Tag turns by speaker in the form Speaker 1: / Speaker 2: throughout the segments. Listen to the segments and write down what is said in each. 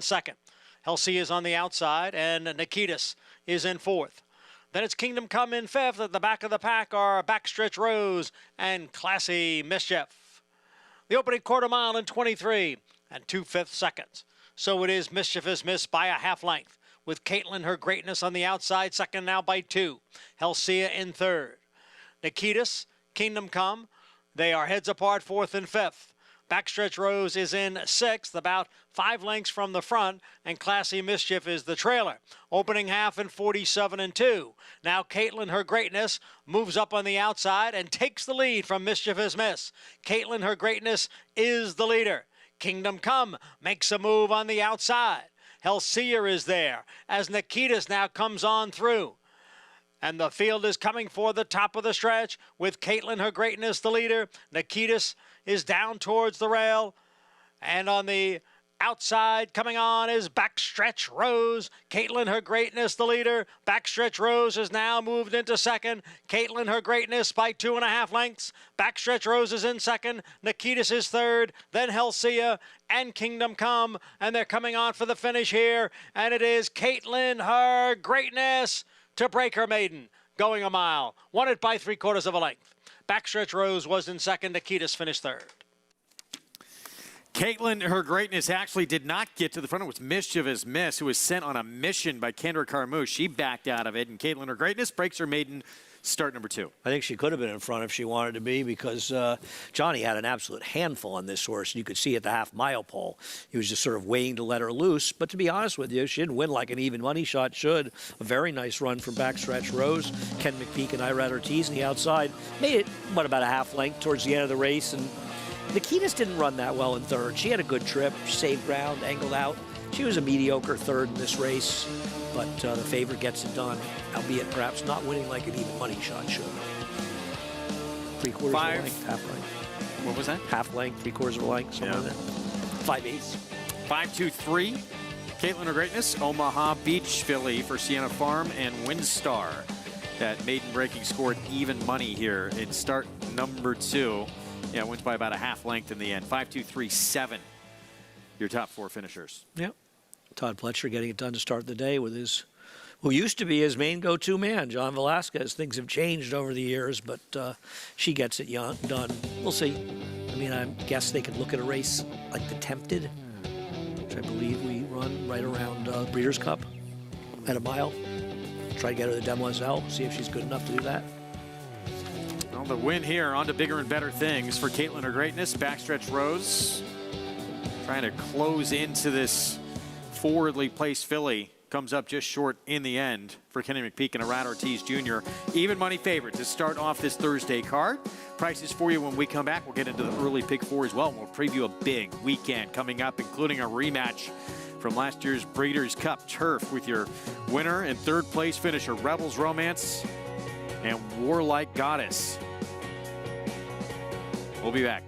Speaker 1: second. Helsi is on the outside, and Nikitas is in fourth. Then it's Kingdom Come in fifth. At the back of the pack are Backstretch Rose and Classy Mischief. The opening quarter mile in 23 and 2/5 seconds. So it is Mischievous Miss by a half length, with Caitlin Her Greatness on the outside, second now by 2. Helsia in third. Nikitas, Kingdom Come, they are heads apart, fourth and fifth. Backstretch Rose is in sixth, about 5 lengths from the front, and Classy Mischief is the trailer. Opening half in 47 and 2. Now Caitlin Her Greatness moves up on the outside and takes the lead from Mischievous Miss. Caitlin Her Greatness is the leader. Kingdom Come makes a move on the outside. Helsier is there as Nikitas now comes on through. And the field is coming for the top of the stretch with Caitlin Her Greatness the leader. Nikitas is down towards the rail. And on the outside coming on is Backstretch Rose. Caitlin Her Greatness the leader. Backstretch Rose has now moved into second. Caitlin Her Greatness by 2.5 lengths. Backstretch Rose is in second. Nikitas is third. Then Helsia and Kingdom Come. And they're coming on for the finish here. And it is Caitlin Her Greatness to break her maiden, going a mile. Won it by 3/4 of a length. Backstretch Rose was in second. Nikitas finished third.
Speaker 2: Caitlin Her Greatness actually did not get to the front. It was Mischievous Miss, who was sent on a mission by Kendra Carmouche. She backed out of it, and Caitlin Her Greatness breaks her maiden start number 2.
Speaker 3: I think she could have been in front if she wanted to be, because Johnny had an absolute handful on this horse. You could see at the half-mile pole. He was just sort of waiting to let her loose. But to be honest with you, she didn't win like an even money shot should. A very nice run from Backstretch Rose. Ken McPeak and Irad Ortiz on the outside. Made it, about a half length towards the end of the race. And Nikitas didn't run that well in third. She had a good trip, saved ground, angled out. She was a mediocre third in this race, but the favorite gets it done, albeit perhaps not winning like an even money shot should. 3/4 of a length, half length.
Speaker 2: What was that?
Speaker 3: Half length, 3/4 of a length, something like that. 5/8.
Speaker 2: 5-2-3. Caitlin Her Greatness, Omaha Beach filly for Sienna Farm and Windstar. That maiden breaking scored even money here in start number 2. Yeah, wins by about a half length in the end. 5-2-3-7. Your top 4 finishers.
Speaker 3: Yep. Todd Pletcher getting it done to start the day with his, who used to be his main go-to man, John Velasquez. Things have changed over the years, but she gets it done. We'll see. I mean, I guess they could look at a race like the Tempted, which I believe we run right around Breeders' Cup at a mile. Try to get her the Demoiselle, see if she's good enough to do that.
Speaker 2: Well, the win here, on to bigger and better things for Caitlin Her Greatness. Backstretch Rose trying to close into this forwardly placed filly. Comes up just short in the end for Kenny McPeak and Irad Ortiz Jr. Even money favorite to start off this Thursday card. Prices for you when we come back. We'll get into the early pick 4 as well. And we'll preview a big weekend coming up, including a rematch from last year's Breeders' Cup Turf with your winner and third place finisher, Rebels Romance and Warlike Goddess. We'll be back.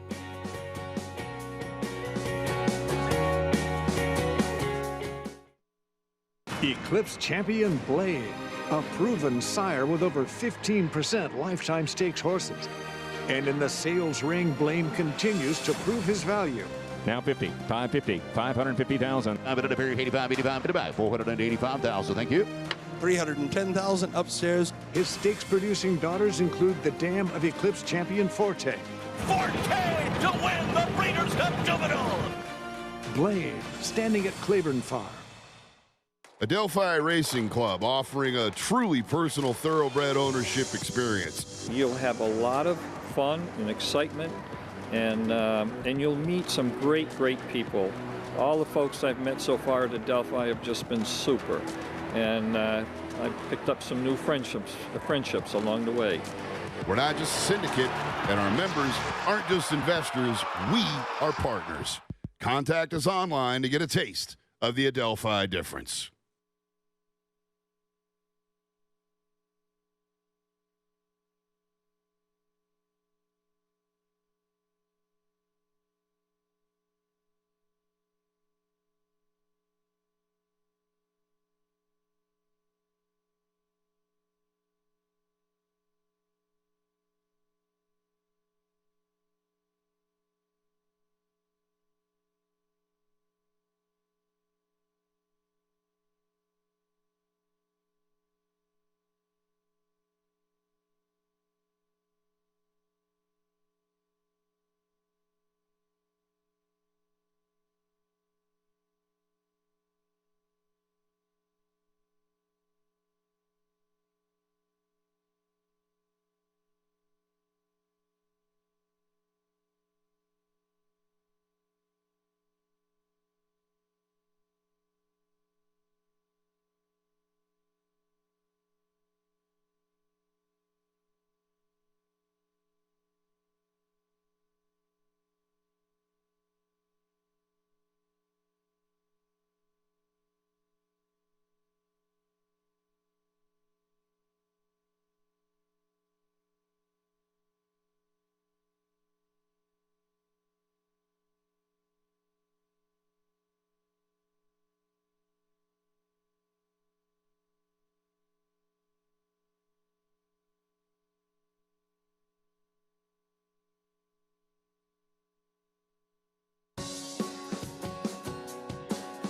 Speaker 4: Eclipse Champion Blade, a proven sire with over 15% lifetime stakes horses. And in the sales ring, Blaine continues to prove his value.
Speaker 5: Now 50, 550, 550,000.
Speaker 6: I'm at a very 85, 85 to the back, 485,000. Thank you.
Speaker 7: 310,000 upstairs.
Speaker 4: His stakes-producing daughters include the dam of Eclipse Champion Forte.
Speaker 8: Forte to win the Breeders' Cup Juvenile.
Speaker 4: Blade, standing at Claiborne Farm.
Speaker 9: Adelphi Racing Club, offering a truly personal thoroughbred ownership experience.
Speaker 10: You'll have a lot of fun and excitement, and you'll meet some great people. All the folks I've met so far at Adelphi have just been super, and I've picked up some new friendships along the way.
Speaker 9: We're not just a syndicate, and our members aren't just investors, we are partners. Contact us online to get a taste of the Adelphi difference.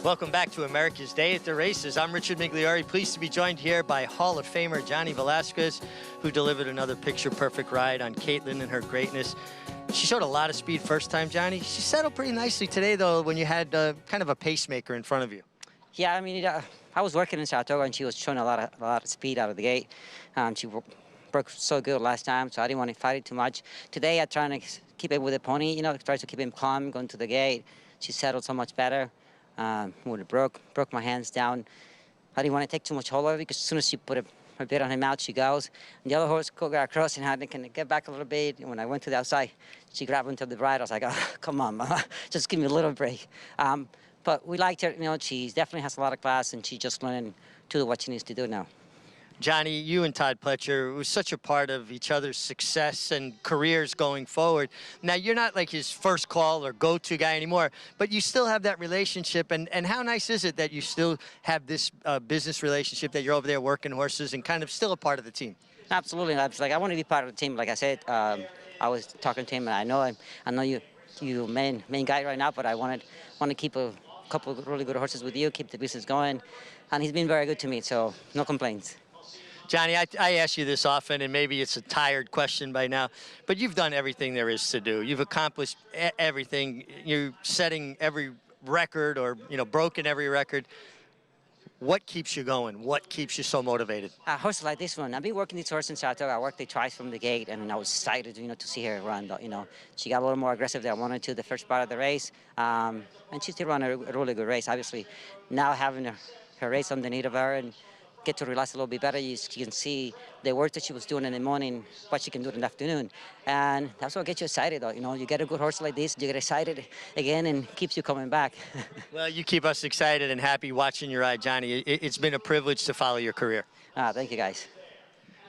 Speaker 11: Welcome back to America's Day at the Races. I'm Richard Migliori, pleased to be joined here by Hall of Famer Johnny Velasquez, who delivered another picture-perfect ride on Caitlin and her greatness. She showed a lot of speed first time, Johnny. She settled pretty nicely today, though, when you had kind of a pacemaker in front of you.
Speaker 12: Yeah, I mean, I was working in Saratoga, and she was showing a lot of speed out of the gate. She broke so good last time, so I didn't want to fight it too much. Today, I'm trying to keep it with the pony, you know, try to keep him calm going to the gate. She settled so much better. When it broke my hands down. I didn't want to take too much hold of it because as soon as she put a bit on her mouth, she goes. And the other horse got across and had to kind of get back a little bit. And when I went to the outside, she grabbed onto the bridle. I was like, oh, come on, Mama, just give me a little break. But we liked her. You know, she definitely has a lot of class, and she's just learning to do what she needs to do now.
Speaker 11: Johnny, you and Todd Pletcher were such a part of each other's success and careers going forward. Now, you're not like his first call or go-to guy anymore, but you still have that relationship. And how nice is it that you still have this business relationship, that you're over there working horses and kind of still a part of the team?
Speaker 12: Absolutely. I was like, I want to be part of the team. Like I said, I was talking to him, and I know you main guy right now, but I want to keep a couple of really good horses with you, keep the business going. And he's been very good to me, so no complaints.
Speaker 11: Johnny, I ask you this often, and maybe it's a tired question by now, but you've done everything there is to do. You've accomplished everything. You're setting every record or, you know, broken every record. What keeps you going? What keeps you so motivated?
Speaker 12: Horses like this one. I've been working this horse in Saratoga. I worked it twice from the gate, and I was excited, you know, to see her run. You know, she got a little more aggressive than I wanted to the first part of the race, and she still ran a really good race. Obviously, now having her race underneath of her and get to relax a little bit better, you can see the work that she was doing in the morning, what she can do in the afternoon. And that's what gets you excited, though. You know, you get a good horse like this, you get excited again and keeps you coming back.
Speaker 11: Well, you keep us excited and happy watching your ride, Johnny. It's been a privilege to follow your career.
Speaker 12: Thank you, guys.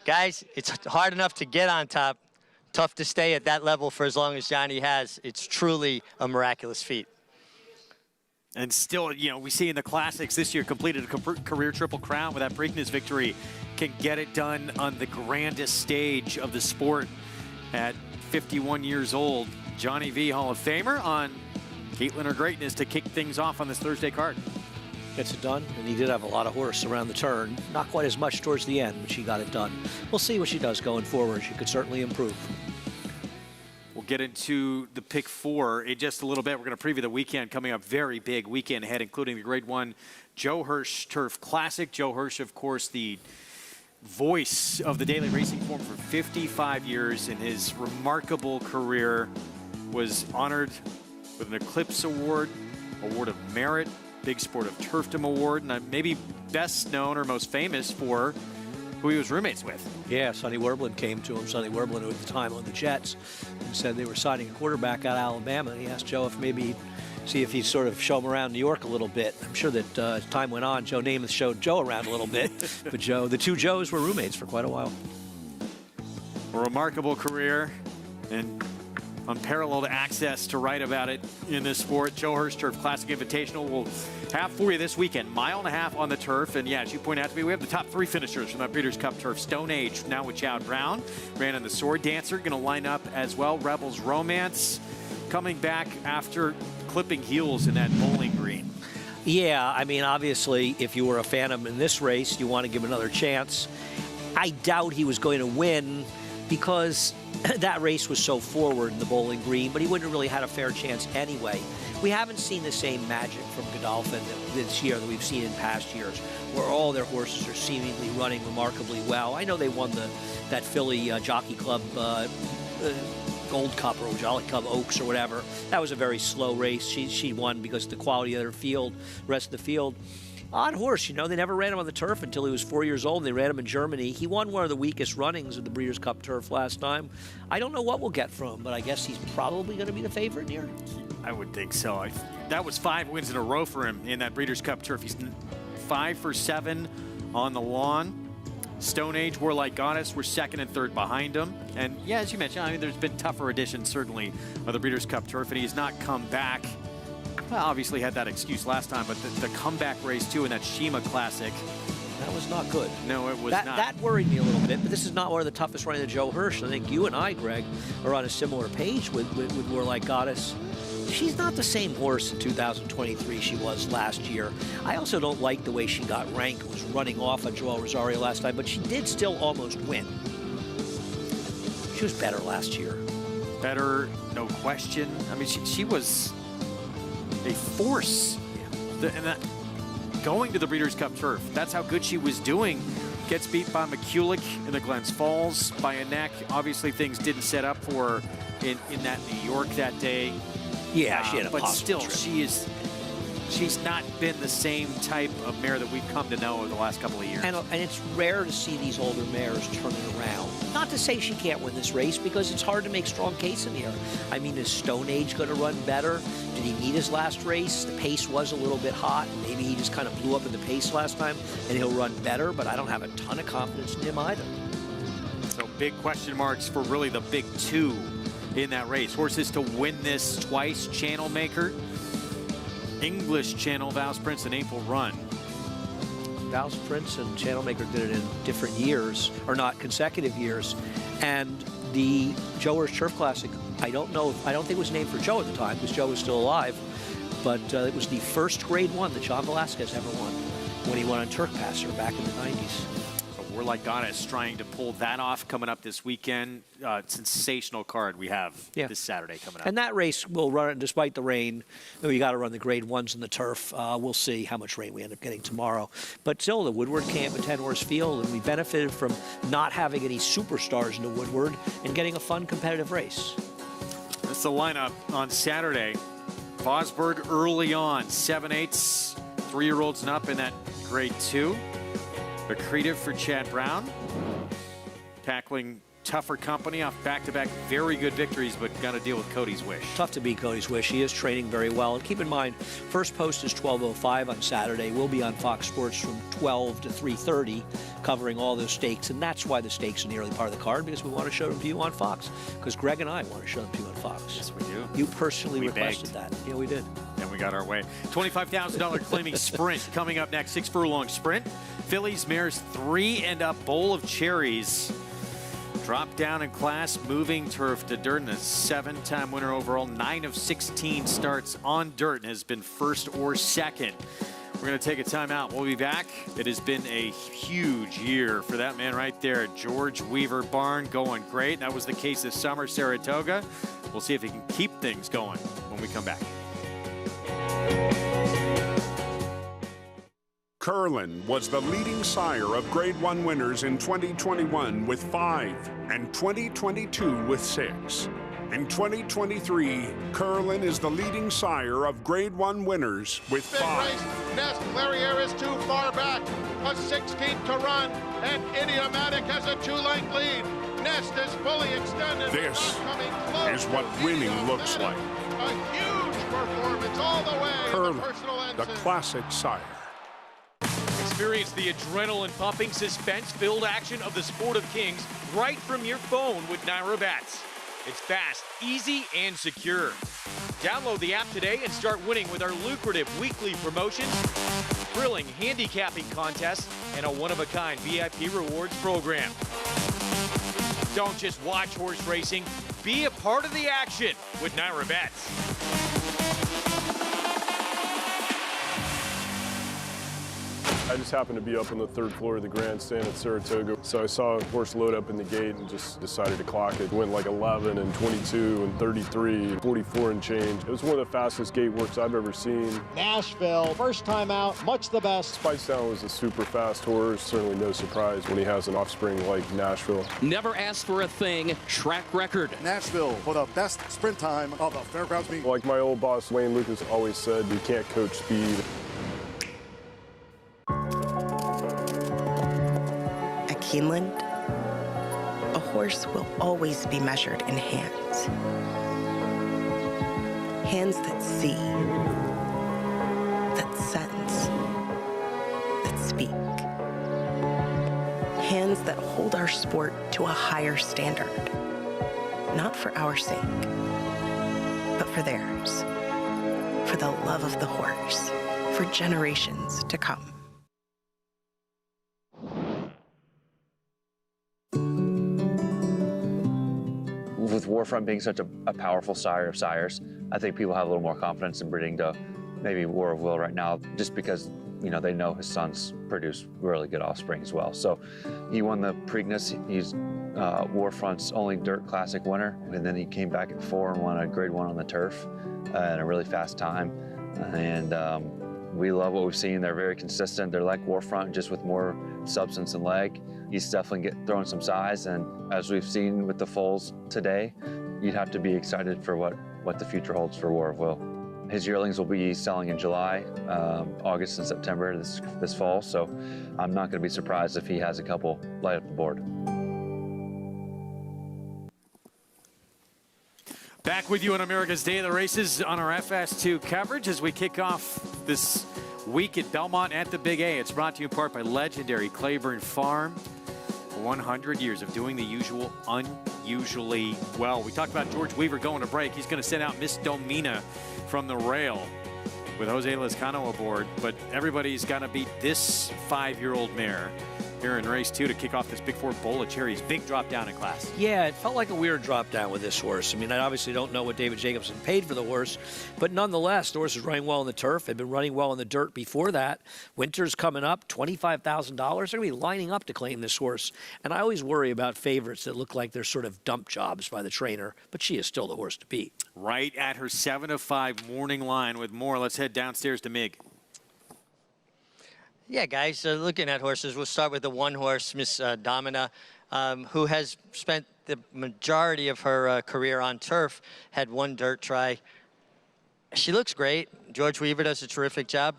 Speaker 11: Guys, it's hard enough to get on top. Tough to stay at that level for as long as Johnny has. It's truly a miraculous feat.
Speaker 2: And still, you know, we see in the Classics this year completed a career Triple Crown with that Preakness victory. Can get it done on the grandest stage of the sport at 51 years old. Johnny V, Hall of Famer, on Caitlin Her Greatness to kick things off on this Thursday card.
Speaker 3: Gets it done, and he did have a lot of horse around the turn. Not quite as much towards the end, but she got it done. We'll see what she does going forward. She could certainly improve.
Speaker 2: We'll get into the pick four in just a little bit. We're going to preview the weekend coming up. Very big weekend ahead, including the Grade 1 Joe Hirsch Turf Classic. Joe Hirsch, of course, the voice of the daily racing form for 55 years in his remarkable career, was honored with an Eclipse Award, Award of Merit, Big Sport of Turfdom Award, and maybe best known or most famous for who he was roommates with.
Speaker 3: Yeah, Sonny Werblin came to him. Sonny Werblin, who at the time owned the Jets, and said they were signing a quarterback out of Alabama. And he asked Joe if maybe see if he'd sort of show him around New York a little bit. I'm sure that as time went on, Joe Namath showed Joe around a little bit. But the two Joes were roommates for quite a while.
Speaker 2: A remarkable career and unparalleled access to write about it in this sport. Joe Hirsch Turf Classic Invitational will have for you this weekend. 1.5 miles on the turf. And yeah, as you point out to me, we have the top 3 finishers from that Breeders' Cup Turf. Stone Age, now with Chad Brown. Ran in the Sword Dancer, going to line up as well. Rebels Romance coming back after clipping heels in that Bowling Green.
Speaker 3: Yeah, I mean, obviously, if you were a fan of him in this race, you want to give him another chance. I doubt he was going to win because that race was so forward in the Bowling Green, but he wouldn't have really had a fair chance anyway. We haven't seen the same magic from Godolphin this year that we've seen in past years, where all their horses are seemingly running remarkably well. I know they won that Philly Jockey Club Gold Cup or Jolly Cup Oaks or whatever. That was a very slow race. She won because of the quality of their field, rest of the field. Odd horse, you know, they never ran him on the turf until he was 4 years old. They ran him in Germany. He won one of the weakest runnings of the Breeders' Cup Turf last time. I don't know what we'll get from him, but I guess he's probably going to be the favorite here.
Speaker 2: I would think so. That was 5 wins in a row for him in that Breeders' Cup Turf. He's 5 for 7 on the lawn. Stone Age, Warlike Goddess were second and third behind him. And yeah, as you mentioned, I mean, there's been tougher editions, certainly, of the Breeders' Cup Turf, and he's not come back. Well, obviously had that excuse last time, but the comeback race, too, in that Shima Classic.
Speaker 3: That was not good.
Speaker 2: No, it was
Speaker 3: not. That worried me a little bit, but this is not one of the toughest running of Joe Hirsch. I think you and I, Greg, are on a similar page with Warlike Goddess. She's not the same horse in 2023 she was last year. I also don't like the way she got ranked, was running off on Joel Rosario last time, but she did still almost win. She was better last year.
Speaker 2: Better, no question. I mean, she was a force. Yeah. Going to the Breeders' Cup turf, that's how good she was doing. Gets beat by McCulloch in the Glens Falls by a neck. Obviously, things didn't set up for her in that New York that day.
Speaker 3: Yeah, she had a
Speaker 2: but still,
Speaker 3: trip.
Speaker 2: she's not been the same type of mare that we've come to know over the last couple of years.
Speaker 3: And it's rare to see these older mares turning around. Not to say she can't win this race, because it's hard to make strong case in here. I mean, is Stone Age going to run better? Did he meet his last race? The pace was a little bit hot. Maybe he just kind of blew up in the pace last time, and he'll run better, but I don't have a ton of confidence in him either.
Speaker 2: So big question marks for really the big two in that race. Horses to win this twice: Channel Maker, English Channel, Vals Prince, and April Run.
Speaker 3: Vals Prince and Channel Maker did it in different years, or not consecutive years. And the Joe Hurst Turf Classic, I don't think it was named for Joe at the time, because Joe was still alive, but it was the first Grade 1 that John Velasquez ever won when he won on Turk Passer back in the 90s.
Speaker 2: We're like Goddess trying to pull that off coming up this weekend. Sensational card we have this Saturday coming up.
Speaker 3: And that race will run despite the rain. You got to run the Grade 1s in the turf. We'll see how much rain we end up getting tomorrow. But still, the Woodward Camp at 10-horse field, and we benefited from not having any superstars in the Woodward and getting a fun, competitive race.
Speaker 2: That's the lineup on Saturday. Fosberg early on, 7/8, 3-year-olds and up in that Grade 2. Accretive for Chad Brown, tackling tougher company off back-to-back very good victories, but got to deal with Cody's Wish.
Speaker 3: Tough to beat Cody's Wish. He is training very well. And keep in mind, first post is 12:05 on Saturday. We'll be on Fox Sports from 12 to 3:30, covering all those stakes. And that's why the stakes are in the early part of the card, because we want to show them to you on Fox. Because Greg and I want to show them to you on Fox.
Speaker 2: Yes, we do.
Speaker 3: You personally
Speaker 2: we
Speaker 3: requested
Speaker 2: begged.
Speaker 3: that. Yeah, we did.
Speaker 2: And we got our way. $25,000 claiming sprint coming up next. 6 furlong sprint. Fillies, mares, 3 and up. Bowl of cherries. Drop down in class, moving turf to dirt, and a 7-time winner overall. 9 of 16 starts on dirt and has been first or second. We're going to take a timeout. We'll be back. It has been a huge year for that man right there, George Weaver Barn, going great. That was the case this summer, Saratoga. We'll see if he can keep things going when we come back.
Speaker 13: Curlin was the leading sire of Grade 1 winners in 2021 with 5 and 2022 with 6. In 2023, Curlin is the leading sire of Grade 1 winners with 5.
Speaker 14: Big race. Nest Clariere is too far back. A 16th to run, and Idiomatic has a 2-length lead. Nest is fully extended.
Speaker 13: This is what winning looks like.
Speaker 14: A huge performance all the way.
Speaker 13: Curlin, the classic sire.
Speaker 8: Experience the adrenaline-pumping, suspense-filled action of the Sport of Kings right from your phone with Naira Bats. It's fast, easy, and secure. Download the app today and start winning with our lucrative weekly promotions, thrilling handicapping contests, and a one-of-a-kind VIP rewards program. Don't just watch horse racing, be a part of the action with Naira Bats.
Speaker 15: I just happened to be up on the 3rd floor of the grandstand at Saratoga. So I saw a horse load up in the gate and just decided to clock it. Went like 11 and 22 and 33, 44 and change. It was one of the fastest gate works I've ever seen.
Speaker 16: Nashville, first time out, much the best.
Speaker 15: Spice Down was a super fast horse. Certainly no surprise when he has an offspring like Nashville.
Speaker 17: Never asked for a thing, track record.
Speaker 18: Nashville for the best sprint time of the Fairgrounds meet.
Speaker 15: Like my old boss, Wayne Lucas, always said, you can't coach speed.
Speaker 19: Keeneland, a horse will always be measured in hands. Hands that see, that sense, that speak. Hands that hold our sport to a higher standard. Not for our sake, but for theirs. For the love of the horse, for generations to come.
Speaker 20: with Warfront being such a powerful sire of sires, I think people have a little more confidence in breeding to maybe War of Will right now, just because, you know, they know his sons produce really good offspring as well. So he won the Preakness. He's Warfront's only dirt classic winner, and then he came back at 4 and won a grade 1 on the turf in a really fast time. And we love what we've seen. They're very consistent. They're like Warfront, just with more substance and leg. He's definitely throwing some size, and as we've seen with the foals today, you'd have to be excited for what the future holds for War of Will. His yearlings will be selling in July, August, and September this fall, so I'm not going to be surprised if he has a couple light up the board.
Speaker 2: Back with you on America's Day of the Races on our FS2 coverage as we kick off this week at Belmont at the Big A. It's brought to you in part by legendary Claiborne Farm. 100 years of doing the usual unusually well. We talked about George Weaver going to break. He's going to send out Miss Domina from the rail with Jose Lezcano aboard, but everybody's got to beat this 5-year-old mare here in race 2 to kick off this Big 4 Bowl of Cherries. Big drop down in class.
Speaker 3: Yeah, it felt like a weird drop down with this horse. I mean, I obviously don't know what David Jacobson paid for the horse, but nonetheless, the horse is running well in the turf. Had been running well in the dirt before that. Winter's coming up, $25,000. They're going to be lining up to claim this horse. And I always worry about favorites that look like they're sort of dump jobs by the trainer, but she is still the horse to beat.
Speaker 2: Right at her 7-5 morning line with more. Let's head downstairs to Mig.
Speaker 11: Yeah, guys, looking at horses, we'll start with the one horse, Miss Domina, who has spent the majority of her career on turf, had one dirt try. She looks great. George Weaver does a terrific job.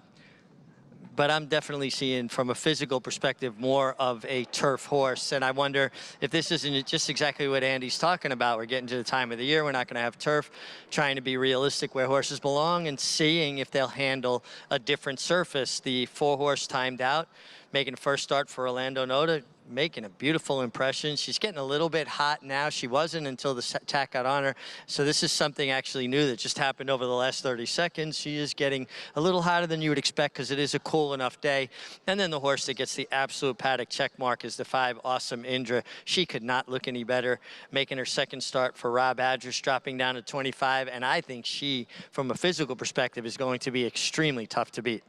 Speaker 11: But I'm definitely seeing, from a physical perspective, more of a turf horse. And I wonder if this isn't just exactly what Andy's talking about. We're getting to the time of the year. We're not going to have turf, trying to be realistic where horses belong and seeing if they'll handle a different surface. The 4-horse timed out, making the first start for Orlando Noda, making a beautiful impression. She's getting a little bit hot now. She wasn't until the tack got on her. So this is something actually new that just happened over the last 30 seconds. She is getting a little hotter than you would expect because it is a cool enough day. And then the horse that gets the absolute paddock check mark is the 5, Awesome Indra. She could not look any better, making her second start for Rob Adris, dropping down to 25. And I think she, from a physical perspective, is going to be extremely tough to beat.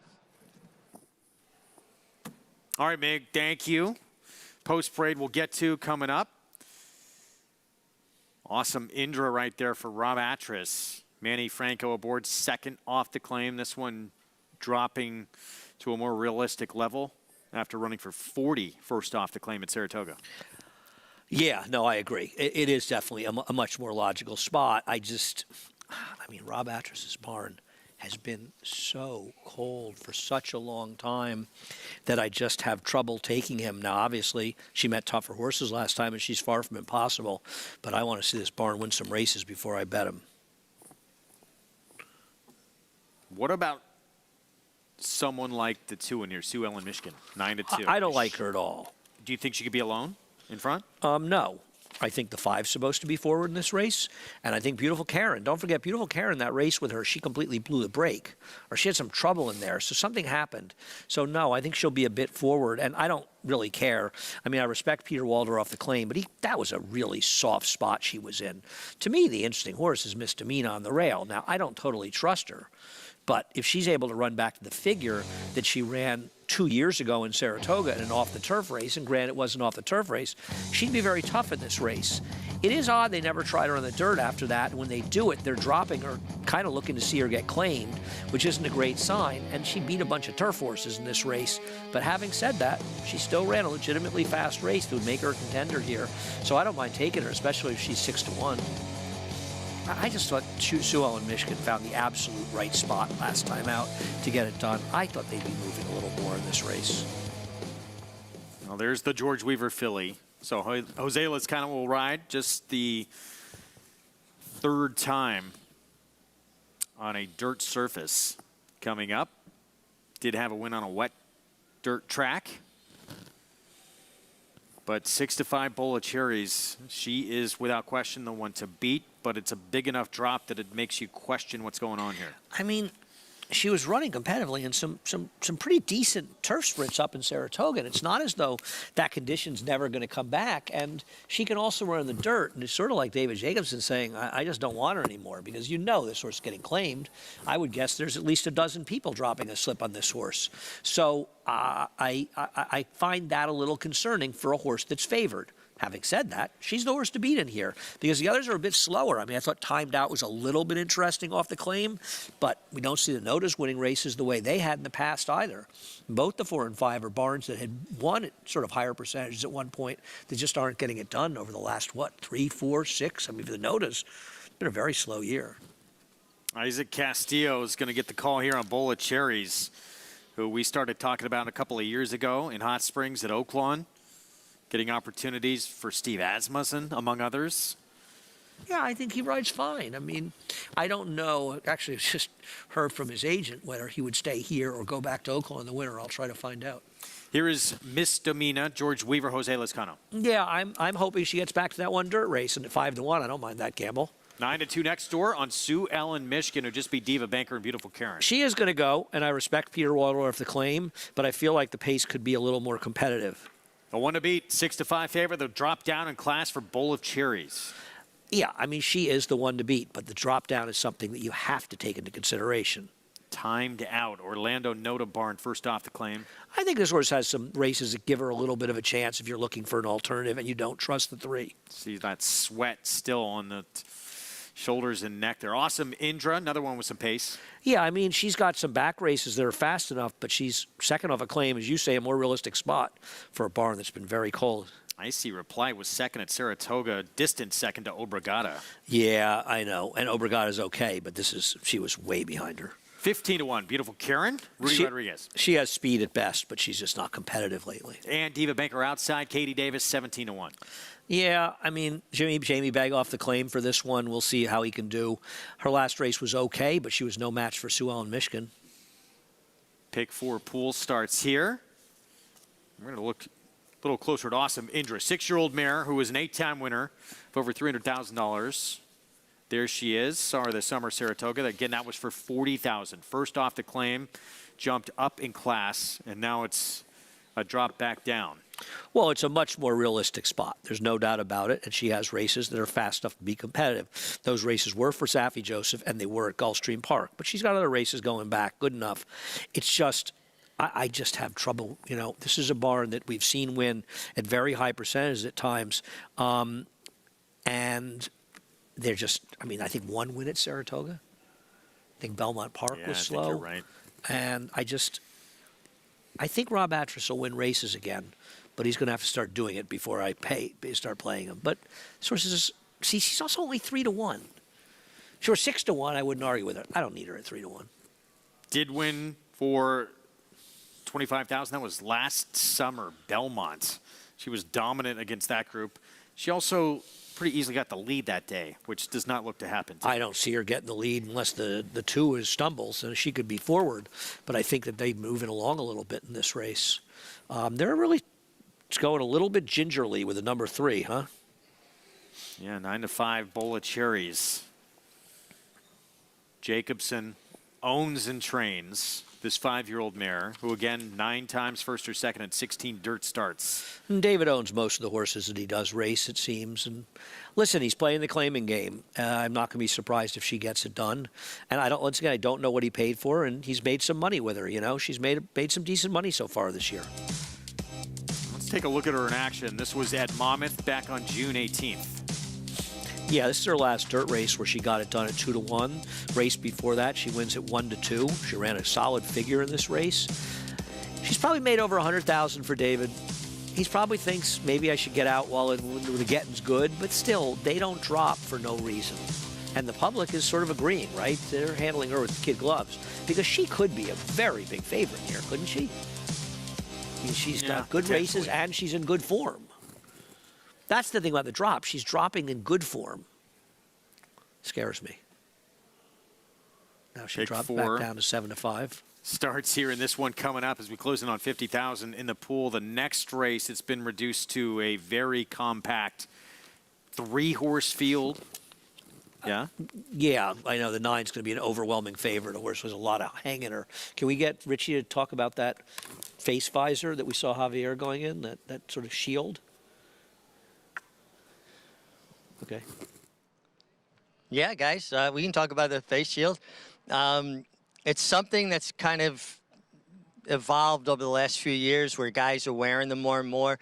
Speaker 2: All right, Mig, thank you. Post-parade we'll get to coming up. Awesome Indra right there for Rob Atris. Manny Franco aboard, second off the claim. This one dropping to a more realistic level after running for 40 first off the claim at Saratoga.
Speaker 3: Yeah, no, I agree. It is definitely a much more logical spot. I mean, Rob Atris's barn has been so cold for such a long time that I just have trouble taking him. Now, obviously, she met tougher horses last time, and she's far from impossible. But I want to see this barn win some races before I bet him.
Speaker 2: What about someone like the 2 in here, Sue Ellen Michigan, 9-2?
Speaker 3: I don't like her at all.
Speaker 2: Do you think she could be alone in front?
Speaker 3: No. I think the 5's supposed to be forward in this race. And I think Beautiful Karen, don't forget, Beautiful Karen, that race with her, she completely blew the brake. Or she had some trouble in there. So something happened. So, no, I think she'll be a bit forward. And I don't really care. I mean, I respect Peter Walder off the claim, but that was a really soft spot she was in. To me, the interesting horse is Miss Domina on the rail. Now, I don't totally trust her. But if she's able to run back to the figure that she ran 2 years ago in Saratoga in an off-the-turf race, and granted it wasn't off-the-turf race, she'd be very tough in this race. It is odd they never tried her on the dirt after that, and when they do it, they're dropping her, kind of looking to see her get claimed, which isn't a great sign, and she beat a bunch of turf horses in this race. But having said that, she still ran a legitimately fast race that would make her a contender here. So I don't mind taking her, especially if she's 6-1. I just thought Sue Ellen Michigan found the absolute right spot last time out to get it done. I thought they'd be moving a little more in this race.
Speaker 2: Well, there's the George Weaver filly. So Jose Lezcano will ride just the 3rd time on a dirt surface coming up. Did have a win on a wet dirt track. But 6-5 Bowl of Cherries, she is without question the one to beat, but it's a big enough drop that it makes you question what's going on here.
Speaker 3: I mean, she was running competitively in some pretty decent turf sprints up in Saratoga. And it's not as though that condition's never going to come back. And she can also run in the dirt. And it's sort of like David Jacobson saying, I just don't want her anymore, because this horse is getting claimed. I would guess there's at least a dozen people dropping a slip on this horse. So I find that a little concerning for a horse that's favored. Having said that, she's the horse to beat in here because the others are a bit slower. I mean, I thought Timed Out was a little bit interesting off the claim, but we don't see the Notice winning races the way they had in the past either. Both the 4 and 5 are barns that had won at sort of higher percentages at one point. They just aren't getting it done over the last, 3, 4, 6? I mean, for the Notice, it's been a very slow year.
Speaker 2: Isaac Castillo is going to get the call here on Bowl of Cherries, who we started talking about a couple of years ago in Hot Springs at Oaklawn. Getting opportunities for Steve Asmussen, among others.
Speaker 3: Yeah, I think he rides fine. I mean, I don't know. Actually, it's just heard from his agent whether he would stay here or go back to Oaklawn in the winter. I'll try to find out.
Speaker 2: Here is Miss Domina, George Weaver, Jose Lezcano.
Speaker 3: Yeah, I'm hoping she gets back to that one dirt race, and at 5-1, I don't mind that gamble.
Speaker 2: 9-2 next door on Sue Ellen, Michigan, who just beat Diva Banker and Beautiful Karen.
Speaker 3: She is going to go, and I respect Peter Waldorf the claim, but I feel like the pace could be a little more competitive.
Speaker 2: A 1 to beat, 6-5 favorite. They'll drop down in class for Bowl of Cherries.
Speaker 3: Yeah, I mean, she is the one to beat, but the drop down is something that you have to take into consideration.
Speaker 2: Timed Out, Orlando Nota Barn, first off the claim.
Speaker 3: I think this horse has some races that give her a little bit of a chance if you're looking for an alternative and you don't trust the 3.
Speaker 2: See that sweat still on the shoulders and neck there. Awesome Indra, another one with some pace.
Speaker 3: Yeah, I mean, she's got some back races that are fast enough, but she's second off a claim, as you say, a more realistic spot for a barn that's been very cold.
Speaker 2: I see Reply was second at Saratoga, distant second to Obligata.
Speaker 3: Yeah, I know. And Obligata's okay, but she was way behind her.
Speaker 2: 15-1, Beautiful Karen, Rudy Rodriguez.
Speaker 3: She has speed at best, but she's just not competitive lately.
Speaker 2: And Diva Banker outside, Katie Davis, 17-1.
Speaker 3: Yeah, I mean, Jamie Begoff the claim for this one. We'll see how he can do. Her last race was okay, but she was no match for Sue Ellen, Michigan.
Speaker 2: Pick 4 pool starts here. We're going to look a little closer at Awesome Indra, 6-year-old mare who was an 8-time winner of over $300,000. There she is. Saw her this summer, Saratoga. Again, that was for $40,000. First off the claim, jumped up in class, and now it's a drop back down.
Speaker 3: Well, it's a much more realistic spot. There's no doubt about it. And she has races that are fast enough to be competitive. Those races were for Saffie Joseph, and they were at Gulfstream Park. But she's got other races going back. Good enough. It's just, I just have trouble. You know, this is a barn that we've seen win at very high percentages at times. And they're just, I mean, I think one win at Saratoga. I think Belmont Park was slow.
Speaker 2: I think you're right.
Speaker 3: And I think Rob Atras will win races again. But he's going to have to start doing it before I start playing him. But sources, see, she's also only 3-1. Sure, 6-1, I wouldn't argue with her. I don't need her at 3-1.
Speaker 2: Did win for $25,000. That was last summer, Belmont. She was dominant against that group. She also pretty easily got the lead that day, which does not look to happen.
Speaker 3: I don't see her getting the lead unless the 2 is stumbles, and she could be forward. But I think that they're moving along a little bit in this race. They're really... It's going a little bit gingerly with the number 3, huh?
Speaker 2: Yeah, 9-5 Bowl of Cherries. Jacobson owns and trains this 5-year-old mare, who again 9 times first or second at 16 dirt starts.
Speaker 3: And David owns most of the horses that he does race, it seems. And listen, he's playing the claiming game. I'm not going to be surprised if she gets it done. And once again, I don't know what he paid for her, and he's made some money with her. You know, she's made some decent money so far this year.
Speaker 2: Take a look at her in action. This was at Monmouth back on June 18th.
Speaker 3: Yeah, this is her last dirt race where she got it done at 2-1. Race before that, she wins at 1-2. She ran a solid figure in this race. She's probably made over $100,000 for David. He probably thinks maybe I should get out while the getting's good, but still, they don't drop for no reason. And the public is sort of agreeing, right? They're handling her with kid gloves because she could be a very big favorite here, couldn't she? I mean, she's got good races and she's in good form. That's the thing about the drop. She's dropping in good form. Scares me. Now she dropped back down to 7-5.
Speaker 2: Starts here in this one coming up as we close in on 50,000 in the pool. The next race, it's been reduced to a very compact 3-horse field. Yeah?
Speaker 3: Yeah, I know the 9's going to be an overwhelming favorite. Of course, there's a lot of hang in her. Can we get Richie to talk about that face visor that we saw Javier going in, that sort of shield? Okay.
Speaker 11: Yeah, guys, we can talk about the face shield. It's something that's kind of evolved over the last few years where guys are wearing them more and more.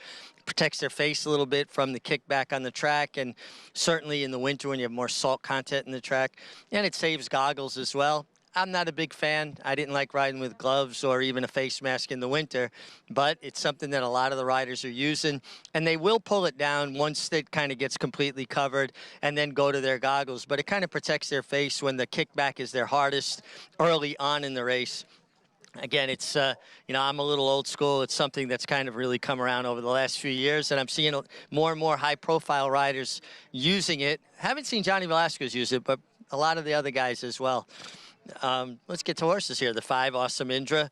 Speaker 11: Protects their face a little bit from the kickback on the track, and certainly in the winter when you have more salt content in the track. And it saves goggles as well. I'm not a big fan. I didn't like riding with gloves or even a face mask in the winter, but it's something that a lot of the riders are using, and they will pull it down once it kind of gets completely covered and then go to their goggles. But it kind of protects their face when the kickback is their hardest early on in the race. Again, it's, you know, I'm a little old school. It's something that's kind of really come around over the last few years, and I'm seeing more and more high-profile riders using it. Haven't seen Johnny Velasquez use it, but a lot of the other guys as well. Let's get to horses here. The 5, Awesome Indra,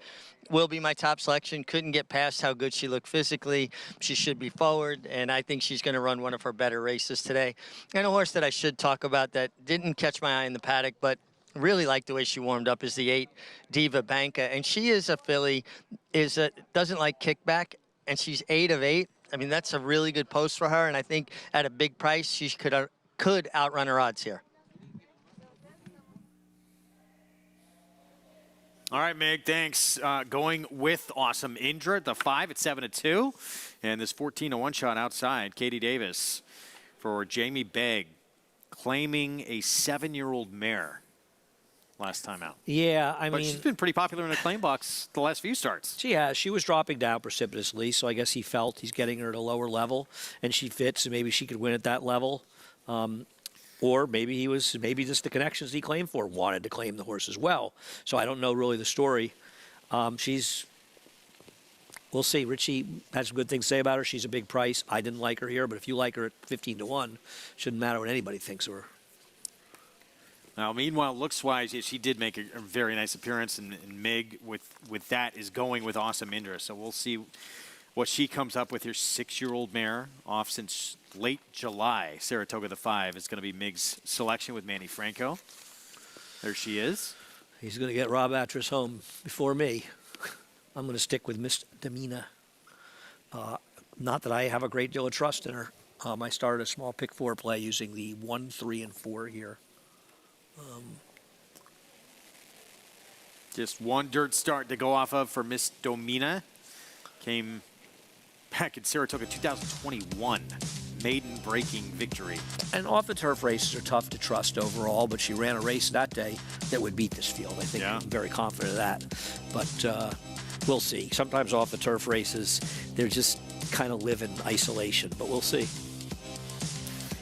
Speaker 11: will be my top selection. Couldn't get past how good she looked physically. She should be forward, and I think she's going to run one of her better races today. And a horse that I should talk about that didn't catch my eye in the paddock, but really like the way she warmed up is the 8, Diva Banca. And she is a filly, doesn't like kickback, and she's 8 of 8. I mean, that's a really good post for her, and I think at a big price, she could outrun her odds here.
Speaker 2: All right, Mig, thanks. Going with Awesome Indra at the 5 at 7-2. And this 14-1 shot outside, Katie Davis for Jamie Begg, claiming a 7-year-old mare last time out.
Speaker 3: Yeah, I
Speaker 2: but
Speaker 3: mean,
Speaker 2: she's been pretty popular in the claim box the last few starts.
Speaker 3: Yeah, she was dropping down precipitously, so I guess he felt he's getting her at a lower level, and she fits, and maybe she could win at that level. Or maybe just the connections he claimed for wanted to claim the horse as well. So I don't know really the story. We'll see. Richie had some good things to say about her. She's a big price. I didn't like her here, but if you like her at 15-1, shouldn't matter what anybody thinks of her.
Speaker 2: Now, meanwhile, looks-wise, she did make a very nice appearance, and Mig with that is going with Awesome Indra. So we'll see what she comes up with. Her 6-year-old mare, off since late July. Saratoga the 5 is going to be Mig's selection with Manny Franco. There she is.
Speaker 3: He's going to get Rob Atras home before me. I'm going to stick with Miss Domina. Not that I have a great deal of trust in her. I started a small pick 4 play using the 1, 3, and 4 here.
Speaker 2: Just one dirt start to go off of for Miss Domina. Came back in Saratoga 2021. Maiden breaking victory.
Speaker 3: And off the turf races are tough to trust overall, but she ran a race that day that would beat this field. I think I'm very confident of that. But we'll see. Sometimes off the turf races, they're just kind of live in isolation, but we'll see.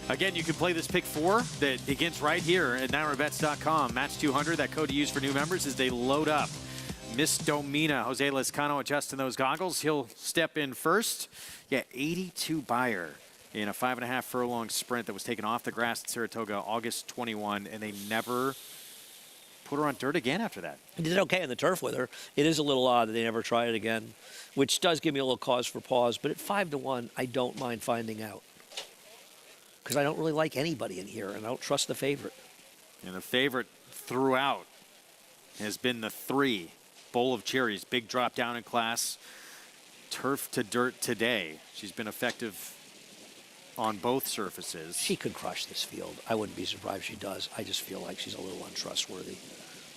Speaker 2: Again, you can play this pick 4 that begins right here at NYRABets.com. Match 200, that code to use for new members as they load up. Miss Domina, Jose Lezcano adjusting those goggles. He'll step in first. Yeah, 82 buyer in a 5.5 furlong sprint that was taken off the grass at Saratoga August 21, and they never put her on dirt again after that.
Speaker 3: He did okay on the turf with her. It is a little odd that they never try it again, which does give me a little cause for pause. But at 5-1, I don't mind finding out, because I don't really like anybody in here, and I don't trust the favorite.
Speaker 2: And the favorite throughout has been the 3, Bowl of Cherries. Big drop down in class. Turf to dirt today. She's been effective on both surfaces.
Speaker 3: She could crush this field. I wouldn't be surprised if she does. I just feel like she's a little untrustworthy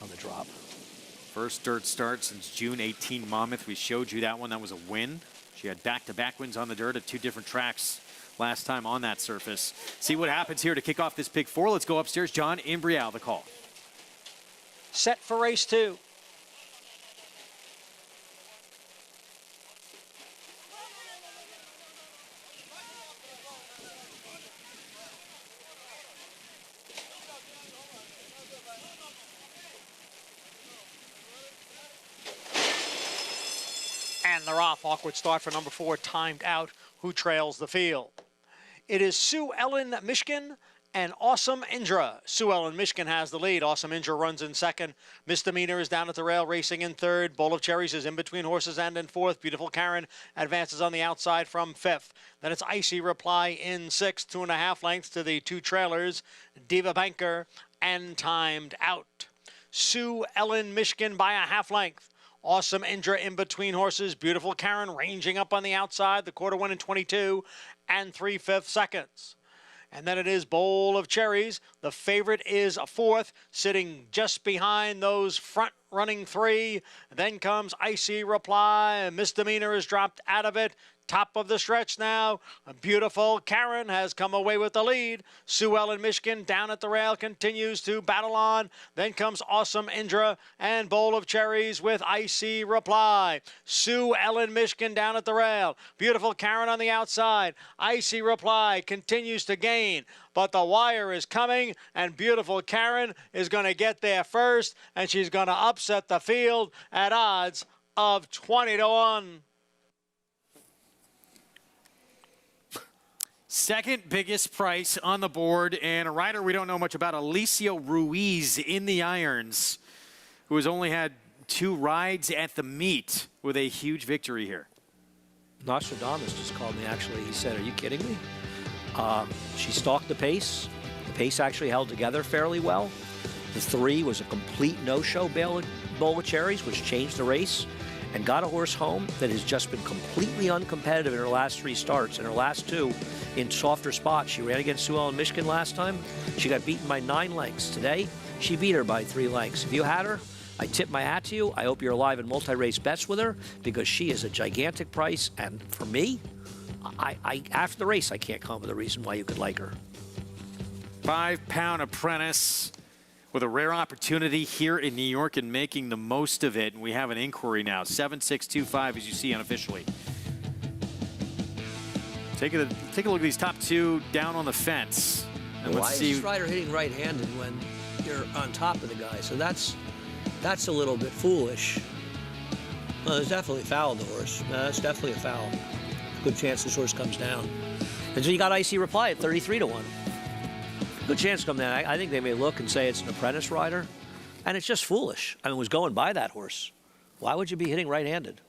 Speaker 3: on the drop.
Speaker 2: First dirt start since June 18 Monmouth. We showed you that one. That was a win. She had back-to-back wins on the dirt at 2 different tracks last time on that surface. See what happens here to kick off this pick 4. Let's go upstairs. John Imbrial, the call.
Speaker 1: Set for race 2. And they're off. Awkward start for number 4, Timed Out, who trails the field. It is Sue Ellen Mishkin, and Awesome Indra. Sue Ellen, Michigan has the lead. Awesome Indra runs in second. Misdemeanor is down at the rail, racing in third. Bowl of Cherries is in between horses and in fourth. Beautiful Karen advances on the outside from fifth. Then it's Icy Reply in sixth, 2.5 lengths to the two trailers, Diva Banker and Timed Out. Sue Ellen, Michigan by a half length. Awesome Indra in between horses. Beautiful Karen ranging up on the outside. The quarter went in 22 and 3/5 seconds. And then it is Bowl of Cherries. The favorite is a fourth, sitting just behind those front running three. Then comes Icy Reply. Misdemeanor is dropped out of it. Top of the stretch now. A beautiful Karen has come away with the lead. Sue Ellen, Michigan down at the rail continues to battle on. Then comes Awesome Indra and Bowl of Cherries with Icy Reply. Sue Ellen, Michigan down at the rail. Beautiful Karen on the outside. Icy Reply continues to gain, but the wire is coming, and beautiful Karen is going to get there first, and she's going to upset the field at odds of 20-1.
Speaker 2: Second biggest price on the board, and a rider we don't know much about, Alicio Ruiz in the irons, who has only had 2 rides at the meet with a huge victory here.
Speaker 3: Nostradamus just called me, actually. He said, "Are you kidding me?" She stalked the pace. The pace actually held together fairly well. The 3 was a complete no-show Bowl of Cherries, which changed the race, and got a horse home that has just been completely uncompetitive in her last 3 starts. In her last 2, in softer spots, she ran against Sue Ellen, Michigan last time. She got beaten by 9 lengths. Today, she beat her by 3 lengths. If you had her, I tip my hat to you. I hope you're alive in multi-race bets with her, because she is a gigantic price. And for me, I after the race, I can't come up with a reason why you could like her.
Speaker 2: 5-pound apprentice with a rare opportunity here in New York and making the most of it. And we have an inquiry now, 7625, as you see unofficially. Take a look at these top 2 down on the fence. And
Speaker 3: Why
Speaker 2: let's
Speaker 3: is
Speaker 2: see.
Speaker 3: this rider hitting right-handed when you're on top of the guy? So that's a little bit foolish. Well, there's definitely a foul on the horse. No, that's definitely a foul. Good chance this horse comes down. And so you got Icy Reply at 33-1. Good chance to come down. I think they may look and say it's an apprentice rider, and it's just foolish. I mean, it was going by that horse. Why would you be hitting right-handed?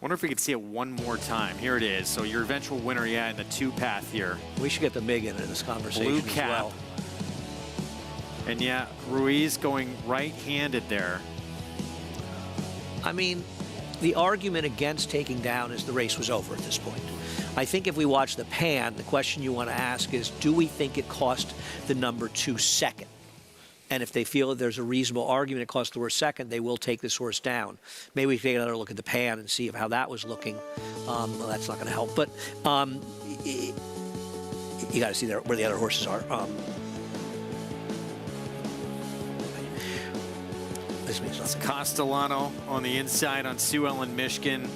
Speaker 2: Wonder if we could see it one more time. Here it is. So your eventual winner, yeah, in the 2 path here.
Speaker 3: We should get the MIG into this conversation.
Speaker 2: Blue cap.
Speaker 3: As well.
Speaker 2: And yeah, Ruiz going right-handed there.
Speaker 3: I mean, the argument against taking down is the race was over at this point. I think if we watch the pan, the question you want to ask is, do we think it cost the number 2 second? And if they feel that there's a reasonable argument it cost the horse second, they will take this horse down. Maybe we can take another look at the pan and see how that was looking. Well, that's not going to help. But you got to see there where the other horses are. This means nothing.
Speaker 2: Castellano on the inside on Sue Ellen, Michigan.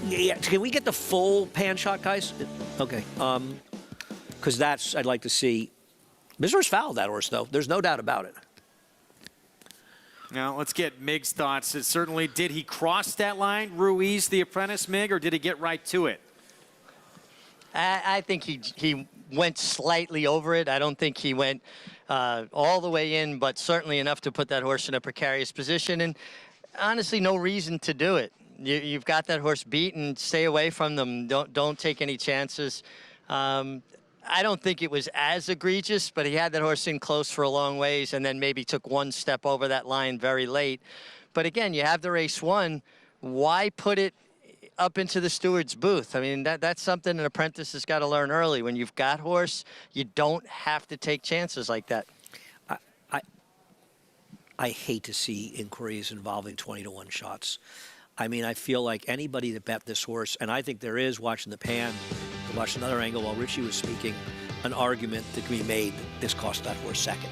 Speaker 3: Yeah, can we get the full pan shot, guys? Okay. Because that's, I'd like to see. This horse fouled that horse, though. There's no doubt about it.
Speaker 2: Now, let's get Mig's thoughts. Certainly, did he cross that line, Ruiz, the apprentice, Mig, or did he get right to it?
Speaker 11: I think he went slightly over it. I don't think he went all the way in, but certainly enough to put that horse in a precarious position. And honestly, no reason to do it. You've got that horse beaten. Stay away from them. Don't take any chances. I don't think it was as egregious, but he had that horse in close for a long ways and then maybe took 1 step over that line very late. But again, you have the race won. Why put it up into the steward's booth? I mean, that's something an apprentice has got to learn early. When you've got horse, you don't have to take chances like that.
Speaker 3: I hate to see inquiries involving 20-1 shots. I mean, I feel like anybody that bet this horse, and I think there is, watching the pan, to watch another angle while Richie was speaking, an argument that can be made that this cost that horse second.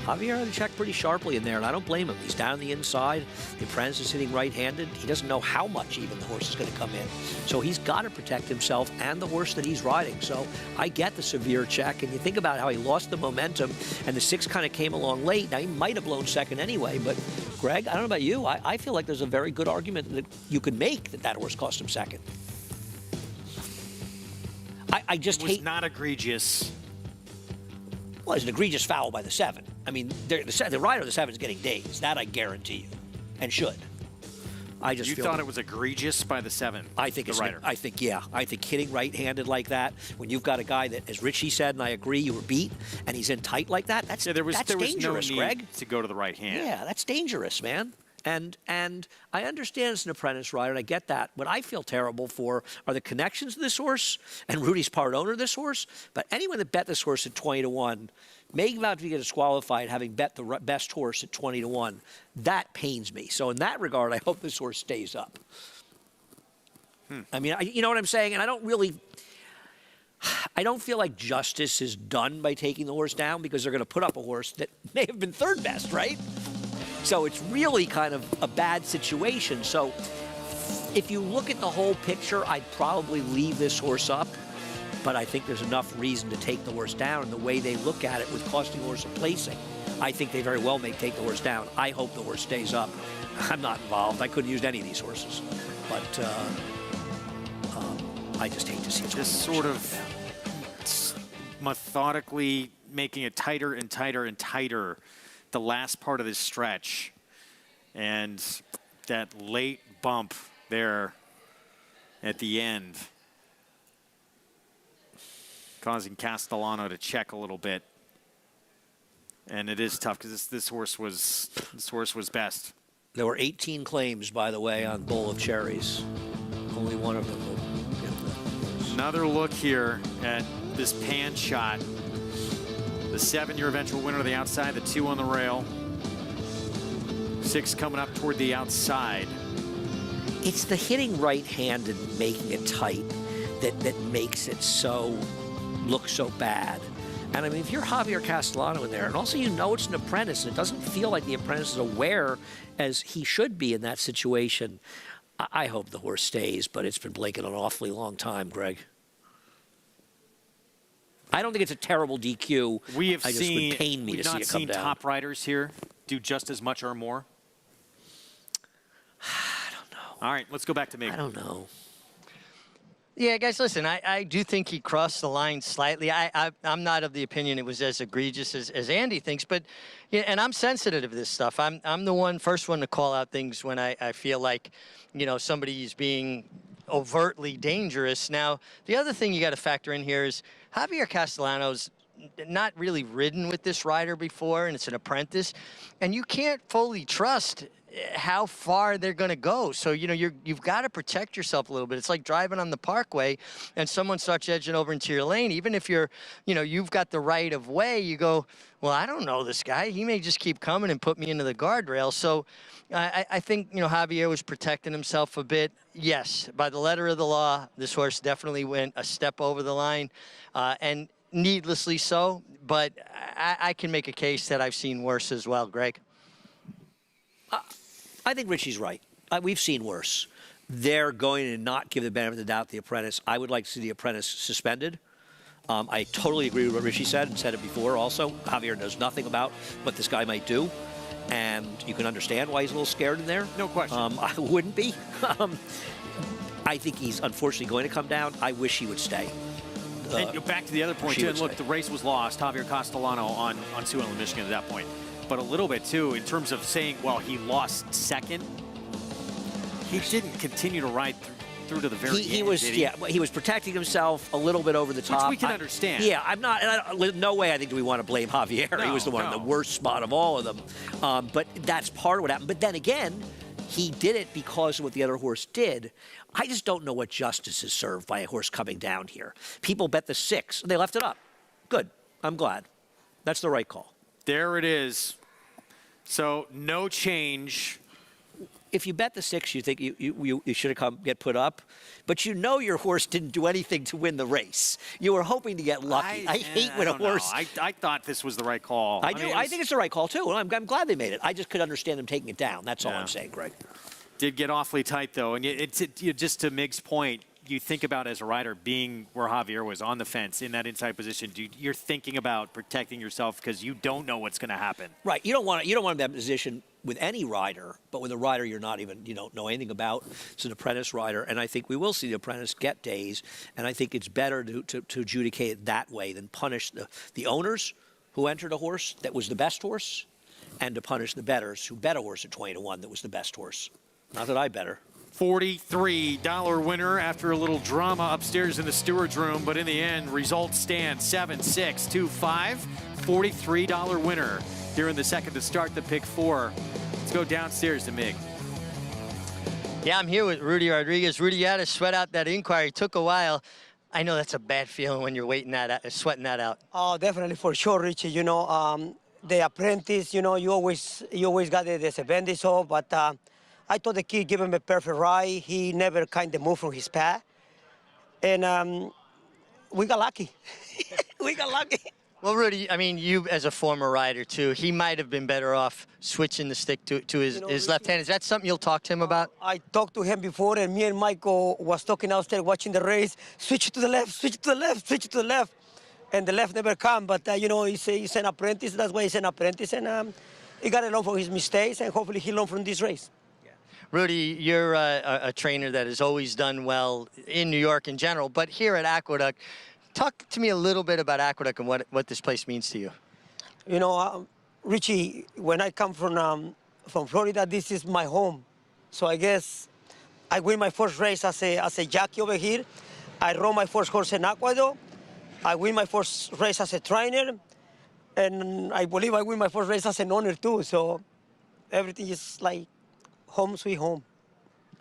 Speaker 3: Javier had to check pretty sharply in there, and I don't blame him. He's down the inside. The apprentice is hitting right-handed. He doesn't know how much even the horse is going to come in. So he's got to protect himself and the horse that he's riding. So I get the severe check, and you think about how he lost the momentum, and the 6 kind of came along late. Now, he might have blown second anyway, but Greg, I don't know about you. I feel like there's a very good argument that you could make that horse cost him second. I just hate...
Speaker 2: It was not egregious.
Speaker 3: Well, it's an egregious foul by the 7. I mean, the rider of the 7 is getting dazed. That I guarantee you, and should. I just
Speaker 2: you
Speaker 3: feel
Speaker 2: thought it was egregious by the 7.
Speaker 3: I think it's
Speaker 2: rider.
Speaker 3: I think hitting right-handed like that when you've got a guy that, as Richie said, and I agree, you were beat, and he's in tight like that. That's
Speaker 2: there was
Speaker 3: dangerous,
Speaker 2: no need
Speaker 3: Greg.
Speaker 2: to go to the right hand.
Speaker 3: Yeah, that's dangerous, man. And I understand it's an apprentice rider, and I get that. What I feel terrible for are the connections to this horse, and Rudy's part owner of this horse. But anyone that bet this horse at 20-1, may about to get disqualified having bet the best horse at 20-1. That pains me. So in that regard, I hope this horse stays up. I mean, you know what I'm saying? And I don't feel like justice is done by taking the horse down, because they're going to put up a horse that may have been third best, right? So it's really kind of a bad situation. So if you look at the whole picture, I'd probably leave this horse up. But I think there's enough reason to take the horse down. And the way they look at it with costing the horse a placing, I think they very well may take the horse down. I hope the horse stays up. I'm not involved. I couldn't use any of these horses. But I just hate to see it.
Speaker 2: Just sort of methodically making it tighter and tighter and tighter the last part of this stretch. And that late bump there at the end, causing Castellano to check a little bit. And it is tough because this horse was best.
Speaker 3: There were 18 claims, by the way, on Bowl of Cherries. Only one of them would get the...
Speaker 2: Another look here at this pan shot. The 7-year eventual winner to the outside, the 2 on the rail. 6 coming up toward the outside.
Speaker 3: It's the hitting right-handed, making it tight, that makes it look so bad. And I mean, if you're Javier Castellano in there, and also you know it's an apprentice, and it doesn't feel like the apprentice is aware as he should be in that situation, I hope the horse stays, but it's been blinking an awfully long time, Greg. I don't think it's a terrible DQ.
Speaker 2: We have
Speaker 3: Would pain me to see it come down.
Speaker 2: Top riders here do just as much or more.
Speaker 3: I don't know.
Speaker 2: All right, let's go back to me.
Speaker 3: I don't know.
Speaker 11: Yeah, guys, listen, I do think he crossed the line slightly. I'm not of the opinion it was as egregious as Andy thinks, but, yeah, and I'm sensitive to this stuff. I'm the first one to call out things when I feel like, you know, somebody's being overtly dangerous. Now, the other thing you got to factor in here is Javier Castellano's not really ridden with this rider before, and it's an apprentice, and you can't fully trust how far they're going to go. So, you know, you've got to protect yourself a little bit. It's like driving on the parkway and someone starts edging over into your lane. Even if you've got the right of way, you go, well, I don't know this guy. He may just keep coming and put me into the guardrail. So I think, you know, Javier was protecting himself a bit. Yes, by the letter of the law, this horse definitely went a step over the line, and needlessly so. But I can make a case that I've seen worse as well, Greg.
Speaker 3: I think Richie's right. We've seen worse. They're going to not give the benefit of the doubt to the apprentice. I would like to see the apprentice suspended. I totally agree with what Richie said, and said it before also. Javier knows nothing about what this guy might do, and you can understand why he's a little scared in there.
Speaker 2: No question.
Speaker 3: I wouldn't be. I think he's unfortunately going to come down. I wish he would stay.
Speaker 2: And back to the other point, too, and look, the race was lost. Javier Castellano on Sioux Island, Michigan at that point. But a little bit, too, in terms of saying, well, he lost second. He didn't continue to ride through to the very end,
Speaker 3: he was protecting himself a little bit over the top.
Speaker 2: Which we can understand.
Speaker 3: Yeah, I'm not, and no way I think do we want to blame Javier. No, he was the one in the worst spot of all of them. But that's part of what happened. But then again, he did it because of what the other horse did. I just don't know what justice is served by a horse coming down here. People bet the 6. They left it up. Good. I'm glad. That's the right call.
Speaker 2: There it is. So no change.
Speaker 3: If you bet the 6, you think you should have get put up, but you know your horse didn't do anything to win the race. You were hoping to get lucky. I hate when a horse.
Speaker 2: I thought this was the right call.
Speaker 3: I do. I think it's the right call too. I'm glad they made it. I just could understand them taking it down. That's all I'm saying, Greg.
Speaker 2: Did get awfully tight though, and just to Mig's point, you think about as a rider being where Javier was on the fence in that inside position. You're thinking about protecting yourself because you don't know what's going to happen.
Speaker 3: Right. You don't want to be in that position with any rider, but with a rider you don't know anything about. It's an apprentice rider, and I think we will see the apprentice get days. And I think it's better to adjudicate it that way than punish the owners who entered a horse that was the best horse and to punish the bettors who bet a horse at 20-1 that was the best horse. Not that I bet her.
Speaker 2: $43 winner after a little drama upstairs in the steward's room, but in the end, results stand 7-6-2-5. $43 winner here in the second to start the pick 4. Let's go downstairs to Mig.
Speaker 11: Yeah, I'm here with Rudy Rodriguez. Rudy, you had to sweat out that inquiry. Took a while. I know that's a bad feeling when you're sweating that out.
Speaker 21: Oh, definitely, for sure, Richie. You know, the apprentice, you know, you always got the disadvantage of, but I thought the kid gave him a perfect ride. He never kind of moved from his path. And we got lucky. We got lucky.
Speaker 11: Well, Rudy, I mean, you as a former rider, too, he might have been better off switching the stick to his left hand. Is that something you'll talk to him about?
Speaker 21: I talked to him before, and me and Michael was talking downstairs watching the race. Switch to the left, switch to the left, switch to the left. And the left never come, but, you know, he's an apprentice. That's why he's an apprentice, and he got to learn from his mistakes, and hopefully he learned from this race.
Speaker 11: Rudy, you're a trainer that has always done well in New York in general, but here at Aqueduct, talk to me a little bit about Aqueduct and what this place means to you.
Speaker 21: You know, Richie, when I come from Florida, this is my home. So I guess I win my first race as a jockey over here. I run my first horse in Aqueduct. I win my first race as a trainer. And I believe I win my first race as an owner, too. So everything is like home sweet home.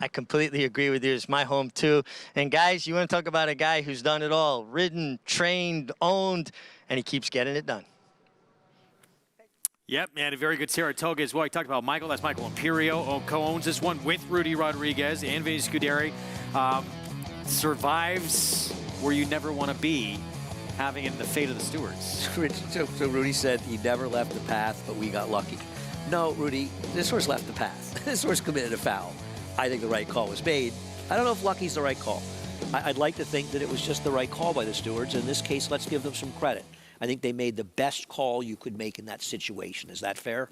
Speaker 11: I completely agree with you. It's my home, too. And, guys, you want to talk about a guy who's done it all. Ridden, trained, owned, and he keeps getting it done.
Speaker 2: Yep, and a very good Saratoga as well. I talked about Michael. That's Michael Imperio, co-owns this one with Rudy Rodriguez and Vinny Scuderi. Survives where you never want to be, having it the fate of the stewards.
Speaker 3: So Rudy said he never left the path, but we got lucky. No, Rudy, this horse left the path. This horse committed a foul. I think the right call was made. I don't know if lucky's the right call. I'd like to think that it was just the right call by the stewards. In this case, let's give them some credit. I think they made the best call you could make in that situation. Is that fair?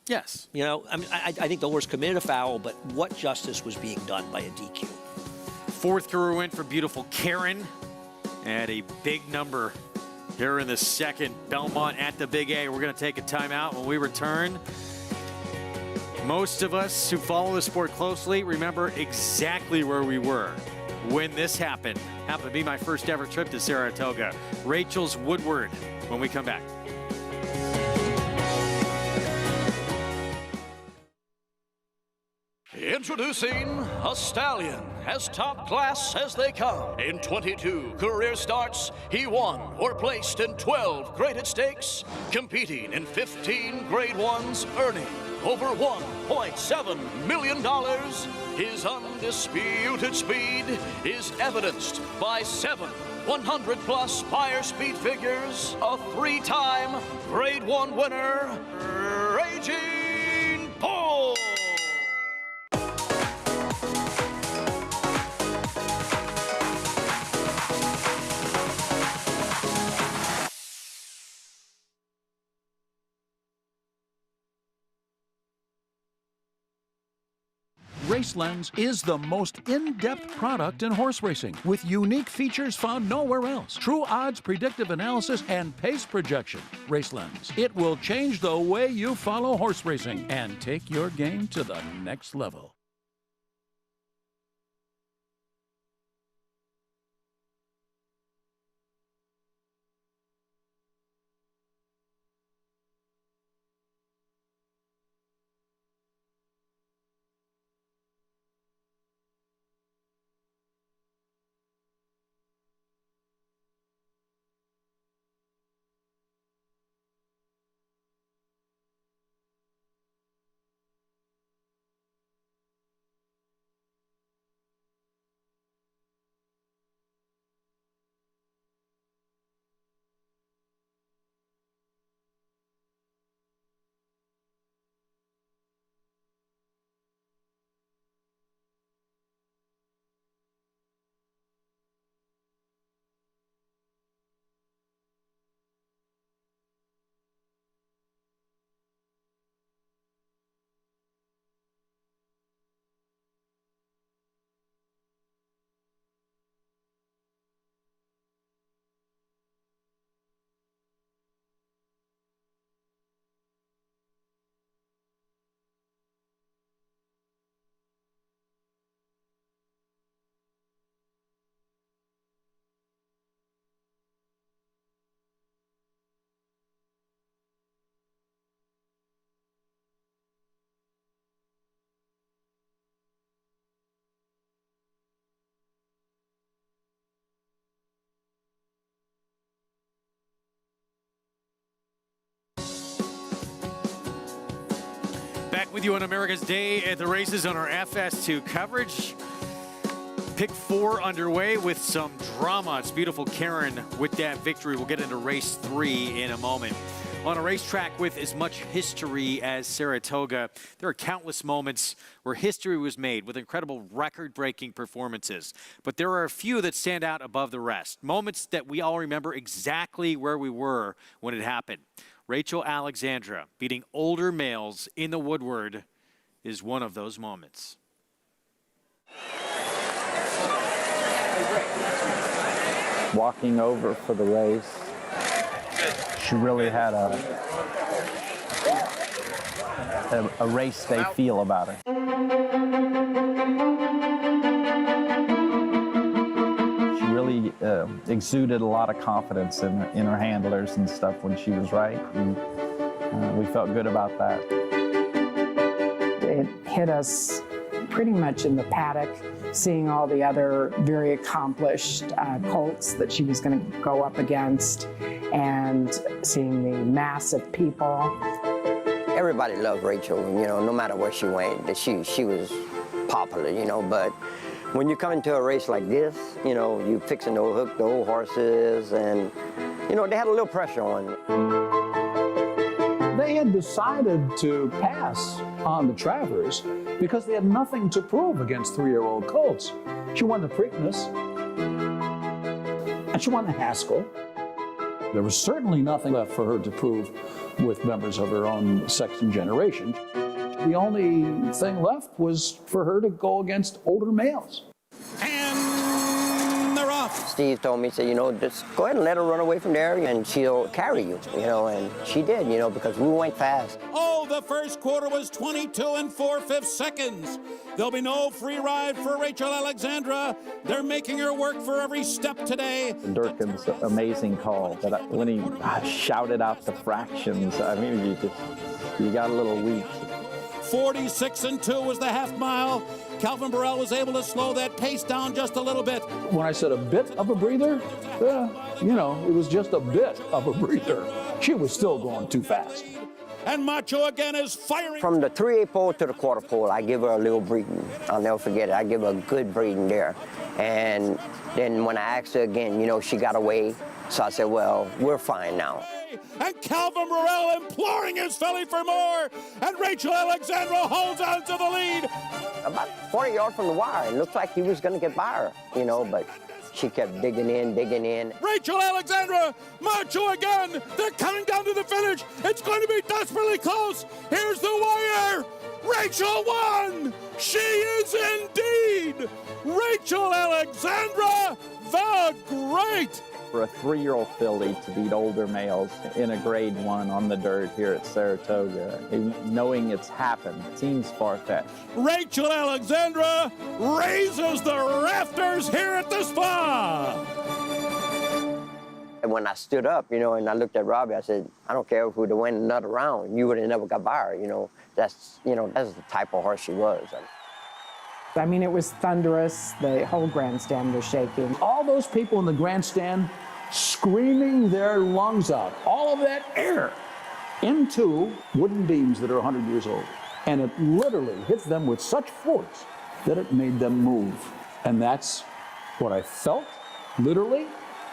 Speaker 2: Yes.
Speaker 3: You know, I mean, I think the horse committed a foul, but what justice was being done by a DQ?
Speaker 2: Fourth career win for beautiful Karen at a big number here in the second. Belmont at the Big A. We're going to take a timeout. When we return, most of us who follow the sport closely remember exactly where we were when this happened. Happened to be my first ever trip to Saratoga. Rachel's Woodward when we come back.
Speaker 22: Introducing a stallion, as top class as they come. In 22 career starts, he won or placed in 12 graded stakes, competing in 15 grade ones, earning over $1.7 million. His undisputed speed is evidenced by 7 100-plus Spire speed figures, a 3-time Grade 1 winner, Raging Bull.
Speaker 23: RaceLens is the most in-depth product in horse racing, with unique features found nowhere else. True odds, predictive analysis, and pace projection. RaceLens. It will change the way you follow horse racing and take your game to the next level.
Speaker 2: Back with you on America's Day at the Races on our FS2 coverage. Pick 4 underway with some drama. It's beautiful Karen with that victory. We'll get into race 3 in a moment. On a racetrack with as much history as Saratoga, there are countless moments where history was made with incredible record-breaking performances. But there are a few that stand out above the rest. Moments that we all remember exactly where we were when it happened. Rachel Alexandra beating older males in the Woodward is one of those moments.
Speaker 5: Walking over for the race, she really had a race day feel about her. She really exuded a lot of confidence in her handlers and stuff when she was right. And, we felt good about that.
Speaker 6: It hit us pretty much in the paddock, seeing all the other very accomplished colts that she was going to go up against, and seeing the mass of people.
Speaker 7: Everybody loved Rachel, you know, no matter where she went, she was popular, you know, but when you come into a race like this, you know, you fixing to hook the old horses, and, you know, they had a little pressure on you.
Speaker 23: They had decided to pass on the Travers because they had nothing to prove against 3-year-old colts. She won the Preakness, and she won the Haskell. There was certainly nothing left for her to prove with members of her own sex and generation. The only thing left was for her to go against older males.
Speaker 7: And they're off. Steve told me, said, you know, just go ahead and let her run away from there, and she'll carry you, you know, and she did, you know, because we went fast.
Speaker 24: Oh, the first quarter was 22 4/5 seconds. There'll be no free ride for Rachel Alexandra. They're making her work for every step today.
Speaker 5: Durkin's amazing call, but when he shouted out the fractions, I mean, you got a little weak.
Speaker 24: 46 2 was the half mile. Calvin Burrell was able to slow that pace down just a little bit.
Speaker 23: When I said a bit of a breather, you know, it was just a bit of a breather. She was still going too fast.
Speaker 24: And Macho again is firing.
Speaker 7: From the 3/8 pole to the quarter pole, I give her a little breathing. I'll never forget it. I give her a good breathing there. And then when I asked her again, you know, she got away. So I said, well, we're fine now.
Speaker 24: And Calvin Burrell imploring his filly for more. And Rachel Alexandra holds on to the lead.
Speaker 7: About 40 yards from the wire. It looked like he was going to get by her, you know, but she kept digging in, digging in.
Speaker 24: Rachel Alexandra, Macho again. They're coming down to the finish. It's going to be desperately close. Here's the wire. Rachel won. She is indeed Rachel Alexandra the Great.
Speaker 5: For a 3-year-old filly to beat older males in a Grade 1 on the dirt here at Saratoga, knowing it's happened, seems far-fetched.
Speaker 24: Rachel Alexandra raises the rafters here at the Spa.
Speaker 7: And when I stood up, you know, and I looked at Robbie, I said, I don't care if we would have went another round, you would have never got by her, you know. That's the type of horse she was.
Speaker 6: I mean, it was thunderous. The whole grandstand was shaking.
Speaker 23: All those people in the grandstand screaming their lungs out, all of that air into wooden beams that are 100 years old. And it literally hits them with such force that it made them move. And that's what I felt, literally,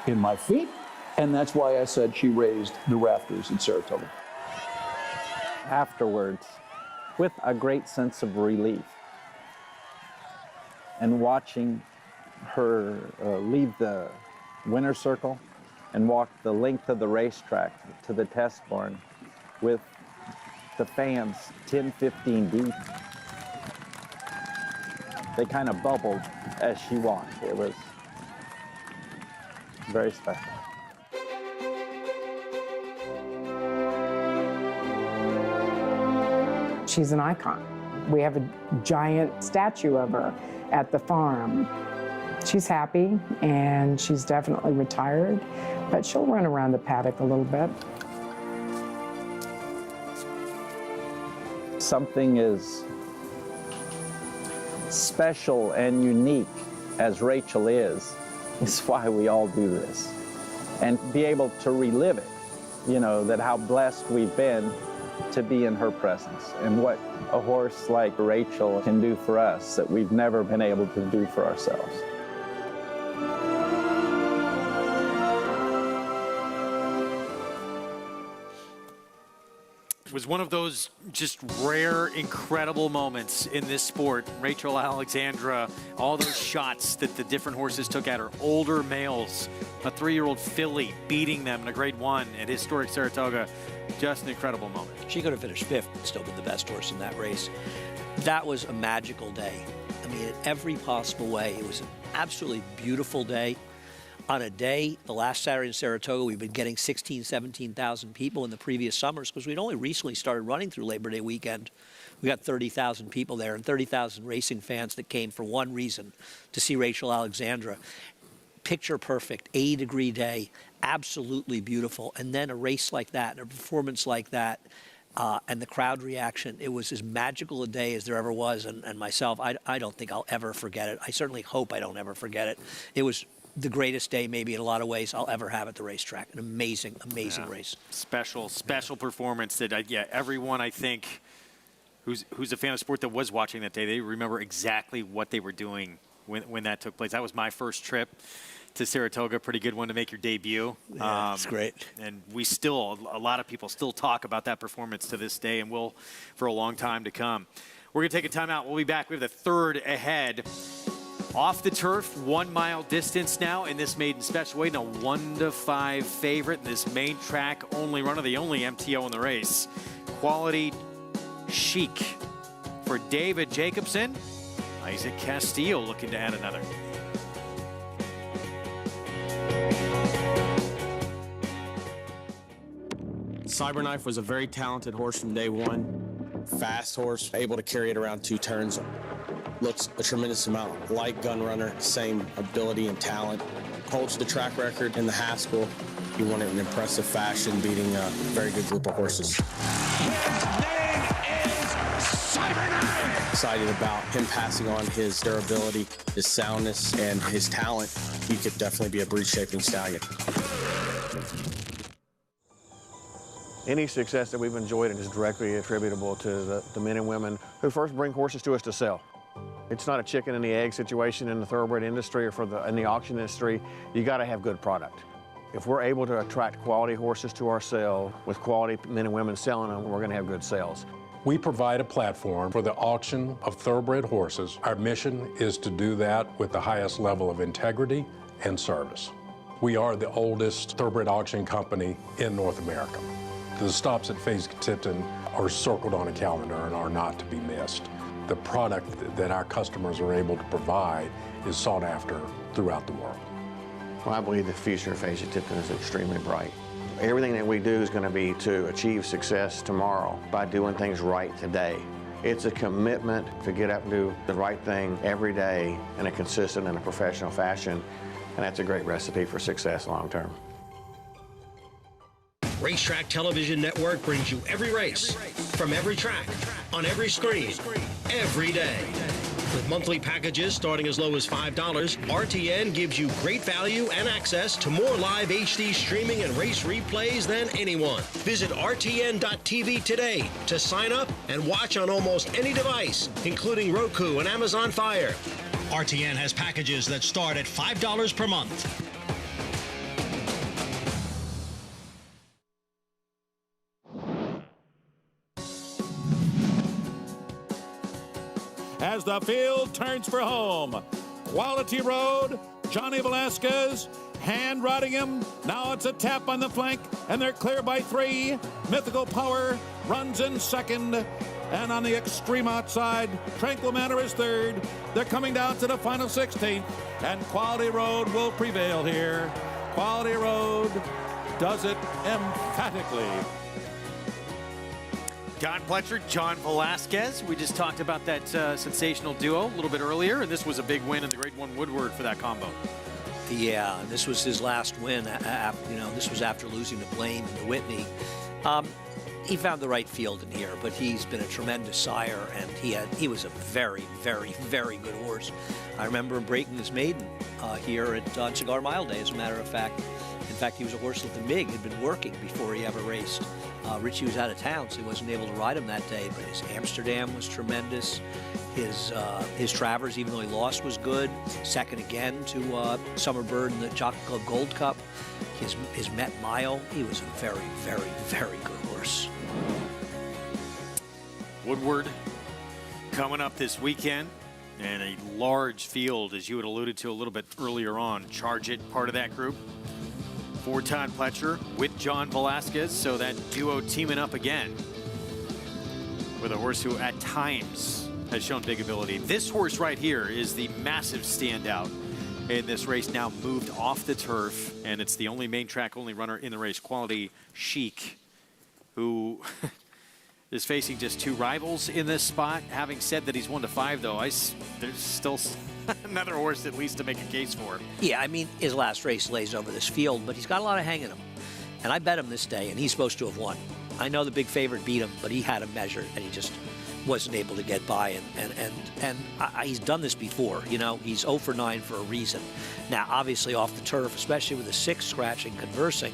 Speaker 23: in my feet. And that's why I said she raised the rafters at Saratoga.
Speaker 5: Afterwards, with a great sense of relief, and watching her leave the winner's circle and walk the length of the racetrack to the test barn with the fans 10, 15 deep. They kind of bubbled as she walked. It was very special.
Speaker 6: She's an icon. We have a giant statue of her at the farm. She's happy, and she's definitely retired, but she'll run around the paddock a little bit.
Speaker 5: Something as special and unique as Rachel is why we all do this. And be able to relive it, you know, that how blessed we've been to be in her presence and what a horse like Rachel can do for us that we've never been able to do for ourselves.
Speaker 2: It was one of those just rare, incredible moments in this sport. Rachel Alexandra, all those shots that the different horses took at her, older males, a 3-year-old filly beating them in a Grade 1 at historic Saratoga. Just an incredible moment.
Speaker 3: She could have finished 5th and still been the best horse in that race. That was a magical day. I mean, in every possible way. It was an absolutely beautiful day. On a day, the last Saturday in Saratoga, we've been getting 16,000, 17,000 people in the previous summers because we'd only recently started running through Labor Day weekend. We got 30,000 people there and 30,000 racing fans that came for one reason, to see Rachel Alexandra. Picture perfect, 80-degree day, absolutely beautiful. And then a race like that, and a performance like that, and the crowd reaction, it was as magical a day as there ever was. And myself, I don't think I'll ever forget it. I certainly hope I don't ever forget it. It was the greatest day maybe in a lot of ways I'll ever have at the racetrack. An amazing, amazing race.
Speaker 2: Special performance that, everyone I think who's a fan of sport that was watching that day, they remember exactly what they were doing when that took place. That was my first trip to Saratoga, pretty good one to make your debut.
Speaker 3: Yeah, it's great.
Speaker 2: And a lot of people still talk about that performance to this day and will for a long time to come. We're going to take a timeout. We'll be back. We have the third ahead. Off the turf, 1 mile distance now in this maiden special weight, and a 1-5 favorite in this main track only runner, the only MTO in the race. Quality Chic for David Jacobson. Isaac Castillo looking to add another.
Speaker 4: Cyberknife was a very talented horse from day one. Fast horse, able to carry it around 2 turns. Looks a tremendous amount like Gunrunner, same ability and talent. Holds the track record in the Haskell. He won it in impressive fashion, beating a very good group of horses.
Speaker 22: His name is Cyberknife!
Speaker 4: Excited about him passing on his durability, his soundness, and his talent. He could definitely be a breed-shaping stallion.
Speaker 9: Any success that we've enjoyed is directly attributable to the men and women who first bring horses to us to sell. It's not a chicken and the egg situation in the thoroughbred industry or in the auction industry. You got to have good product. If we're able to attract quality horses to our sale with quality men and women selling them, we're going to have good sales.
Speaker 10: We provide a platform for the auction of thoroughbred horses. Our mission is to do that with the highest level of integrity and service. We are the oldest thoroughbred auction company in North America. The stops at Fayetteville are circled on a calendar and are not to be missed. The product that our customers are able to provide is sought after throughout the world.
Speaker 9: Well, I believe the future of Fayetteville is extremely bright. Everything that we do is going to be to achieve success tomorrow by doing things right today. It's a commitment to get up and do the right thing every day in a consistent and a professional fashion, and that's a great recipe for success long term.
Speaker 12: Racetrack Television Network brings you every race, from every track, on every screen, every day. With monthly packages starting as low as $5, RTN gives you great value and access to more live HD streaming and race replays than anyone. Visit RTN.tv today to sign up and watch on almost any device, including Roku and Amazon Fire. RTN has packages that start at $5 per month.
Speaker 24: As the field turns for home, Quality Road, Johnny Velasquez, hand riding him. Now it's a tap on the flank, and they're clear by 3. Mythical Power runs in second. And on the extreme outside, Tranquil Manor is third. They're coming down to the final 16th, and Quality Road will prevail here. Quality Road does it emphatically.
Speaker 2: Don Pletcher, John Velasquez. We just talked about that sensational duo a little bit earlier, and this was a big win in the Grade 1 Woodward for that combo.
Speaker 3: Yeah, this was his last win. This was after losing to Blaine and to Whitney. He found the right field in here, but he's been a tremendous sire, and he was a very, very, very good horse. I remember him breaking his maiden here on Cigar Mile Day, as a matter of fact. In fact, he was a horse that the MIG had been working before he ever raced. Richie was out of town, so he wasn't able to ride him that day, but his Amsterdam was tremendous. His Travers, even though he lost, was good. Second again to Summer Bird in the Jockey Club Gold Cup. His Met Mile, he was a very, very, very good horse.
Speaker 2: Woodward coming up this weekend, and a large field, as you had alluded to a little bit earlier on. Charge It, part of that group. For Todd Pletcher with John Velasquez, so that duo teaming up again with a horse who at times has shown big ability. This horse right here is the massive standout in this race, now moved off the turf, and it's the only main track only runner in the race, Quality Chic, who is facing just 2 rivals in this spot. Having said that he's 1-5, though, there's still another horse at least to make a case for.
Speaker 3: Yeah, I mean, his last race lays over this field, but he's got a lot of hang in him. And I bet him this day, and he's supposed to have won. I know the big favorite beat him, but he had him measured, and he just wasn't able to get by. And he's done this before, you know. He's 0 for 9 for a reason. Now, obviously, off the turf, especially with the 6 scratching, conversing,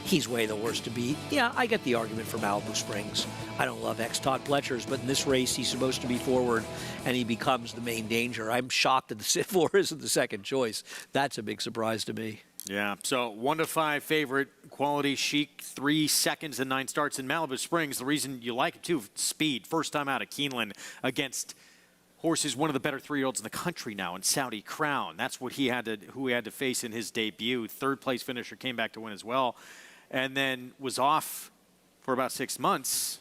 Speaker 3: he's way the worst to beat. Yeah, I get the argument for Malibu Springs. I don't love Todd Pletcher's, but in this race, he's supposed to be forward, and he becomes the main danger. I'm shocked that the Sit 4 isn't the second choice. That's a big surprise to me.
Speaker 2: Yeah, so 1-5 favorite, Quality Chic, 3 seconds and 9 starts in Malibu Springs. The reason you like it, too, speed. First time out of Keeneland against horses, one of the better 3-year-olds in the country now, in Saudi Crown. That's what who he had to face in his debut. Third place finisher, came back to win as well. And then was off for about 6 months.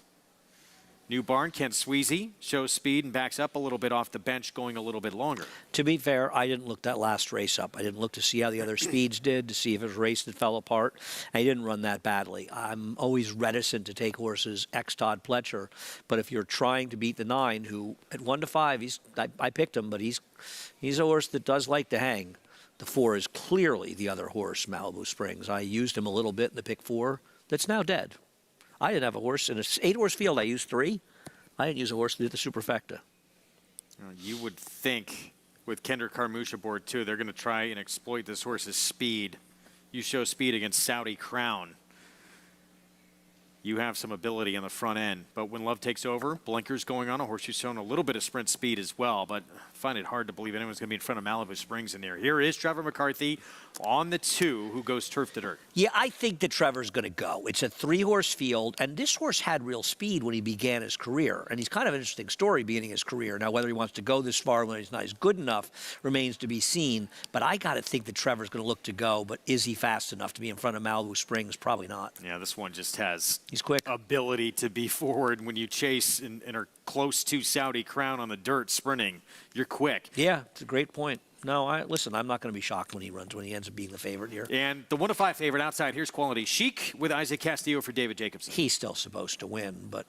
Speaker 2: New barn, Kent Sweezy, shows speed and backs up a little bit off the bench, going a little bit longer.
Speaker 3: To be fair, I didn't look that last race up. I didn't look to see how the other speeds did, to see if it was a race that fell apart. And he didn't run that badly. I'm always reticent to take horses Todd Pletcher, but if you're trying to beat the 9, who at 1-5, I picked him, but he's a horse that does like to hang. The 4 is clearly the other horse, Malibu Springs. I used him a little bit in the pick 4. That's now dead. I didn't have a horse in an 8-horse field. I used 3. I didn't use a horse to do the superfecta.
Speaker 2: You would think with Kendrick Carmouche aboard, too, they're going to try and exploit this horse's speed. You show speed against Saudi Crown. You have some ability on the front end. But when Love Takes Over, blinkers going on, a horse who's shown a little bit of sprint speed as well. But I find it hard to believe anyone's going to be in front of Malibu Springs in there. Here is Trevor McCarthy on the 2, who goes turf to dirt.
Speaker 3: Yeah, I think that Trevor's going to go. It's a 3-horse field, and this horse had real speed when he began his career. And he's kind of an interesting story beginning his career. Now, whether he wants to go this far when he's not as good enough remains to be seen. But I got to think that Trevor's going to look to go. But is he fast enough to be in front of Malibu Springs? Probably not.
Speaker 2: Yeah, this one just has
Speaker 3: he's quick
Speaker 2: ability to be forward when you chase and are close to Saudi Crown on the dirt sprinting. You're quick.
Speaker 3: Yeah, it's a great point. No, listen, I'm not going to be shocked when he ends up being the favorite here.
Speaker 2: And the 1-5 favorite outside, here's Quality Chic with Isaac Castillo for David Jacobson.
Speaker 3: He's still supposed to win, but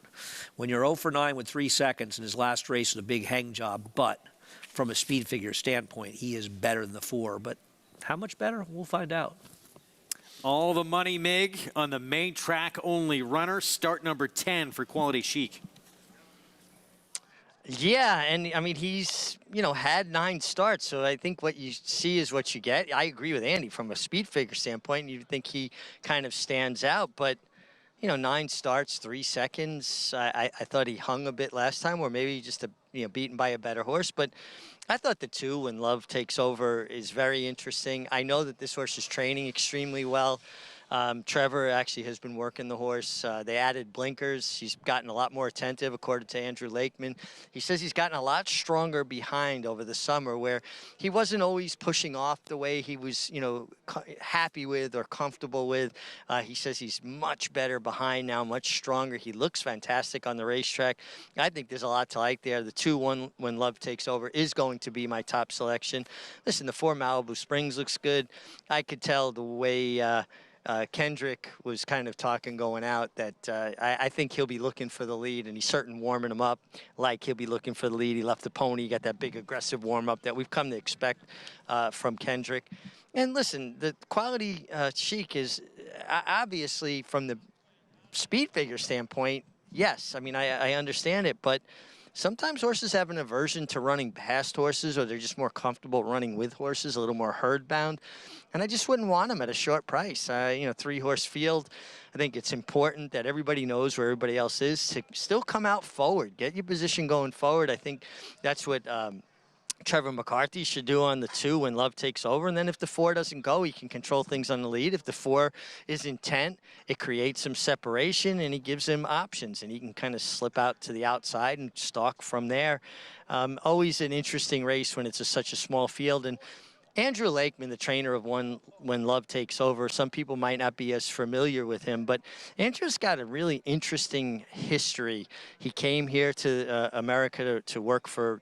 Speaker 3: when you're 0 for 9 with 3 seconds in his last race is a big hang job, but from a speed figure standpoint, he is better than the 4. But how much better? We'll find out.
Speaker 2: All the money, Mig, on the main track only runner. Start number 10 for Quality Chic.
Speaker 11: Yeah, and I mean, he's, had 9 starts, so I think what you see is what you get. I agree with Andy from a speed figure standpoint. You think he kind of stands out, but, 9 starts, 3 seconds. I thought he hung a bit last time, or maybe just beaten by a better horse, but I thought the 2, When Love Takes Over, is very interesting. I know that this horse is training extremely well. Trevor actually has been working the horse. They added blinkers. He's gotten a lot more attentive, according to Andrew Lakeman. He says he's gotten a lot stronger behind over the summer, where he wasn't always pushing off the way he was, happy with or comfortable with. He says he's much better behind now, much stronger. He looks fantastic on the racetrack. I think there's a lot to like there. The 2, When Love Takes Over, is going to be my top selection. Listen, the 4, Malibu Springs, looks good. I could tell the way Kendrick was kind of talking going out that I think he'll be looking for the lead, and he's certain warming him up like he'll be looking for the lead. He left the pony, got that big aggressive warm-up that we've come to expect from Kendrick. And listen, the Quality Chic is obviously, from the speed figure standpoint, yes. I mean, I understand it, but sometimes horses have an aversion to running past horses, or they're just more comfortable running with horses, a little more herd bound. And I just wouldn't want them at a short price. 3-horse field, I think it's important that everybody knows where everybody else is to still come out forward, get your position going forward. I think that's what Trevor McCarthy should do on the 2 when Love takes over. And then if the 4 doesn't go, he can control things on the lead. If the 4 is intent, it creates some separation and he gives him options, and he can kind of slip out to the outside and stalk from there. Always an interesting race when it's such a small field. And Andrew Lakeman, the trainer of When Love Takes Over, some people might not be as familiar with him, but Andrew's got a really interesting history. He came here to America to work for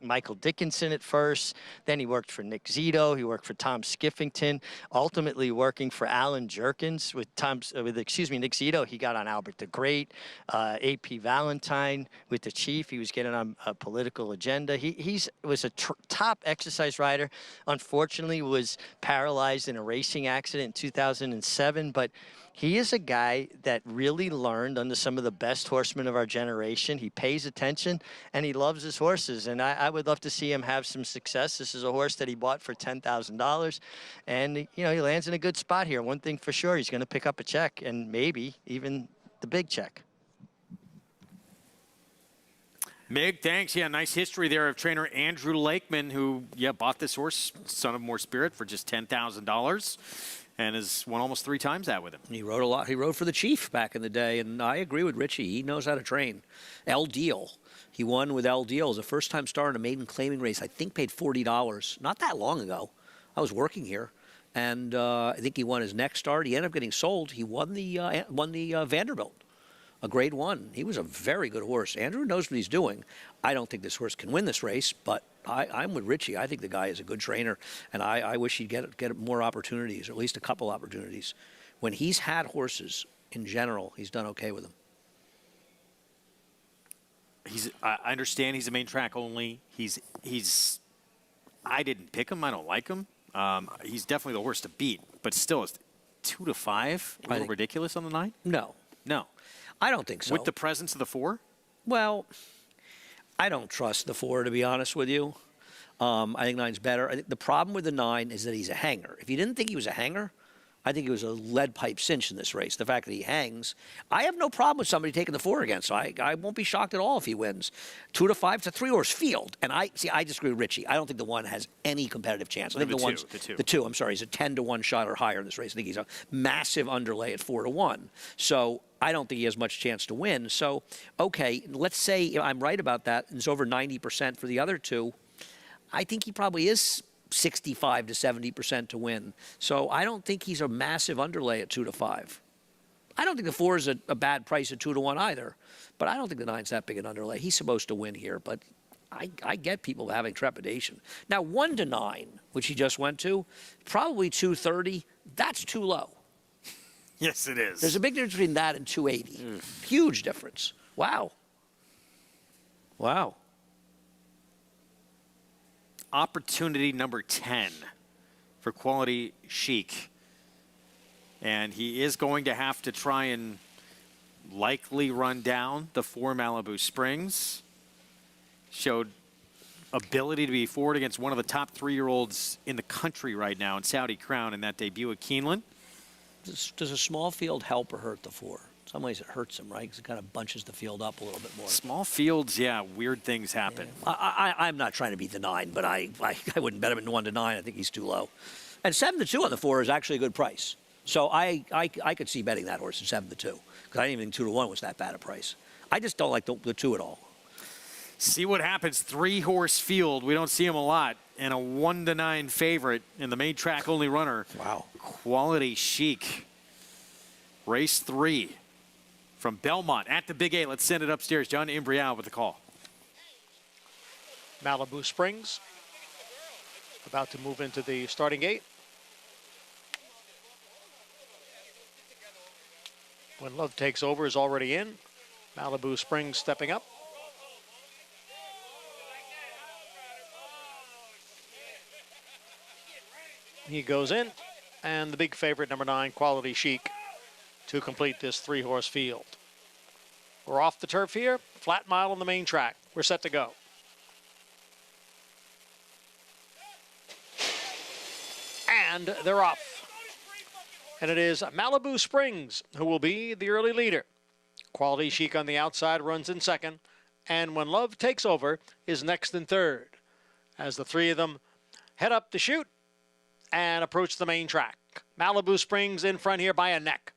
Speaker 11: Michael Dickinson at first. Then he worked for Nick Zito. He worked for Tom Skiffington, ultimately working for Alan Jerkins with Nick Zito. He got on Albert the Great, AP Valentine with the Chief. He was getting on a political agenda. He was a top exercise rider. Unfortunately, was paralyzed in a racing accident in 2007, but he is a guy that really learned under some of the best horsemen of our generation. He pays attention, and he loves his horses, and I would love to see him have some success. This is a horse that he bought for $10,000, and he lands in a good spot here. One thing for sure, he's going to pick up a check, and maybe even the big check.
Speaker 2: Mig, thanks. Yeah, nice history there of trainer Andrew Lakeman, who, bought this horse, Son of More Spirit, for just $10,000. And has won almost 3 times that with him.
Speaker 3: He rode a lot. He rode for the Chief back in the day, and I agree with Richie. He knows how to train. El Deal. He won with El Deal as a first-time star in a maiden claiming race. I think paid $40. Not that long ago. I was working here, and I think he won his next start. He ended up getting sold. He won the Vanderbilt, a Grade 1. He was a very good horse. Andrew knows what he's doing. I don't think this horse can win this race, but I'm with Richie. I think the guy is a good trainer, and I wish he'd get more opportunities, or at least a couple opportunities. When he's had horses, in general, he's done okay with them.
Speaker 2: I understand he's a main track only. I didn't pick him. I don't like him. He's definitely the horse to beat, but still, is 2 to 5 a little ridiculous on the 9?
Speaker 3: No. I don't think so.
Speaker 2: With the presence of the 4?
Speaker 3: Well, I don't trust the 4, to be honest with you. I think 9's better. I think the problem with the 9 is that he's a hanger. If you didn't think he was a hanger, I think it was a lead pipe cinch in this race. The fact that he hangs, I have no problem with somebody taking the 4 again, so I won't be shocked at all if he wins. 2 to 5, it's a 3-horse field, and I disagree with Richie. I don't think the 1 has any competitive chance. I think the 2, I'm sorry, he's a 10 to 1 shot or higher in this race. I think he's a massive underlay at 4 to 1. So I don't think he has much chance to win. So, okay, let's say I'm right about that, and it's over 90% for the other 2. I think he probably is 65 to 70% to win. So I don't think he's a massive underlay at 2 to 5. I don't think the 4 is a bad price at 2 to 1 either, but I don't think the 9's that big an underlay. He's supposed to win here, but I get people having trepidation. Now, 1 to 9, which he just went to, probably 230, that's too low.
Speaker 2: Yes, it is.
Speaker 3: There's a big difference between that and 280. Huge difference. Wow.
Speaker 2: Opportunity number 10 for Quality Chic. And he is going to have to try and likely run down the 4 Malibu Springs. Showed ability to be forward against one of the top 3-year-olds in the country right now in Saudi Crown in that debut at Keeneland.
Speaker 3: Does a small field help or hurt the 4? In some ways it hurts him, right? Because it kind of bunches the field up a little bit more.
Speaker 2: Small fields, weird things happen.
Speaker 3: Yeah. I'm not trying to beat the 9, but I wouldn't bet him in 1 to 9. I think he's too low. And 7 to 2 on the 4 is actually a good price. So I could see betting that horse in 7 to 2. Because I didn't even think 2 to 1 was that bad a price. I just don't like the 2 at all.
Speaker 2: See what happens. 3-horse field. We don't see him a lot. And a 1 to 9 favorite in the main track only runner.
Speaker 3: Wow.
Speaker 2: Quality Chic. Race 3 from Belmont at the Big 8. Let's send it upstairs. John Imbrial with the call.
Speaker 1: Malibu Springs about to move into the starting gate. When Love Takes Over is already in. Malibu Springs stepping up. He goes in, and the big favorite, number 9, Quality Chic, to complete this 3-horse field. We're off the turf here, flat mile on the main track. We're set to go. And they're off. And it is Malibu Springs who will be the early leader. Quality Chic on the outside runs in second. And When Love Takes Over is next in third. As the three of them head up the chute and approach the main track. Malibu Springs in front here by a neck.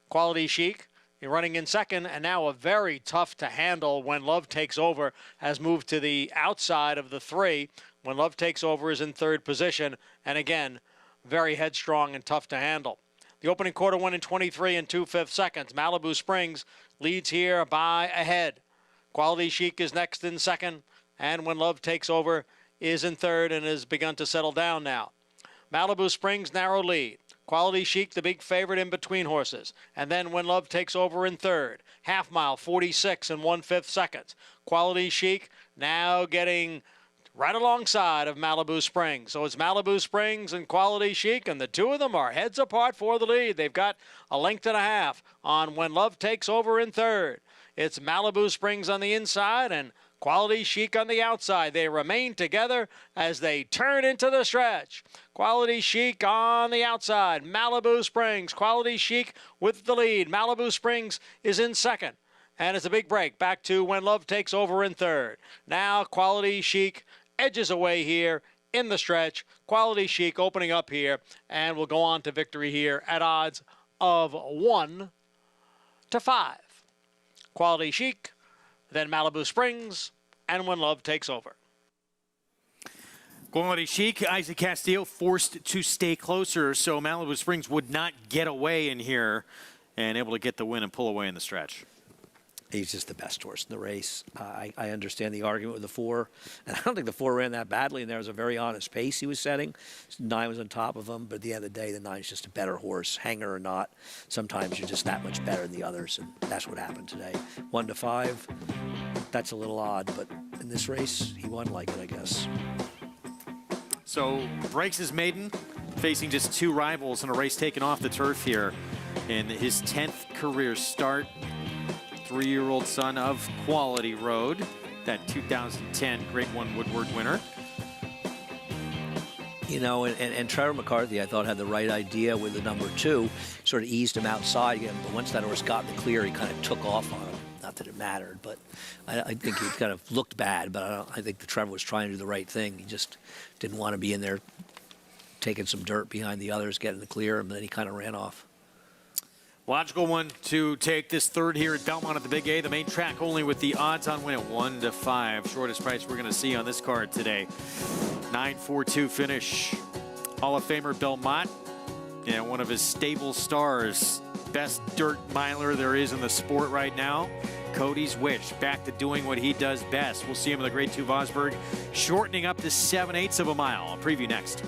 Speaker 1: Quality Chic running in second, and now a very tough to handle When Love Takes Over has moved to the outside of the three. When Love Takes Over is in third position, and again, very headstrong and tough to handle. The opening quarter went in 23 and 2/5 seconds. Malibu Springs leads here by a head. Quality Chic is next in second, and When Love Takes Over is in third and has begun to settle down now. Malibu Springs narrow lead. Quality Chic, the big favorite in between horses. And then When Love Takes Over in third. Half mile, 46 and 1/5 seconds. Quality Chic now getting right alongside of Malibu Springs. So it's Malibu Springs and Quality Chic, and the two of them are heads apart for the lead. They've got a length and a half on When Love Takes Over in third. It's Malibu Springs on the inside and Quality Chic on the outside. They remain together as they turn into the stretch. Quality Chic on the outside. Malibu Springs. Quality Chic with the lead. Malibu Springs is in second. And it's a big break. Back to When Love Takes Over in third. Now Quality Chic edges away here in the stretch. Quality Chic opening up here and will go on to victory here at odds of 1 to 5. Quality Chic, then Malibu Springs, and When Love Takes Over.
Speaker 2: Quality Chic, Isaac Castillo forced to stay closer, so Malibu Springs would not get away in here and able to get the win and pull away in the stretch.
Speaker 3: He's just the best horse in the race. I understand the argument with the 4, and I don't think the 4 ran that badly, and there was a very honest pace he was setting. 9 was on top of him, but at the end of the day, the 9 is just a better horse, hanger or not. Sometimes you're just that much better than the others, and that's what happened today. 1 to 5, that's a little odd, but in this race, he won like it, I guess.
Speaker 2: So breaks his maiden, facing just 2 rivals in a race taken off the turf here in his 10th career start. 3-year-old son of Quality Road, that 2010 Grade 1 Woodward winner.
Speaker 3: You know, and Trevor McCarthy, I thought, had the right idea with the number 2. Sort of eased him outside again, but once that horse got in the clear, he kind of took off on him. Not that it mattered, but I think he kind of looked bad, but I think the Trevor was trying to do the right thing. He just didn't want to be in there taking some dirt behind the others, getting the clear, and then he kind of ran off.
Speaker 2: Logical one to take this third here at Belmont at the Big A. The main track only with the odds on win at 1 to 5. Shortest price we're going to see on this card today. 9.42 finish. Hall of Famer Belmont. Yeah, one of his stable stars. Best dirt miler there is in the sport right now. Cody's Wish back to doing what he does best. We'll see him in the Grade 2 Vosburg, shortening up to 7/8 of a mile. I'll preview next.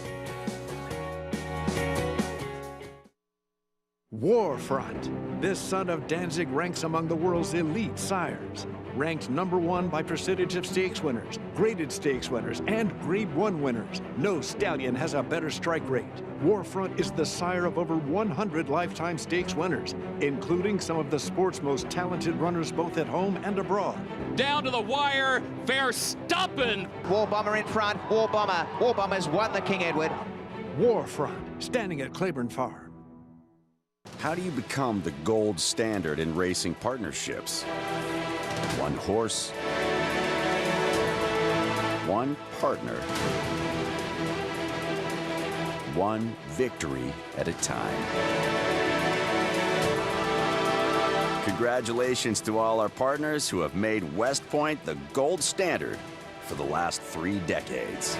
Speaker 8: Warfront. This son of Danzig ranks among the world's elite sires. Ranked #1 by percentage of stakes winners, graded stakes winners, and Grade 1 winners. No stallion has a better strike rate. Warfront is the sire of over 100 lifetime stakes winners, including some of the sport's most talented runners both at home and abroad.
Speaker 17: Down to the wire, Verstappen.
Speaker 13: War Bomber in front, War Bomber. War Bomber's won the King Edward.
Speaker 8: Warfront, standing at Claiborne Farm.
Speaker 14: How do you become the gold standard in racing partnerships? One horse, one partner, one victory at a time. Congratulations to all our partners who have made West Point the gold standard for the last 3 decades.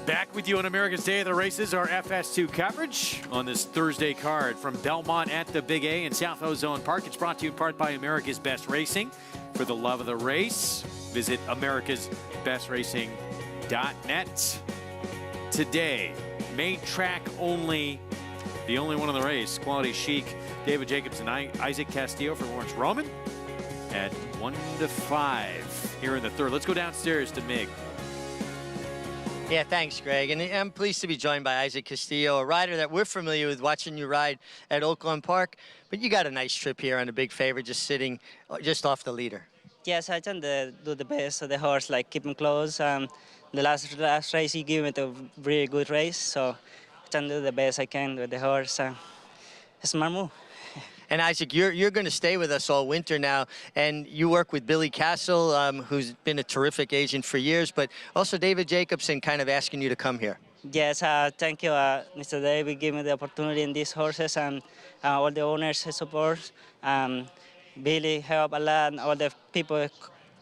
Speaker 2: Back with you on America's Day of the Races, our FS2 coverage on this Thursday card from Belmont at the Big A in South Ozone Park. It's brought to you in part by America's Best Racing. For the love of the race, visit americasbestracing.net. Today, made track only, the only one in the race, Quality Chic, David Jacobs and Isaac Castillo for Lawrence Roman at 1-5 here in the third. Let's go downstairs to Mig.
Speaker 11: Yeah, thanks, Greg. And I'm pleased to be joined by Isaac Castillo, a rider that we're familiar with watching you ride at Oaklawn Park. But you got a nice trip here on a big favorite, just sitting just off the leader.
Speaker 15: Yes, I tend to do the best of the horse, like keep him close. The last race, he gave me a really good race, so I tend to do the best I can with the horse. It's my move.
Speaker 11: And Isaac, you're going to stay with us all winter now, and you work with Billy Castle, who's been a terrific agent for years, but also David Jacobson kind of asking you to come here.
Speaker 15: Yes, thank you, Mr. David, gave me the opportunity in these horses, and all the owners support. Billy helped a lot, and all the people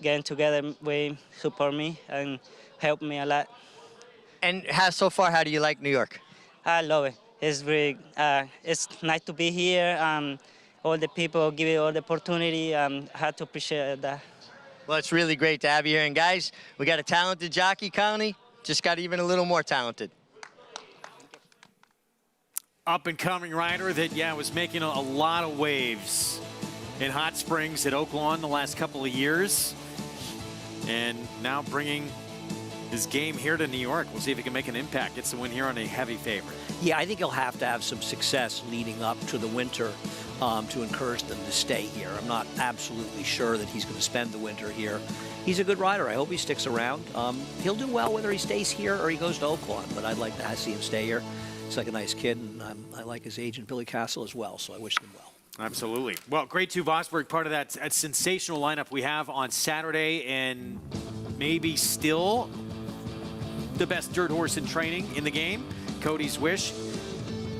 Speaker 15: getting together will support me and help me a lot.
Speaker 11: And so far, how do you like New York?
Speaker 15: I love it. It's very, it's nice to be here. All the people give you all the opportunity. I have to appreciate that.
Speaker 11: Well, it's really great to have you here. And guys, we got a talented jockey, Connie. Just got even a little more talented.
Speaker 2: Up-and-coming rider that, was making a lot of waves in Hot Springs at Oaklawn the last couple of years. And now bringing his game here to New York. We'll see if he can make an impact. Gets the win here on a heavy favorite.
Speaker 3: Yeah, I think he'll have to have some success leading up to the winter to encourage them to stay here. I'm not absolutely sure that he's going to spend the winter here. He's a good rider. I hope he sticks around. He'll do well whether he stays here or he goes to Oaklawn, but I'd like to see him stay here. He's like a nice kid, and I like his agent, Billy Castle, as well, so I wish them well.
Speaker 2: Absolutely. Well, Grade 2 Vosburg, part of that sensational lineup we have on Saturday, and maybe still the best dirt horse in training in the game, Cody's Wish.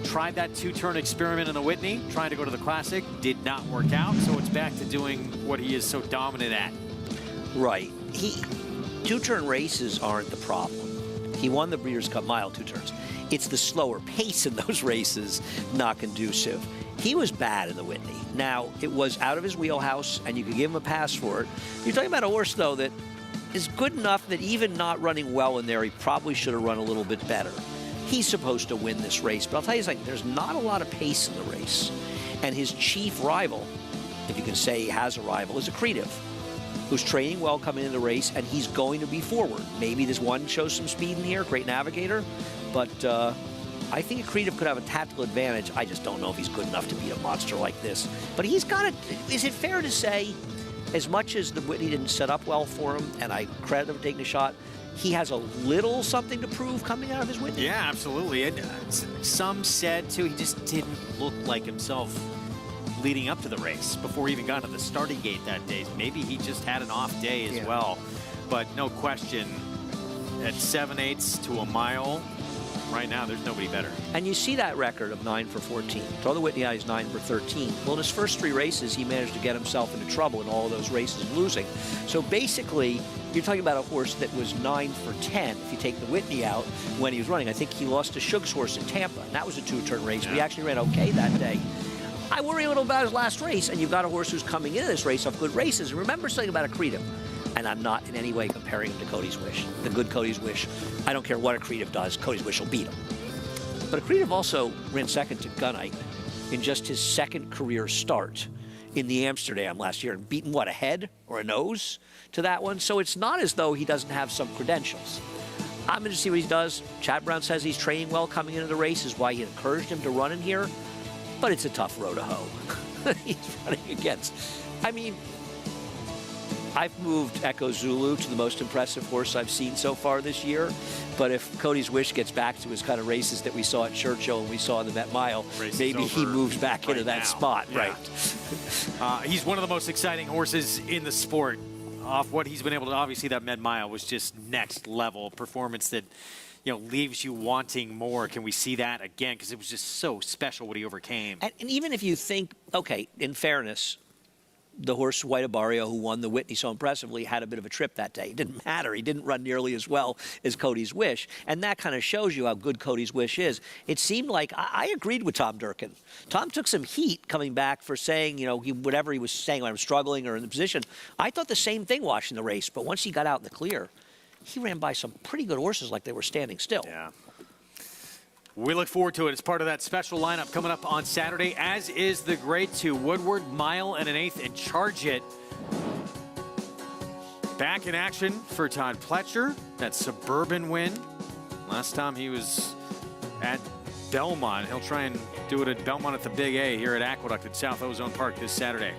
Speaker 2: Tried that two-turn experiment in the Whitney, trying to go to the Classic, did not work out, so it's back to doing what he is so dominant at.
Speaker 3: Right. Two-turn races aren't the problem. He won the Breeders' Cup Mile 2 turns. It's the slower pace in those races not conducive. He was bad in the Whitney. Now, it was out of his wheelhouse, and you could give him a pass for it. You're talking about a horse, though, that is good enough that even not running well in there, he probably should have run a little bit better. He's supposed to win this race, but I'll tell you something, there's not a lot of pace in the race. And his chief rival, if you can say he has a rival, is Accretive, who's training well coming into the race, and he's going to be forward. Maybe this one shows some speed in here, great navigator, but I think Accretive could have a tactical advantage. I just don't know if he's good enough to beat a monster like this. But he's got it. Is it fair to say, as much as the Whitney didn't set up well for him, and I credit him for taking a shot, he has a little something to prove coming out of his Whitney?
Speaker 2: Yeah, absolutely. And some said, too, he just didn't look like himself leading up to the race before he even got to the starting gate that day. Maybe he just had an off day as well. But no question, at 7/8 to a mile, right now, there's nobody better.
Speaker 3: And you see that record of 9 for 14. Throw the Whitney out, he's 9 for 13. Well, in his first 3 races, he managed to get himself into trouble in all of those races losing. So basically, you're talking about a horse that was 9 for 10 if you take the Whitney out when he was running. I think he lost to Shug's horse in Tampa, and that was a 2-turn race. But he actually ran okay that day. I worry a little about his last race, and you've got a horse who's coming into this race off good races. And remember something about Accretive, and I'm not in any way comparing him to Cody's Wish. The good Cody's Wish, I don't care what Accretive does, Cody's Wish will beat him. But Accretive also ran second to Gunite in just his second career start in the Amsterdam last year, and beaten, what, a head or a nose to that one? So it's not as though he doesn't have some credentials. I'm going to see what he does. Chad Brown says he's training well coming into the race, is why he encouraged him to run in here. But it's a tough row to hoe. He's running against. I mean, I've moved Echo Zulu to the most impressive horse I've seen so far this year. But if Cody's Wish gets back to his kind of races that we saw at Churchill and we saw in the Met Mile, maybe he moves back into that spot. Yeah.
Speaker 2: Right. He's one of the most exciting horses in the sport. Off what he's been able to, obviously that Med Mile was just next level performance that, leaves you wanting more. Can we see that again? Because it was just so special what he overcame.
Speaker 3: And even if you think, okay, in fairness, the horse White Abario, who won the Whitney so impressively, had a bit of a trip that day. It didn't matter. He didn't run nearly as well as Cody's Wish. And that kind of shows you how good Cody's Wish is. It seemed like I agreed with Tom Durkin. Tom took some heat coming back for saying, you know, whatever he was saying when I'm struggling or in the position. I thought the same thing watching the race, but once he got out in the clear, he ran by some pretty good horses like they were standing still.
Speaker 2: Yeah. We look forward to it. It's part of that special lineup coming up on Saturday, as is the Grade 2 Woodward, mile and an eighth, and Charge It. Back in action for Todd Pletcher. That Suburban win. Last time he was at Belmont. He'll try and do it at Belmont at the Big A here at Aqueduct at South Ozone Park this Saturday.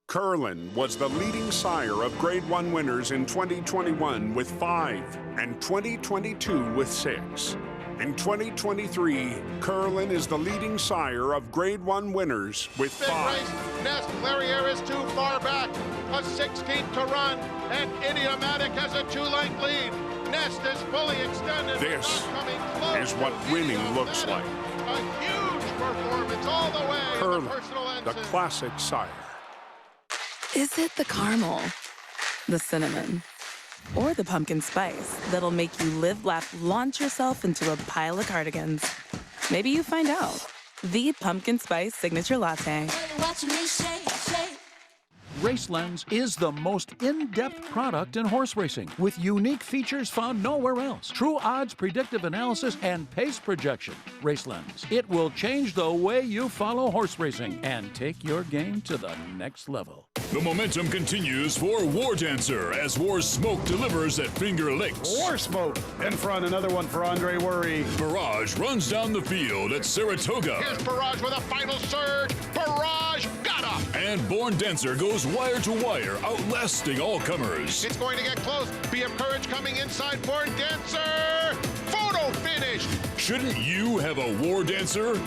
Speaker 16: Curlin was the leading sire of Grade 1 winners in 2021 with 5 and 2022 with 6. In 2023, Curlin is the leading sire of Grade 1 winners with 5.
Speaker 18: Race. Nest Clariere is too far back. A 16th to run, and Idiomatic has a 2-length lead. Nest is fully extended.
Speaker 16: This is what winning looks like.
Speaker 18: A huge performance all the way.
Speaker 16: Curlin, the classic sire.
Speaker 19: Is it the caramel, the cinnamon, or the pumpkin spice that'll make you live, laugh, launch yourself into a pile of cardigans? Maybe you find out. The Pumpkin Spice Signature Latte.
Speaker 23: RaceLens is the most in-depth product in horse racing with unique features found nowhere else. True odds, predictive analysis, and pace projection. RaceLens. It will change the way you follow horse racing and take your game to the next level.
Speaker 20: The momentum continues for War Dancer as War Smoke delivers at Finger Lakes.
Speaker 25: War Smoke in front, another one for Andre Worry.
Speaker 20: Barrage runs down the field at Saratoga.
Speaker 18: Here's Barrage with a final surge. Barrage got him.
Speaker 20: And Born Dancer goes wire to wire, outlasting all comers.
Speaker 18: It's going to get close. Be of Courage coming inside Born Dancer. Photo finish.
Speaker 20: Shouldn't you have a War Dancer?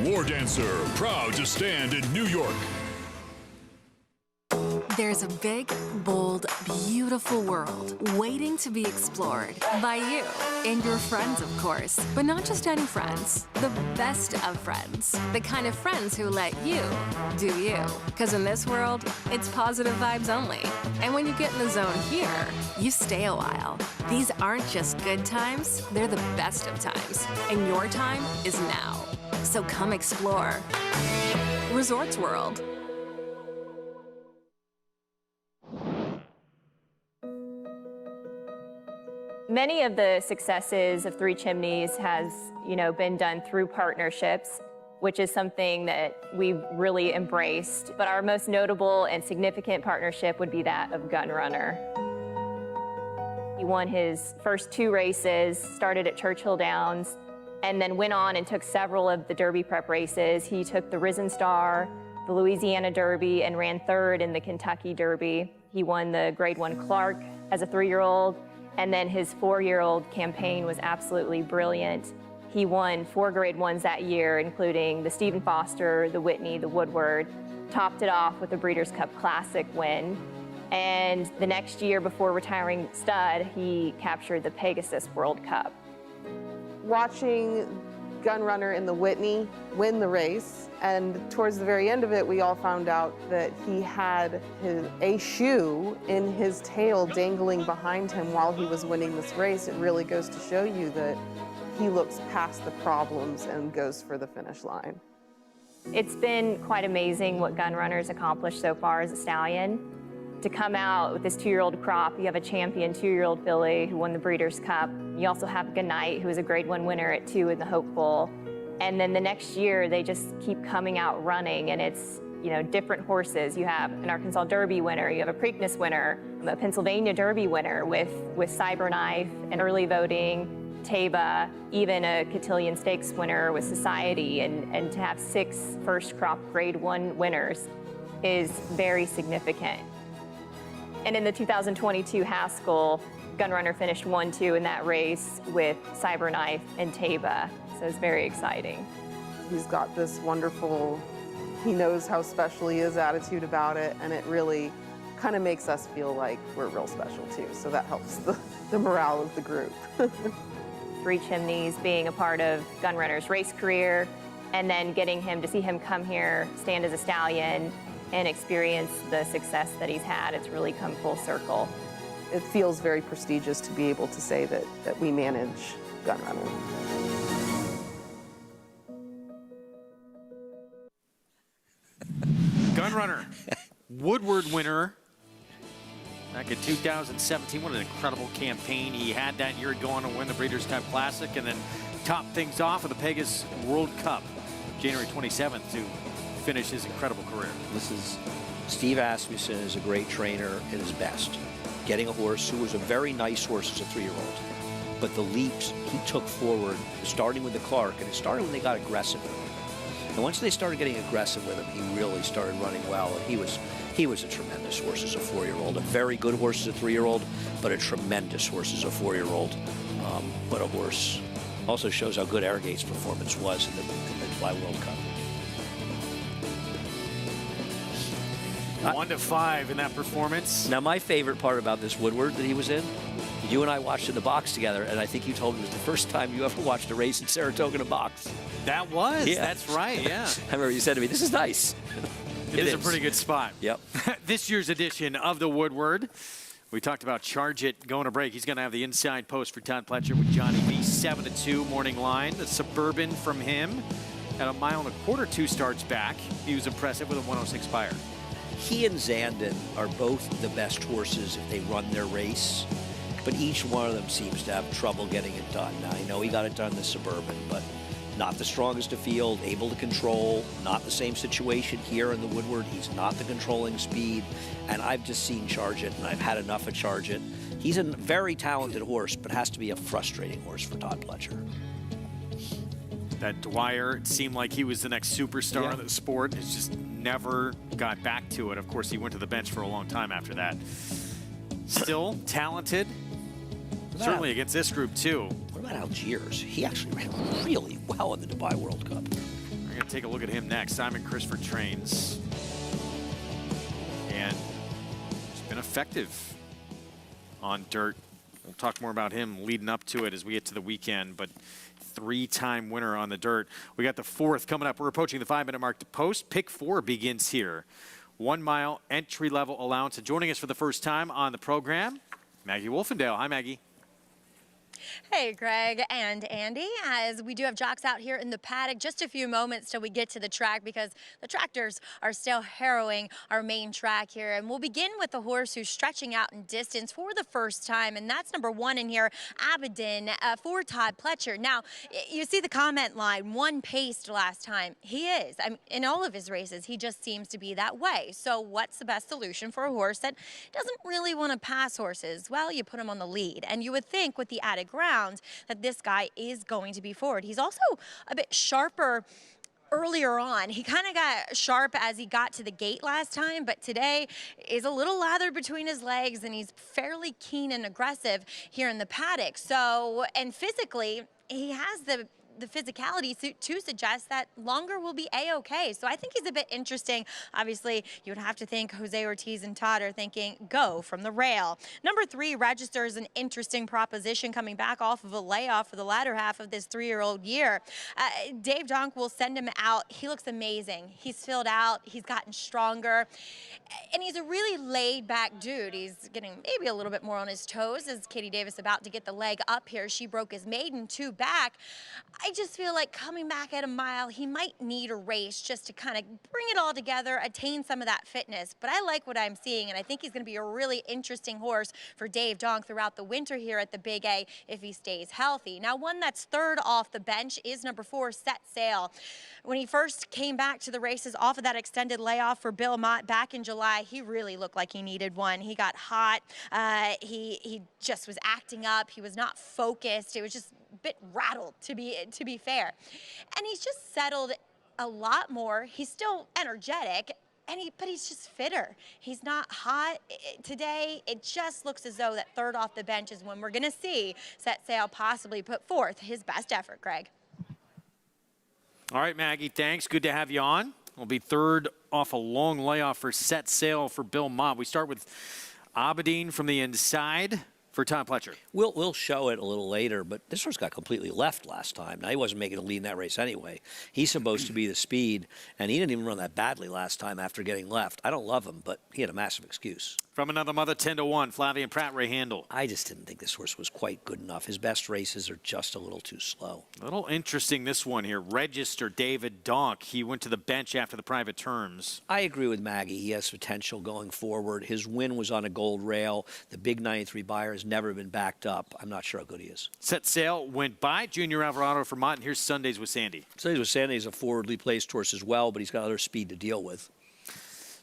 Speaker 20: War Dancer, proud to stand in New York.
Speaker 26: There's a big, bold, beautiful world waiting to be explored by you and your friends, of course. But not just any friends, the best of friends. The kind of friends who let you do you. Because in this world, it's positive vibes only. And when you get in the zone here, you stay a while. These aren't just good times, they're the best of times. And your time is now. So come explore. Resorts World.
Speaker 27: Many of the successes of Three Chimneys has, been done through partnerships, which is something that we've really embraced. But our most notable and significant partnership would be that of Gun Runner. He won his first 2 races, started at Churchill Downs, and then went on and took several of the Derby prep races. He took the Risen Star, the Louisiana Derby, and ran 3rd in the Kentucky Derby. He won the Grade 1 Clark as a 3-year-old. And then his 4-year-old campaign was absolutely brilliant. He won 4 Grade 1s that year, including the Stephen Foster, the Whitney, the Woodward, topped it off with the Breeders' Cup Classic win. And the next year, before retiring stud, he captured the Pegasus World Cup.
Speaker 28: Watching Gun Runner in the Whitney win the race, and towards the very end of it, we all found out that he had a shoe in his tail dangling behind him while he was winning this race. It really goes to show you that he looks past the problems and goes for the finish line.
Speaker 27: It's been quite amazing what Gun Runner's accomplished so far as a stallion. To come out with this 2-year-old crop, you have a champion 2-year-old filly who won the Breeders' Cup. You also have Good Night, who was a Grade 1 winner at 2 in the Hopeful. And then the next year, they just keep coming out running, and it's, different horses. You have an Arkansas Derby winner, you have a Preakness winner, a Pennsylvania Derby winner with Cyberknife and early voting, Taba, even a Cotillion Stakes winner with Society, and to have 6 first crop Grade 1 winners is very significant. And in the 2022 Haskell, Gun Runner finished 1-2 in that race with Cyberknife and Taba. So it's very exciting.
Speaker 28: He's got this wonderful, he knows how special he is attitude about it, and it really kind of makes us feel like we're real special too. So that helps the morale of the group.
Speaker 27: Three Chimneys being a part of Gun Runner's race career, and then getting him to see him come here, stand as a stallion, and experience the success that he's had. It's really come full circle.
Speaker 28: It feels very prestigious to be able to say that we manage Gun Runner.
Speaker 2: Gun Runner, Woodward winner back in 2017. What an incredible campaign he had that year, going to win the Breeders' Cup Classic and then top things off with the Pegasus World Cup January 27th to finish his incredible career.
Speaker 3: This is Steve Asmussen is a great trainer at his best. Getting a horse who was a very nice horse as a 3-year-old. But the leaps he took forward, starting with the Clark, and it started when they got aggressive with him. And once they started getting aggressive with him, he really started running well. And he was a tremendous horse as a 4-year-old. A very good horse as a 3-year-old, but a tremendous horse as a 4-year-old. But a horse also shows how good Arrogate's performance was in the Fly World Cup.
Speaker 2: 1-5 in that performance.
Speaker 3: Now, my favorite part about this Woodward that he was in, you and I watched in the box together, and I think you told me it was the first time you ever watched a race in Saratoga in a box.
Speaker 2: That was.
Speaker 3: Yeah.
Speaker 2: That's right, yeah.
Speaker 3: I remember you said to me, this is nice.
Speaker 2: It is a pretty good spot.
Speaker 3: Yep.
Speaker 2: This year's edition of the Woodward. We talked about Charge It going to break. He's going to have the inside post for Todd Pletcher with Johnny V. 7-2 morning line. The Suburban from him at 1.25 miles, 2 starts back. He was impressive with a 106 Fire.
Speaker 3: He and Zandon are both the best horses if they run their race, but each one of them seems to have trouble getting it done. Now, I know he got it done in the Suburban, but not the strongest of field, able to control, not the same situation here in the Woodward. He's not the controlling speed, and I've just seen Charge It, and I've had enough of Charge It. He's a very talented horse, but has to be a frustrating horse for Todd Pletcher.
Speaker 2: That Dwyer, it seemed like he was the next superstar of the sport. It's just never got back to it. Of course, he went to the bench for a long time after that. Still talented. Certainly against this group, too.
Speaker 3: What about Algiers? He actually ran really well in the Dubai World Cup.
Speaker 2: We're going to take a look at him next. Simon Christopher trains. And he's been effective on dirt. We'll talk more about him leading up to it as we get to the weekend, but 3-time winner on the dirt. We got the 4th coming up. We're approaching the 5-minute mark to post. Pick 4 begins here. 1 mile entry-level allowance. And joining us for the first time on the program, Maggie Wolfendale. Hi, Maggie.
Speaker 4: Hey, Greg and Andy, as we do have jocks out here in the paddock, just a few moments till we get to the track because the tractors are still harrowing our main track here. And we'll begin with the horse who's stretching out in distance for the first time, and that's number 1 in here, Abaddon, for Todd Pletcher. Now, you see the comment line, 1 paced last time. He is. I mean, in all of his races, he just seems to be that way. So what's the best solution for a horse that doesn't really want to pass horses? Well, you put him on the lead, and you would think with the added ground that this guy is going to be forward. He's also a bit sharper earlier on. He kind of got sharp as he got to the gate last time, but today is a little lathered between his legs, and he's fairly keen and aggressive here in the paddock. So, and physically, he has the physicality to suggest that longer will be a-okay. So I think he's a bit interesting. Obviously, you would have to think Jose Ortiz and Todd are thinking, go from the rail. Number 3 registers an interesting proposition coming back off of a layoff for the latter half of this 3-year-old year. Dave Donk will send him out. He looks amazing. He's filled out. He's gotten stronger. And he's a really laid-back dude. He's getting maybe a little bit more on his toes as Katie Davis about to get the leg up here. She broke his maiden 2 back. I just feel like coming back at a mile, he might need a race just to kind of bring it all together, attain some of that fitness. But I like what I'm seeing, and I think he's going to be a really interesting horse for Dave Donk throughout the winter here at the Big A if he stays healthy. Now, one that's 3rd off the bench is number 4, Set Sail. When he first came back to the races off of that extended layoff for Bill Mott back in July, he really looked like he needed one. He got hot. He just was acting up. He was not focused. It was just a bit rattled, to be fair. And he's just settled a lot more. He's still energetic, but he's just fitter. He's not hot today. It just looks as though that 3rd off the bench is when we're going to see Set Sail possibly put forth his best effort, Greg.
Speaker 2: All right, Maggie, thanks. Good to have you on. We'll be 3rd off a long layoff for Set Sail for Bill Mott. We start with Aberdeen from the inside. for Todd Pletcher.
Speaker 3: We'll show it a little later, but this horse got completely left last time. Now, he wasn't making a lead in that race anyway. He's supposed to be the speed, and he didn't even run that badly last time after getting left. I don't love him, but he had a massive excuse.
Speaker 2: From Another Mother, 10-1, Flavia Pratt, Ray Handel.
Speaker 3: I just didn't think this horse was quite good enough. His best races are just a little too slow.
Speaker 2: A little interesting, this one here. Register David Donk. He went to the bench after the private terms.
Speaker 3: I agree with Maggie. He has potential going forward. His win was on a gold rail. The big 93 buyer has never been backed up. I'm not sure how good he is.
Speaker 2: Set Sail went by Junior Alvarado for Mott, and here's Sundays with Sandy.
Speaker 3: Sundays with Sandy is a forwardly placed horse as well, but he's got other speed to deal with.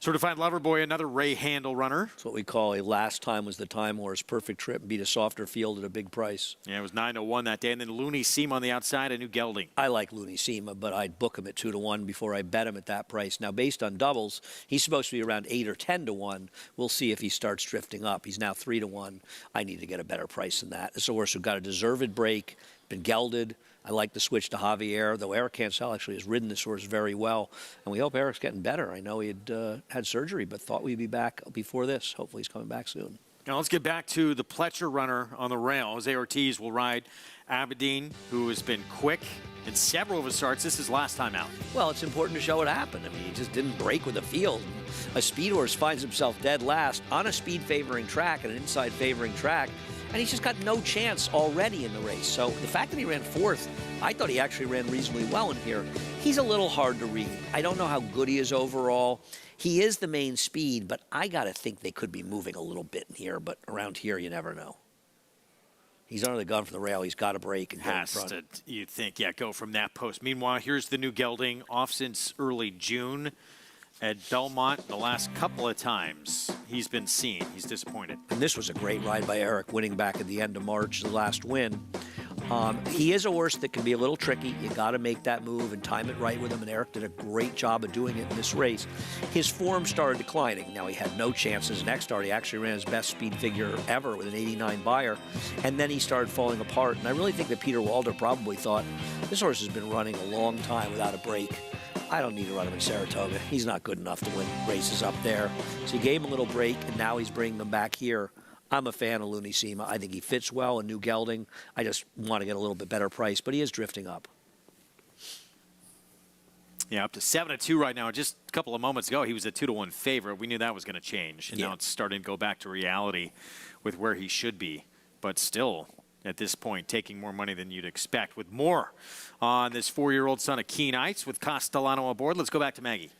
Speaker 2: Certified Lover Boy, another Ray Handel runner.
Speaker 3: That's what we call a last time was the time horse. Perfect trip, beat a softer field at a big price.
Speaker 2: Yeah, it was 9-1 that day. And then Looney Seam on the outside, a new gelding.
Speaker 3: I like Looney Seam, but I'd book him at 2-1 before I bet him at that price. Now, based on doubles, he's supposed to be around 8 or 10-1. We'll see if he starts drifting up. He's now 3-1. I need to get a better price than that. This is a horse who got a deserved break, been gelded. I like the switch to Javier, though Eric Cancel actually has ridden this horse very well. And we hope Eric's getting better. I know he had had surgery, but thought we'd be back before this. Hopefully he's coming back soon.
Speaker 2: Now let's get back to the Pletcher runner on the rail. Jose Ortiz will ride Aberdeen, who has been quick in several of his starts. This is last time out.
Speaker 3: Well, it's important to show what happened. I mean, he just didn't break with the field. A speed horse finds himself dead last on a speed favoring track and an inside favoring track, and he's just got no chance already in the race. So the fact that he ran fourth, I thought he actually ran reasonably well in here. He's a little hard to read. I don't know how good he is overall. He is the main speed, but I got to think they could be moving a little bit in here, but around here you never know. He's under the gun from the rail. He's got to break and go in front.
Speaker 2: You'd think, yeah, go from that post. Meanwhile, here's the new gelding, off since early June at Belmont. The last couple of times he's been seen, he's disappointed.
Speaker 3: And this was a great ride by Eric, winning back at the end of March, the last win. He is a horse that can be a little tricky. You got to make that move and time it right with him, and Eric did a great job of doing it in this race. His form started declining. Now, he had no chances. Next start, he actually ran his best speed figure ever with an 89 buyer, and then he started falling apart. And I really think that Peter Walder probably thought, this horse has been running a long time without a break. I don't need to run him in Saratoga. He's not good enough to win races up there. So he gave him a little break, and now he's bringing them back here. I'm a fan of Looney Seema. I think he fits well in new gelding. I just want to get a little bit better price, but he is drifting up.
Speaker 2: Yeah, up to 7-2 right now. Just a couple of moments ago, he was a 2-1 favorite. We knew that was going to change, and now it's starting to go back to reality with where he should be. But still, at this point, taking more money than you'd expect. With more on this 4-year-old son of Keen Heights with Castellano aboard. Let's go back to Maggie.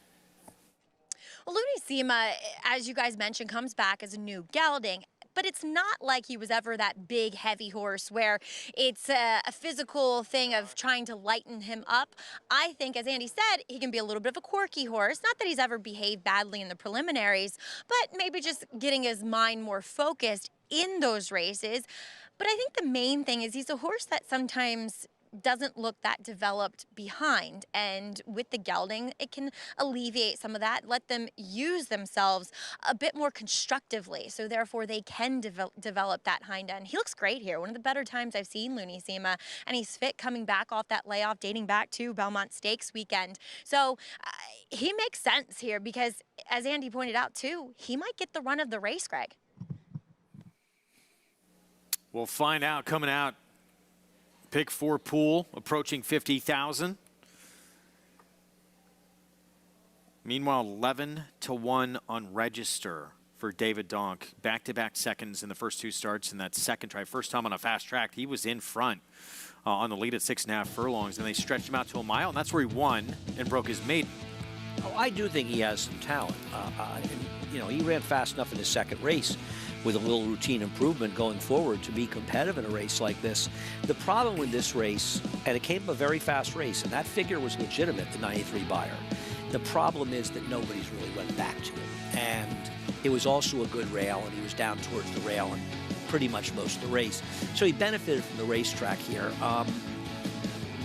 Speaker 4: Well, Looney Seema, as you guys mentioned, comes back as a new gelding. But it's not like he was ever that big, heavy horse where it's a physical thing of trying to lighten him up. I think, as Andy said, he can be a little bit of a quirky horse. Not that he's ever behaved badly in the preliminaries, but maybe just getting his mind more focused in those races. But I think the main thing is he's a horse that sometimes doesn't look that developed behind, and with the gelding it can alleviate some of that, let them use themselves a bit more constructively, so therefore they can develop that hind end. He looks great here, one of the better times I've seen Looney Seema, and he's fit coming back off that layoff dating back to Belmont Stakes weekend. So he makes sense here because, as Andy pointed out too, he might get the run of the race, Greg.
Speaker 2: We'll find out coming out. Pick 4 pool approaching 50,000. Meanwhile, 11-1 on register for David Donk. Back-to-back seconds in the first 2 starts in that second try. First time on a fast track, he was in front on the lead at 6.5 furlongs, and they stretched him out to a mile, and that's where he won and broke his maiden.
Speaker 3: Oh, I do think he has some talent. You know, he ran fast enough in his second race with a little routine improvement going forward to be competitive in a race like this. The problem with this race, and it came from a very fast race, and that figure was legitimate, the 93 buyer. The problem is that nobody's really went back to it. And it was also a good rail, and he was down towards the rail and pretty much most of the race. So he benefited from the racetrack here.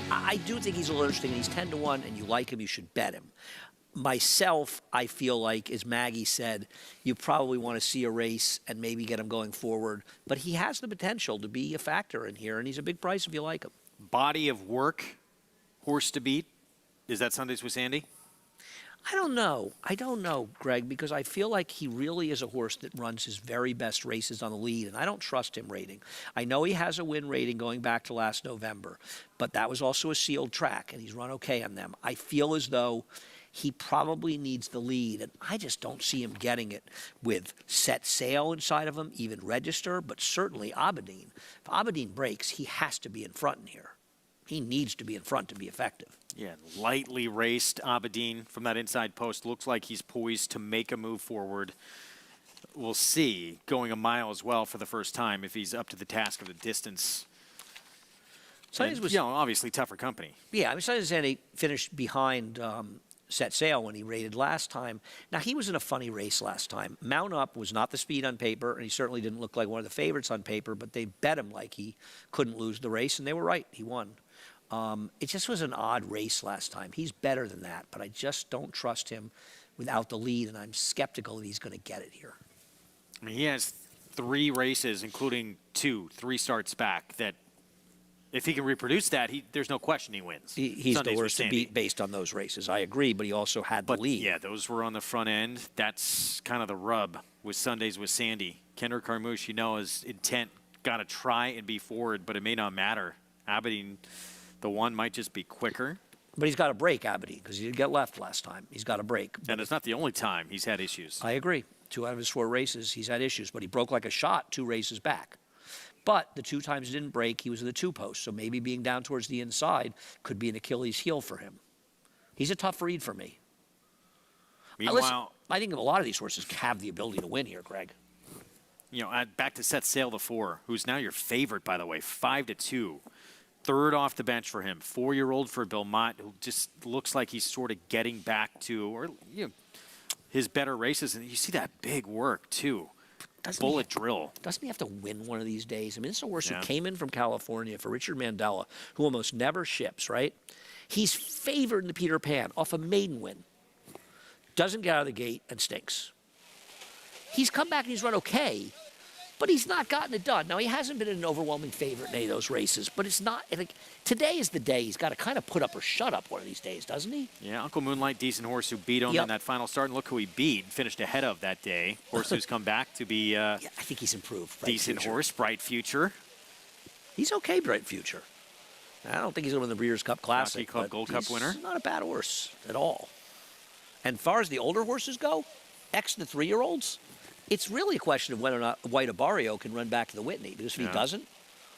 Speaker 3: I do think he's a little interesting, and he's 10-1, and you like him, you should bet him. Myself, I feel like, as Maggie said, you probably want to see a race and maybe get him going forward. But he has the potential to be a factor in here, and he's a big price if you like him.
Speaker 2: Body of work, horse to beat. Is that Sundays with Sandy?
Speaker 3: I don't know. I don't know, Greg, because I feel like he really is a horse that runs his very best races on the lead, and I don't trust him rating. I know he has a win rating going back to last November, but that was also a sealed track, and he's run okay on them. I feel as though he probably needs the lead, and I just don't see him getting it with Set Sail inside of him, even Register, but certainly Aberdeen. If Aberdeen breaks, he has to be in front in here. He needs to be in front to be effective.
Speaker 2: Yeah, lightly raced Aberdeen from that inside post. Looks like he's poised to make a move forward. We'll see, going a mile as well for the first time, if he's up to the task of the distance. And, was, obviously tougher company.
Speaker 3: Yeah, I mean, Sandy finished behind Set Sail when he rated last time. Now, he was in a funny race last time. Mount Up was not the speed on paper, and he certainly didn't look like one of the favorites on paper, but they bet him like he couldn't lose the race, and they were right. He won. It just was an odd race last time. He's better than that, but I just don't trust him without the lead, and I'm skeptical that he's going to get it here.
Speaker 2: I mean, he has 3 races, including 3 starts back, that if he can reproduce that, there's no question he wins.
Speaker 3: He's the worst to beat based on those races. I agree, but he also had the lead.
Speaker 2: Yeah, those were on the front end. That's kind of the rub with Sundays with Sandy. Kendrick Carmouche, his intent, got to try and be forward, but it may not matter. Aberdeen, the one might just be quicker.
Speaker 3: But he's got to break Aberdeen because he didn't get left last time. He's got to break.
Speaker 2: And it's not the only time he's had issues.
Speaker 3: I agree. 2 out of his 4 races, he's had issues, but he broke like a shot 2 races back. But the 2 times he didn't break, he was in the 2 post. So maybe being down towards the inside could be an Achilles heel for him. He's a tough read for me.
Speaker 2: Meanwhile,
Speaker 3: listen, I think a lot of these horses have the ability to win here, Greg.
Speaker 2: Back to Set Sail the 4, who's now your favorite, by the way, 5-2. 3rd off the bench for him. 4-year-old for Bill Mott, who just looks like he's sort of getting back to his better races. And you see that big work, too. Bullet drill.
Speaker 3: Doesn't he have to win one of these days? I mean, this is a horse who came in from California for Richard Mandela, who almost never ships, right? He's favored in the Peter Pan off a maiden win. Doesn't get out of the gate and stinks. He's come back and he's run okay, but he's not gotten it done. Now, he hasn't been an overwhelming favorite in any of those races, but it's not like today is the day he's got to kind of put up or shut up one of these days, doesn't he?
Speaker 2: Yeah, Uncle Moonlight, decent horse who beat him in that final start. And look who he beat, finished ahead of that day. Horse who's come back to be
Speaker 3: I think he's improved.
Speaker 2: Decent horse, bright future.
Speaker 3: He's okay, bright future. I don't think he's going to win the Breeders' Cup Classic.
Speaker 2: Jockey Club Gold Cup winner.
Speaker 3: Not a bad horse at all. And as far as the older horses go, the 3-year-olds, it's really a question of whether or not White Abarrio can run back to the Whitney. Because if he doesn't,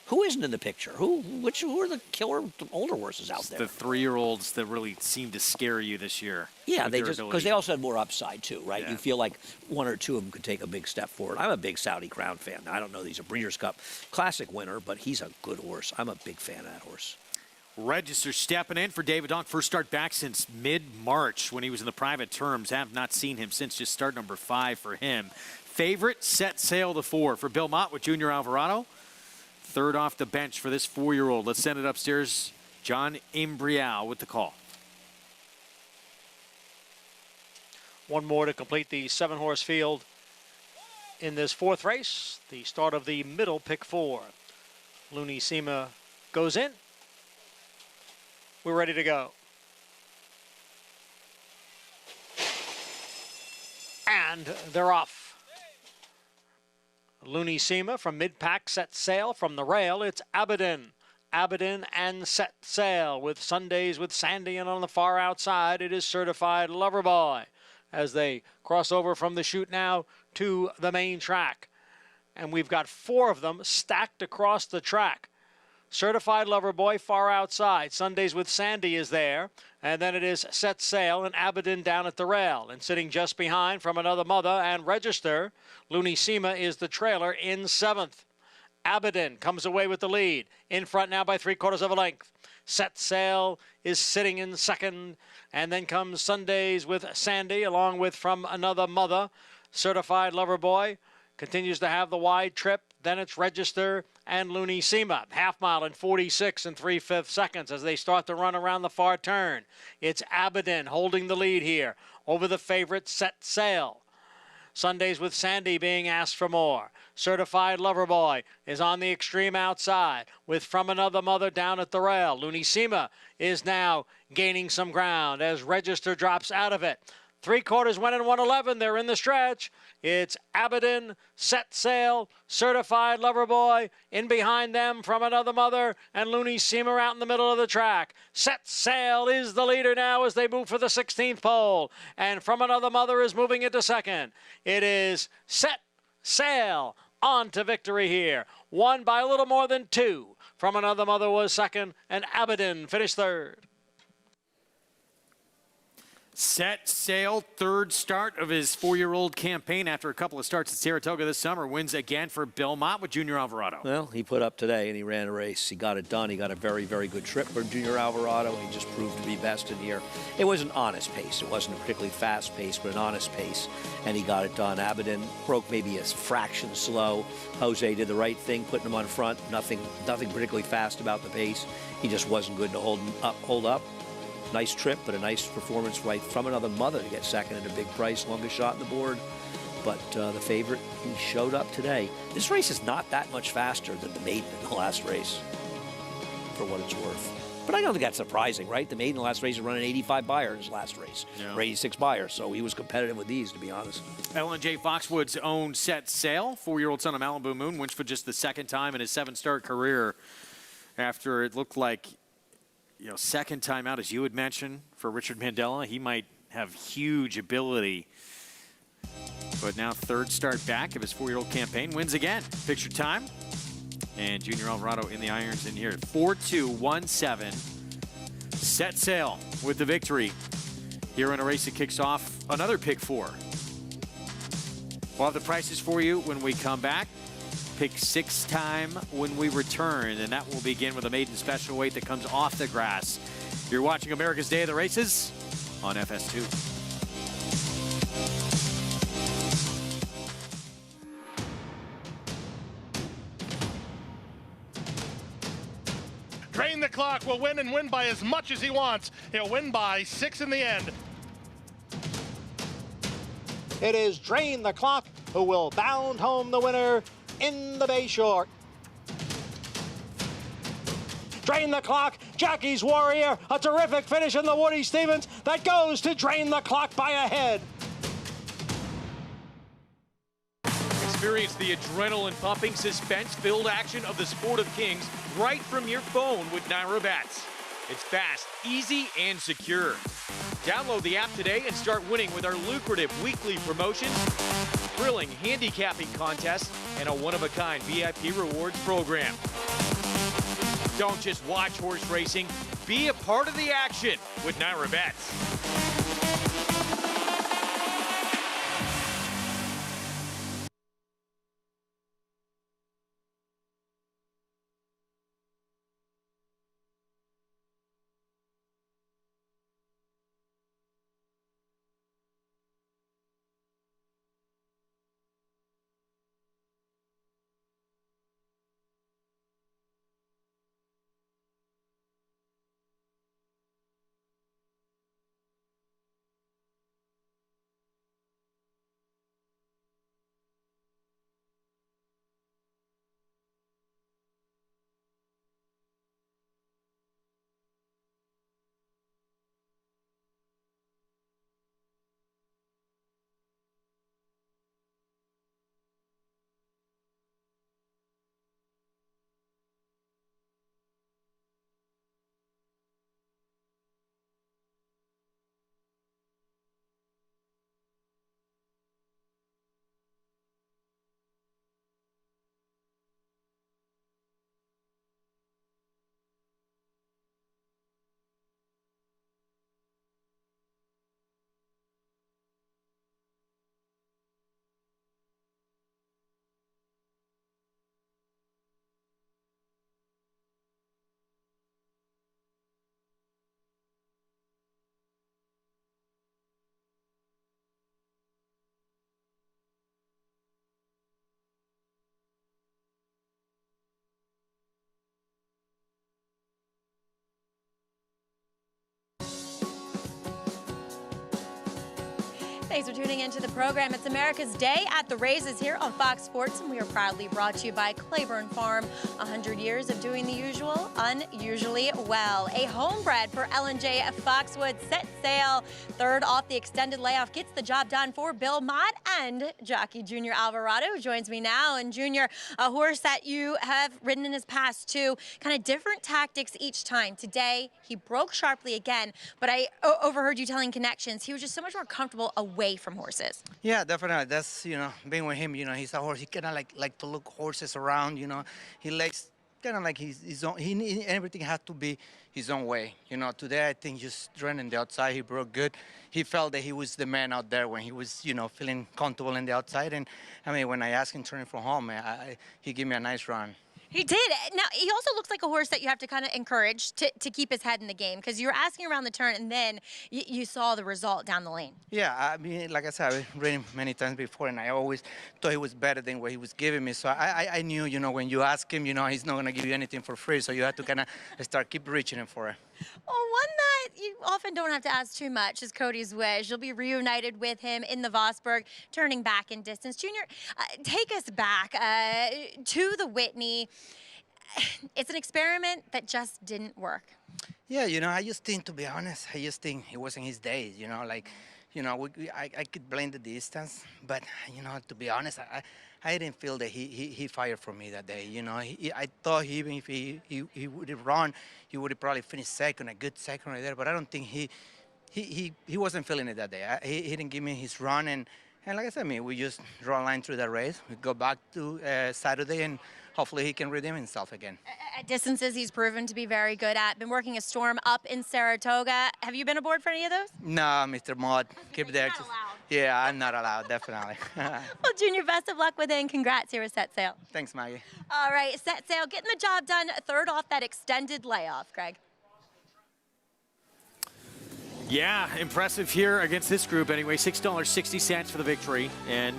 Speaker 3: who isn't in the picture? Who are the killer older horses out there?
Speaker 2: The 3-year-olds that really seem to scare you this year.
Speaker 3: Yeah, they just because they also had more upside too, right?
Speaker 2: Yeah.
Speaker 3: You feel like 1 or 2 of them could take a big step forward. I'm a big Saudi Crown fan. Now, I don't know he's a Breeders' Cup Classic winner, but he's a good horse. I'm a big fan of that horse.
Speaker 2: Register stepping in for David Donk. First start back since mid-March when he was in the private terms. Have not seen him since, just start number 5 for him. Favorite, Set Sail the 4 for Bill Mott with Junior Alvarado. 3rd off the bench for this 4-year-old. Let's send it upstairs. John Imbrial with the call.
Speaker 1: 1 more to complete the 7-horse field in this 4th race. The start of the middle pick 4. Looney Sema goes in. We're ready to go. And they're off. Looney Sema from mid-pack, Set Sail from the rail. It's Aberdeen. Aberdeen and Set Sail with Sundays with Sandy, and on the far outside it is Certified Lover Boy as they cross over from the chute now to the main track. And we've got 4 of them stacked across the track. Certified Lover Boy far outside. Sundays with Sandy is there. And then it is Set Sail and Aberdeen down at the rail. And sitting just behind from another mother and Register, Looney Sema is the trailer in 7th. Aberdeen comes away with the lead. In front now by 3/4 of a length. Set Sail is sitting in 2nd. And then comes Sundays with Sandy along with from another mother. Certified Lover Boy continues to have the wide trip. Then it's Register and Looney Sema. Half mile in 46 3/5 seconds as they start to run around the far turn. It's Aberdeen holding the lead here over the favorite Set Sail. Sundays with Sandy being asked for more. Certified Lover Boy is on the extreme outside with From Another Mother down at the rail. Looney Sema is now gaining some ground as Register drops out of it. 3/4 went in 111. They're in the stretch. It's Abaddon, Set Sail, Certified Lover Boy. In behind them, From Another Mother, and Looney Sema out in the middle of the track. Set Sail is the leader now as they move for the 16th pole. And From Another Mother is moving into second. It is Set Sail on to victory here. Won by a little more than 2. From Another Mother was second, and Abaddon finished third.
Speaker 2: Set Sail, third start of his 4-year-old campaign after a couple of starts at Saratoga this summer. Wins again for Belmont with Junior Alvarado.
Speaker 3: Well, he put up today and he ran a race. He got it done. He got a very, very good trip for Junior Alvarado. He just proved to be best in here. It was an honest pace. It wasn't a particularly fast pace, but an honest pace. And he got it done. Abaddon broke maybe a fraction slow. Jose did the right thing, putting him on front. Nothing particularly fast about the pace. He just wasn't good to hold up. Nice trip, but a nice performance right From Another Mother to get second at a big price, longest shot in the board. But the favorite, he showed up today. This race is not that much faster than the maiden in the last race, for what it's worth. But I don't think that's surprising, right? The maiden in the last race is running 85 Beyer in his last race, or 86 Beyer, so he was competitive with these, to be honest.
Speaker 2: L&J Foxwood's own Set Sail, 4-year-old son of Malibu Moon, wins for just the second time in his 7-start career after it looked like, second time out, as you had mentioned, for Richard Mandela. He might have huge ability. But now third start back of his 4-year-old campaign. Wins again. Picture time. And Junior Alvarado in the irons in here. 4-2-1-7. Set Sail with the victory. Here in a race that kicks off another Pick 4. We'll have the prices for you when we come back. Pick 6 time when we return, and that will begin with a maiden special weight that comes off the grass. You're watching America's Day of the Races on FS2.
Speaker 18: Drain the Clock will win and win by as much as he wants. He'll win by 6 in the end.
Speaker 1: It is Drain the Clock who will bound home the winner in the Bayshore. Drain the Clock, Jackie's Warrior, a terrific finish in the Woody Stevens that goes to Drain the Clock by a head.
Speaker 17: Experience the adrenaline-pumping, suspense-filled action of the Sport of Kings right from your phone with Naira Bets. It's fast, easy, and secure. Download the app today and start winning with our lucrative weekly promotions, thrilling handicapping contests, and a one-of-a-kind VIP rewards program. Don't just watch horse racing, be a part of the action with Naira Bets.
Speaker 4: Thanks for tuning into the program. It's America's Day at the Races here on Fox Sports, and we are proudly brought to you by Claiborne Farm. 100 years of doing the usual, unusually well. A homebred for L&J Foxwood set sail. Third off the extended layoff gets the job done for Bill Mott and jockey Junior Alvarado, who joins me now. And Junior, a horse that you have ridden in his past too, kind of different tactics each time. Today, he broke sharply again, but I overheard you telling Connections he was just so much more comfortable away from horses.
Speaker 5: Yeah, definitely. That's, being with him, he's a horse. He kind of like to look horses around, He likes kind of like his own, everything has to be his own way. Today I think just running the outside, he broke good. He felt that he was the man out there when he was, feeling comfortable in the outside. And I mean, when I asked him to turn from home, he gave me a nice run.
Speaker 4: He did. Now, he also looks like a horse that you have to kind of encourage to keep his head in the game, because you were asking around the turn and then you saw the result down the lane.
Speaker 5: Yeah, I mean, like I said, I've ridden him many times before, and I always thought he was better than what he was giving me. So I knew, when you ask him, he's not going to give you anything for free. So you have to kind of keep reaching him for it.
Speaker 4: Well, one that you often don't have to ask too much is Cody's Wish. You'll be reunited with him in the Vosburg, turning back in distance. Junior, take us back to the Whitney. It's an experiment that just didn't work.
Speaker 5: Yeah, I just think, to be honest, it wasn't his days, I could blame the distance, but, to be honest, I didn't feel that he fired for me that day, I thought even if he would have run, he would have probably finished second, a good second right there, but I don't think he wasn't feeling it that day. He didn't give me his run, and like I said, we just draw a line through that race. We go back to Saturday, and hopefully he can redeem himself again.
Speaker 4: At distances, he's proven to be very good at. Been working a storm up in Saratoga. Have you been aboard for any of those?
Speaker 5: No, Mr. Mott. Keep there. Yeah, I'm not allowed, definitely.
Speaker 4: Well, Junior, best of luck with it, and congrats here with Set Sail.
Speaker 5: Thanks, Maggie.
Speaker 4: All right, Set Sail, getting the job done. Third off that extended layoff, Greg.
Speaker 2: Yeah, impressive here against this group anyway. $6.60 for the victory, and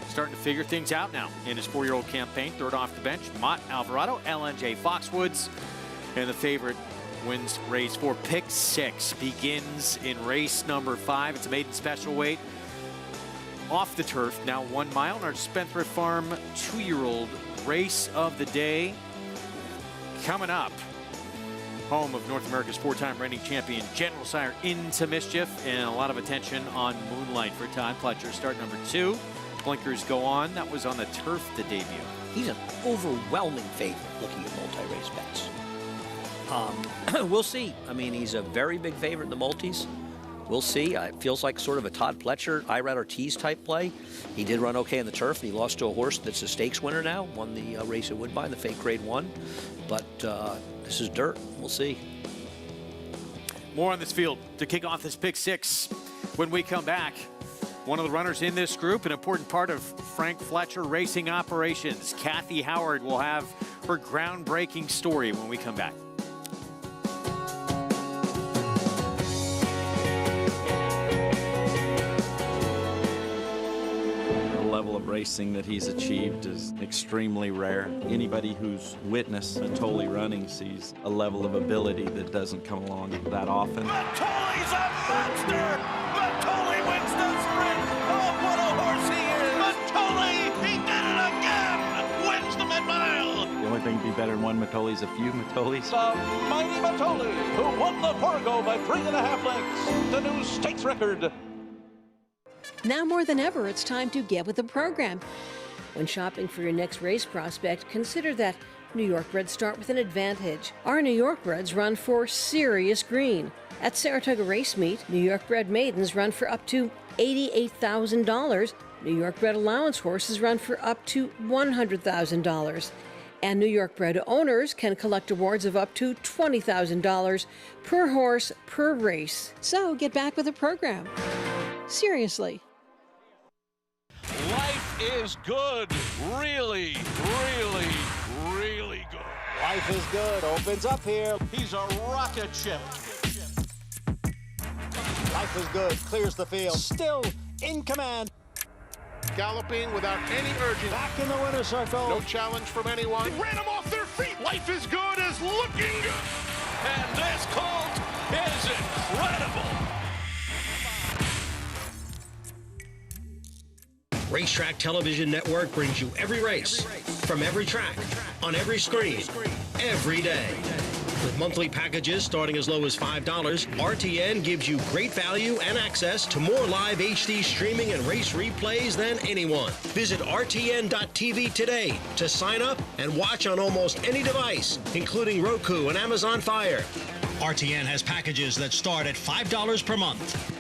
Speaker 2: starting to figure things out now in his 4-year-old campaign. Third off the bench, Mott Alvarado, L&J Foxwoods, and the favorite wins race 4. Pick 6 begins in race number 5. It's a maiden special weight off the turf, now 1 mile in our Spendthrift Farm 2-year-old race of the day. Coming up, home of North America's 4-time reigning champion General Sire Into Mischief, and a lot of attention on Moonlight for Todd Pletcher. Start number 2. Blinkers go on. That was on the turf, the debut.
Speaker 3: He's an overwhelming favorite looking at multi-race bets. We'll see. I mean, he's a very big favorite in the multis. We'll see. It feels like sort of a Todd Pletcher, Irad Ortiz type play. He did run okay in the turf, and he lost to a horse that's a stakes winner now. Won the race at Woodbine, the fake grade 1. But this is dirt. We'll see.
Speaker 2: More on this field to kick off this pick 6 when we come back. One of the runners in this group, an important part of Frank Fletcher Racing operations. Kathy Howard will have her groundbreaking story when we come back.
Speaker 6: The level of racing that he's achieved is extremely rare. Anybody who's witnessed Matoli running sees a level of ability that doesn't come along that often.
Speaker 24: Matoli's a monster! Matoli wins the sprint! Oh, what a horse he is! Matoli, he did it again! Wins the mid-mile!
Speaker 6: The only thing to be better than one Matoli's a few Matolis.
Speaker 24: The mighty Matoli, who won the Fargo by 3.5 lengths, the new stakes record.
Speaker 7: Now more than ever, it's time to get with the program. When shopping for your next race prospect, consider that New York breds start with an advantage. Our New York breds run for serious green. At Saratoga Race Meet, New York bred maidens run for up to $88,000. New York bred allowance horses run for up to $100,000. And New York bred owners can collect awards of up to $20,000 per horse per race. So get back with the program. Seriously.
Speaker 24: Life is good. Really, really, really good.
Speaker 9: Life is good. Opens up here.
Speaker 24: He's a rocket ship.
Speaker 9: Life is good. Clears the field. Still in command.
Speaker 18: Galloping without any urgency.
Speaker 9: Back in the winner's circle.
Speaker 18: No challenge from anyone.
Speaker 24: Ran them off their feet. Life is good is looking good. And this colt is incredible.
Speaker 8: Racetrack Television Network brings you every race, from every track, on every screen, every day. With monthly packages starting as low as $5, RTN gives you great value and access to more live HD streaming and race replays than anyone. Visit RTN.tv today to sign up and watch on almost any device, including Roku and Amazon Fire. RTN has packages that start at $5 per month.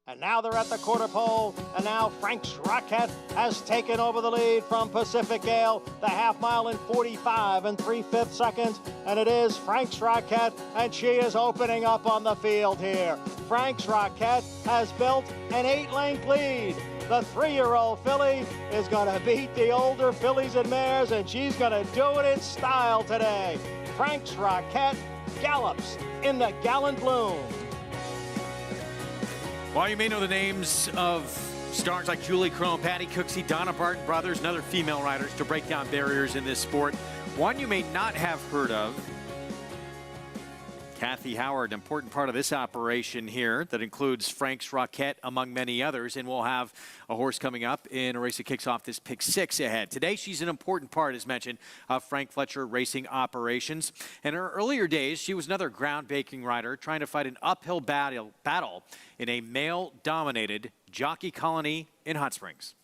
Speaker 9: And now they're at the quarter pole, and now Frank's Rocket has taken over the lead from Pacific Gale, the half mile in 45 3/5 seconds, and it is Frank's Rocket, and she is opening up on the field here. Frank's Rocket has built an 8-length lead. The 3-year-old filly is going to beat the older fillies and mares, and she's going to do it in style today. Frank's Rocket gallops in the gallant bloom.
Speaker 2: While you may know the names of stars like Julie Crone, Patty Cooksey, Donna Barton brothers, and other female riders to break down barriers in this sport, one you may not have heard of, Kathy Howard, an important part of this operation here that includes Frank's Rocket, among many others, and we'll have a horse coming up in a race that kicks off this Pick 6 ahead. Today, she's an important part, as mentioned, of Frank Fletcher Racing operations. In her earlier days, she was another ground-breaking rider trying to fight an uphill battle in a male-dominated jockey colony in Hot Springs.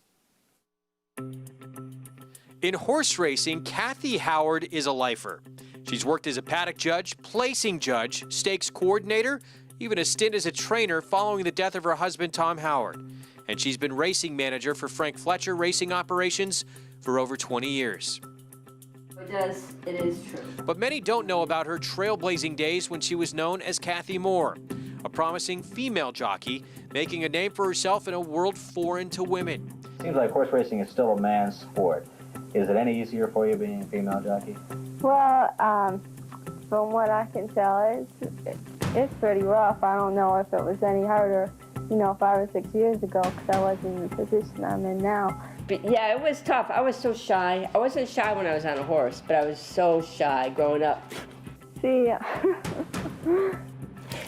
Speaker 17: In horse racing, Kathy Howard is a lifer. She's worked as a paddock judge, placing judge, stakes coordinator, even a stint as a trainer following the death of her husband, Tom Howard. And she's been racing manager for Frank Fletcher Racing operations for over 20 years.
Speaker 10: It is true.
Speaker 17: But many don't know about her trailblazing days when she was known as Kathy Moore, a promising female jockey making a name for herself in a world foreign to women.
Speaker 12: Seems like horse racing is still a man's sport. Is it any easier for you being a female jockey?
Speaker 10: Well, from what I can tell, it's pretty rough. I don't know if it was any harder, 5 or 6 years ago, because I wasn't in the position I'm in now.
Speaker 13: But yeah, it was tough. I was so shy. I wasn't shy when I was on a horse, but I was so shy growing up.
Speaker 10: See,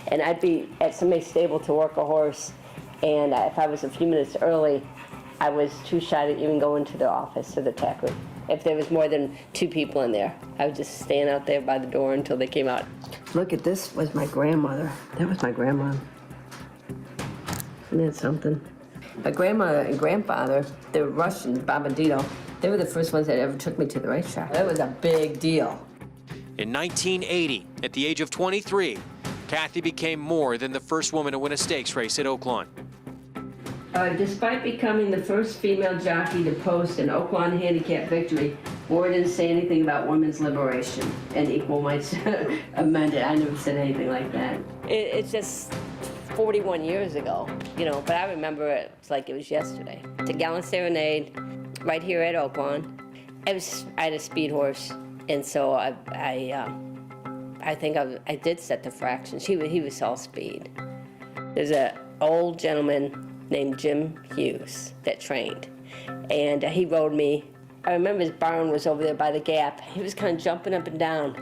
Speaker 13: and I'd be at somebody's stable to work a horse, and if I was a few minutes early, I was too shy to even go into the office or the tack room. If there was more than 2 people in there, I would just stand out there by the door until they came out. Look at this, was my grandmother. That was my grandma. Isn't that something? My grandmother and grandfather, they were Russian, Babadito. They were the first ones that ever took me to the racetrack. That was a big deal.
Speaker 17: In 1980, at the age of 23, Kathy became more than the first woman to win a stakes race at Oaklawn.
Speaker 13: Despite becoming the first female jockey to post an Oaklawn handicap victory, Moore didn't say anything about women's liberation and equal rights amended. I never said anything like that. It's just 41 years ago, but I remember it like it was yesterday. It's a gallant serenade right here at Oaklawn. I had a speed horse, and so I think I did set the fractions. He was all speed. There's an old gentleman named Jim Hughes that trained, and he rode me. I remember his barn was over there by the gap. He was kind of jumping up and down,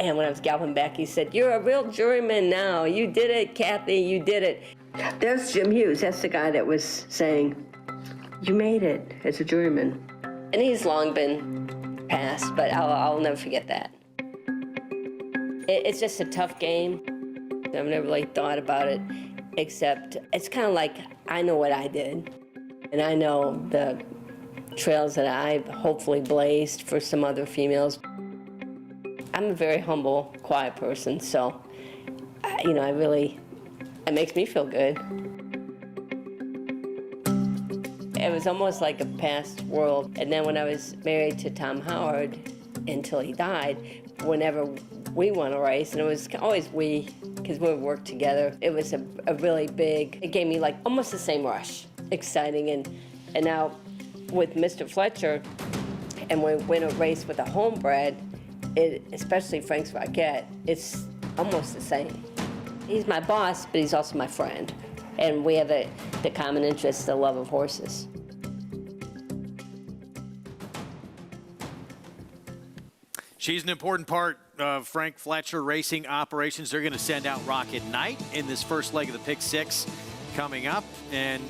Speaker 13: and when I was galloping back, he said, "You're a real juryman now. You did it, Kathy, you did it." There's Jim Hughes. That's the guy that was saying, "You made it as a juryman." And he's long been passed, but I'll never forget that. It's just a tough game. I've never really thought about it, except it's kind of like I know what I did, and I know the trails that I've hopefully blazed for some other females. I'm a very humble, quiet person, so, it makes me feel good. It was almost like a past world, and then when I was married to Tom Howard until he died, whenever we won a race, and it was always we, because we worked together. It was a really big, it gave me like almost the same rush, exciting. And now with Mr. Fletcher, and we win a race with a homebred, especially Frank's Rocket, it's almost the same. He's my boss, but he's also my friend. And we have the common interest, the love of horses.
Speaker 2: She's an important part of Frank Fletcher Racing Operations. They're going to send out Rocket Knight in this first leg of the Pick Six coming up. And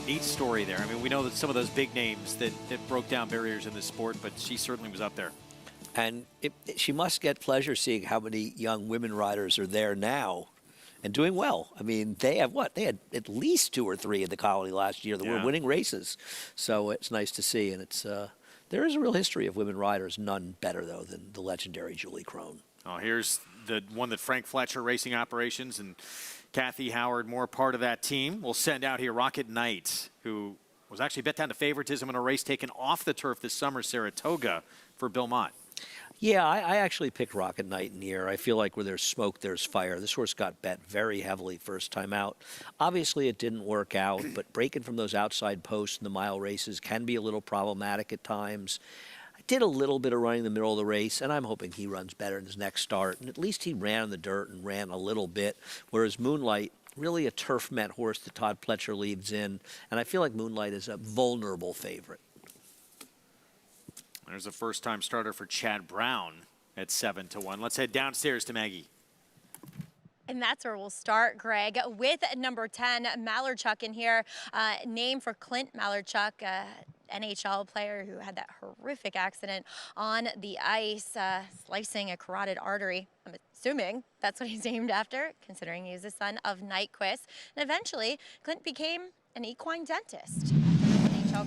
Speaker 2: neat story there. I mean, we know that some of those big names that broke down barriers in this sport, but she certainly was up there.
Speaker 3: And she must get pleasure seeing how many young women riders are there now and doing well. I mean, they have what? They had at least 2 or 3 in the Colony last year that were winning races. So it's nice to see. And it's there is a real history of women riders, none better, though, than the legendary Julie Crone.
Speaker 2: Oh, here's the one that Frank Fletcher Racing Operations and Kathy Howard, more part of that team, will send out here Rocket Knight, who was actually bet down to favoritism in a race taken off the turf this summer, Saratoga, for Bill Mott.
Speaker 3: Yeah, I actually picked Rocket Knight in here. I feel like where there's smoke, there's fire. This horse got bet very heavily first time out. Obviously, it didn't work out, but breaking from those outside posts in the mile races can be a little problematic at times. I did a little bit of running in the middle of the race, and I'm hoping he runs better in his next start. And at least he ran in the dirt and ran a little bit, whereas Moonlight, really a turf-met horse that Todd Pletcher leads in, and I feel like Moonlight is a vulnerable favorite.
Speaker 2: There's a first-time starter for Chad Brown at 7-1. Let's head downstairs to Maggie.
Speaker 4: And that's where we'll start, Greg, with number 10, Malarchuk in here. Name for Clint Malarchuk, NHL player who had that horrific accident on the ice, slicing a carotid artery. I'm assuming that's what he's named after, considering he's the son of Nyquist. And eventually, Clint became an equine dentist.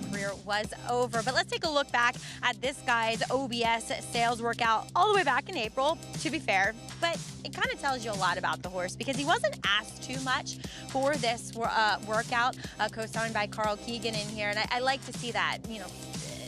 Speaker 4: Career was over. But let's take a look back at this guy's OBS sales workout all the way back in April, to be fair. But it kind of tells you a lot about the horse because he wasn't asked too much for this workout, co-signed by Carl Keegan in here. And I like to see that, you know,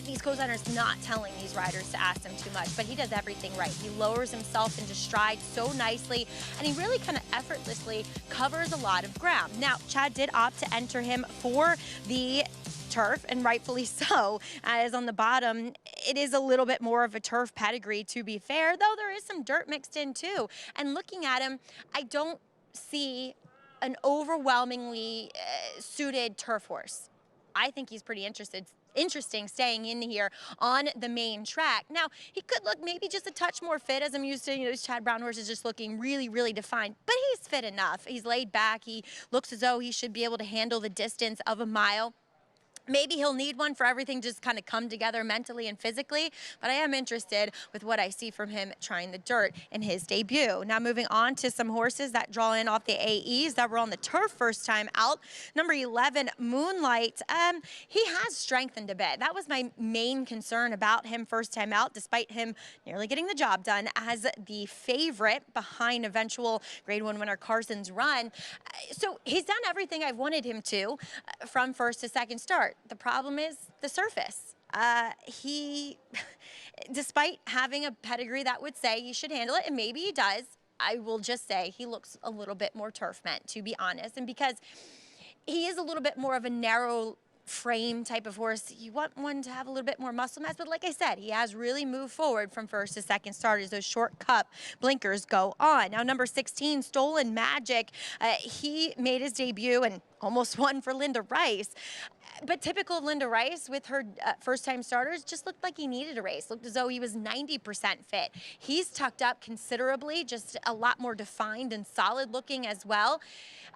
Speaker 4: these co-signers not telling these riders to ask them too much, but he does everything right. He lowers himself into stride so nicely, and he really kind of effortlessly covers a lot of ground. Now, Chad did opt to enter him for the turf, and rightfully so, as on the bottom, it is a little bit more of a turf pedigree, to be fair, though there is some dirt mixed in too. And looking at him, I don't see an overwhelmingly suited turf horse. I think he's pretty interesting staying in here on the main track. Now, he could look maybe just a touch more fit, as I'm used to, you know, these Chad Brown horses just looking really, really defined, but he's fit enough. He's laid back. He looks as though he should be able to handle the distance of a mile. Maybe he'll need one for everything just kind of come together mentally and physically, but I am interested with what I see from him trying the dirt in his debut. Now moving on to some horses that draw in off the AEs that were on the turf first time out. Number 11, Moonlight. He has strengthened a bit. That was my main concern about him first time out, despite him nearly getting the job done as the favorite behind eventual Grade 1 winner Carson's Run. So he's done everything I've wanted him to from first to second start. The problem is the surface. He, despite having a pedigree that would say he should handle it, and maybe he does, I will just say he looks a little bit more turf meant, to be honest. And because he is a little bit more of a narrow frame type of horse, you want one to have a little bit more muscle mass, but like I said, he has really moved forward from first to second start as those short cup blinkers go on. Now number 16, Stolen Magic, he made his debut and almost won for Linda Rice. But typical of Linda Rice with her first-time starters, just looked like he needed a race. Looked as though he was 90% fit. He's tucked up considerably, just a lot more defined and solid looking as well.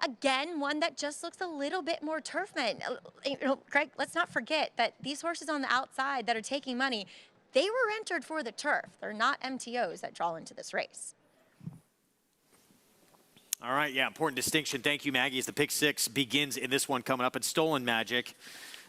Speaker 4: Again, one that just looks a little bit more turfman. You know, Greg, let's not forget that these horses on the outside that are taking money, they were entered for the turf. They're not MTOs that draw into this race.
Speaker 2: All right, yeah, important distinction. Thank you, Maggie, as the pick six begins in this one coming up. And Stolen Magic,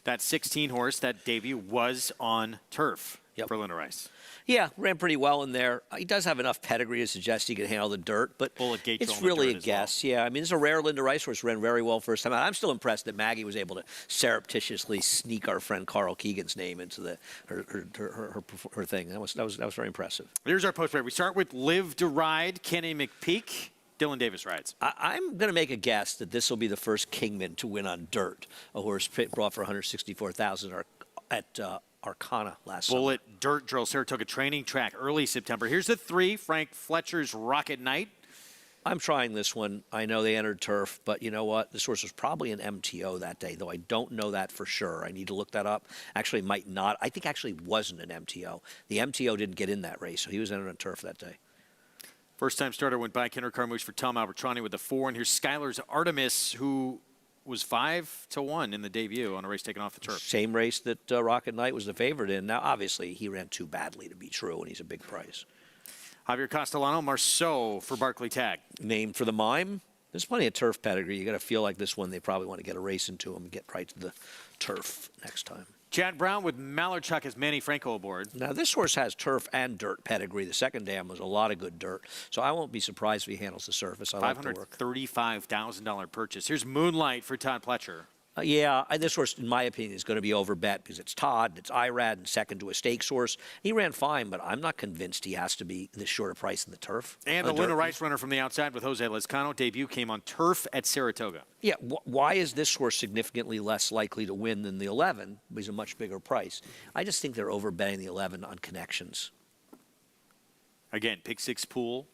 Speaker 2: that 16 horse, that debut was on turf for Linda Rice.
Speaker 3: Yeah, ran pretty well in there. He does have enough pedigree to suggest he can handle the dirt, but it's really a guess. Yeah, I mean, it's a rare Linda Rice horse, ran very well first time out. I'm still impressed that Maggie was able to surreptitiously sneak our friend Carl Keegan's name into her thing. That was very impressive.
Speaker 2: Here's our post-break. We start with Live to Ride, Kenny McPeak. Dylan Davis rides.
Speaker 3: I'm going to make a guess that this will be the first Kingman to win on dirt. A horse brought for $164,000 at Arcana last summer.
Speaker 2: Bullet Dirt Drill, Saratoga Training Track, early September. Here's the 3, Frank Fletcher's Rocket Knight.
Speaker 3: I'm trying this one. I know they entered turf, but you know what? This horse was probably an MTO that day, though I don't know that for sure. I need to look that up. Actually, might not. I think actually wasn't an MTO. The MTO didn't get in that race, so he was entered on turf that day.
Speaker 2: First-time starter went by Kinder Carmouche for Tom Albertrani with the 4. And here's Skylar's Artemis, who was 5-1 in the debut on a race taken off the turf.
Speaker 3: Same race that Rocket Knight was the favorite in. Now, obviously, he ran too badly to be true, and he's a big price.
Speaker 2: Javier Castellano, Marceau for Barclay Tag.
Speaker 3: Named for the mime. There's plenty of turf pedigree. You got to feel like this one, they probably want to get a race into him and get right to the turf next time.
Speaker 2: Chad Brown with Malarchuk as Manny Franco aboard.
Speaker 3: Now, this horse has turf and dirt pedigree. The second dam was a lot of good dirt, so I won't be surprised if he handles the surface. I like the work.
Speaker 2: $535,000 purchase. Here's Moonlight for Todd Pletcher.
Speaker 3: This horse, in my opinion, is going to be overbet because it's Todd, it's Irad, and second to a stakes horse. He ran fine, but I'm not convinced he has to be this short a price in the turf.
Speaker 2: And the Luna Rice runner from the outside with Jose Lezcano. Debut came on turf at Saratoga.
Speaker 3: Yeah, why is this horse significantly less likely to win than the 11? He's a much bigger price. I just think they're overbetting the 11 on connections.
Speaker 2: Again, pick 6 pool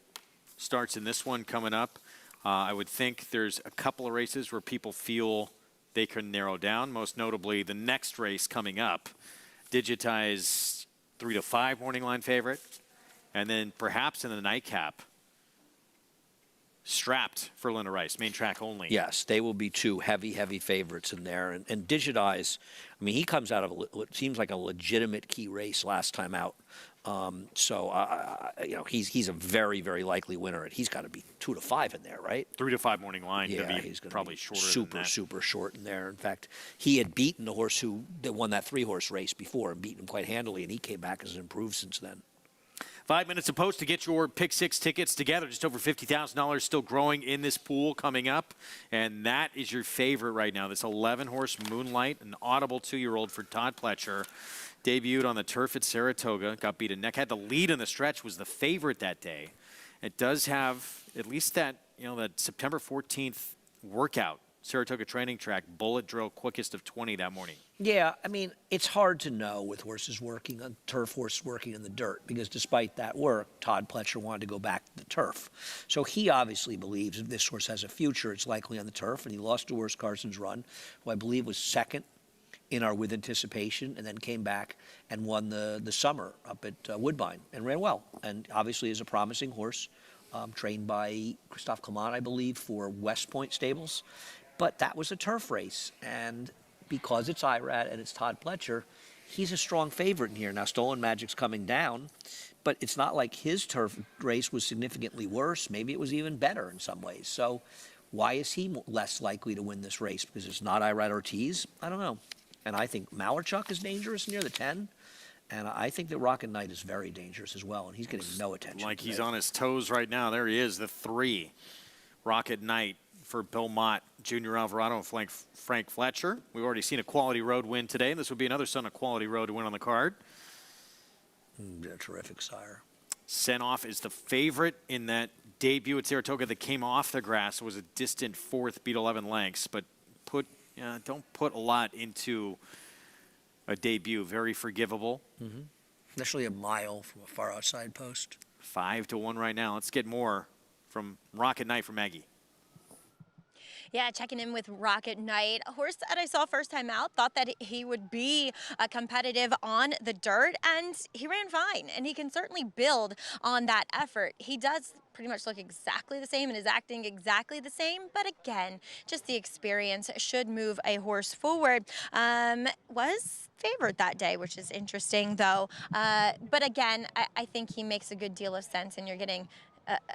Speaker 2: starts in this one coming up. I would think there's a couple of races where people feel they can narrow down, most notably the next race coming up. Digitize 3-5 morning line favorite, and then perhaps in the nightcap, Strapped for Luna Rice, main track only.
Speaker 3: Yes, they will be 2 heavy favorites in there. And Digitize, I mean, he comes out of what seems like a legitimate key race last time out. He's a very likely winner, and he's got to be 2-5 in there, right?
Speaker 2: 3-5 morning line.
Speaker 3: Yeah,
Speaker 2: be
Speaker 3: he's going
Speaker 2: probably
Speaker 3: to be
Speaker 2: shorter.
Speaker 3: super short in there. In fact, he had beaten the horse that won that 3-horse race before and beaten him quite handily, and he came back as improved since then.
Speaker 2: 5 minutes a post to get your pick 6 tickets together. Just over $50,000 still growing in this pool coming up. And that is your favorite right now. This 11-horse Moonlight, an audible 2-year-old for Todd Pletcher. Debuted on the turf at Saratoga. Got beat a neck. Had the lead in the stretch. Was the favorite that day. It does have at least that, that September 14th workout. Saratoga training track, bullet drill, quickest of 20 that morning.
Speaker 3: Yeah, I mean, it's hard to know with horses working on turf, horses working in the dirt, because despite that work, Todd Pletcher wanted to go back to the turf. So he obviously believes if this horse has a future, it's likely on the turf, and he lost to Worse Carson's Run, who I believe was second in our With Anticipation, and then came back and won the summer up at Woodbine and ran well, and obviously is a promising horse, trained by Christophe Clement, I believe, for West Point Stables. But that was a turf race, and because it's Irad and it's Todd Pletcher, he's a strong favorite in here. Now, Stolen Magic's coming down, but it's not like his turf race was significantly worse. Maybe it was even better in some ways. So why is he less likely to win this race? Because it's not Irad Ortiz? I don't know. And I think Malarchuk is dangerous near the 10. And I think that Rocket Knight is very dangerous as well, and he's getting no attention.
Speaker 2: Like he's on his toes right now. There he is, the 3. Rocket Knight for Bill Mott, Junior Alvarado, and Frank Fletcher. We've already seen a Quality Road win today, and this would be another son of Quality Road to win on the card.
Speaker 3: They're terrific, sire.
Speaker 2: Senoff is the favorite in that debut at Saratoga that came off the grass. It was a distant 4th, beat 11 lengths, but don't put a lot into a debut. Very forgivable.
Speaker 3: Mm-hmm. Especially a mile from a far outside post.
Speaker 2: 5-1 right now. Let's get more from Rocket Knight from Maggie.
Speaker 4: Yeah, checking in with Rocket Knight, a horse that I saw first time out, thought that he would be competitive on the dirt, and he ran fine, and he can certainly build on that effort. He does pretty much look exactly the same and is acting exactly the same, but again, just the experience should move a horse forward. Was favored that day, which is interesting, though. But again, I think he makes a good deal of sense, and you're getting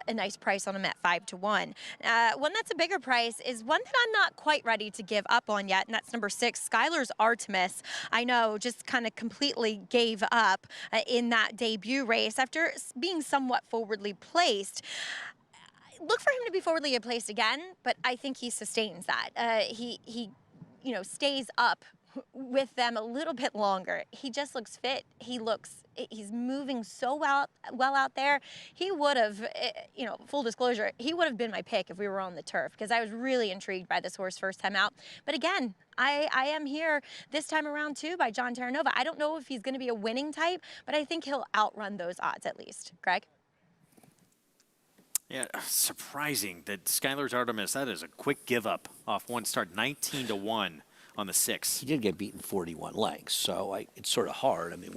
Speaker 4: a nice price on him at 5-1. One that's a bigger price is one that I'm not quite ready to give up on yet, and that's number 6, Skylar's Artemis. I know, just kind of completely gave up in that debut race after being somewhat forwardly placed. Look for him to be forwardly placed again, but I think he sustains that. He stays up with them a little bit longer. He just looks fit. He's moving so well out there. He would have, full disclosure, he would have been my pick if we were on the turf, because I was really intrigued by this horse first time out. But again, I am here this time around too by John Terranova. I don't know if he's going to be a winning type, but I think he'll outrun those odds at least. Greg?
Speaker 2: Yeah, surprising that Skylar's Artemis, that is a quick give up off one start, 19-1. on the 6.
Speaker 3: He did get beaten 41 lengths, so it's sort of hard. I mean,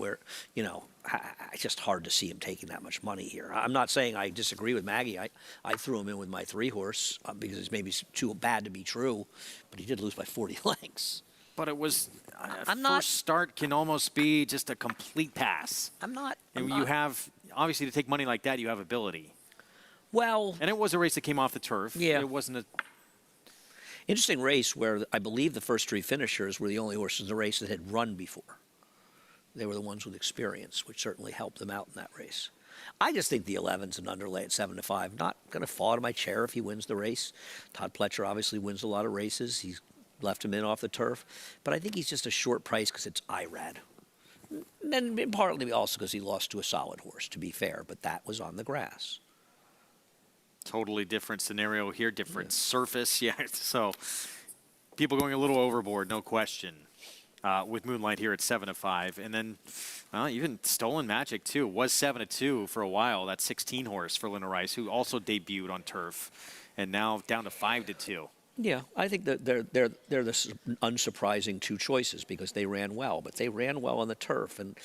Speaker 3: it's just hard to see him taking that much money here. I'm not saying I disagree with Maggie. I threw him in with my 3-horse because it's maybe too bad to be true, but he did lose by 40 lengths.
Speaker 2: But it was first start can almost be just a complete pass. You have, obviously, to take money like that, you have ability.
Speaker 3: Well,
Speaker 2: and it was a race that came off the turf.
Speaker 3: Yeah.
Speaker 2: It wasn't a
Speaker 3: interesting race where I believe the first 3 finishers were the only horses in the race that had run before. They were the ones with experience, which certainly helped them out in that race. I just think the 11's an underlay at 7-5. Not going to fall out of my chair if he wins the race. Todd Pletcher obviously wins a lot of races. He's left him in off the turf. But I think he's just a short price because it's IRAD. And partly also because he lost to a solid horse, to be fair. But that was on the grass.
Speaker 2: Totally different scenario here, different surface. Yeah, so people going a little overboard, no question. With Moonlight here at 7-5, and then even Stolen Magic too was 7-2 for a while. That 16 horse for Linda Rice, who also debuted on turf, and now down to 5-2.
Speaker 3: Yeah, I think that they're the unsurprising 2 choices because they ran well, but they ran well on the turf, and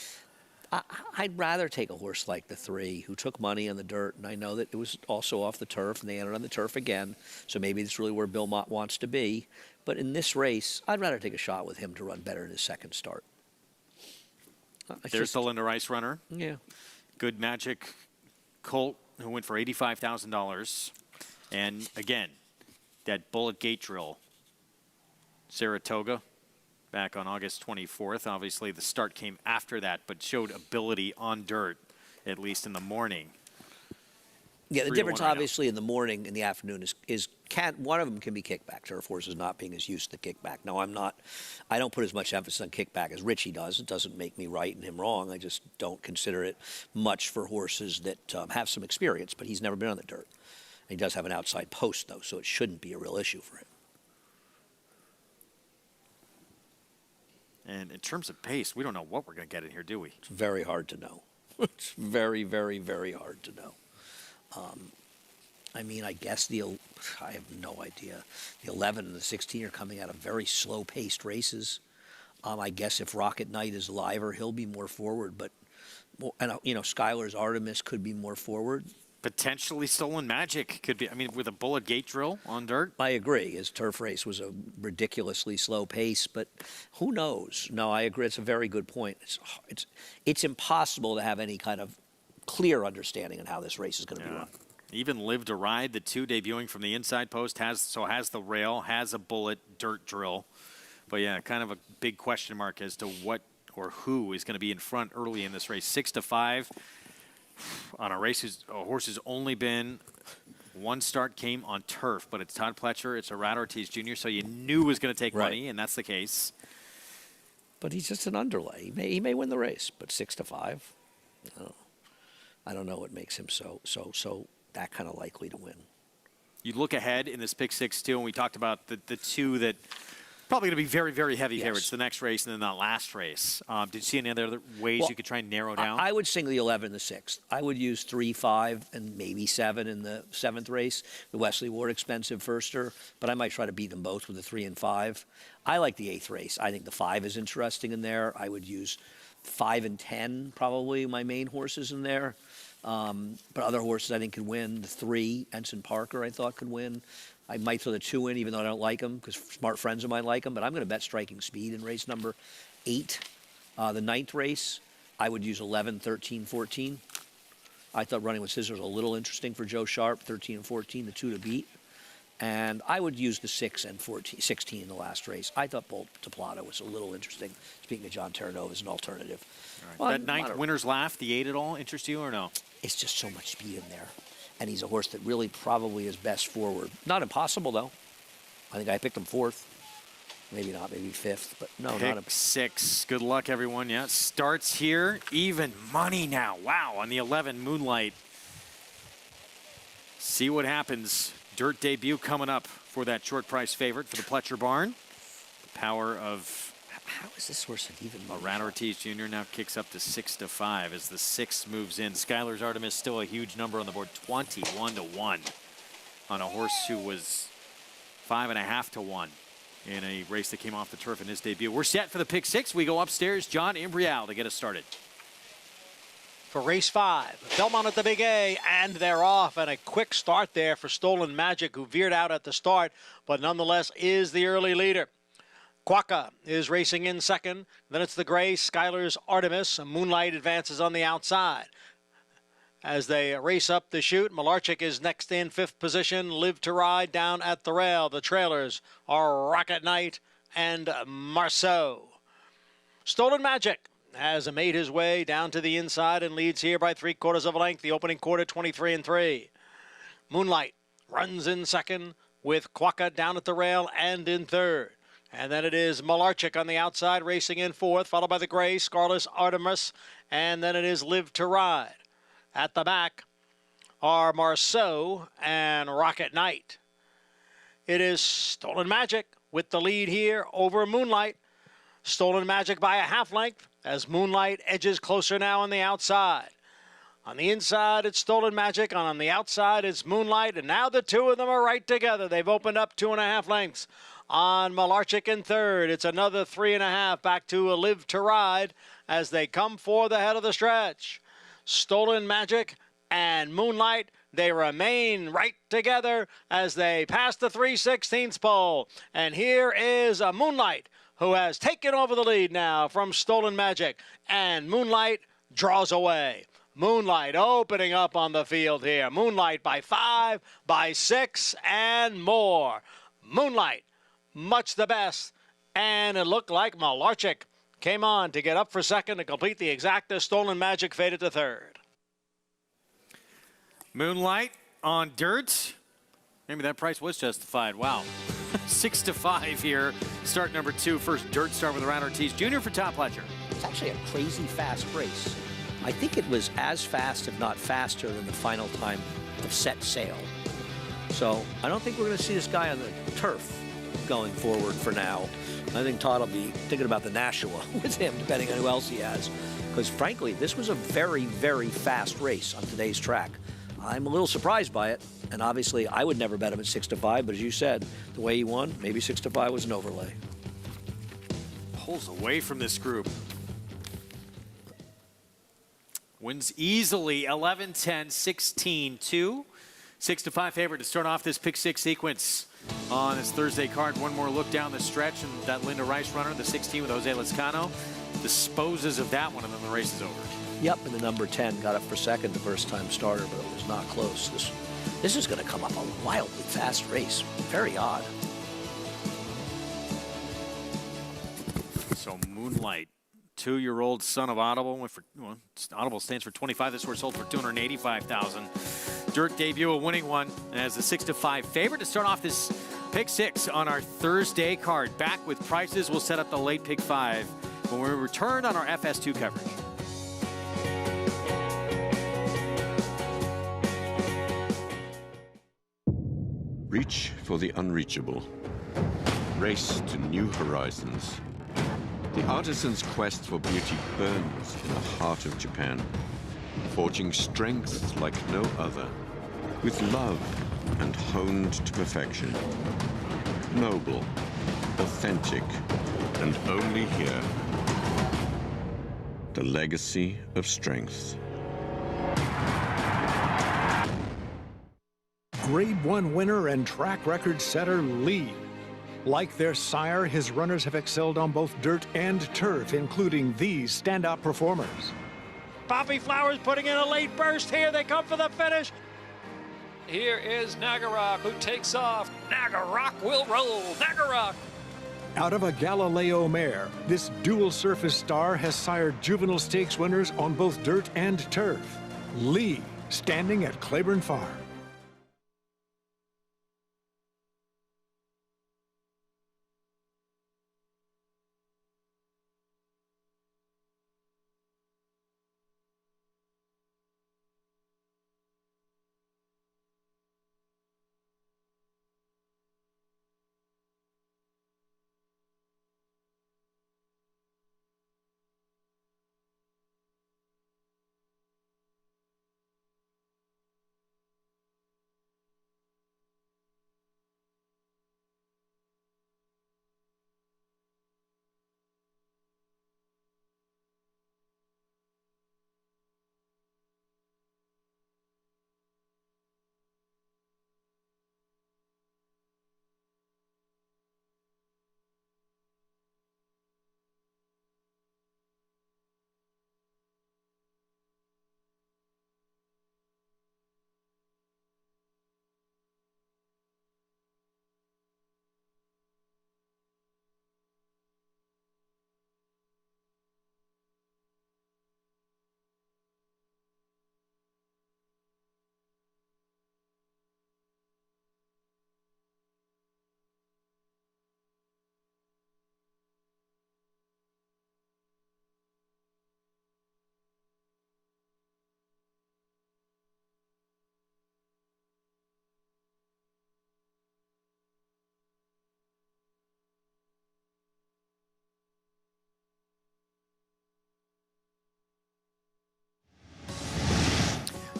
Speaker 3: I'd rather take a horse like the 3 who took money on the dirt, and I know that it was also off the turf, and they entered on the turf again, so maybe it's really where Bill Mott wants to be. But in this race, I'd rather take a shot with him to run better in his second start.
Speaker 2: There's the Linda Rice runner.
Speaker 3: Yeah.
Speaker 2: Good Magic Colt, who went for $85,000. And again, that Bullet Gate drill, Saratoga, back on August 24th. Obviously, the start came after that, but showed ability on dirt, at least in the morning.
Speaker 3: Yeah, the difference obviously in the morning and the afternoon is one of them can be kickback. Turf horses not being as used to kickback. No, I don't put as much emphasis on kickback as Richie does. It doesn't make me right and him wrong. I just don't consider it much for horses that have some experience, but he's never been on the dirt. And he does have an outside post though, so it shouldn't be a real issue for him.
Speaker 2: And in terms of pace, we don't know what we're going to get in here, do we?
Speaker 3: It's very hard to know. It's very, very, very hard to know. I mean, I guess I have no idea. The 11 and the 16 are coming out of very slow-paced races. I guess if Rocket Knight is liver, he'll be more forward. But, Skylar's Artemis could be more forward.
Speaker 2: Potentially Stolen Magic could be. I mean, with a Bullet Gate drill on dirt.
Speaker 3: I agree. His turf race was a ridiculously slow pace, but who knows? No, I agree. It's a very good point. It's impossible to have any kind of clear understanding on how this race is going to be run.
Speaker 2: Even Live to Ride, the 2 debuting from the inside post, has the rail, has a bullet dirt drill. But yeah, kind of a big question mark as to what or who is going to be in front early in this race. 6-5 on a race a horse has only been one start, came on turf, but it's Todd Pletcher, it's a Rat Ortiz Jr., so you knew was going to take money, and that's the case.
Speaker 3: But he's just an underlay. He may win the race, but 6-5. I don't know what makes him so that kind of likely to win.
Speaker 2: You look ahead in this pick 6 too, and we talked about the 2 that probably going to be very, very heavy favorites, the next race and then that last race. Did you see any other ways you could try and narrow down?
Speaker 3: I would sing the 11 and the 6th. I would use 3, 5, and maybe 7 in the 7th race. The Wesley Ward expensive firster, but I might try to beat them both with the 3 and 5. I like the 8th race. I think the 5 is interesting in there. I would use 5 and 10, probably my main horses in there. But other horses I think could win. The 3, Ensign Parker, I thought could win. I might throw the 2 in, even though I don't like him, because smart friends of mine like him. But I'm going to bet Striking Speed in race number 8. The 9th race, I would use 11, 13, 14. I thought Running with Scissors was a little interesting for Joe Sharp, 13 and 14, the 2 to beat. And I would use the 6 and 16 in the last race. I thought Bolt to Plata was a little interesting, speaking of John Terranova, as an alternative.
Speaker 2: Right. That 9th Winner's Laugh, the 8 at all, interest you or no?
Speaker 3: It's just so much speed in there. And he's a horse that really probably is best forward. Not impossible, though. I think I picked him 4th. Maybe not, maybe 5th, but no,
Speaker 2: Pick
Speaker 3: not impossible.
Speaker 2: 6. Good luck, everyone. Yeah, starts here. Even money now. Wow, on the 11, Moonlight. See what happens. Dirt debut coming up for that short price favorite for the Pletcher Barn. The power of...
Speaker 3: How is this horse even
Speaker 2: money? Rat Ortiz Jr. now kicks up to 6-5 as the 6 moves in. Skylar's Artemis still a huge number on the board, 21-1 on a horse who was 5.5-1 in a race that came off the turf in his debut. We're set for the pick 6. We go upstairs. John Imbrial to get us started.
Speaker 1: For race 5, Belmont at the Big A, and they're off. And a quick start there for Stolen Magic, who veered out at the start, but nonetheless is the early leader. Quokka is racing in second. Then it's the gray Skylar's Artemis. Moonlight advances on the outside. As they race up the chute, Malarchik is next in 5th position. Live to Ride down at the rail. The trailers are Rocket Knight and Marceau. Stolen Magic has made his way down to the inside and leads here by 3/4 of a length. The opening quarter, 23-3. Moonlight runs in second with Quokka down at the rail and in third. And then it is Malarchik on the outside racing in 4th, followed by the gray Scarlet Artemis. And then it is Live to Ride. At the back are Marceau and Rocket Knight. It is Stolen Magic with the lead here over Moonlight. Stolen Magic by a half length as Moonlight edges closer now on the outside. On the inside, it's Stolen Magic. On the outside, it's Moonlight. And now the two of them are right together. They've opened up 2.5 lengths. On Malarchik in third, it's another 3.5 back to a Live to Ride as they come for the head of the stretch. Stolen Magic and Moonlight, they remain right together as they pass the 3/16 pole. And here is a Moonlight, who has taken over the lead now from Stolen Magic. And Moonlight draws away. Moonlight opening up on the field here. Moonlight by 5, by 6, and more. Moonlight, much the best. And it looked like Malarchik came on to get up for second to complete the exacta. Stolen Magic faded to third.
Speaker 2: Moonlight on dirt. Maybe that price was justified. Wow. 6-5 here. Start number 2. First dirt start with Ryan Ortiz Jr. for Top Pledger.
Speaker 3: It's actually a crazy fast race. I think it was as fast, if not faster, than the final time of set sail. So I don't think we're going to see this guy on the turf going forward for now. I think Todd will be thinking about the Nashua with him, depending on who else he has. Because frankly, this was a very, very fast race on today's track. I'm a little surprised by it, and obviously I would never bet him at 6-5, but as you said, the way he won, maybe 6-5 was an overlay.
Speaker 2: Pulls away from this group. Wins easily, 11-10, 16-2. 6-5 favorite to start off this pick 6 sequence on this Thursday card. One more look down the stretch, and that Linda Rice runner, the 16 with Jose Lezcano, disposes of that one, and then the race is over.
Speaker 3: Yep, and the number 10 got up for second, the first time starter, but it was not close. This is going to come up a wildly fast race. Very odd.
Speaker 2: So Moonlight, 2-year-old son of Audible. Audible stands for 25. This horse sold for $285,000. Dirt debut, a winning one, and as a 6-5 favorite to start off this pick 6 on our Thursday card. Back with prices. We'll set up the late pick 5 when we return on our FS2 coverage.
Speaker 11: Reach for the unreachable. Race to new horizons. The artisan's quest for beauty burns in the heart of Japan, forging strength like no other, with love and honed to perfection. Noble, authentic, and only here. The legacy of strength.
Speaker 14: Grade 1 winner and track record setter Lee. Like their sire, his runners have excelled on both dirt and turf, including these standout performers.
Speaker 1: Poppy Flowers putting in a late burst here. They come for the finish.
Speaker 15: Here is Nagarok, who takes off. Nagarok will roll. Nagarok.
Speaker 14: Out of a Galileo mare, this dual surface star has sired juvenile stakes winners on both dirt and turf. Lee, standing at Claiborne Farm.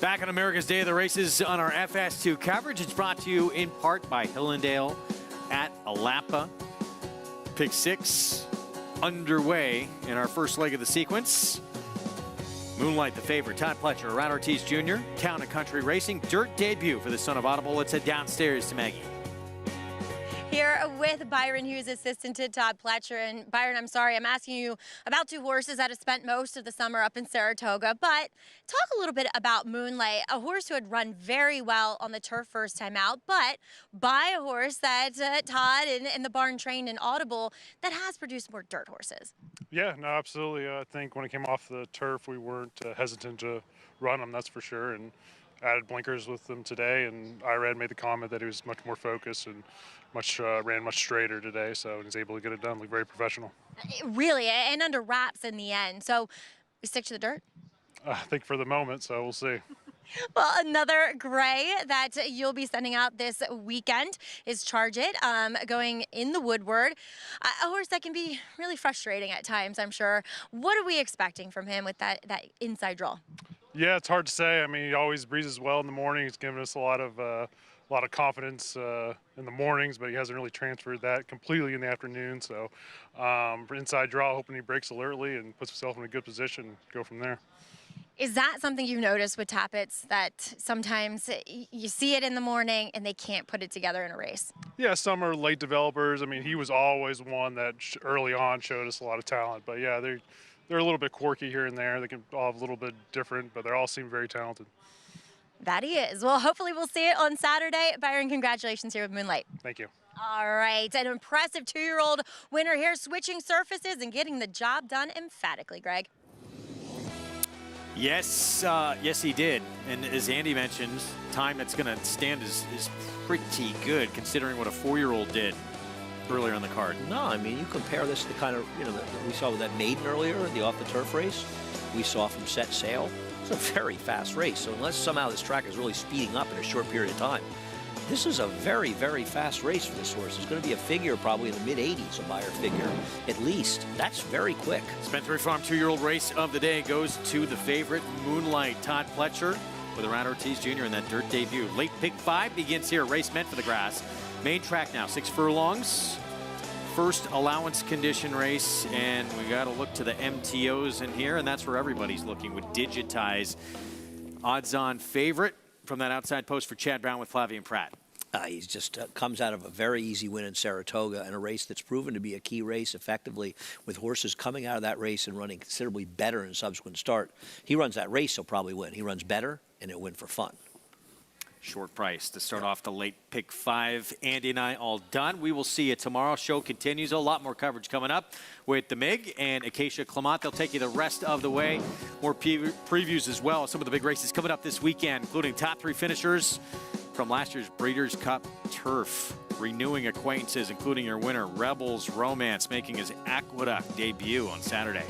Speaker 2: Back on America's Day of the Races on our FS2 coverage. It's brought to you in part by Hillendale at Alapa. Pick 6 underway in our first leg of the sequence. Moonlight, the favorite. Todd Pletcher, Ron Ortiz Jr., Town and Country Racing. Dirt debut for the son of Audible. Let's head downstairs to Maggie.
Speaker 4: Here with Byron Hughes, assistant to Todd Pletcher. And Byron, I'm sorry, I'm asking you about two horses that have spent most of the summer up in Saratoga, but talk a little bit about Moonlight, a horse who had run very well on the turf first time out, but by a horse that Todd and the barn trained in Audible that has produced more dirt horses.
Speaker 16: Yeah, no, absolutely. I think when it came off the turf, we weren't hesitant to run him, that's for sure, and added blinkers with them today, and Irad made the comment that he was much more focused and ran much straighter today, so he's able to get it done, look very professional.
Speaker 4: Really, and under wraps in the end. So we stick to the dirt?
Speaker 16: I think for the moment, so we'll see.
Speaker 4: Well, another gray that you'll be sending out this weekend is Charge It, going in the Woodward. A horse that can be really frustrating at times, I'm sure. What are we expecting from him with that inside draw?
Speaker 16: Yeah, it's hard to say. I mean, he always breezes well in the morning. He's given us a lot of confidence in the mornings, but he hasn't really transferred that completely in the afternoon. So for inside draw, hoping he breaks alertly and puts himself in a good position and go from there.
Speaker 4: Is that something you've noticed with Tappets, that sometimes you see it in the morning and they can't put it together in a race?
Speaker 16: Yeah, some are late developers. I mean, he was always one that early on showed us a lot of talent. But yeah, they're a little bit quirky here and there. They can all have a little bit different, but they all seem very talented.
Speaker 4: That he is. Well, hopefully we'll see it on Saturday. Byron, congratulations here with Moonlight.
Speaker 16: Thank you.
Speaker 4: All right, an impressive 2-year-old winner here, switching surfaces and getting the job done emphatically, Greg.
Speaker 2: Yes, yes, he did. And as Andy mentioned, time that's going to stand is pretty good considering what a 4-year-old did earlier on the card.
Speaker 3: No, I mean, you compare this to the kind of, that we saw with that maiden earlier, the off-the-turf race. We saw from Set Sail. It's a very fast race. So unless somehow this track is really speeding up in a short period of time, this is a very, very fast race for this horse. It's going to be a figure probably in the mid-80s, a Beyer figure, at least. That's very quick.
Speaker 2: Spencer Farm 2-year-old race of the day goes to the favorite, Moonlight. Todd Pletcher with Ron Ortiz Jr. in that dirt debut. Late pick 5 begins here. Race meant for the grass. Main track now, 6 furlongs. First allowance condition race, and we got to look to the MTOs in here, and that's where everybody's looking with Digitize. Odds-on favorite from that outside post for Chad Brown with Flavien Prat.
Speaker 3: He's just comes out of a very easy win in Saratoga, and a race that's proven to be a key race effectively, with horses coming out of that race and running considerably better in subsequent start. He runs that race, he'll probably win. He runs better, and he'll win for fun.
Speaker 2: Short price to start off the late pick 5. Andy and I all done. We will see you tomorrow. Show continues. A lot more coverage coming up with the MIG and Acacia Clement. They'll take you the rest of the way. More previews as well. Some of the big races coming up this weekend, including top 3 finishers from last year's Breeders' Cup Turf. Renewing acquaintances, including your winner, Rebels Romance, making his Aqueduct debut on Saturday.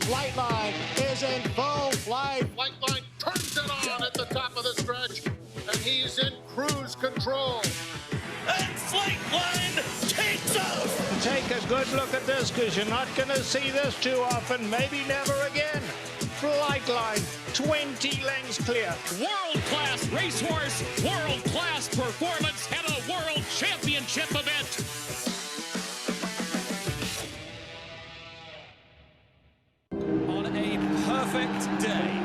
Speaker 18: Flightline is in full flight. Flightline turns it on at the top of the stretch, and he's in cruise control.
Speaker 24: And Flightline takes off! Take a good look at this, because you're not going to see this too often, maybe never again. Flightline, 20 lengths clear.
Speaker 19: World-class racehorse, world-class performance at a world championship event.
Speaker 15: Perfect day.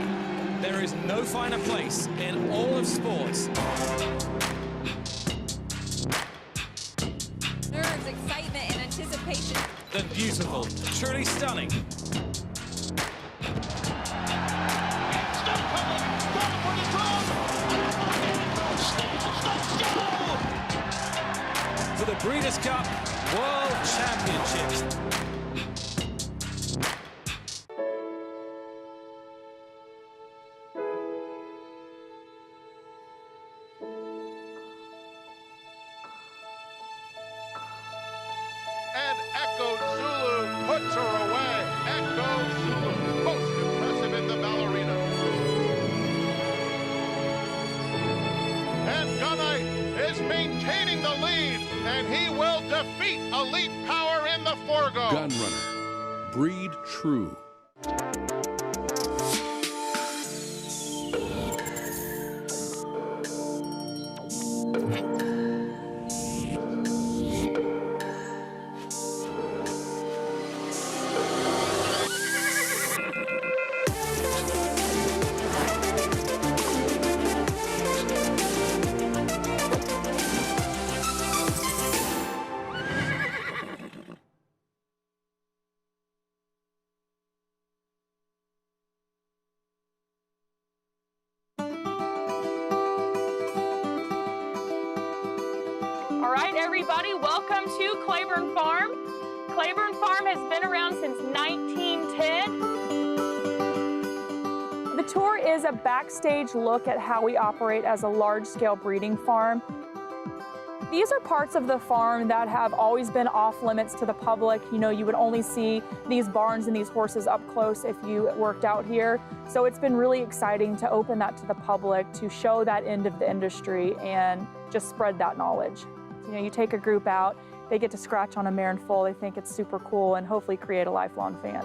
Speaker 15: There is no finer place in all of sports.
Speaker 20: Nerves, excitement, and anticipation.
Speaker 15: Than beautiful, truly stunning. For the Breeders' Cup World Championships.
Speaker 18: And Echo Zulu puts her away. Echo Zulu, most impressive in the ballerina. And Gunite is maintaining the lead. and he will defeat Elite Power in the Forego.
Speaker 24: Gunrunner. Breed true.
Speaker 5: All right, everybody, welcome to Claiborne Farm. Claiborne Farm has been around since 1910. The tour is a backstage look at how we operate as a large-scale breeding farm. These are parts of the farm that have always been off limits to the public. You know, you would only see these barns and these horses up close if you worked out here. So it's been really exciting to open that to the public, to show that end of the industry and just spread that knowledge. You know, you take a group out, they get to scratch on a mare in full, they think it's super cool, and hopefully create a lifelong fan.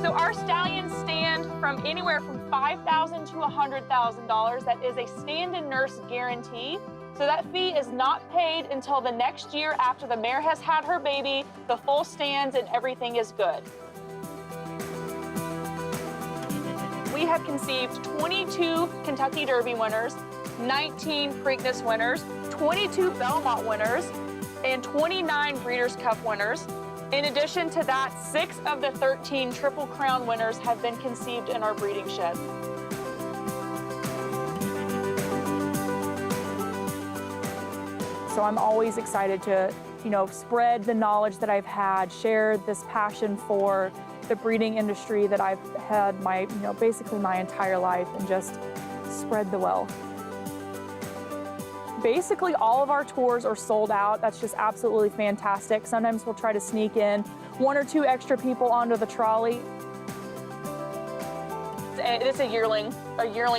Speaker 5: So our stallions stand from anywhere from $5,000 to $100,000. That is a stand-in nurse guarantee. So that fee is not paid until the next year after the mare has had her baby, the foal stands, and everything is good. We have conceived 22 Kentucky Derby winners, 19 Preakness winners, 22 Belmont winners, and 29 Breeders' Cup winners. In addition to that, 6 of the 13 Triple Crown winners have been conceived in our breeding shed. So I'm always excited to, you know, spread the knowledge that I've had, share this passion for the breeding industry that I've had basically my entire life, and just spread the wealth. Basically, all of our tours are sold out. That's just absolutely fantastic. Sometimes we'll try to sneak in 1 or 2 extra people onto the trolley. It is a yearling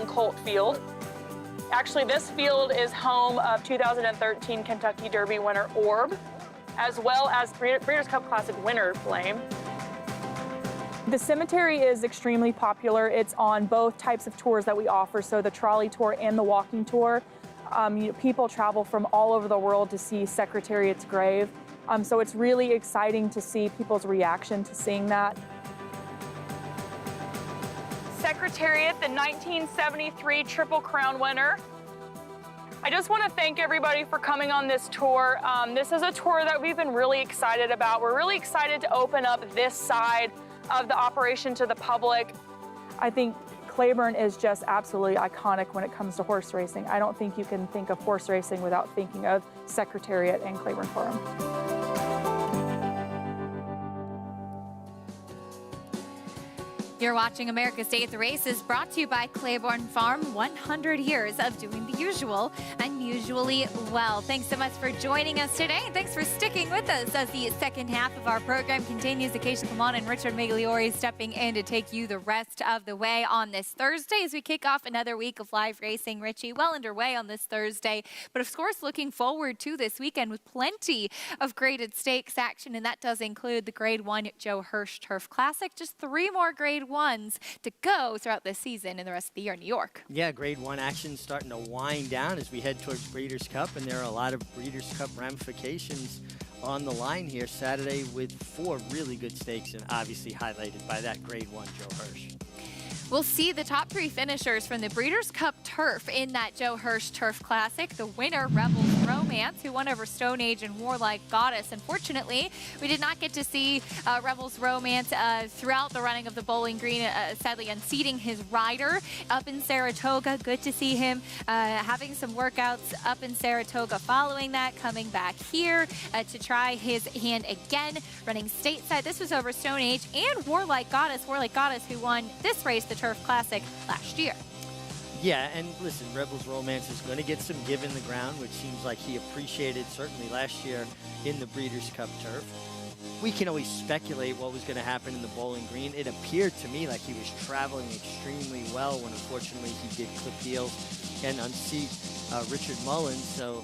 Speaker 5: colt field. Actually, this field is home of 2013 Kentucky Derby winner Orb, as well as Breeders' Cup Classic winner Flame. The cemetery is extremely popular. It's on both types of tours that we offer, so the trolley tour and the walking tour. People travel from all over the world to see Secretariat's grave. So it's really exciting to see people's reaction to seeing that. Secretariat, the 1973 Triple Crown winner. I just want to thank everybody for coming on this tour. This is a tour that we've been really excited about. We're really excited to open up this side of the operation to the public. I think Claiborne is just absolutely iconic when it comes to horse racing. I don't think you can think of horse racing without thinking of Secretariat and Claiborne Farm.
Speaker 21: You're watching America's Day at the Races, brought to you by Claiborne Farm. 100 years of doing the usual, unusually well. Thanks so much for joining us today. Thanks for sticking with us as the second half of our program continues. Acacia Clamon and Richard Migliori stepping in to take you the rest of the way on this Thursday as we kick off another week of live racing. Richie, well underway on this Thursday, but of course looking forward to this weekend with plenty of graded stakes action, and that does include the Grade 1 Joe Hirsch Turf Classic. Just 3 more Grade 1s to go throughout this season and the rest of the year in New York.
Speaker 22: Yeah, Grade 1 action starting to wind down as we head towards Breeders' Cup, and there are a lot of Breeders' Cup ramifications on the line here Saturday with 4 really good stakes, and obviously highlighted by that Grade 1 Joe Hirsch.
Speaker 21: We'll see the top 3 finishers from the Breeders' Cup Turf in that Joe Hirsch Turf Classic. The winner, Rebels Romance, who won over Stone Age and Warlike Goddess. Unfortunately, we did not get to see Rebels Romance throughout the running of the Bowling Green, sadly unseating his rider up in Saratoga. Good to see him having some workouts up in Saratoga following that, coming back here to try his hand again, running stateside. This was over Stone Age and Warlike Goddess who won this race, the Turf Classic, last year.
Speaker 22: Yeah, and listen, Rebels Romance is going to get some give in the ground, which seems like he appreciated certainly last year in the Breeders' Cup Turf. We can always speculate what was going to happen in the Bowling Green. It appeared to me like he was traveling extremely well when unfortunately he did clip heels and unseat Richard Mullins. So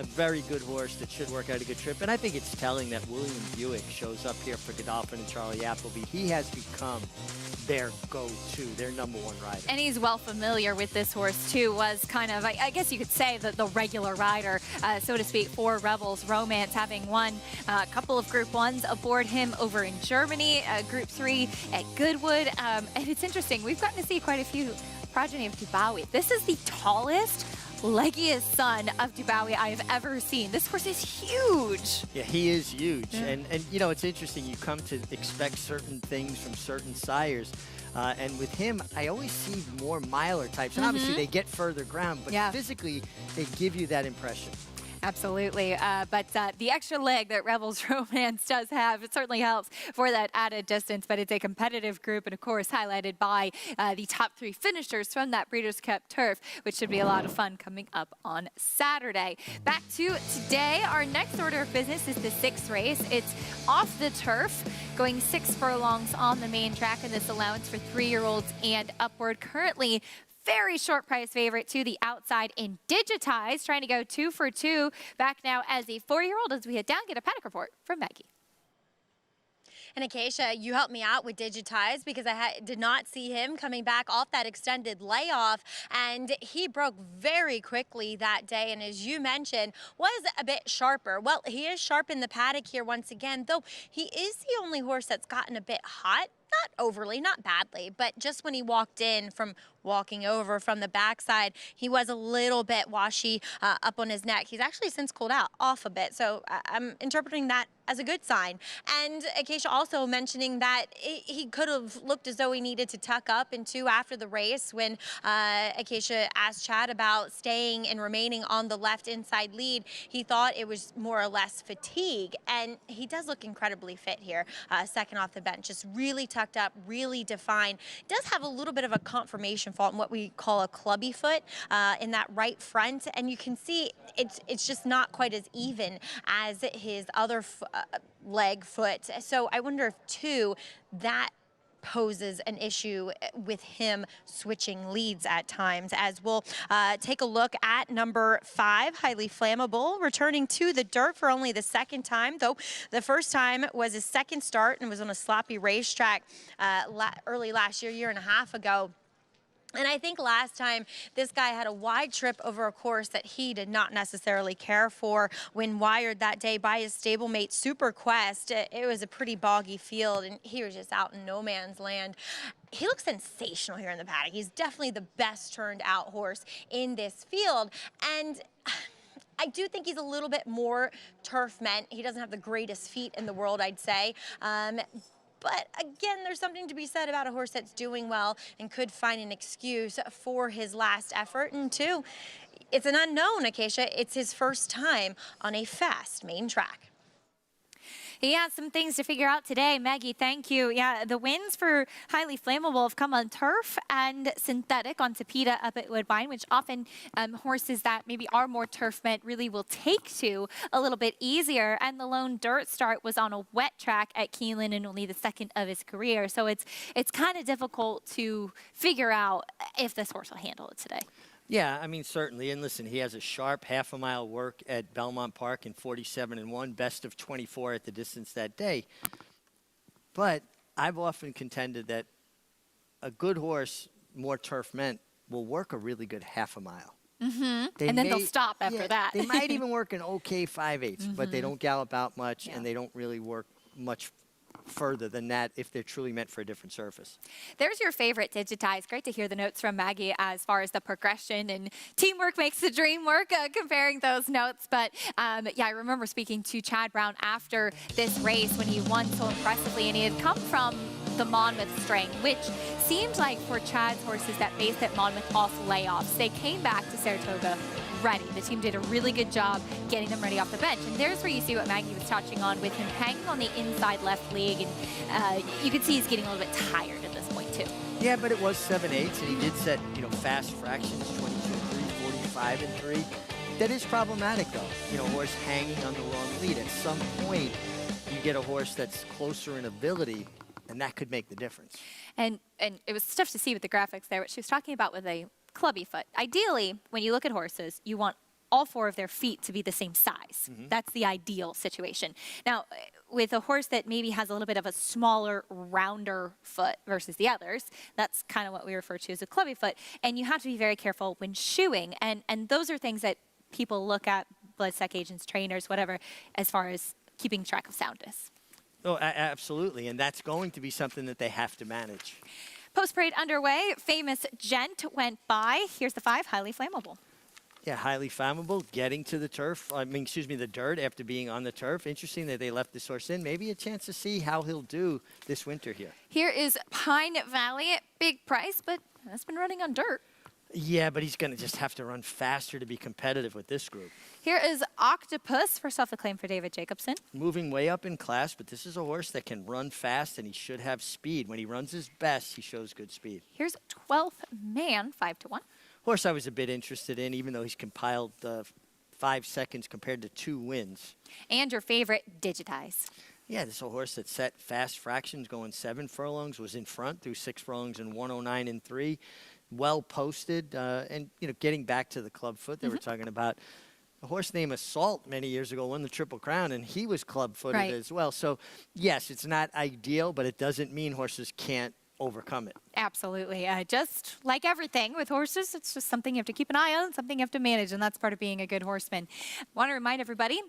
Speaker 22: a very good horse that should work out a good trip. And I think it's telling that William Buick shows up here for Godolphin and Charlie Appleby. He has become their go-to, their #1 rider.
Speaker 21: And he's well familiar with this horse, too. Was kind of, I guess you could say, the regular rider, so to speak, for Rebels Romance, having won a couple of Group 1s aboard him over in Germany, Group 3 at Goodwood. And it's interesting, we've gotten to see quite a few progeny of Dubawi. This is the tallest, leggiest son of Dubawi I have ever seen. This horse is huge.
Speaker 22: Yeah, he is huge. And you know, it's interesting. You come to expect certain things from certain sires. And with him, I always see more miler types. And obviously, they get further ground. But physically, they give you that impression.
Speaker 21: Absolutely. But the extra leg that Rebels Romance does have, it certainly helps for that added distance. But it's a competitive group, and of course, highlighted by the top 3 finishers from that Breeders' Cup turf, which should be a lot of fun coming up on Saturday. Back to today, our next order of business is the 6th race. It's off the turf, going 6 furlongs on the main track, and this allowance for 3-year-olds and upward. Currently, very short price favorite to the outside in Digitize, trying to go 2 for 2. Back now as a 4-year-old as we head down, get a paddock report from Maggie.
Speaker 4: And Acacia, you helped me out with Digitize because I did not see him coming back off that extended layoff, and he broke very quickly that day, and as you mentioned, was a bit sharper. Well, he is sharp in the paddock here once again, though he is the only horse that's gotten a bit hot. Not overly, not badly, but just when he walked in from walking over from the backside, he was a little bit washy up on his neck. He's actually since cooled out off a bit, so I'm interpreting that as a good sign. And Acacia also mentioning that he could have looked as though he needed to tuck up into after the race when Acacia asked Chad about staying and remaining on the left inside lead. He thought it was more or less fatigue, and he does look incredibly fit here, second off the bench, just really tucked up, really defined. Does have a little bit of a conformation fault in what we call a clubby foot in that right front, and you can see it's just not quite as even as his other leg foot. So I wonder if too that poses an issue with him switching leads at times, as we'll take a look at number 5, Highly Flammable, returning to the dirt for only the 2nd time, though the first time was his 2nd start and was on a sloppy racetrack early last year and a half ago. And I think last time this guy had a wide trip over a course that he did not necessarily care for when wired that day by his stablemate Super Quest. It was a pretty boggy field, and he was just out in no man's land. He looks sensational here in the paddock. He's definitely the best turned out horse in this field. And I do think he's a little bit more turf meant. He doesn't have the greatest feet in the world, I'd say. But again, there's something to be said about a horse that's doing well and could find an excuse for his last effort. And 2, it's an unknown, Acacia. It's his first time on a fast main track.
Speaker 21: He has some things to figure out today. Maggie, thank you. Yeah, the wins for Highly Flammable have come on turf and synthetic on Tapeta up at Woodbine, which often horses that maybe are more turf meant really will take to a little bit easier. And the lone dirt start was on a wet track at Keeneland and only the 2nd of his career. So it's kind of difficult to figure out if this horse will handle it today.
Speaker 22: Yeah, I mean, certainly. And listen, he has a sharp half-a-mile work at Belmont Park in 47-1, best of 24 at the distance that day. But I've often contended that a good horse, more turf meant, will work a really good half-a-mile.
Speaker 21: And then they'll stop after that.
Speaker 22: They might even work an okay 5/8, but they don't gallop out much, and they don't really work much further than that if they're truly meant for a different surface.
Speaker 21: There's your favorite Digitize. Great to hear the notes from Maggie as far as the progression and teamwork makes the dream work, comparing those notes. But yeah, I remember speaking to Chad Brown after this race when he won so impressively, and he had come from the Monmouth string, which seemed like for Chad's horses that based at Monmouth off layoffs, they came back to Saratoga ready. The team did a really good job getting them ready off the bench. And there's where you see what Maggie was touching on with him hanging on the inside left leg. And you can see he's getting a little bit tired at this point too.
Speaker 22: Yeah, but it was 7/8, and he did set, fast fractions, 22-3, 45-3. That is problematic though. Horse hanging on the wrong lead. At some point, you get a horse that's closer in ability, and that could make the difference.
Speaker 21: And it was tough to see with the graphics there, what she was talking about with a clubby foot. Ideally, when you look at horses, you want all 4 of their feet to be the same size. That's the ideal situation. Now, with a horse that maybe has a little bit of a smaller, rounder foot versus the others, that's kind of what we refer to as a clubby foot. And you have to be very careful when shoeing. And those are things that people look at, bloodstock agents, trainers, whatever, as far as keeping track of soundness.
Speaker 22: Oh, absolutely. And that's going to be something that they have to manage.
Speaker 21: Post-parade underway. Famous Gent went by. Here's the 5, highly flammable.
Speaker 22: Yeah, highly flammable, getting to the turf, the dirt after being on the turf. Interesting that they left this horse in. Maybe a chance to see how he'll do this winter here.
Speaker 21: Here is Pine Valley, big price, but has been running on dirt.
Speaker 22: Yeah, but he's going to just have to run faster to be competitive with this group.
Speaker 21: Here is Octopus, first off the claim for David Jacobson.
Speaker 22: Moving way up in class, but this is a horse that can run fast, and he should have speed. When he runs his best, he shows good speed.
Speaker 21: Here's 12th Man, 5-1.
Speaker 22: Horse I was a bit interested in, even though he's compiled 5 seconds compared to 2 wins.
Speaker 21: And your favorite, Digitize.
Speaker 22: Yeah, this is a horse that set fast fractions, going 7 furlongs, was in front through 6 furlongs in 109 and 3. Well posted, and getting back to the club foot that we're talking about. A horse named Assault many years ago won the Triple Crown, and he was club-footed as well. So, yes, it's not ideal, but it doesn't mean horses can't overcome it.
Speaker 21: Absolutely. Just like everything with horses, it's just something you have to keep an eye on, something you have to manage, and that's part of being a good horseman. I want to remind everybody,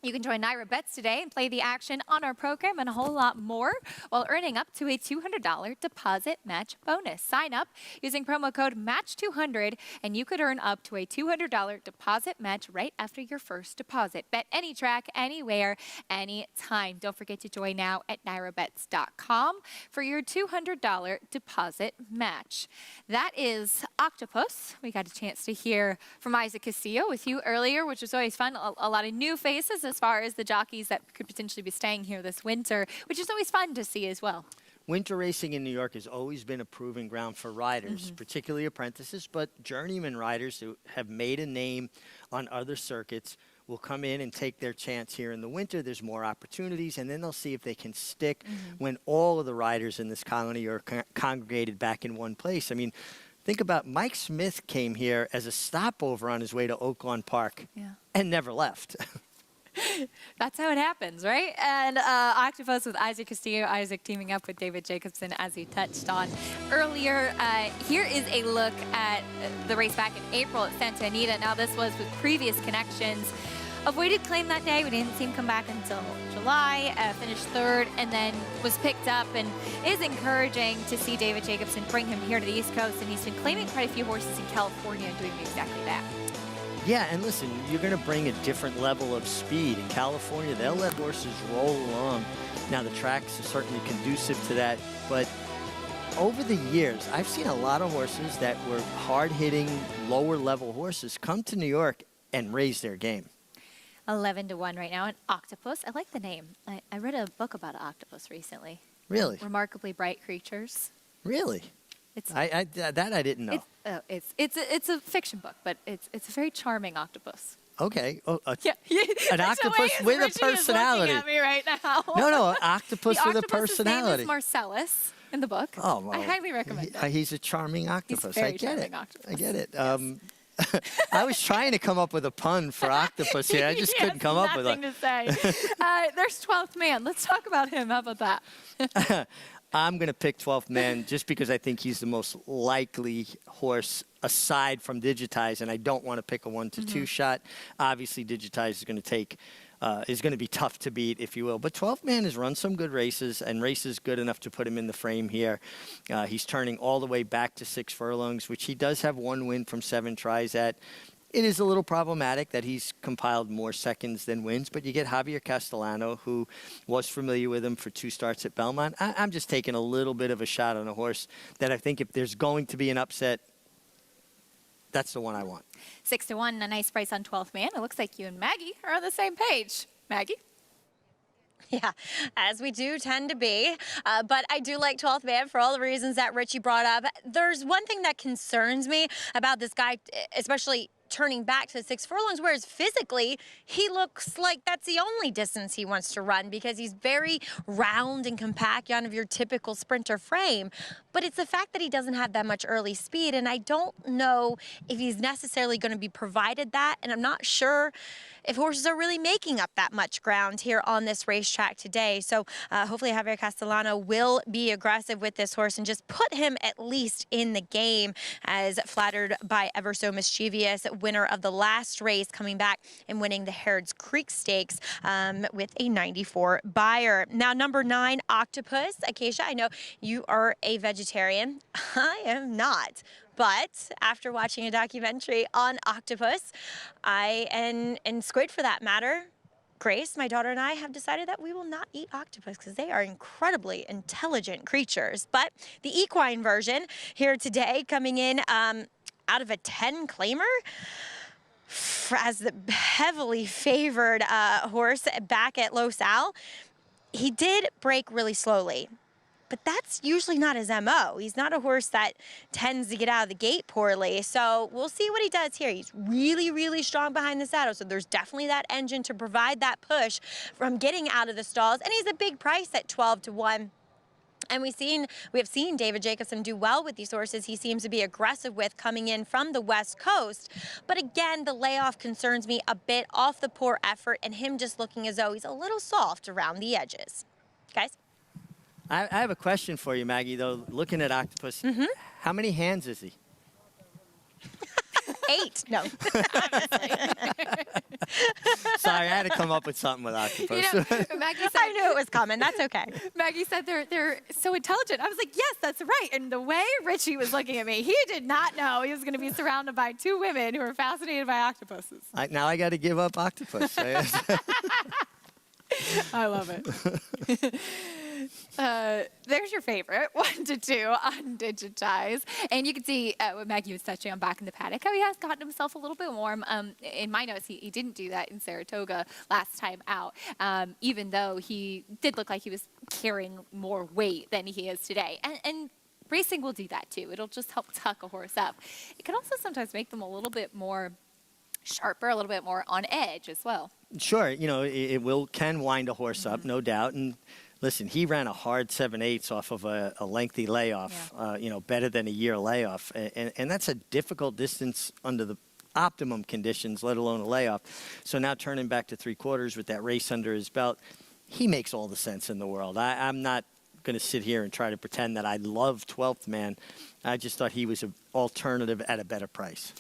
Speaker 21: you can join Naira Bets today and play the action on our program and a whole lot more while earning up to a $200 deposit match bonus. Sign up using promo code MATCH200 and you could earn up to a $200 deposit match right after your first deposit. Bet any track, anywhere, anytime. Don't forget to join now at nairabets.com for your $200 deposit match. That is Octopus. We got a chance to hear from Isaac Castillo with you earlier, which was always fun. A lot of new faces as far as the jockeys that could potentially be staying here this winter, which is always fun to see as well.
Speaker 22: Winter racing in New York has always been a proving ground for riders, particularly apprentices, but journeyman riders who have made a name on other circuits will come in and take their chance here in the winter. There's more opportunities, and then they'll see if they can stick when all of the riders in this colony are congregated back in one place. I mean, think about Mike Smith came here as a stopover on his way to Oak Lawn Park and never left.
Speaker 21: That's how it happens, right? And Octopus with Isaac Castillo, Isaac teaming up with David Jacobson, as he touched on earlier. Here is a look at the race back in April at Santa Anita. Now, this was with previous connections. Avoided claim that day. We didn't see him come back until July, finished 3rd, and then was picked up, and is encouraging to see David Jacobson bring him here to the East Coast, and he's been claiming quite a few horses in California and doing exactly that.
Speaker 22: Yeah, and listen, you're going to bring a different level of speed. In California, they'll let horses roll along. Now, the tracks are certainly conducive to that, but over the years, I've seen a lot of horses that were hard-hitting, lower-level horses come to New York and raise their game.
Speaker 21: 11-1 right now, and Octopus. I like the name. I read a book about an octopus recently.
Speaker 22: Really?
Speaker 21: Remarkably bright creatures.
Speaker 22: Really? That I didn't know.
Speaker 21: It's a fiction book, but it's a very charming octopus.
Speaker 22: Okay.
Speaker 21: Yeah.
Speaker 22: An octopus with a personality.
Speaker 21: Looking at me right now.
Speaker 22: No, an octopus with a
Speaker 21: octopus's
Speaker 22: personality.
Speaker 21: name is Marcellus in the book.
Speaker 22: Oh, well,
Speaker 21: I highly recommend it.
Speaker 22: He's a charming octopus.
Speaker 21: He's a very
Speaker 22: I get
Speaker 21: charming
Speaker 22: it.
Speaker 21: octopus.
Speaker 22: I get it.
Speaker 21: Yes.
Speaker 22: I was trying to come up with a pun for octopus here. I just couldn't come up with
Speaker 21: nothing
Speaker 22: one.
Speaker 21: to say. There's 12th Man. Let's talk about him. How about that?
Speaker 22: I'm going to pick 12th Man just because I think he's the most likely horse aside from Digitize, and I don't want to pick a 1-2 shot. Obviously, Digitize is going to be tough to beat, if you will. But 12th Man has run some good races, and races good enough to put him in the frame here. He's turning all the way back to 6 furlongs, which he does have 1 win from 7 tries at. It is a little problematic that he's compiled more seconds than wins, but you get Javier Castellano, who was familiar with him for 2 starts at Belmont. I'm just taking a little bit of a shot on a horse that I think if there's going to be an upset, that's the one I want.
Speaker 21: 6-1, a nice price on 12th Man. It looks like you and Maggie are on the same page. Maggie?
Speaker 4: Yeah, as we do tend to be. But I do like 12th Man for all the reasons that Richie brought up. There's one thing that concerns me about this guy, especially turning back to 6 furlongs, whereas physically he looks like that's the only distance he wants to run because he's very round and compact, kind of your typical sprinter frame. But it's the fact that he doesn't have that much early speed, and I don't know if he's necessarily going to be provided that, and I'm not sure if horses are really making up that much ground here on this racetrack today. So hopefully Javier Castellano will be aggressive with this horse and just put him at least in the game, as flattered by Ever So Mischievous, winner of the last race, coming back and winning the Harrods Creek Stakes with a 94 buyer. Now, number 9, Octopus. Acacia, I know you are a vegetarian. I am not. But after watching a documentary on octopus, and squid for that matter, Grace, my daughter, and I have decided that we will not eat octopus because they are incredibly intelligent creatures. But the equine version here today, coming in out of a 10 claimer as the heavily favored horse back at Los Al, he did break really slowly. But that's usually not his MO. He's not a horse that tends to get out of the gate poorly. So we'll see what he does here. He's really, really strong behind the saddle. So there's definitely that engine to provide that push from getting out of the stalls. And he's a big price at 12-1. And we have seen David Jacobson do well with these horses. He seems to be aggressive with coming in from the West Coast. But again, the layoff concerns me a bit off the poor effort and him just looking as though he's a little soft around the edges. Guys?
Speaker 22: I have a question for you, Maggie, though. Looking at Octopus, how many hands is he?
Speaker 4: 8. No.
Speaker 22: Sorry, I had to come up with something with Octopus.
Speaker 21: You know, Maggie said,
Speaker 4: I knew it was coming. That's okay.
Speaker 21: Maggie said they're so intelligent. I was like, yes, that's right. And the way Richie was looking at me, he did not know he was going to be surrounded by 2 women who were fascinated by octopuses.
Speaker 22: Now I got to give up Octopus.
Speaker 21: I love it. There's your favorite, 1-2 on Digitize. And you can see what Maggie was touching on back in the paddock, how he has gotten himself a little bit warm. In my notes, he didn't do that in Saratoga last time out, even though he did look like he was carrying more weight than he is today. And racing will do that too. It'll just help tuck a horse up. It can also sometimes make them a little bit more sharper, a little bit more on edge as well.
Speaker 22: Sure, you know, it can wind a horse up, no doubt. And listen, he ran a hard 7/8 off of a lengthy layoff, you know, better than a year layoff. And that's a difficult distance under the optimum conditions, let alone a layoff. So now turning back to 3/4 with that race under his belt, he makes all the sense in the world. I'm not going to sit here and try to pretend that I love 12th Man. I just thought he was an alternative at a better price.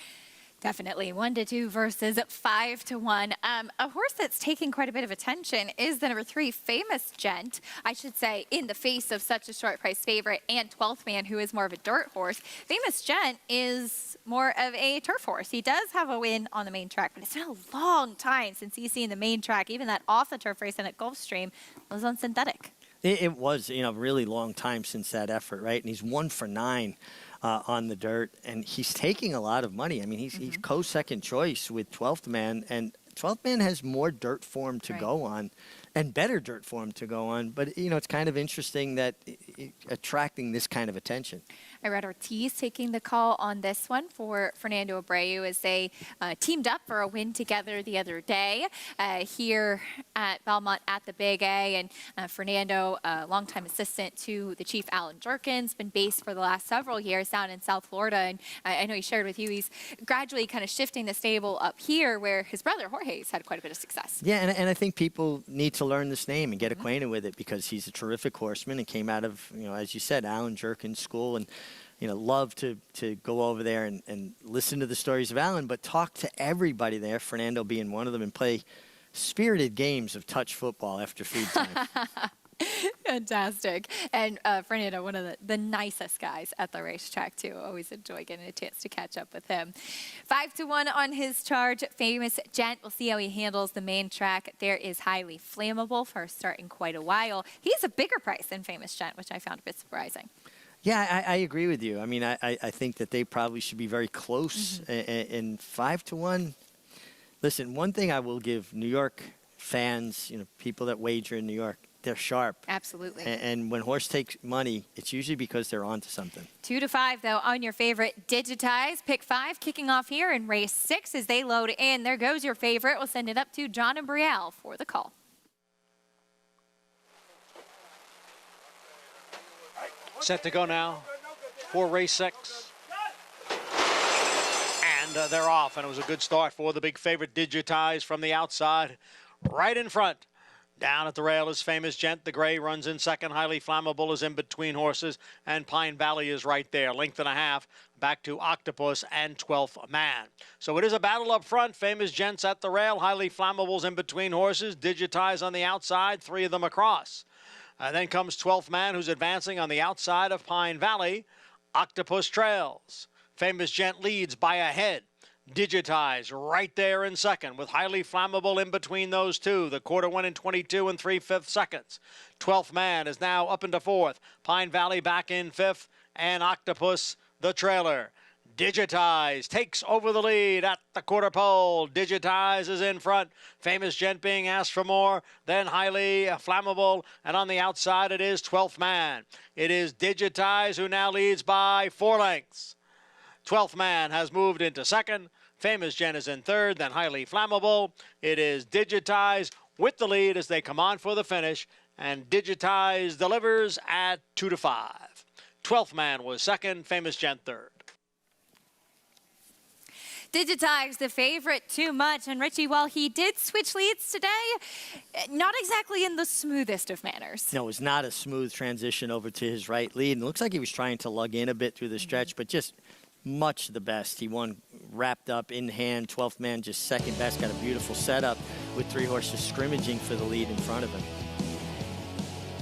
Speaker 21: Definitely 1-2 versus 5-1. A horse that's taking quite a bit of attention is the number 3, Famous Gent. I should say, in the face of such a short price favorite and 12th Man, who is more of a dirt horse. Famous Gent is more of a turf horse. He does have a win on the main track, but it's been a long time since he's seen the main track. Even that off the turf race and at Gulfstream was on synthetic.
Speaker 22: It was, you know, really long time since that effort, right? And he's 1 for 9. On the dirt, and he's taking a lot of money. I mean, he's co-second choice with 12th Man, and 12th Man has more dirt form to go on and better dirt form to go on. But, you know, it's kind of interesting that attracting this kind of attention.
Speaker 21: I read Ortiz taking the call on this one for Fernando Abreu as they teamed up for a win together the other day here at Belmont at the Big A. And Fernando, a longtime assistant to the chief Alan Jerkins, been based for the last several years down in South Florida. And I know he shared with you he's gradually kind of shifting the stable up here where his brother Jorge's had quite a bit of success.
Speaker 22: Yeah, and I think people need to learn this name and get acquainted with it because he's a terrific horseman and came out of, you know, as you said, Alan Jerkins' school. And you know, love to go over there and listen to the stories of Alan, but talk to everybody there, Fernando being one of them, and play spirited games of touch football after feed time.
Speaker 21: Fantastic. And Fernando, one of the nicest guys at the racetrack, too. Always enjoy getting a chance to catch up with him. 5-1 on his charge. Famous Gent. We'll see how he handles the main track. There is Highly Flammable for a start in quite a while. He's a bigger price than Famous Gent, which I found a bit surprising.
Speaker 22: Yeah, I agree with you. I mean, I think that they probably should be very close. And 5-1. Listen, one thing I will give New York fans, you know, people that wager in New York, they're sharp.
Speaker 21: Absolutely.
Speaker 22: And when horse takes money, it's usually because they're onto something.
Speaker 21: 2 to 5, though, on your favorite Digitize. Pick 5 kicking off here in race 6 as they load in. There goes your favorite. We'll send it up to John and Brielle for the call.
Speaker 1: Set to go now for race 6. And they're off, and it was a good start for the big favorite Digitize from the outside, right in front. Down at the rail is Famous Gent. The gray runs in second. Highly Flammable is in between horses, and Pine Valley is right there. Length and a half back to Octopus and 12th Man. So it is a battle up front. Famous Gent's at the rail. Highly Flammables in between horses. Digitize on the outside, 3 of them across. Then comes 12th Man, who's advancing on the outside of Pine Valley. Octopus trails. Famous Gent leads by a head. Digitize right there in second with Highly Flammable in between those two. The quarter went in 22 and 3/5 seconds. 12th Man is now up into 4th. Pine Valley back in 5th, and Octopus the trailer. Digitize takes over the lead at the quarter pole. Digitize is in front. Famous Gent being asked for more. Then Highly Flammable, and on the outside it is 12th Man. It is Digitize who now leads by 4 lengths. 12th Man has moved into second. Famous Gent is in third, then Highly Flammable. It is Digitize with the lead as they come on for the finish, and Digitize delivers at 2 to 5. 12th Man was second, Famous Gent third.
Speaker 21: Digitize, the favorite, too much. And Richie, while he did switch leads today, not exactly in the smoothest of manners.
Speaker 22: No, it was not a smooth transition over to his right lead. And it looks like he was trying to lug in a bit through the stretch, but just much the best. He won wrapped up in hand. 12th Man just second best. Got a beautiful setup with 3 horses scrimmaging for the lead in front of him.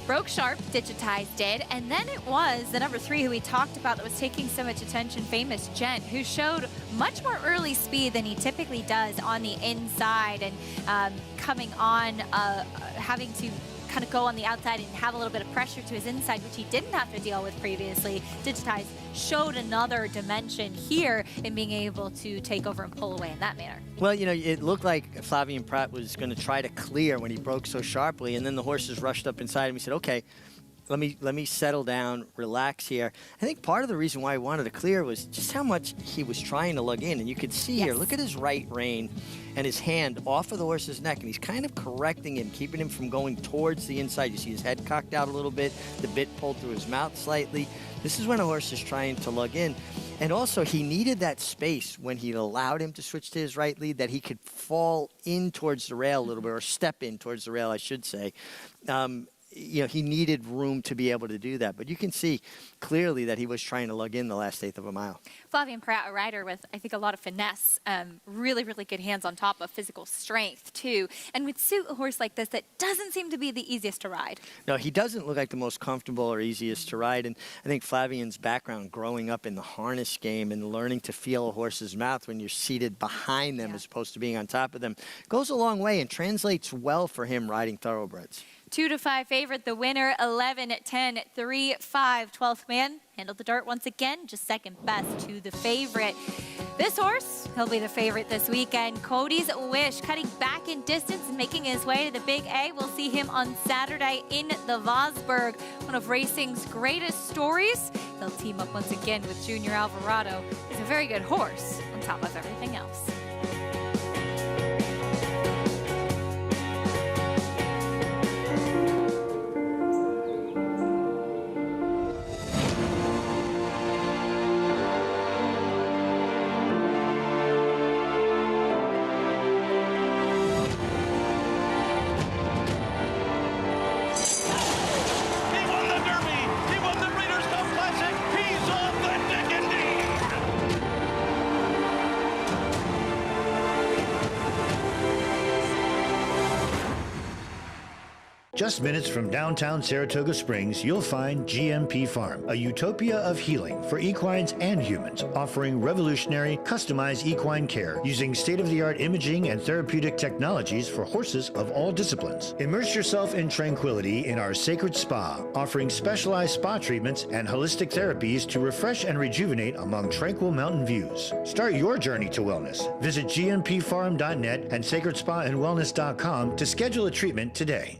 Speaker 21: Broke sharp, Digitize did, and then it was the number 3 who we talked about that was taking so much attention, Famous Gent, who showed much more early speed than he typically does on the inside, and coming on, having to kind of go on the outside and have a little bit of pressure to his inside, which he didn't have to deal with previously. Digitize showed another dimension here in being able to take over and pull away in that manner.
Speaker 22: Well, you know, it looked like Flavien Prat was going to try to clear when he broke so sharply, and then the horses rushed up inside him. He said, okay, let me settle down, relax here. I think part of the reason why he wanted to clear was just how much he was trying to lug in. And you could see here, look at his right rein and his hand off of the horse's neck, and he's kind of correcting him, keeping him from going towards the inside. You see his head cocked out a little bit, the bit pulled through his mouth slightly. This is when a horse is trying to lug in. And also, he needed that space when he allowed him to switch to his right lead, that he could fall in towards the rail a little bit, or step in towards the rail, I should say. You know, he needed room to be able to do that. But you can see clearly that he was trying to lug in the last 1/8 of a mile.
Speaker 21: Flavien Prat, a rider with, I think, a lot of finesse, really, really good hands on top of physical strength, too, and would suit a horse like this that doesn't seem to be the easiest to ride.
Speaker 22: No, he doesn't look like the most comfortable or easiest to ride, and I think Flavien's background growing up in the harness game and learning to feel a horse's mouth when you're seated behind them as opposed to being on top of them goes a long way and translates well for him riding thoroughbreds.
Speaker 21: 2 to 5 favorite, the winner, 11, 10, 3, 5. 12th Man handled the dirt once again, just second best to the favorite. This horse, he'll be the favorite this weekend. Cody's Wish, cutting back in distance and making his way to the Big A. We'll see him on Saturday in the Vosburg, one of racing's greatest stories. They'll team up once again with Junior Alvarado. He's a very good horse on top of everything else.
Speaker 6: Just minutes from downtown Saratoga Springs, you'll find GMP Farm, a utopia of healing for equines and humans, offering revolutionary, customized equine care using state-of-the-art imaging and therapeutic technologies for horses of all disciplines. Immerse yourself in tranquility in our sacred spa, offering specialized spa treatments and holistic therapies to refresh and rejuvenate among tranquil mountain views. Start your journey to wellness. Visit gmpfarm.net and sacredspaandwellness.com to schedule a treatment today.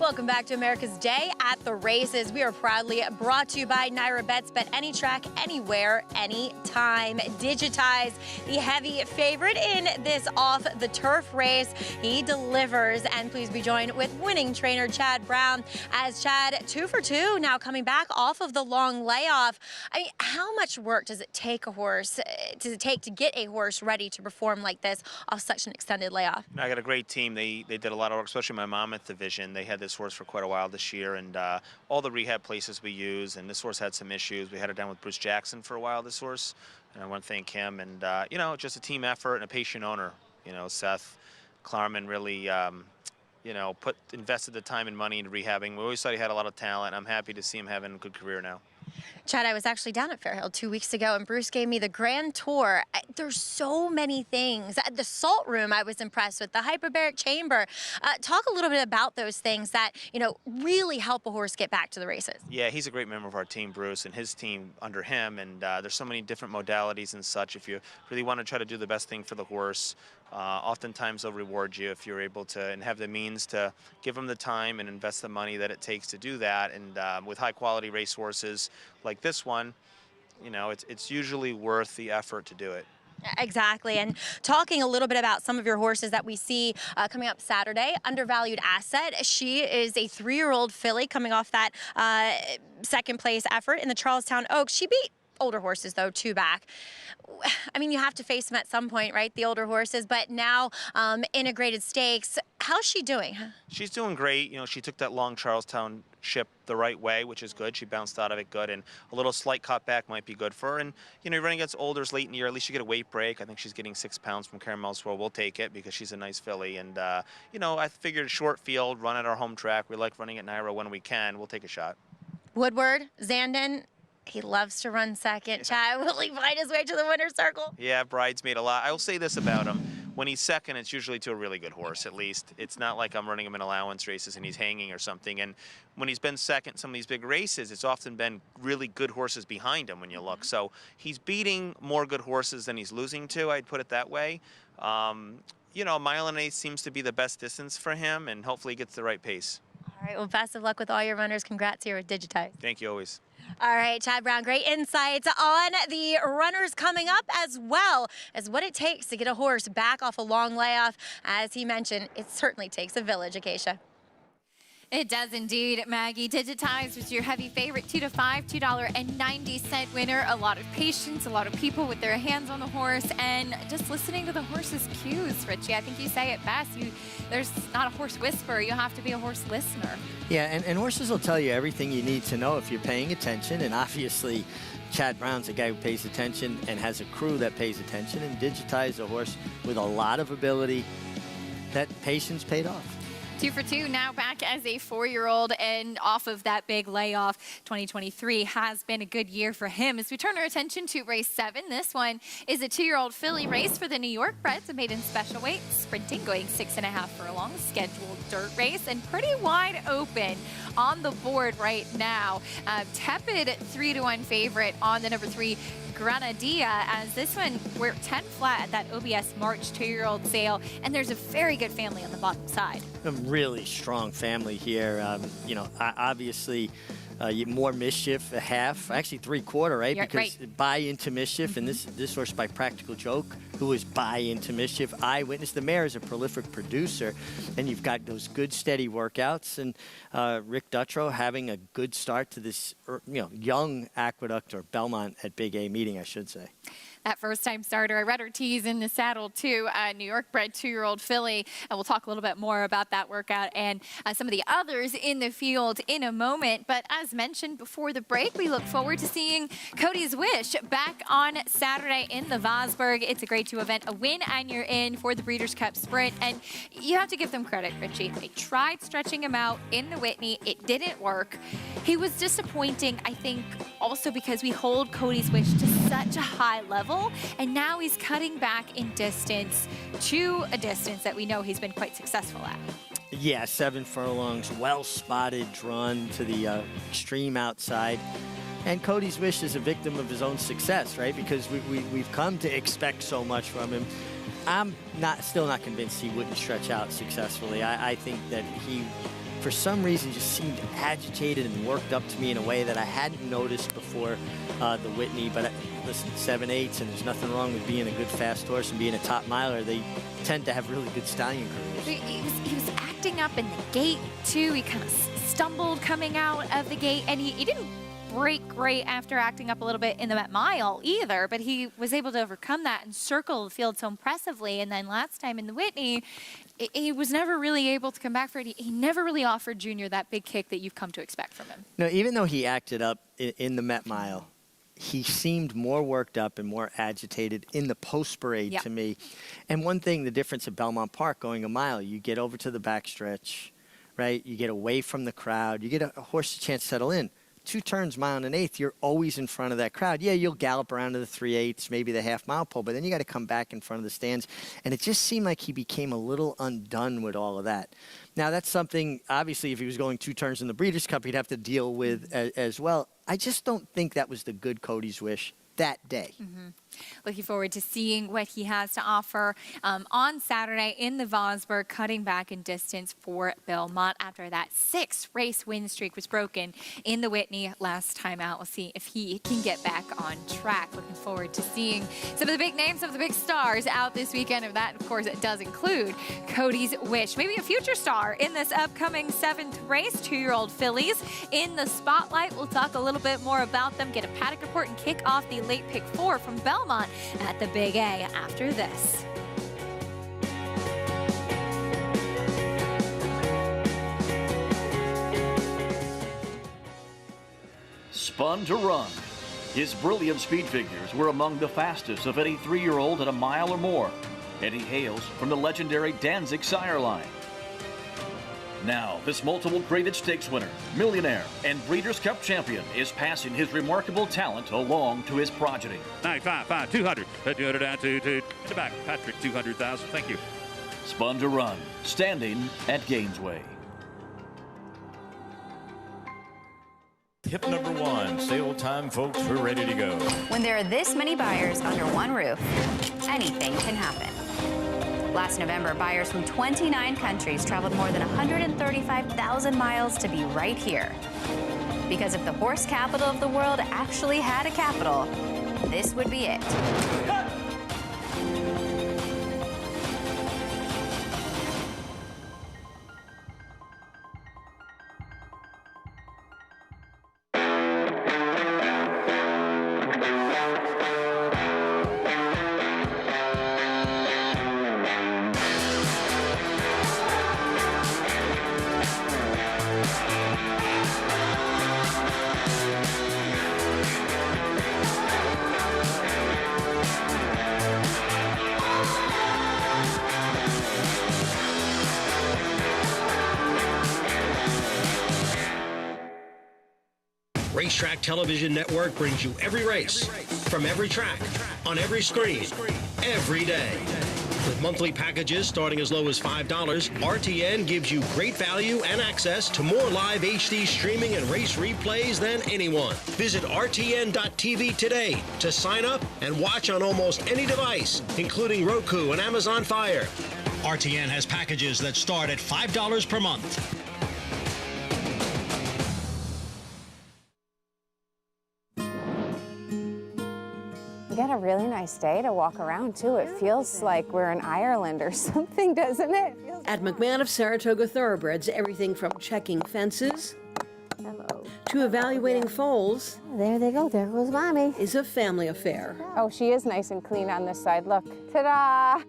Speaker 4: Welcome back to America's Day at the Races. We are proudly brought to you by Naira Bets. Bet any track, anywhere, anytime. Digitize, the heavy favorite in this off-the-turf race. He delivers, and please be joined with winning trainer Chad Brown. As Chad, 2 for 2, now coming back off of the long layoff. I mean, how much work does it take to get a horse ready to perform like this off such an extended layoff?
Speaker 7: I got a great team. They did a lot of work, especially my Monmouth division. They had this horse for quite a while this year, and all the rehab places we use, and this horse had some issues. We had it down with Bruce Jackson for a while, this horse, and I want to thank him. And, you know, just a team effort and a patient owner. You know, Seth Klarman really, you know, invested the time and money into rehabbing. We always thought he had a lot of talent. I'm happy to see him having a good career now.
Speaker 4: Chad, I was actually down at Fairhill 2 weeks ago, and Bruce gave me the grand tour. There's so many things. The salt room I was impressed with, the hyperbaric chamber. Talk a little bit about those things that, you know, really help a horse get back to the races.
Speaker 7: Yeah, he's a great member of our team, Bruce, and his team under him. And there's so many different modalities and such. If you really want to try to do the best thing for the horse, oftentimes they'll reward you if you're able to and have the means to give them the time and invest the money that it takes to do that. And with high-quality racehorses like this one, you know, it's usually worth the effort to do it.
Speaker 4: Exactly. And talking a little bit about some of your horses that we see coming up Saturday, Undervalued Asset. She is a 3-year-old filly coming off that second place effort in the Charlestown Oaks. She beat older horses, though, 2 back. I mean, you have to face them at some point, right? The older horses, but now integrated stakes. How's she doing?
Speaker 7: She's doing great. You know, she took that long Charlestown ship the right way, which is good. She bounced out of it good, and a little slight cutback might be good for her. And, you know, you're running against olders late in the year, at least you get a weight break. I think she's getting 6 pounds from Caramel's World. We'll take it because she's a nice filly. And, you know, I figured short field, run at our home track. We like running at Naira when we can. We'll take a shot.
Speaker 4: Woodward, Zandon. He loves to run second. Chad, will he find his way to the winner's circle?
Speaker 7: Yeah, Bridesmaid a lot. I will say this about him. When he's second, it's usually to a really good horse, at least. It's not like I'm running him in allowance races and he's hanging or something. And when he's been second in some of these big races, it's often been really good horses behind him when you look. So he's beating more good horses than he's losing to, I'd put it that way. You know, 1.8 miles seems to be the best distance for him, and hopefully he gets the right pace.
Speaker 4: All right, well, best of luck with all your runners. Congrats here with Digitize.
Speaker 7: Thank you always.
Speaker 4: All right, Chad Brown, great insights on the runners coming up, as well as what it takes to get a horse back off a long layoff. As he mentioned, it certainly takes a village, Acacia.
Speaker 21: It does indeed, Maggie. Digitize was your heavy favorite, 2 to 5, $2.90 winner. A lot of patience, a lot of people with their hands on the horse, and just listening to the horse's cues, Richie. I think you say it best. There's not a horse whisperer. You have to be a horse listener.
Speaker 22: Yeah, and horses will tell you everything you need to know if you're paying attention, and obviously Chad Brown's a guy who pays attention and has a crew that pays attention, and Digitize a horse with a lot of ability. That patience paid off.
Speaker 21: 2 for 2, now back as a 4-year-old and off of that big layoff. 2023 has been a good year for him. As we turn our attention to race 7, this one is a 2-year-old filly race for the New York Breds, a maiden special weight, sprinting, going 6.5 furlongs, scheduled dirt race, and pretty wide open on the board right now. Tepid 3-1 favorite on the number 3, Granadilla, as this one, we're 10 flat at that OBS March 2-year-old sale, and there's a very good family on the bottom side.
Speaker 22: A really strong family here. You know, obviously more Mischief, a half, actually 3/4, right?
Speaker 21: Yeah,
Speaker 22: because
Speaker 21: right.
Speaker 22: Buy Into Mischief, and this horse by Practical Joke, who is Buy Into Mischief. Eyewitness. The mare is a prolific producer, and you've got those good steady workouts, and Rick Dutrow having a good start to this, you know, young Aqueduct or Belmont at Big A meeting, I should say.
Speaker 21: That first-time starter. I read her tease in the saddle, too. New York-bred 2-year-old filly. And we'll talk a little bit more about that workout and some of the others in the field in a moment. But as mentioned before the break, we look forward to seeing Cody's Wish back on Saturday in the Vosburg. It's a grade 2 event, a win, and you're in for the Breeders' Cup Sprint. And you have to give them credit, Richie. They tried stretching him out in the Whitney. It didn't work. He was disappointing, I think, also because we hold Cody's Wish to such a high level. And now he's cutting back in distance to a distance that we know he's been quite successful at.
Speaker 22: Yeah, 7 furlongs, well-spotted, drawn to the extreme outside. And Cody's Wish is a victim of his own success, right? Because we've come to expect so much from him. I'm still not convinced he wouldn't stretch out successfully. I think that he for some reason just seemed agitated and worked up to me in a way that I hadn't noticed before the Whitney. But listen, 7/8s, and there's nothing wrong with being a good fast horse and being a top miler. They tend to have really good stallion careers.
Speaker 21: He was acting up in the gate, too. He kind of stumbled coming out of the gate, and he didn't break great after acting up a little bit in the Met Mile either, but he was able to overcome that and circle the field so impressively. And then last time in the Whitney, he was never really able to come back for it. He never really offered Junior that big kick that you've come to expect from him.
Speaker 22: No, even though he acted up in the Met Mile, he seemed more worked up and more agitated in the post parade to me. And one thing, the difference at Belmont Park going a mile, you get over to the backstretch, right? You get away from the crowd. You get a horse a chance to settle in. 2 turns, mile and an eighth, you're always in front of that crowd. Yeah, you'll gallop around to the 3/8, maybe the half-mile pole, but then you got to come back in front of the stands. And it just seemed like he became a little undone with all of that. Now, that's something, obviously, if he was going 2 turns in the Breeders' Cup, he'd have to deal with as well. I just don't think that was the good Cody's wish that day.
Speaker 21: Looking forward to seeing what he has to offer on Saturday in the Vosburg, cutting back in distance for Belmont after that 6-race win streak was broken in the Whitney last time out. We'll see if he can get back on track. Looking forward to seeing some of the big names, some of the big stars out this weekend. And that, of course, it does include Cody's wish. Maybe a future star in this upcoming 7th race. 2-year-old fillies in the spotlight. We'll talk a little bit more about them, get a paddock report, and kick off the late pick 4 from Belmont at the Big A after this.
Speaker 8: Spun to Run. His brilliant speed figures were among the fastest of any 3-year-old at a mile or more, and he hails from the legendary Danzig sire line. Now, this multiple graded stakes winner, millionaire, and Breeders' Cup champion is passing his remarkable talent along to his progeny.
Speaker 19: 95, 5, 200, 200 down, 2, in the back, Patrick, 200,000, thank you.
Speaker 8: Spun to Run, standing at Gainesway.
Speaker 9: Hip number 1, sale time, folks, we're ready to go.
Speaker 12: When there are this many buyers under one roof, anything can happen. Last November, buyers from 29 countries traveled more than 135,000 miles to be right here. Because if the horse capital of the world actually had a capital, this would be it.
Speaker 23: Racetrack Television Network brings you every race, from every track, on every screen, every day. With monthly packages starting as low as $5, RTN gives you great value and access to more live HD streaming and race replays than anyone. Visit RTN.tv today to sign up and watch on almost any device, including Roku and Amazon Fire. RTN has packages that start at $5 per month.
Speaker 10: We got a really nice day to walk around, too. It feels like we're in Ireland or something, doesn't it?
Speaker 25: At McMahon of Saratoga Thoroughbreds, everything from checking fences to evaluating foals.
Speaker 10: There they go. There goes Mommy.
Speaker 25: Is a family affair.
Speaker 10: Oh, she is nice and clean on this side. Look. Ta-da!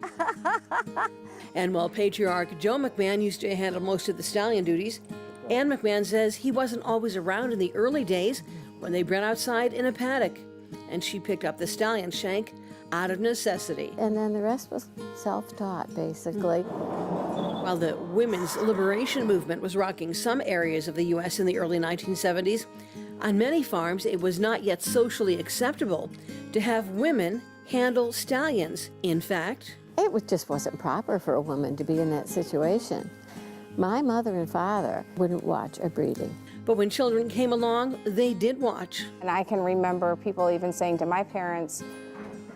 Speaker 25: And while patriarch Joe McMahon used to handle most of the stallion duties, Ann McMahon says he wasn't always around in the early days when they bred outside in a paddock. And she picked up the stallion shank out of necessity.
Speaker 10: And then the rest was self-taught, basically.
Speaker 25: While the women's liberation movement was rocking some areas of the U.S. in the early 1970s, on many farms it was not yet socially acceptable to have women handle stallions. In fact,
Speaker 10: it just wasn't proper for a woman to be in that situation. My mother and father wouldn't watch a breeding.
Speaker 25: But when children came along, they did watch.
Speaker 10: And I can remember people even saying to my parents,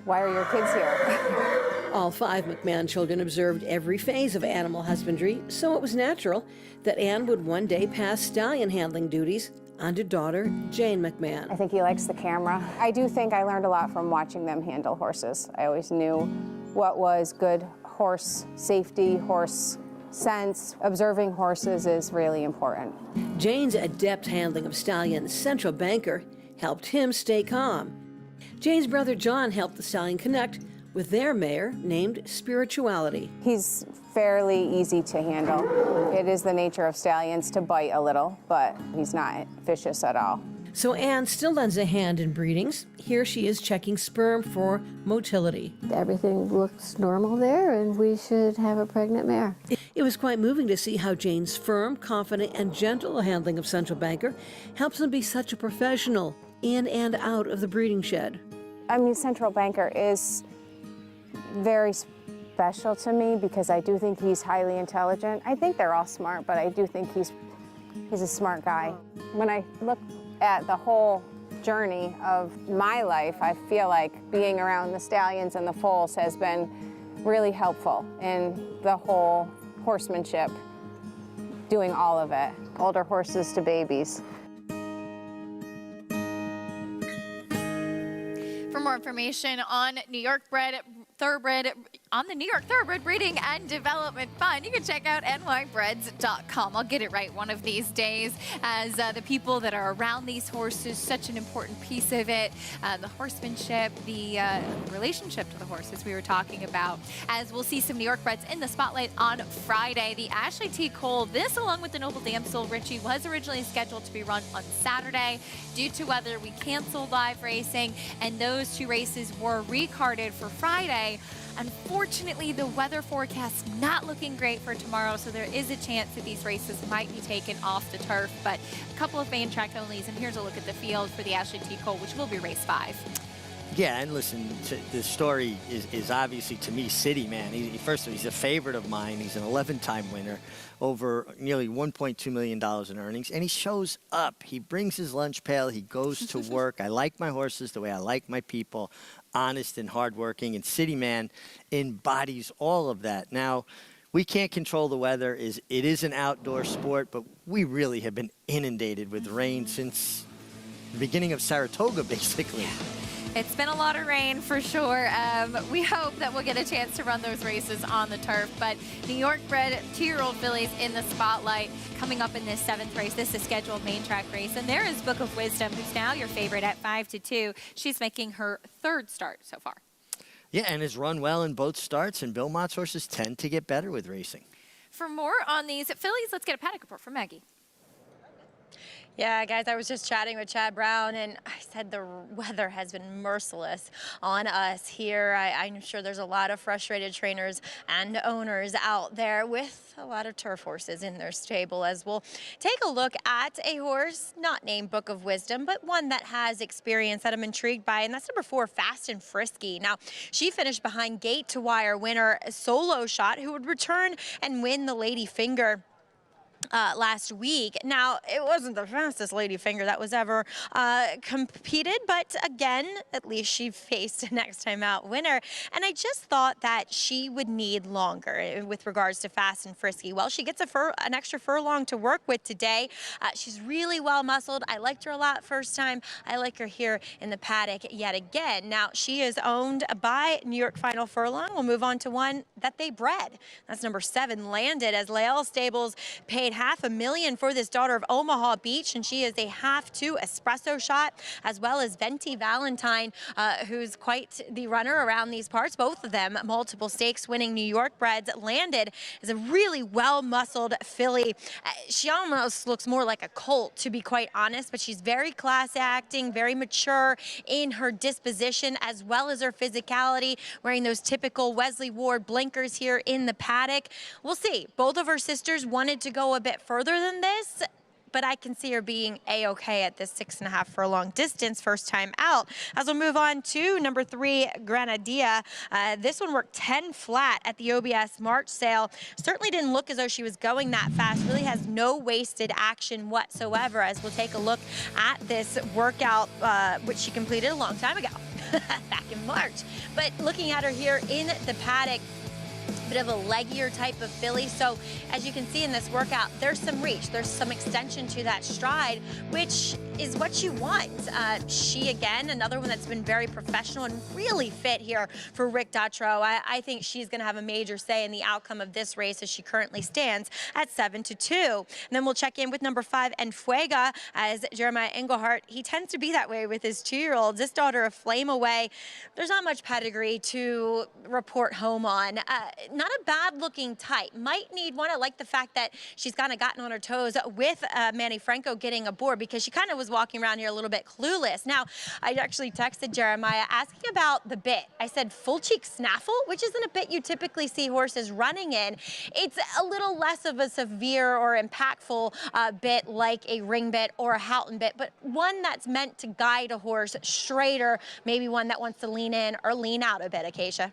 Speaker 10: why are your kids here?
Speaker 25: All 5 McMahon children observed every phase of animal husbandry, so it was natural that Ann would one day pass stallion handling duties on to daughter Jane McMahon.
Speaker 10: I think he likes the camera. I do think I learned a lot from watching them handle horses. I always knew what was good horse safety, horse sense. Observing horses is really important.
Speaker 25: Jane's adept handling of stallions, Central Banker, helped him stay calm. Jane's brother John helped the stallion connect with their mare named Spirituality.
Speaker 10: He's fairly easy to handle. It is the nature of stallions to bite a little, but he's not vicious at all.
Speaker 25: So Ann still lends a hand in breedings. Here she is checking sperm for motility.
Speaker 10: Everything looks normal there, and we should have a pregnant mare.
Speaker 25: It was quite moving to see how Jane's firm, confident, and gentle handling of Central Banker helps him be such a professional in and out of the breeding shed.
Speaker 10: I mean, Central Banker is very special to me because I do think he's highly intelligent. I think they're all smart, but I do think he's a smart guy. When I look at the whole journey of my life, I feel like being around the stallions and the foals has been really helpful in the whole horsemanship, doing all of it, older horses to babies.
Speaker 21: For more information on New York bred thoroughbred, on the New York Thoroughbred Breeding and Development Fund, you can check out nybreds.com. I'll get it right one of these days, as the people that are around these horses, such an important piece of it, the horsemanship, the relationship to the horses we were talking about, as we'll see some New York breds in the spotlight on Friday. The Ashley T. Cole, this along with the Noble Damsel Richie, was originally scheduled to be run on Saturday. Due to weather, we canceled live racing, and those 2 races were recarded for Friday. Unfortunately, the weather forecast not looking great for tomorrow, so there is a chance that these races might be taken off the turf, but a couple of main track onlys, and here's a look at the field for the Ashley T. Cole, which will be race 5.
Speaker 22: Yeah, and listen, the story is obviously, to me, City Man. First of all, he's a favorite of mine. He's an 11-time winner, over nearly $1.2 million in earnings, and he shows up. He brings his lunch pail. He goes to work. I like my horses the way I like my people, honest and hardworking, and City Man embodies all of that. Now, we can't control the weather. It is an outdoor sport, but we really have been inundated with rain since the beginning of Saratoga, basically.
Speaker 21: It's been a lot of rain for sure. We hope that we'll get a chance to run those races on the turf. But New York bred 2-year-old fillies in the spotlight coming up in this 7th race. This is scheduled main track race. And there is Book of Wisdom, who's now your favorite at 5-2. She's making her 3rd start so far.
Speaker 22: Yeah, and has run well in both starts. And Bill Mott's horses tend to get better with racing.
Speaker 21: For more on these fillies, let's get a paddock report from Maggie.
Speaker 4: Yeah, guys, I was just chatting with Chad Brown, and I said the weather has been merciless on us here. I'm sure there's a lot of frustrated trainers and owners out there with a lot of turf horses in their stable, as we'll take a look at a horse not named Book of Wisdom, but one that has experience that I'm intrigued by, and that's number 4, Fast and Frisky. Now, she finished behind Gate to Wire winner Solo Shot, who would return and win the Lady Finger last week. Now, it wasn't the fastest Lady Finger that was ever competed, but again, at least she faced a next time out winner. And I just thought that she would need longer with regards to Fast and Frisky. Well, she gets an extra furlong to work with today. She's really well muscled. I liked her a lot first time. I like her here in the paddock yet again. Now, she is owned by New York Final Furlong. We'll move on to one that they bred. That's number 7, Landed, as Lael Stables paid $500,000 for this daughter of Omaha Beach, and she is a 1/2 Espresso Shot, as well as Venti Valentine, who's quite the runner around these parts. Both of them multiple stakes winning New York breds. Landed is a really well-muscled filly. She almost looks more like a colt, to be quite honest, but she's very class-acting, very mature in her disposition, as well as her physicality, wearing those typical Wesley Ward blinkers here in the paddock. We'll see. Both of her sisters wanted to go a bit further than this, but I can see her being a-okay at this 6.5 furlong distance first time out. As we'll move on to number 3, Granadilla. This one worked 10 flat at the OBS March sale. Certainly didn't look as though she was going that fast. Really has no wasted action whatsoever, as we'll take a look at this workout, which she completed a long time ago. back in March. But looking at her here in the paddock, bit of a leggier type of filly. So as you can see in this workout, there's some reach, there's some extension to that stride, which is what you want. She, again, another one that's been very professional and really fit here for Rick Dutrow. I think she's going to have a major say in the outcome of this race as she currently stands at 7-2. And then we'll check in with number 5, Enfuega, as Jeremiah Engelhardt, he tends to be that way with his 2-year-olds. This daughter of Flame Away, there's not much pedigree to report home on. Not a bad-looking type. Might need one. I like the fact that she's kind of gotten on her toes with Manny Franco getting aboard, because she kind of was walking around here a little bit clueless. Now, I actually texted Jeremiah asking about the bit. I said full cheek snaffle, which isn't a bit you typically see horses running in. It's a little less of a severe or impactful bit like a ring bit or a Houghton bit, but one that's meant to guide a horse straighter, maybe one that wants to lean in or lean out a bit, Acacia.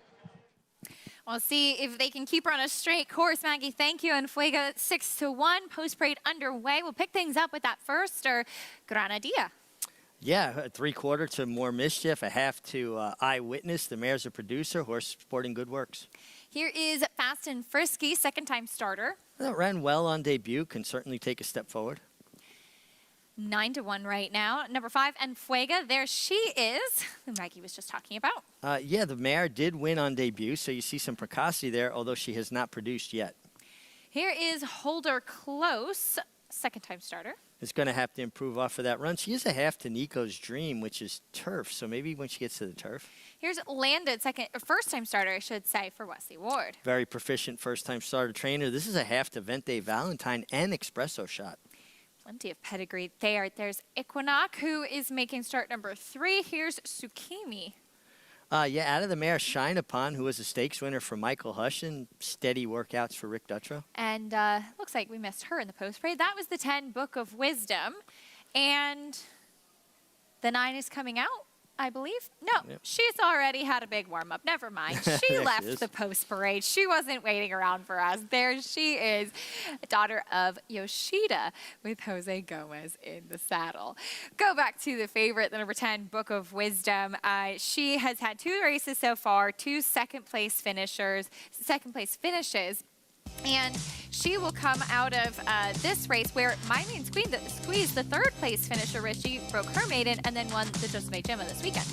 Speaker 21: We'll see if they can keep her on a straight course. Maggie, thank you. And Fuega 6-1. Post parade underway. We'll pick things up with that first, or Granadilla.
Speaker 22: Yeah, a 3/4 to More Mischief, a half to Eyewitness. The mare's a producer, horse sporting good works.
Speaker 21: Here is Fast and Frisky, second-time starter.
Speaker 22: Well, ran well on debut, can certainly take a step forward.
Speaker 21: 9-1 right now. Number 5, Enfuega. There she is, who Maggie was just talking about.
Speaker 22: Yeah, the mare did win on debut, so you see some precocity there, although she has not produced yet.
Speaker 21: Here is Holder Close, second-time starter.
Speaker 22: Is going to have to improve off of that run. She is a half to Nico's Dream, which is turf, so maybe when she gets to the turf.
Speaker 21: Here's Landed, first-time starter, I should say, for Wesley Ward.
Speaker 22: Very proficient first-time starter trainer. This is a half to Vente Valentine and Espresso Shot.
Speaker 21: Plenty of pedigree there. There's Equinox, who is making start number 3. Here's Tsukimi.
Speaker 22: Yeah, out of the mare, Shine Upon, who was a stakes winner for Michael Hush, and steady workouts for Rick Dutrow.
Speaker 21: And looks like we missed her in the post parade. That was the 10 Book of Wisdom. And the 9 is coming out, I believe. No, yep. She's already had a big warm-up. Never mind. She left the post parade. She wasn't waiting around for us. There she is, daughter of Yoshida, with Jose Gomez in the saddle. Go back to the favorite, the number 10, Book of Wisdom. She has had 2 races so far, 2 second-place finishes. And she will come out of this race where My Main Squeeze, the 3rd-place finisher, Richie, broke her maiden and then won the Joseph A. Gemma this weekend.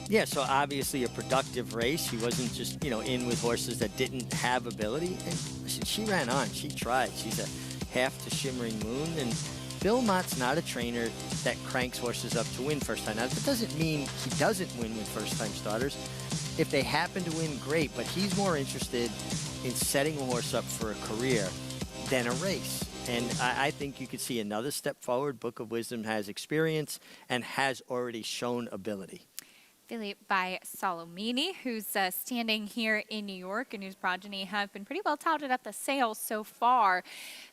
Speaker 22: Yeah, so obviously a productive race. She wasn't just, in with horses that didn't have ability. And she ran on. She tried. She's a half to Shimmering Moon. And Bill Mott's not a trainer that cranks horses up to win first time. Now, that doesn't mean he doesn't win with first-time starters. If they happen to win, great. But he's more interested in setting a horse up for a career than a race. And I think you could see another step forward. Book of Wisdom has experience and has already shown ability.
Speaker 21: Filly by Solomini, who's standing here in New York and whose progeny have been pretty well touted at the sales so far.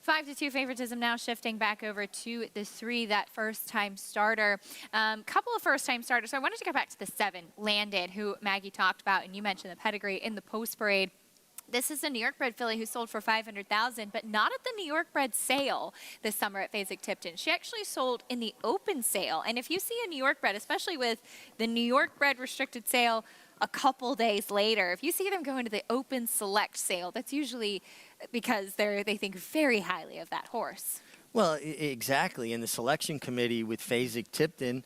Speaker 21: 5-2 favoritism now shifting back over to the 3, that first-time starter. Couple of first-time starters. So I wanted to go back to the 7, Landed, who Maggie talked about, and you mentioned the pedigree in the post parade. This is a New York bred filly who sold for $500,000, but not at the New York bred sale this summer at Fasig-Tipton. She actually sold in the open sale. And if you see a New York bred, especially with the New York bred restricted sale a couple days later, if you see them go into the open select sale, that's usually because they think very highly of that horse.
Speaker 22: Well, exactly. And the selection committee with Fasig-Tipton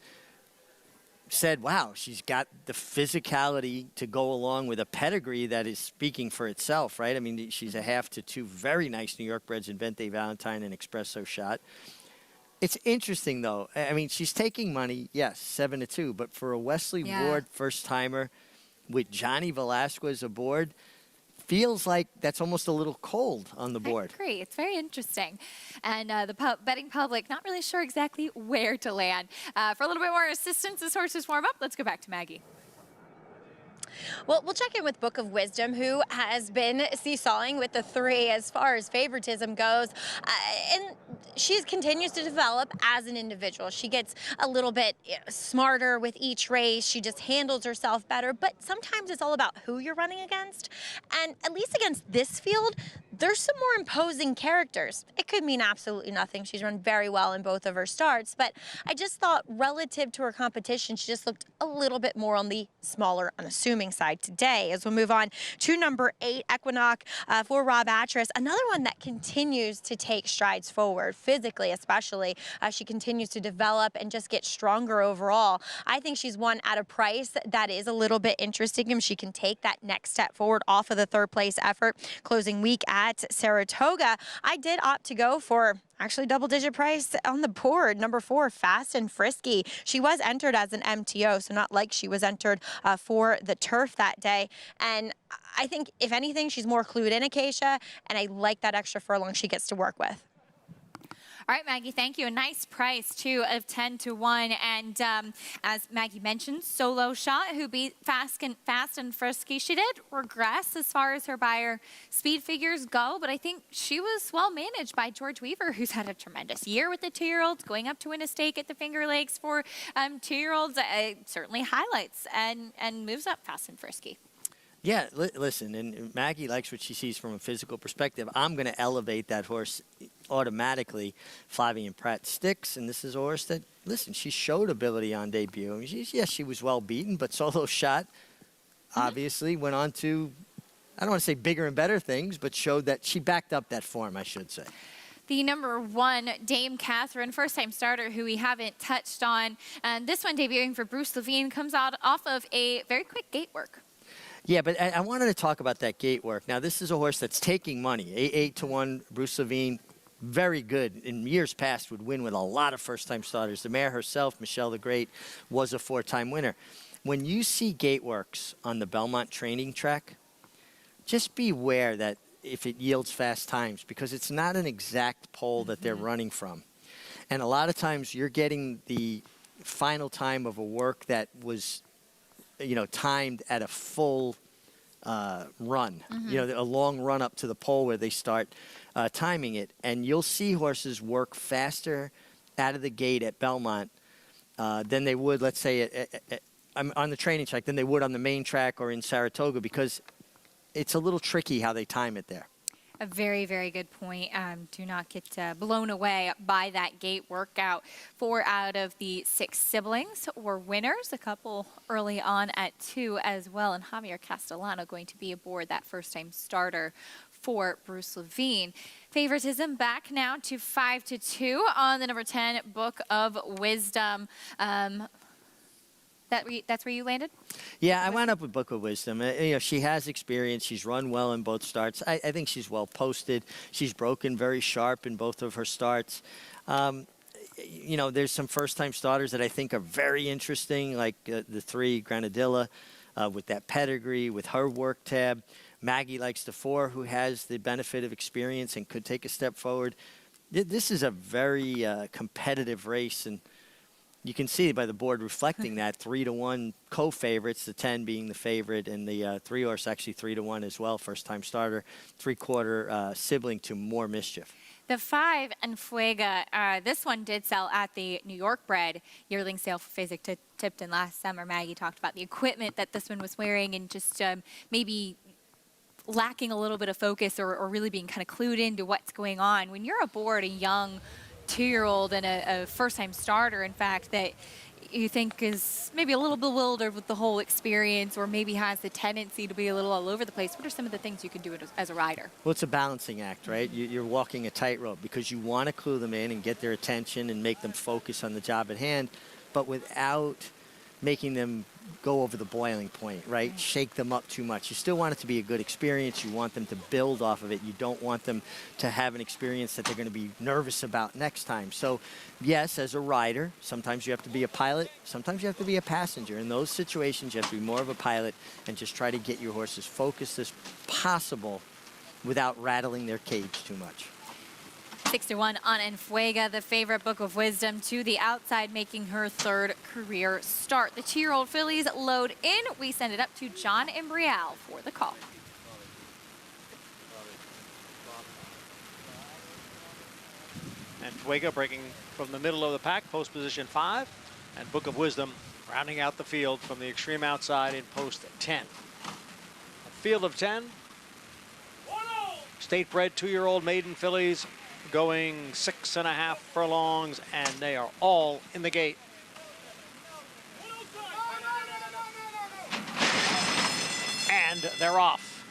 Speaker 22: said, wow, she's got the physicality to go along with a pedigree that is speaking for itself, right? I mean, she's a half to 2 very nice New York breds in Vente Valentine and Espresso Shot. It's interesting, though. I mean, she's taking money, yes, 7-2, but for a Wesley Ward first-timer with Johnny Velasquez aboard, feels like that's almost a little cold on the board.
Speaker 21: I agree. It's very interesting. And the betting public not really sure exactly where to land. For a little bit more assistance as horses warm up, let's go back to Maggie.
Speaker 4: Well, we'll check in with Book of Wisdom, who has been seesawing with the 3 as far as favoritism goes. And she continues to develop as an individual. She gets a little bit smarter with each race. She just handles herself better. But sometimes it's all about who you're running against. And at least against this field, there's some more imposing characters. It could mean absolutely nothing. She's run very well in both of her starts. But I just thought relative to her competition, she just looked a little bit more on the smaller, unassuming side today. As we'll move on to number 8, Equinox for Rob Atras, another one that continues to take strides forward, physically especially. She continues to develop and just get stronger overall. I think she's one at a price that is a little bit interesting if she can take that next step forward off of the 3rd place effort closing week at Saratoga. I did opt to go for actually double-digit price on the board. Number 4, Fast and Frisky. She was entered as an MTO, so not like she was entered for the turf that day. And I think, if anything, she's more clued in, Acacia, and I like that extra furlong she gets to work with.
Speaker 21: All right, Maggie, thank you. A nice price, too, of 10-1. And as Maggie mentioned, Solo Shot, who beat Fast and Frisky. She did regress as far as her Beyer speed figures go, but I think she was well managed by George Weaver, who's had a tremendous year with the 2-year-olds, going up to win a stake at the Finger Lakes for 2-year-olds. Certainly highlights and moves up Fast and Frisky.
Speaker 22: Yeah, listen, and Maggie likes what she sees from a physical perspective. I'm going to elevate that horse automatically. Flavian Pratt sticks, and this is a horse that, listen, she showed ability on debut. I mean, yes, she was well beaten, but Solo Shot obviously went on to, I don't want to say bigger and better things, but showed that she backed up that form, I should say.
Speaker 21: The number 1, Dame Catherine, first-time starter who we haven't touched on. And this one debuting for Bruce Levine comes out off of a very quick gate work.
Speaker 22: Yeah, but I wanted to talk about that gate work. Now, this is a horse that's taking money. 8-1, Bruce Levine, very good. In years past, would win with a lot of first-time starters. The mare herself, Michelle the Great, was a 4-time winner. When you see gate works on the Belmont training track, just beware that if it yields fast times, because it's not an exact pole that they're running from. And a lot of times you're getting the final time of a work that was timed at a full run, a long run up to the pole where they start timing it. And you'll see horses work faster out of the gate at Belmont than they would, let's say, on the training track, than they would on the main track or in Saratoga, because it's a little tricky how they time it there.
Speaker 21: A very, very good point. Do not get blown away by that gate workout. 4 out of the 6 siblings were winners, a couple early on at 2 as well. And Javier Castellano going to be aboard, that first-time starter for Bruce Levine. Favoritism back now to 5-2 on the number 10, Book of Wisdom. That's where you landed?
Speaker 22: Yeah, I wound up with Book of Wisdom. She has experience. She's run well in both starts. I think she's well posted. She's broken very sharp in both of her starts. There's some first-time starters that I think are very interesting, like the 3, Granadilla, with that pedigree, with her work tab. Maggie likes the 4, who has the benefit of experience and could take a step forward. This is a very competitive race, and you can see by the board reflecting that 3-1 co-favorites, the 10 being the favorite, and the 3 horse actually 3-1 as well, first-time starter, 3/4 sibling to More Mischief.
Speaker 21: The 5, Enfuega, this one did sell at the New York bred yearling sale for Physic Tipton last summer. Maggie talked about the equipment that this one was wearing and just maybe lacking a little bit of focus or really being kind of clued into what's going on. When you're aboard a young 2-year-old and a first-time starter, in fact, that you think is maybe a little bewildered with the whole experience or maybe has the tendency to be a little all over the place, what are some of the things you can do as a rider?
Speaker 22: Well, it's a balancing act, right? You're walking a tightrope because you want to clue them in and get their attention and make them focus on the job at hand, but without making them go over the boiling point, right? Shake them up too much. You still want it to be a good experience. You want them to build off of it. You don't want them to have an experience that they're going to be nervous about next time. So, yes, as a rider, sometimes you have to be a pilot. Sometimes you have to be a passenger. In those situations, you have to be more of a pilot and just try to get your horse as focused as possible without rattling their cage too much.
Speaker 21: 6-1 on Enfuega, the favorite. Book of Wisdom to the outside, making her third career start. The 2-year-old fillies load in. We send it up to John Imbrial for the call.
Speaker 1: Enfuega breaking from the middle of the pack, post position 5, and Book of Wisdom rounding out the field from the extreme outside in post 10. A field of 10. State-bred 2-year-old maiden fillies going 6.5 furlongs, and they are all in the gate. And they're off.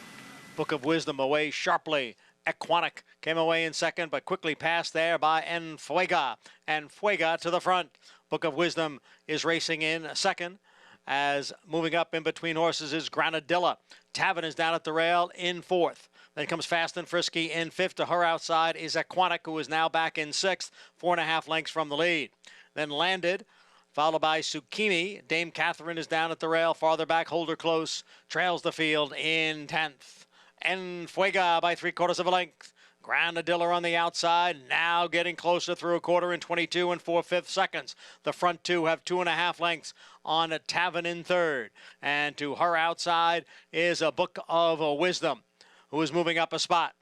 Speaker 1: Book of Wisdom away sharply. Aquanic came away in second, but quickly passed there by Enfuega. Enfuega to the front. Book of Wisdom is racing in second, as moving up in between horses is Granadilla. Tavern is down at the rail in fourth. Then comes Fast and Frisky in fifth. To her outside is Aquanic, who is now back in sixth, 4.5 lengths from the lead. Then Landed, followed by Tsukimi. Dame Catherine is down at the rail. Farther back, Holder Close trails the field in 10th. Enfuega by 3/4 of a length. Granadilla on the outside, now getting closer through a quarter in 22 and 4/5 seconds. The front two have 2.5 lengths on Tavern in third. And to her outside is a Book of Wisdom, who is moving up a spot.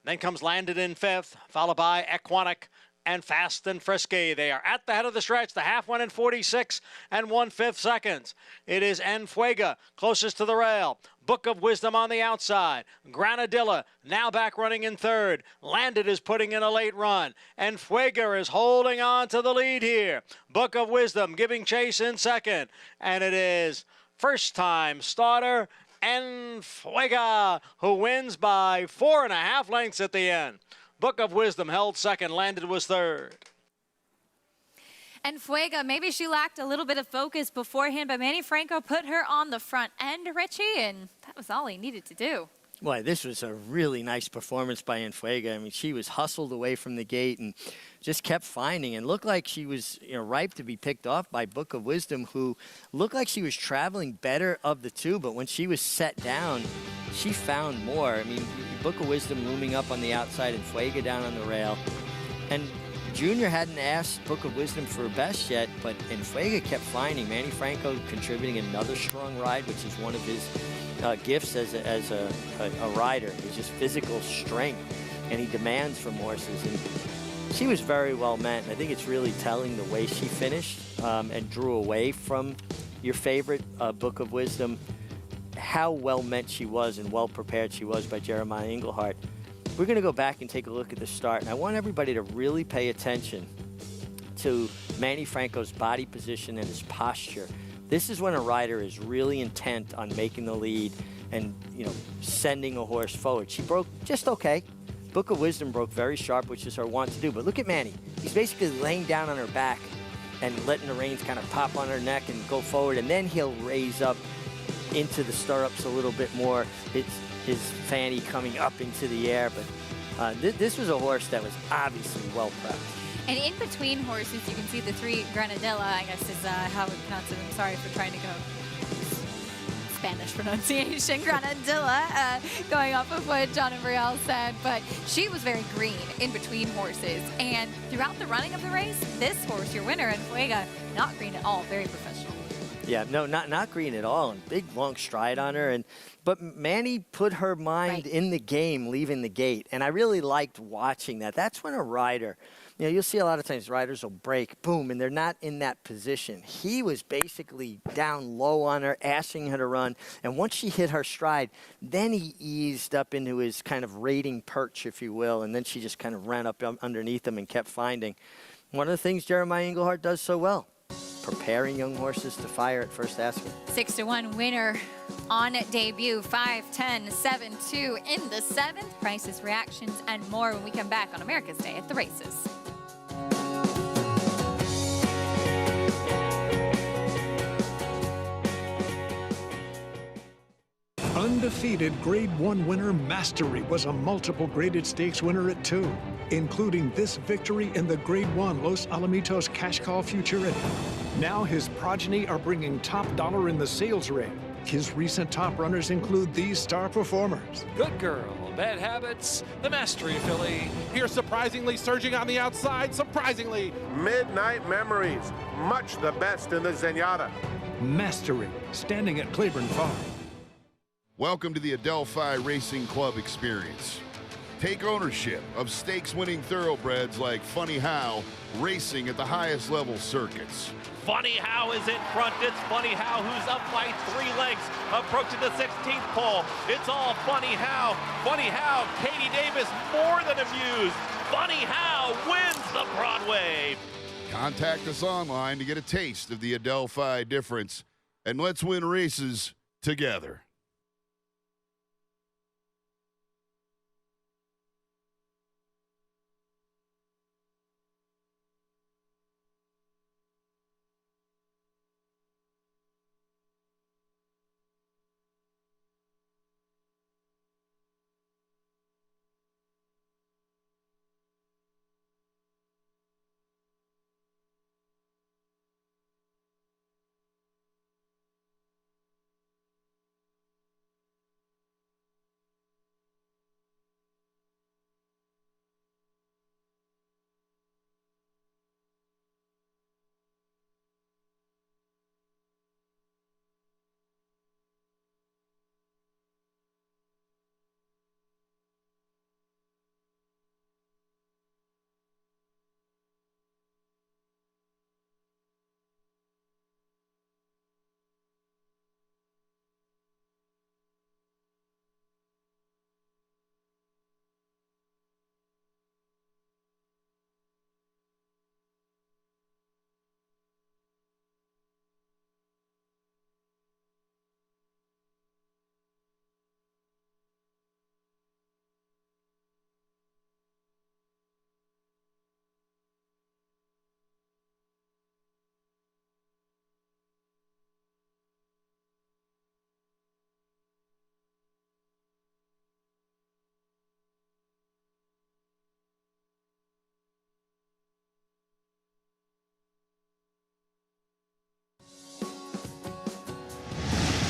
Speaker 1: Then comes Landed in fifth, followed by Aquanic and Fast and Frisky. They are at the head of the stretch. The half went in 46 and 1/5 seconds. It is Enfuega closest to the rail. Book of Wisdom on the outside. Granadilla now back running in third. Landed is putting in a late run. Enfuega is holding on to the lead here. Book of Wisdom giving chase in second. And it is first-time starter Enfuega, who wins by 4.5 lengths at the end. Book of Wisdom held second. Landed was third.
Speaker 21: Enfuega, maybe she lacked a little bit of focus beforehand, but Manny Franco put her on the front end, Richie, and that was all he needed to do.
Speaker 22: Well, this was a really nice performance by Enfuega. I mean, she was hustled away from the gate and just kept finding and looked like she was, ripe to be picked off by Book of Wisdom, who looked like she was traveling better of the two, but when she was set down, she found more. I mean, Book of Wisdom looming up on the outside, Enfuega down on the rail. And Junior hadn't asked Book of Wisdom for a best yet, but Enfuega kept finding. Manny Franco contributing another strong ride, which is one of his gifts as a rider. It's just physical strength, and he demands from horses. And she was very well met. I think it's really telling the way she finished and drew away from your favorite Book of Wisdom, how well met she was and well prepared she was by Jeremiah Englehart. We're going to go back and take a look at the start, and I want everybody to really pay attention to Manny Franco's body position and his posture. This is when a rider is really intent on making the lead and, sending a horse forward. She broke just okay. Book of Wisdom broke very sharp, which is her wont to do. But look at Manny. He's basically laying down on her back and letting the reins kind of pop on her neck and go forward, and then he'll raise up into the stirrups a little bit more. His fanny coming up into the air, but this was a horse that was obviously well prepped.
Speaker 21: And in between horses, you can see the three. Granadilla, I guess is how we pronounce it. I'm sorry for trying to go Spanish pronunciation. Granadilla, going off of what John and Brielle said, but she was very green in between horses. And throughout the running of the race, this horse, your winner, Enfuega, not green at all, very professional.
Speaker 22: Yeah, no, not green at all, and big long stride on her. But Manny put her mind in the game, leaving the gate, and I really liked watching that. That's when a rider, you'll see a lot of times riders will break, boom, and they're not in that position. He was basically down low on her, asking her to run, and once she hit her stride, then he eased up into his kind of rating perch, if you will, and then she just kind of ran up underneath him and kept finding. One of the things Jeremiah Englehart does so well, preparing young horses to fire at first Ascot.
Speaker 21: 6-1 winner on debut, 5-10, 7-2 in the 7th. Prices, reactions, and more when we come back on America's Day at the Races.
Speaker 11: Undefeated Grade 1 winner Mastery was a multiple graded stakes winner at 2, including this victory in the Grade 1 Los Alamitos Cash Call Futurity. Now his progeny are bringing top dollar in the sales ring. His recent top runners include these star performers.
Speaker 15: Good Girl, Bad Habits, the Mastery filly.
Speaker 24: Here surprisingly surging on the outside, surprisingly.
Speaker 18: Midnight Memories, much the best in the Zenyatta.
Speaker 11: Mastery, standing at Claiborne Farm.
Speaker 3: Welcome to the Adelphi Racing Club experience. Take ownership of stakes-winning thoroughbreds like Funny How, racing at the highest level circuits.
Speaker 13: Funny How is in front. It's Funny How who's up by 3 lengths, approaching the 16th pole. It's all Funny How. Funny How, Katie Davis more than amused. Funny How wins the Broadway.
Speaker 3: Contact us online to get a taste of the Adelphi difference, and let's win races together.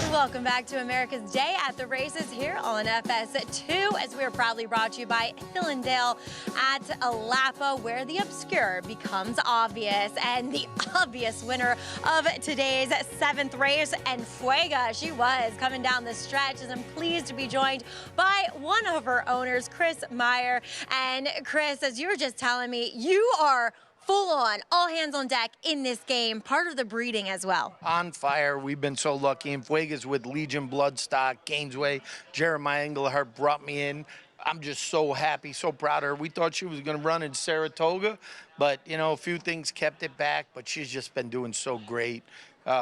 Speaker 4: Welcome back to America's Day at the Races here on FS2, as we are proudly brought to you by Hillendale at Lapa, where the obscure becomes obvious. And the obvious winner of today's 7th race, and Fuega, she was coming down the stretch, and I'm pleased to be joined by one of her owners, Chris Meyer. And Chris, as you were just telling me, you are full on, all hands on deck in this game, part of the breeding as well.
Speaker 14: On fire. We've been so lucky. And Fuega's with Legion Bloodstock, Gainesway. Jeremiah Englehart brought me in. I'm just so happy, so proud of her. We thought she was going to run in Saratoga, but, you know, a few things kept it back, but she's just been doing so great.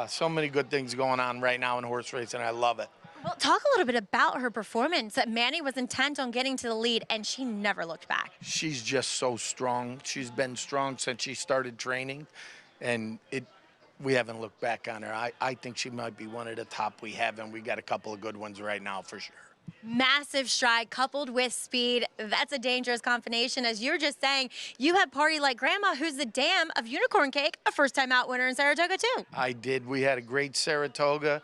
Speaker 14: So many good things going on right now in horse racing. I love it.
Speaker 4: Well, talk a little bit about her performance. Manny was intent on getting to the lead, and she never looked back.
Speaker 14: She's just so strong. She's been strong since she started training, and we haven't looked back on her. I think she might be one of the top we have, and we got a couple of good ones right now for sure.
Speaker 4: Massive stride coupled with speed. That's a dangerous combination. As you're just saying, you had Party Like Grandma, who's the dam of Unicorn Cake, a first-time out winner in Saratoga, too.
Speaker 14: I did. We had a great Saratoga.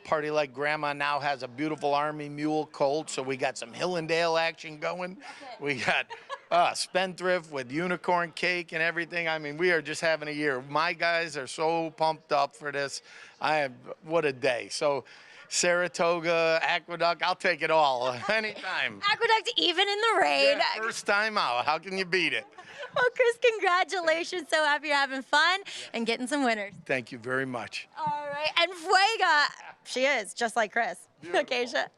Speaker 14: Party Like Grandma now has a beautiful Army Mule colt, so we got some Hillendale action going. We got Spendthrift with Unicorn Cake and everything. I mean, we are just having a year. My guys are so pumped up for this. What a day. So Saratoga, Aqueduct, I'll take it all anytime.
Speaker 4: Aqueduct even in the rain.
Speaker 14: Yeah, first time out. How can you beat it?
Speaker 4: Well, Chris, congratulations. So happy you're having fun and getting some winners.
Speaker 14: Thank you very much.
Speaker 4: All right. And Fuega, she is just like Chris. Acacia.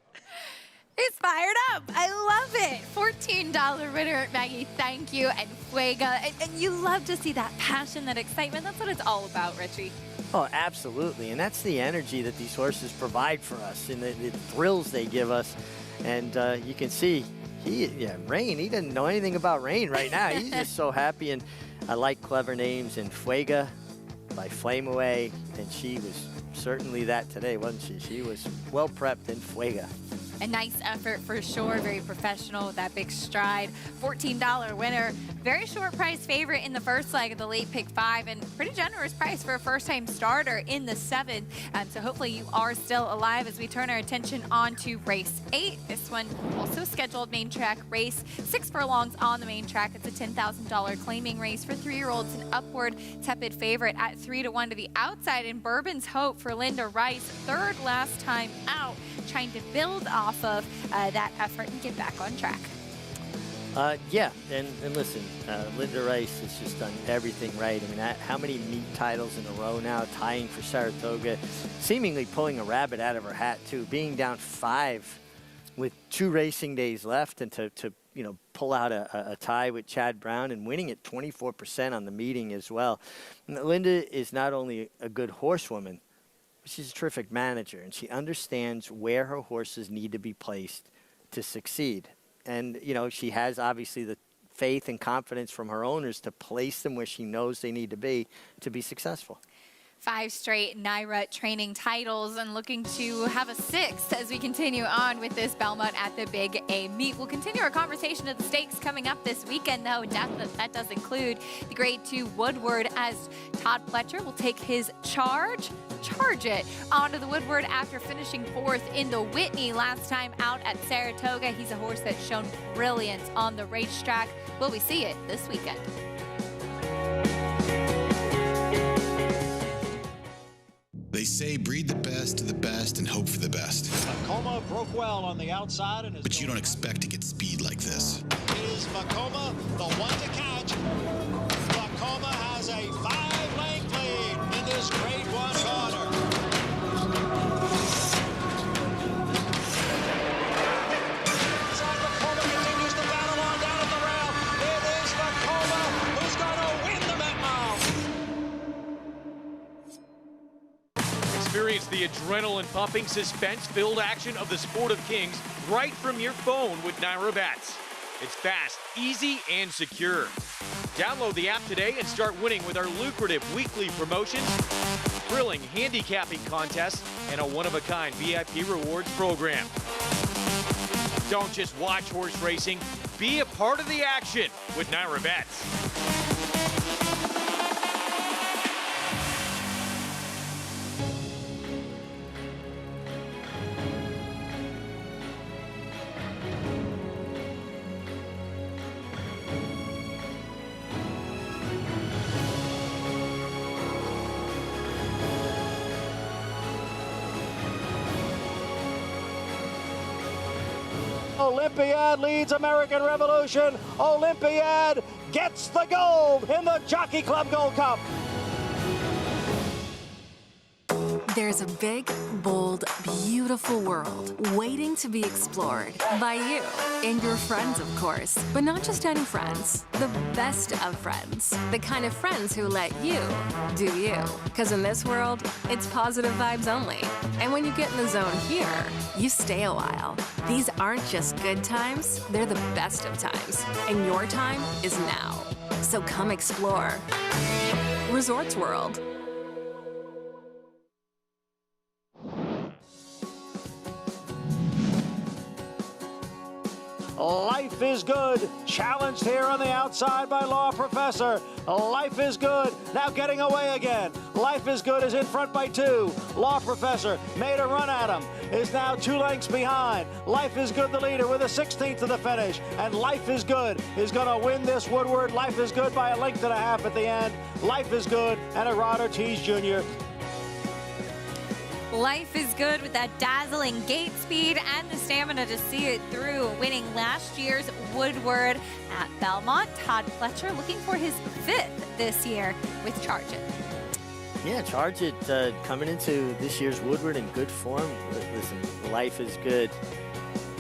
Speaker 21: It's fired up. I love it. $14 winner, Maggie. Thank you. And Fuega. And you love to see that passion, that excitement. That's what it's all about, Richie.
Speaker 22: Oh, absolutely. And that's the energy that these horses provide for us and the thrills they give us. And you can see, Rain, he doesn't know anything about Rain right now. He's just so happy. And I like clever names. And Fuega by Flame Away. And she was certainly that today, wasn't she? She was well prepped in Fuega.
Speaker 21: A nice effort for sure, very professional with that big stride. $14 winner, very short price favorite in the first leg of the late pick 5, and pretty generous price for a first-time starter in the 7th. So hopefully you are still alive as we turn our attention on to race 8. This one also scheduled main track race, 6 furlongs on the main track. It's a $10,000 claiming race for 3-year-olds, an upward tepid favorite at 3-1 to the outside. And Bourbon's Hope for Linda Rice, 3rd last time out, trying to build off of that effort and get back on track.
Speaker 22: Yeah, and listen, Linda Rice has just done everything right. I mean, how many meet titles in a row now, tying for Saratoga, seemingly pulling a rabbit out of her hat, too, being down 5 with 2 racing days left, and to you know, pull out a tie with Chad Brown and winning at 24% on the meeting as well. Linda is not only a good horsewoman, but she's a terrific manager, and she understands where her horses need to be placed to succeed. And, you know, she has obviously the faith and confidence from her owners to place them where she knows they need to be successful.
Speaker 21: 5 straight NYRA training titles and looking to have a 6th as we continue on with this Belmont at the Big A meet. We'll continue our conversation of the stakes coming up this weekend, though. That does include the Grade 2 Woodward, as Todd Fletcher will take his charge it onto the Woodward after finishing 4th in the Whitney last time out at Saratoga. He's a horse that's shown brilliance on the racetrack. Will we see it this weekend?
Speaker 2: They say breed the best to the best and hope for the best.
Speaker 1: Vacoma broke well on the outside, and
Speaker 2: but you don't expect to get speed like this.
Speaker 1: Is Vacoma the one to catch? Vacoma has a 5-length lead in this Grade 1 quarter. Vacoma continues to battle on down at the rail. It is Vacoma who's going to win the Met Mile.
Speaker 5: Experience the adrenaline-pumping, suspense-filled action of the Sport of Kings right from your phone with NYRA Bats. It's fast, easy, and secure. Download the app today and start winning with our lucrative weekly promotions, thrilling handicapping contests, and a one-of-a-kind VIP rewards program. Don't just watch horse racing, be a part of the action with NYRA Bats.
Speaker 1: Olympiad leads American Revolution. Olympiad gets the gold in the Jockey Club Gold Cup.
Speaker 16: There's a big, bold, beautiful world waiting to be explored by you and your friends, of course. But not just any friends, the best of friends. The kind of friends who let you do you. Because in this world, it's positive vibes only. And when you get in the zone here, you stay a while. These aren't just good times, they're the best of times. And your time is now. So come explore. Resorts World.
Speaker 1: Life is good. Challenged here on the outside by Law Professor. Life is good. Now getting away again. Life is good is in front by 2. Law Professor made a run at him. Is now 2 lengths behind. Life is good, the leader, with a 16th to the finish. And Life is good is going to win this Woodward. Life is good by a length and a half at the end. Life is good and a Rod Ortiz Jr.
Speaker 21: Life is good with that dazzling gate speed and the stamina to see it through. Winning last year's Woodward at Belmont, Todd Fletcher looking for his 5th this year with Charge It.
Speaker 22: Yeah, Charge It coming into this year's Woodward in good form. Listen, Life is Good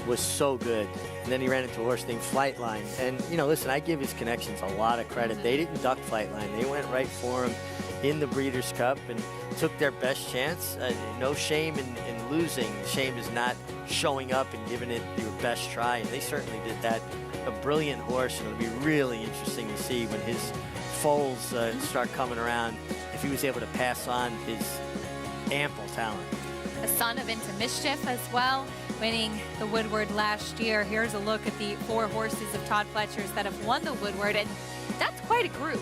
Speaker 22: was so good. And then he ran into a horse named Flightline. And, you know, listen, I give his connections a lot of credit. They didn't duck Flightline. They went right for him in the Breeders' Cup and took their best chance. No shame in losing. The shame is not showing up and giving it your best try. And they certainly did that. A brilliant horse, and it'll be really interesting to see when his foals start coming around, if he was able to pass on his ample talent.
Speaker 21: a son of Into Mischief as well, winning the Woodward last year. Here's a look at the 4 horses of Todd Fletcher's that have won the Woodward, and that's quite a group.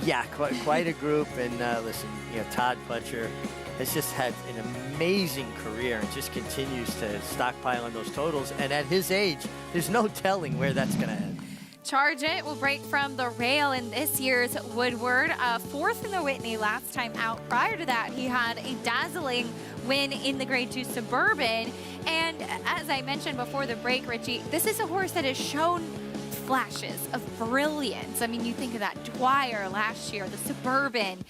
Speaker 22: Yeah, quite a group. And listen, Todd Fletcher has just had an amazing career and just continues to stockpile on those totals. And at his age, there's no telling where that's going to end.
Speaker 21: Charge It will break from the rail in this year's Woodward. 4th in the Whitney last time out. Prior to that, he had a dazzling win in the Grade 2 Suburban. And as I mentioned before the break, Richie, this is a horse that has shown flashes of brilliance. I mean, you think of that Dwyer last year, the Suburban.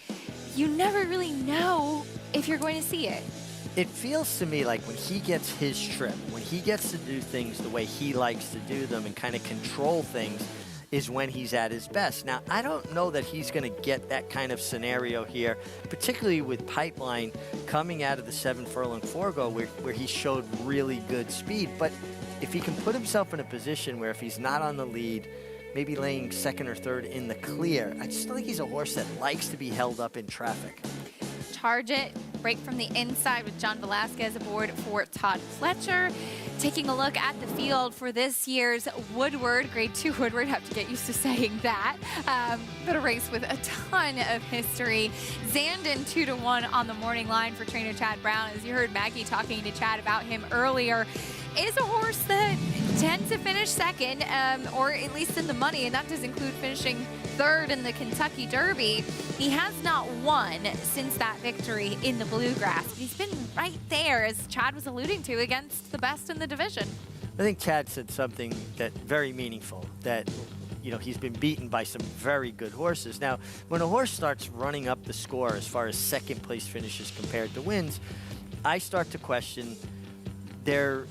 Speaker 21: You never really know if you're going to see it.
Speaker 22: It feels to me like when he gets his trip, when he gets to do things the way he likes to do them and kind of control things, is when he's at his best. Now, I don't know that he's going to get that kind of scenario here, particularly with Pipeline coming out of the 7-furlong forego where he showed really good speed. But if he can put himself in a position where if he's not on the lead, maybe laying 2nd or 3rd in the clear, I just think he's a horse that likes to be held up in traffic.
Speaker 21: Charge It, break from the inside with John Velasquez aboard for Todd Fletcher. Taking a look at the field for this year's Woodward, Grade 2 Woodward, have to get used to saying that, but a race with a ton of history. Zandon 2-1 on the morning line for trainer Chad Brown. As you heard Maggie talking to Chad about him earlier, is a horse that tends to finish 2nd, or at least in the money, and that does include finishing 3rd in the Kentucky Derby. He has not won since that victory in the Bluegrass, but he's been right there, as Chad was alluding to, against the best in the division.
Speaker 22: I think Chad said something that very meaningful, that he's been beaten by some very good horses. Now, when a horse starts running up the score as far as 2nd place finishes compared to wins, I start to question their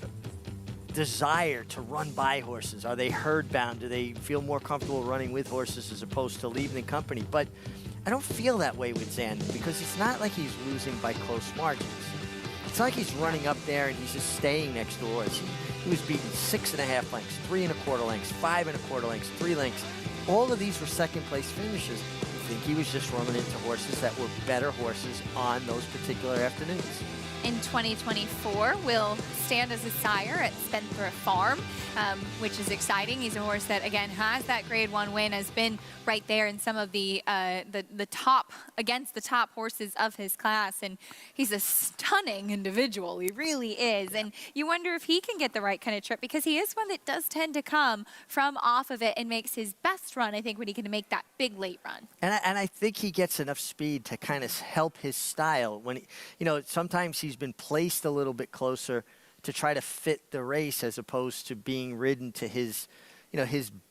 Speaker 22: desire to run by horses. Are they herd bound? Do they feel more comfortable running with horses as opposed to leaving the company? But I don't feel that way with Zandon, because it's not like he's losing by close margins. It's not like he's running up there and he's just staying next to a horse. He was beaten 6.5 lengths, 3 1/4 lengths, 5 1/4 lengths, 3 lengths. All of these were 2nd place finishes. I think he was just running into horses that were better horses on those particular afternoons.
Speaker 21: In 2024, will stand as a sire at Spendthrift Farm, which is exciting. He's a horse that, again, has that Grade 1 win, has been right there in some of the top, against the top horses of his class, and he's a stunning individual. He really is, and you wonder if he can get the right kind of trip, because he is one that does tend to come from off of it and makes his best run, I think, when he can make that big late run.
Speaker 22: And I think he gets enough speed to kind of help his style. When sometimes he's been placed a little bit closer to try to fit the race, as opposed to being ridden to his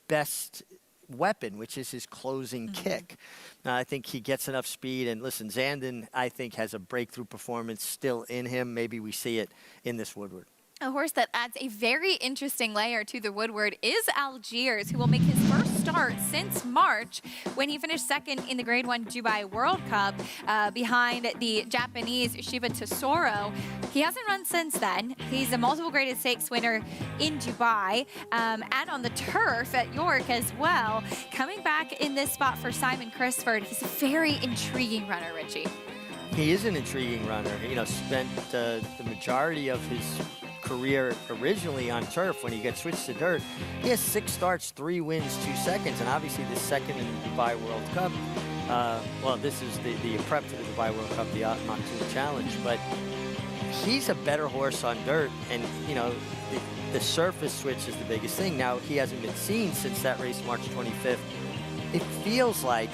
Speaker 22: best weapon, which is his closing kick. I think he gets enough speed. And listen, Zandon, I think, has a breakthrough performance still in him. Maybe we see it in this Woodward.
Speaker 21: A horse that adds a very interesting layer to the Woodward is Algiers, who will make his first start since March, when he finished 2nd in the Grade 1 Dubai World Cup behind the Japanese Shiba Tesoro. He hasn't run since then. He's a multiple graded stakes winner in Dubai and on the turf at York as well. Coming back in this spot for Simon Crisford, he's a very intriguing runner, Richie.
Speaker 22: He is an intriguing runner. Spent the majority of his career originally on turf. When he got switched to dirt, he has 6 starts, 3 wins, 2 seconds, and obviously the 2nd in the Dubai World Cup. Well, this is the prep for the Dubai World Cup, the Maktoum Challenge, but he's a better horse on dirt, and the surface switch is the biggest thing. Now, he hasn't been seen since that race March 25th. It feels like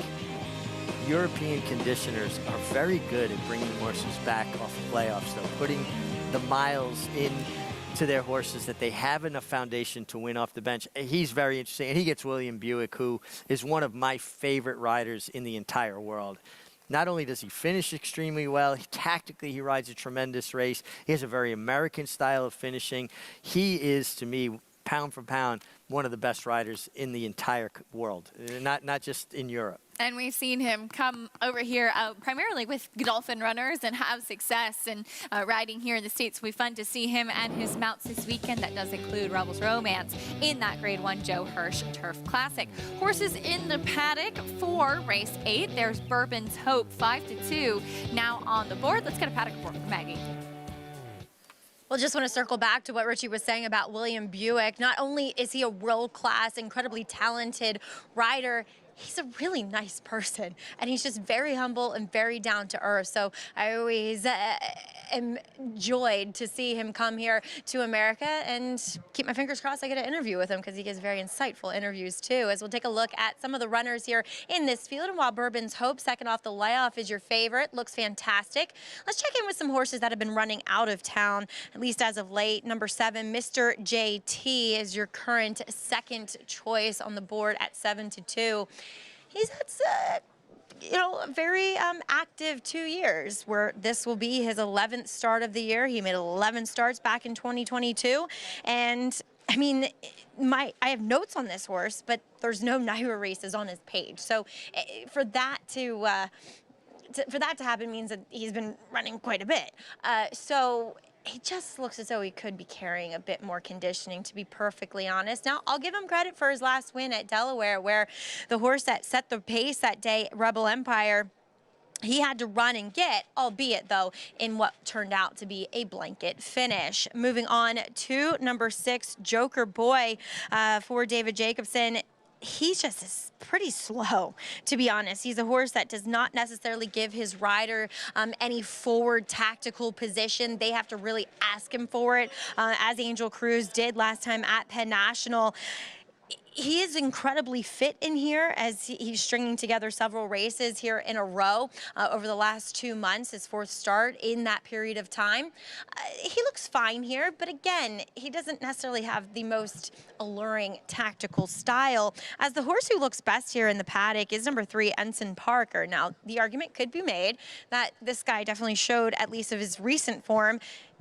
Speaker 22: European conditioners are very good at bringing horses back off the playoffs, though, putting the miles in to their horses that they have enough foundation to win off the bench. He's very interesting, and he gets William Buick, who is one of my favorite riders in the entire world. Not only does he finish extremely well, tactically he rides a tremendous race. He has a very American style of finishing. He is, to me, pound for pound, one of the best riders in the entire world, not just in Europe.
Speaker 21: And we've seen him come over here primarily with Godolphin runners and have success and riding here in the States. It'll be fun to see him and his mounts this weekend. That does include Rebels Romance in that Grade 1 Joe Hirsch Turf Classic. Horses in the paddock for race 8. There's Bourbon's Hope, 5-2 now on the board. Let's get a paddock report from Maggie.
Speaker 4: Well, just want to circle back to what Richie was saying about William Buick. Not only is he a world-class, incredibly talented rider, he's a really nice person, and he's just very humble and very down to earth. So I always am joyed to see him come here to America, and keep my fingers crossed I get an interview with him, because he gives very insightful interviews too. As we'll take a look at some of the runners here in this field, and while Bourbon's Hope, second off the layoff, is your favorite, looks fantastic. Let's check in with some horses that have been running out of town, at least as of late. Number 7, Mr. JT is your current second choice on the board at 7-2. He's had, very active 2 years, where this will be his 11th start of the year. He made 11 starts back in 2022. And I mean, I have notes on this horse, but there's no NYRA races on his page. So for that to happen means that he's been running quite a bit. So he just looks as though he could be carrying a bit more conditioning, to be perfectly honest. Now, I'll give him credit for his last win at Delaware, where the horse that set the pace that day, Rebel Empire, he had to run and get, albeit, though, in what turned out to be a blanket finish. Moving on to number 6, Joker Boy for David Jacobson. He's just pretty slow, to be honest. He's a horse that does not necessarily give his rider any forward tactical position. They have to really ask him for it, as Angel Cruz did last time at Penn National. He is incredibly fit in here, as he's stringing together several races here in a row over the last 2 months, his 4th start in that period of time. He looks fine here, but again, he doesn't necessarily have the most alluring tactical style. As the horse who looks best here in the paddock is number 3, Ensign Parker. Now, the argument could be made that this guy definitely showed, at least of his recent form,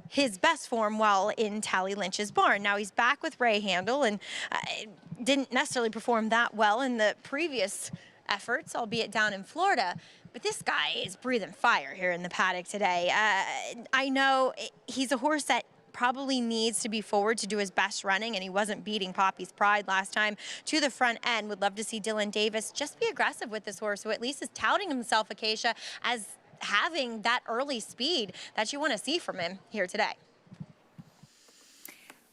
Speaker 4: his best form while in Tally Lynch's barn. Now he's back with Ray Handel, and didn't necessarily perform that well in the previous efforts, albeit down in Florida. But this guy is breathing fire here in the paddock today. I know he's a horse that probably needs to be forward to do his best running, and he wasn't beating Poppy's Pride last time to the front end. Would love to see Dylan Davis just be aggressive with this horse, who at least is touting himself, Acacia, as having that early speed that you want to see from him here today.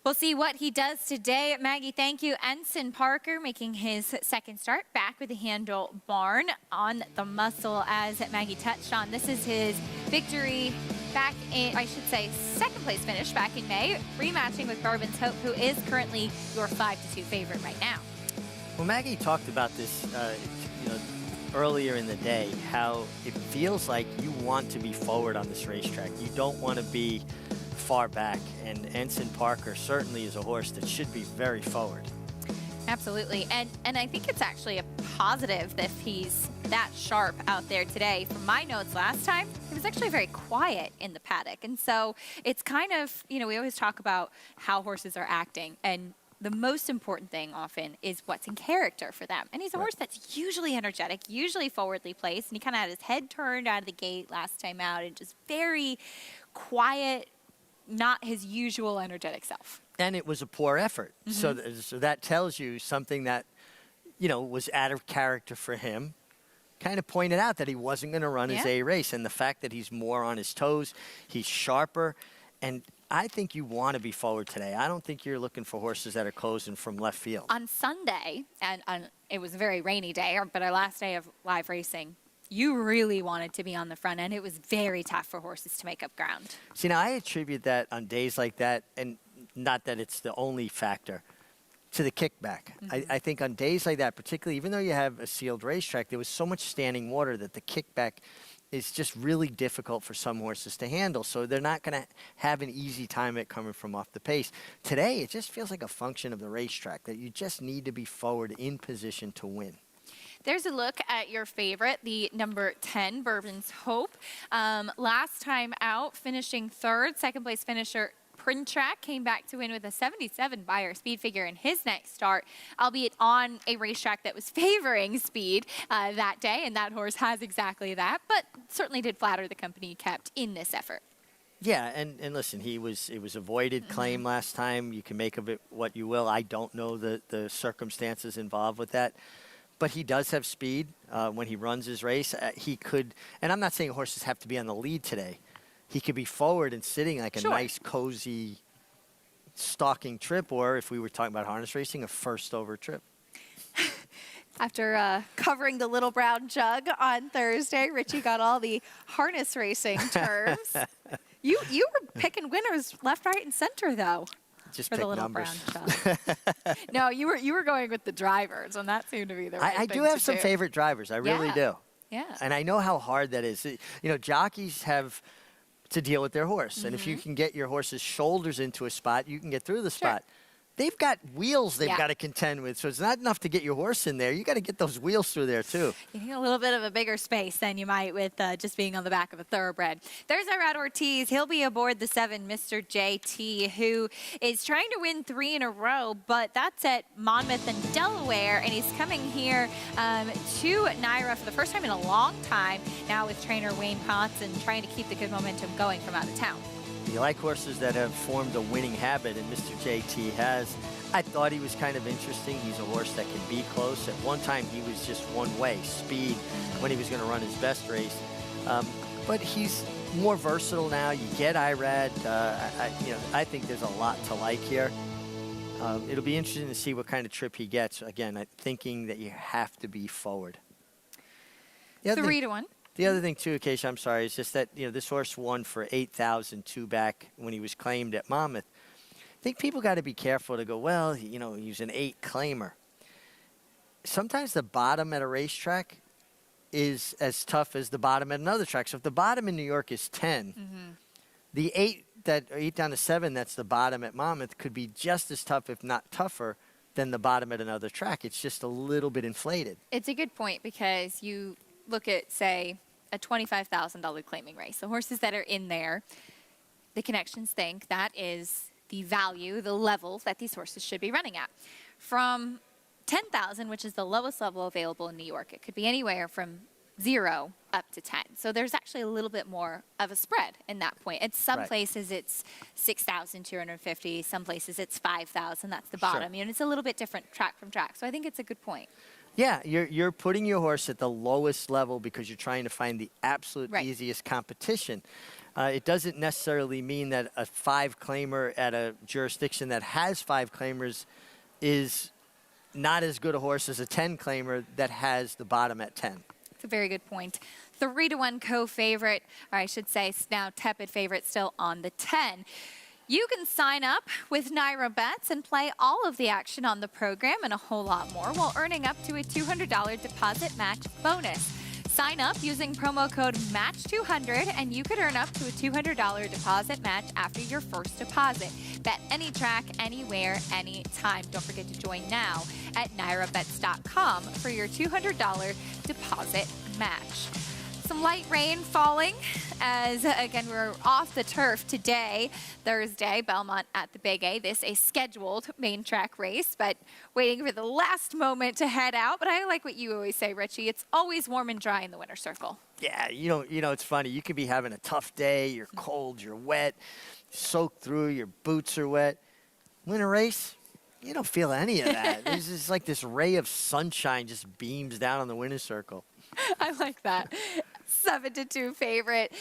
Speaker 21: We'll see what he does today. Maggie, thank you. Ensign Parker making his second start back with the Handel barn on the muscle, as Maggie touched on. This is his victory back in, I should say, second place finish back in May, rematching with Bourbon's Hope, who is currently your 5-2 favorite right now.
Speaker 22: Well, Maggie talked about this, earlier in the day, how it feels like you want to be forward on this racetrack. You don't want to be far back, and Ensign Parker certainly is a horse that should be very forward.
Speaker 21: Absolutely, and I think it's actually a positive that he's that sharp out there today. From my notes last time, he was actually very quiet in the paddock, and so it's kind of, we always talk about how horses are acting, and the most important thing often is what's in character for them. And he's a horse that's usually energetic, usually forwardly placed, and he kind of had his head turned out of the gate last time out, and just very quiet, not his usual energetic self.
Speaker 22: And it was a poor effort. So that tells you something that, was out of character for him. Kind of pointed out that he wasn't going to run his A race, and the fact that he's more on his toes, he's sharper, and I think you want to be forward today. I don't think you're looking for horses that are closing from left field.
Speaker 21: On Sunday, and it was a very rainy day, but our last day of live racing, you really wanted to be on the front end. It was very tough for horses to make up ground.
Speaker 22: See, now I attribute that on days like that, and not that it's the only factor, to the kickback. I think on days like that, particularly, even though you have a sealed racetrack, there was so much standing water that the kickback is just really difficult for some horses to handle. So they're not going to have an easy time at coming from off the pace. Today, it just feels like a function of the racetrack, that you just need to be forward in position to win.
Speaker 21: There's a look at your favorite, the number 10, Bourbon's Hope. Last time out, finishing third, second place finisher Print Track came back to win with a 77 Beyer speed figure in his next start, albeit on a racetrack that was favoring speed that day, and that horse has exactly that, but certainly did flatter the company he kept in this effort.
Speaker 22: Yeah, and listen, it was avoided claim last time. You can make of it what you will. I don't know the circumstances involved with that. But he does have speed when he runs his race. He could, and I'm not saying horses have to be on the lead today. He could be forward and sitting like a nice, cozy, stalking trip, or if we were talking about harness racing, a first over trip.
Speaker 21: After covering the Little Brown Jug on Thursday, Richie got all the harness racing terms. You were picking winners left, right, and center, though.
Speaker 22: Just
Speaker 21: for
Speaker 22: pick
Speaker 21: the Little
Speaker 22: numbers.
Speaker 21: Brown Jug. No, you were going with the drivers, and that seemed to be the right
Speaker 22: I
Speaker 21: thing
Speaker 22: do have
Speaker 21: to
Speaker 22: some
Speaker 21: do.
Speaker 22: favorite drivers. I really do.
Speaker 21: Yeah.
Speaker 22: And I know how hard that is. You know, jockeys have to deal with their horse. And if you can get your horse's shoulders into a spot, you can get through the spot. They've got wheels they've got to contend with, so it's not enough to get your horse in there. You got to get those wheels through there, too.
Speaker 21: You need a little bit of a bigger space than you might with just being on the back of a thoroughbred. There's Irad Ortiz. He'll be aboard the 7, Mr. JT, who is trying to win 3 in a row, but that's at Monmouth and Delaware, and he's coming here to NYRA for the first time in a long time, now with trainer Wayne Potts, and trying to keep the good momentum going from out of town.
Speaker 22: You like horses that have formed a winning habit, and Mr. JT has. I thought he was kind of interesting. He's a horse that can be close. At one time, he was just one way, speed, when he was going to run his best race. But he's more versatile now. You get Irad. I think there's a lot to like here. It'll be interesting to see what kind of trip he gets. Again, I'm thinking that you have to be forward.
Speaker 21: 3 to 1.
Speaker 22: The other thing, too, Acacia, I'm sorry, is just that, this horse won for $8,002 back when he was claimed at Monmouth. I think people got to be careful to go, well, he was an 8 claimer. Sometimes the bottom at a racetrack is as tough as the bottom at another track. So if the bottom in New York is 10, the 8 down to 7, that's the bottom at Monmouth, could be just as tough, if not tougher, than the bottom at another track. It's just a little bit inflated.
Speaker 21: It's a good point, because you look at, say, a $25,000 claiming race. The horses that are in there, the connections think that is the value, the level that these horses should be running at. From 10,000, which is the lowest level available in New York, it could be anywhere from 0 up to 10. So there's actually a little bit more of a spread in that point. At some places it's 6,250, some places it's 5,000. That's the bottom. It's a little bit different track from track. So I think it's a good point.
Speaker 22: Yeah, you're putting your horse at the lowest level because you're trying to find the absolute easiest competition. It doesn't necessarily mean that a 5 claimer at a jurisdiction that has 5 claimers is not as good a horse as a 10 claimer that has the bottom at 10.
Speaker 21: It's a very good point. 3 to 1 co-favorite, or I should say now tepid favorite still on the 10. You can sign up with NYRA Bets and play all of the action on the program and a whole lot more while earning up to a $200 deposit match bonus. Sign up using promo code MATCH200 and you could earn up to a $200 deposit match after your first deposit. Bet any track, anywhere, anytime. Don't forget to join now at nyrabets.com for your $200 deposit match. Some light rain falling as, again, we're off the turf today, Thursday, Belmont at the Big A. This a scheduled main track race, but waiting for the last moment to head out. But I like what you always say, Richie. It's always warm and dry in the winter circle.
Speaker 22: Yeah, it's funny. You could be having a tough day. You're cold, you're wet, soaked through, your boots are wet. Winter race, you don't feel any of that. It's just like this ray of sunshine just beams down on the winter circle.
Speaker 21: I like that. 7 to 2 favorite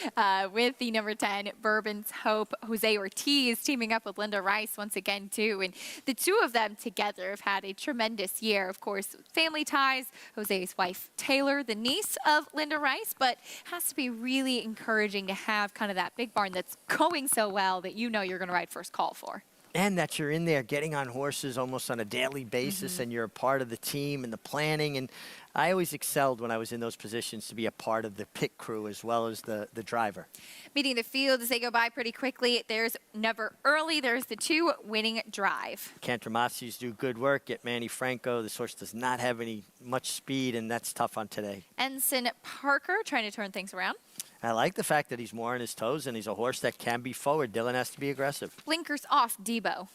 Speaker 21: with the number 10 Bourbon's Hope. Jose Ortiz teaming up with Linda Rice once again too, and the two of them together have had a tremendous year. Of course, family ties. Jose's wife Taylor, the niece of Linda Rice, but has to be really encouraging to have kind of that big barn that's going so well that you're going to ride first call for.
Speaker 22: And that you're in there getting on horses almost on a daily basis, and you're a part of the team and the planning. And I always excelled when I was in those positions to be a part of the pit crew as well as the driver.
Speaker 21: Meeting the field as they go by pretty quickly. There's Never Early. There's the 2 Winning Drive.
Speaker 22: Cantramassi's do good work. Get Manny Franco. This horse does not have much speed, and that's tough on today.
Speaker 21: Ensign Parker trying to turn things around.
Speaker 22: I like the fact that he's more on his toes and he's a horse that can be forward. Dylan has to be aggressive.
Speaker 21: Blinkers off, Debo.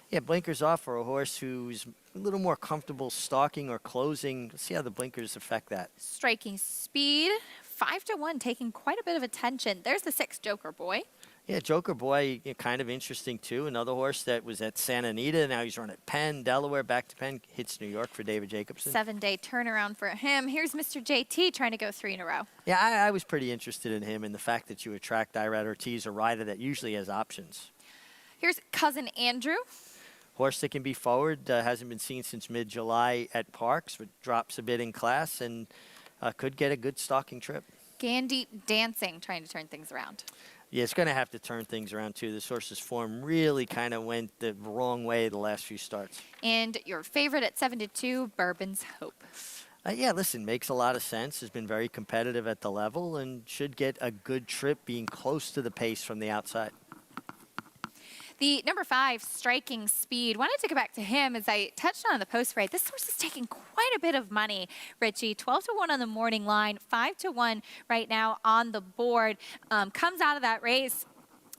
Speaker 22: Yeah, blinkers off for a horse who's a little more comfortable stalking or closing. Let's see how the blinkers affect that.
Speaker 21: Striking Speed, 5-1, taking quite a bit of attention. There's the 6, Joker Boy.
Speaker 22: Yeah, Joker Boy, kind of interesting too. Another horse that was at Santa Anita. Now he's running at Penn, Delaware, back to Penn. Hits New York for David Jacobson.
Speaker 21: 7-day turnaround for him. Here's Mr. JT trying to go 3 in a row.
Speaker 22: Yeah, I was pretty interested in him and the fact that you attract Irad Ortiz, a rider that usually has options.
Speaker 21: Here's Cousin Andrew.
Speaker 22: Horse that can be forward, hasn't been seen since mid-July at Parks, but drops a bit in class and could get a good stalking trip.
Speaker 21: Gandy Dancing trying to turn things around.
Speaker 22: Yeah, it's going to have to turn things around, too. This horse's form really kind of went the wrong way the last few starts.
Speaker 21: And your favorite at 7-2, Bourbon's Hope.
Speaker 22: Yeah, listen, makes a lot of sense. Has been very competitive at the level and should get a good trip being close to the pace from the outside.
Speaker 21: The number 5, Striking Speed. Wanted to go back to him as I touched on the post parade. This horse is taking quite a bit of money, Richie. 12-1 on the morning line, 5-1 right now on the board. Comes out of that race